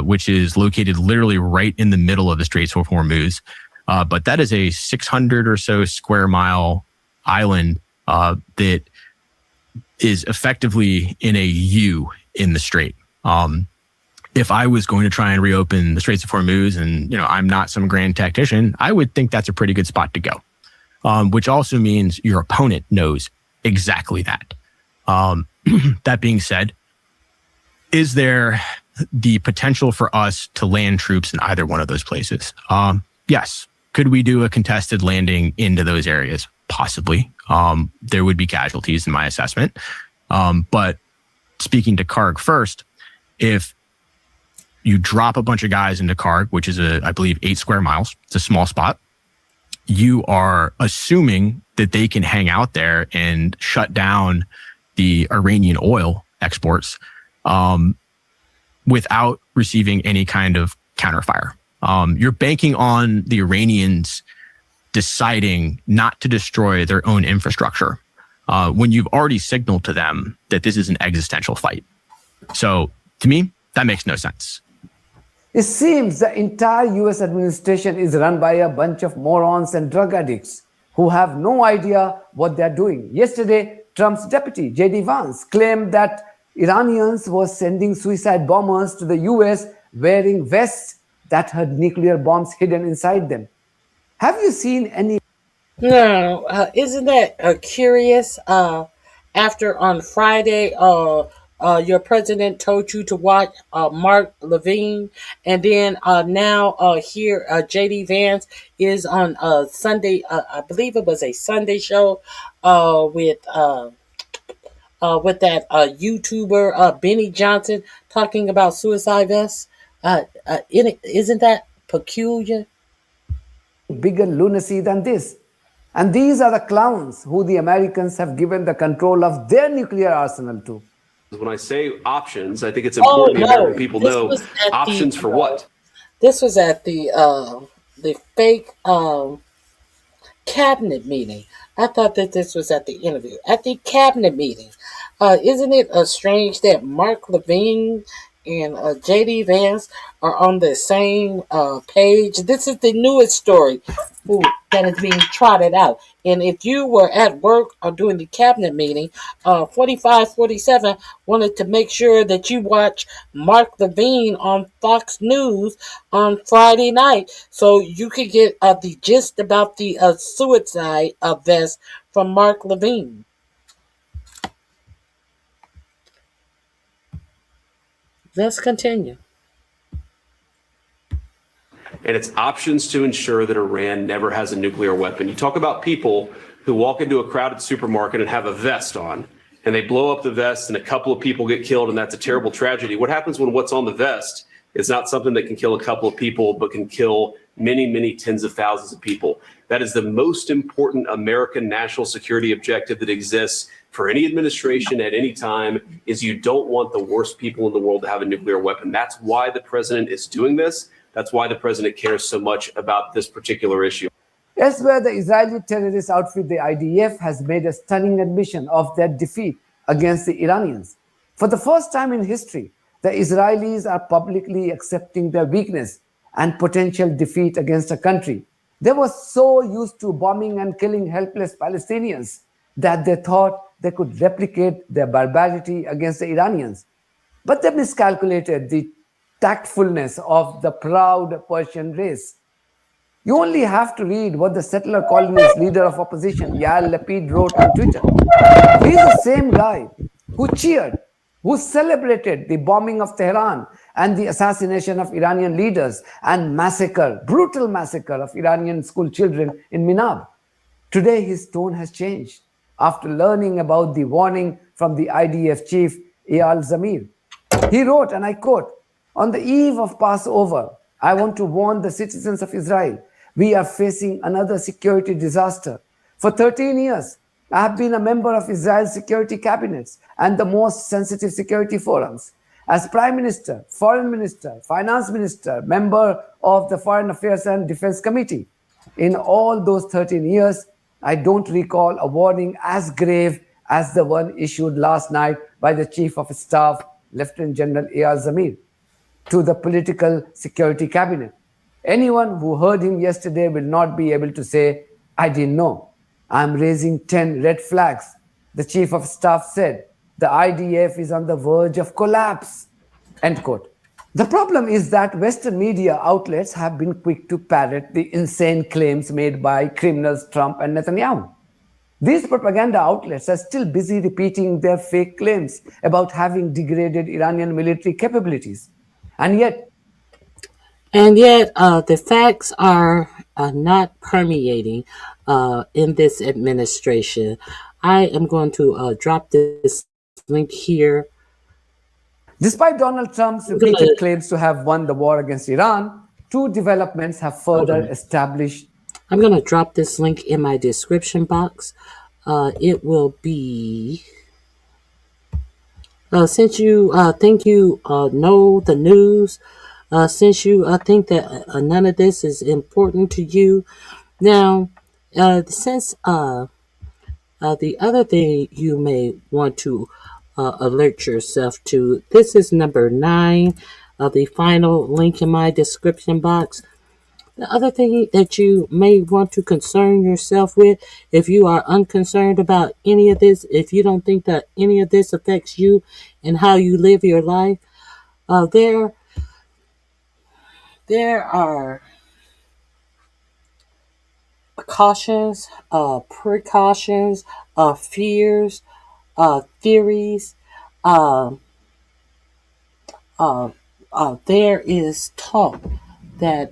which is located literally right in the middle of the Straits of Hormuz. But that is a 600 or so square mile island that is effectively in a U in the strait. If I was going to try and reopen the Straits of Hormuz, and I'm not some grand tactician, I would think that's a pretty good spot to go. Which also means your opponent knows exactly that. That being said, is there the potential for us to land troops in either one of those places? Yes. Could we do a contested landing into those areas? Possibly. There would be casualties in my assessment. But speaking to Karg first, if you drop a bunch of guys into Karg, which is I believe 8 square miles, it's a small spot, you are assuming that they can hang out there and shut down the Iranian oil exports without receiving any kind of counterfire. You're banking on the Iranians deciding not to destroy their own infrastructure when you've already signaled to them that this is an existential fight. So to me, that makes no sense. It seems the entire US administration is run by a bunch of morons and drug addicts who have no idea what they're doing. Yesterday, Trump's deputy, J.D. Vance, claimed that Iranians were sending suicide bombers to the US wearing vests that had nuclear bombs hidden inside them. Have you seen any? No, isn't that curious? After on Friday, your president told you to watch Mark Levine, and then now here J.D. Vance is on Sunday. I believe it was a Sunday show with that YouTuber Benny Johnson talking about suicide vests. Isn't that peculiar? Bigger lunacy than this. And these are the clowns who the Americans have given the control of their nuclear arsenal to. When I say options, I think it's important the American people know options for what. This was at the fake cabinet meeting. I thought that this was at the interview. At the cabinet meeting, isn't it strange that Mark Levine and J.D. Vance are on the same page? This is the newest story that is being trotted out. And if you were at work or during the cabinet meeting, 4547 wanted to make sure that you watch Mark Levine on Fox News on Friday night so you could get the gist about the suicide vest from Mark Levine. Let's continue. And it's options to ensure that Iran never has a nuclear weapon. You talk about people who walk into a crowded supermarket and have a vest on, and they blow up the vest and a couple of people get killed, and that's a terrible tragedy. What happens when what's on the vest is not something that can kill a couple of people, but can kill many, many tens of thousands of people? That is the most important American national security objective that exists for any administration at any time, is you don't want the worst people in the world to have a nuclear weapon. That's why the president is doing this. That's why the president cares so much about this particular issue. Elsewhere, the Israeli terrorist outfit, the IDF, has made a stunning admission of their defeat against the Iranians. For the first time in history, the Israelis are publicly accepting their weakness and potential defeat against a country. They were so used to bombing and killing helpless Palestinians that they thought they could replicate their barbarity against the Iranians. But they miscalculated the tactfulness of the proud Persian race. You only have to read what the settler colonies leader of opposition, Yair Lapid, wrote on Twitter. He's the same guy who cheered, who celebrated the bombing of Tehran and the assassination of Iranian leaders and brutal massacre of Iranian school children in Minab. Today, his tone has changed after learning about the warning from the IDF chief, Eyal Zamir. He wrote, and I quote, "On the eve of Passover, I want to warn the citizens of Israel. We are facing another security disaster. For 13 years, I have been a member of Israel's security cabinets and the most sensitive security forums. As Prime Minister, Foreign Minister, Finance Minister, member of the Foreign Affairs and Defense Committee. In all those 13 years, I don't recall a warning as grave as the one issued last night by the Chief of Staff, Lieutenant General Eyal Zamir, to the political security cabinet. Anyone who heard him yesterday will not be able to say, I didn't know. I'm raising 10 red flags. The Chief of Staff said, the IDF is on the verge of collapse." End quote. The problem is that Western media outlets have been quick to parrot the insane claims made by criminals Trump and Netanyahu. These propaganda outlets are still busy repeating their fake claims about having degraded Iranian military capabilities. And yet, the facts are not permeating in this administration. I am going to drop this link here. Despite Donald Trump's repeated claims to have won the war against Iran, two developments have further established. I'm going to drop this link in my description box. It will be... since you think you know the news, since you think that none of this is important to you, now, since the other thing you may want to alert yourself to, this is number 9 of the final link in my description box. The other thing that you may want to concern yourself with, if you are unconcerned about any of this, if you don't think that any of this affects you and how you live your life, there are cautions, precautions, fears, theories. There is talk that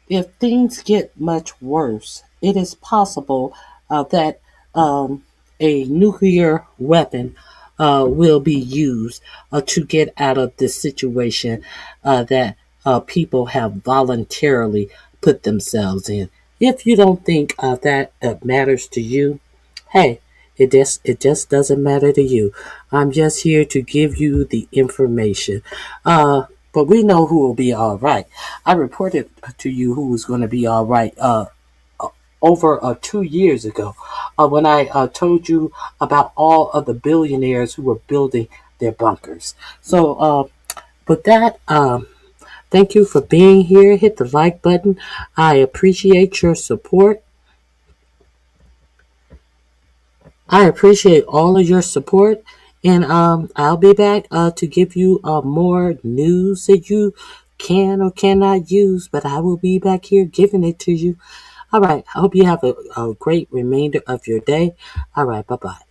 if things get much worse, it is possible that a nuclear weapon will be used to get out of this situation that people have voluntarily put themselves in. If you don't think that matters to you, hey, it just doesn't matter to you. I'm just here to give you the information. But we know who will be all right. I reported to you who was going to be all right over 2 years ago when I told you about all of the billionaires who were building their bunkers. So with that, thank you for being here. Hit the like button. I appreciate your support. I appreciate all of your support. And I'll be back to give you more news that you can or cannot use. But I will be back here giving it to you. All right. I hope you have a great remainder of your day. All right. Bye-bye.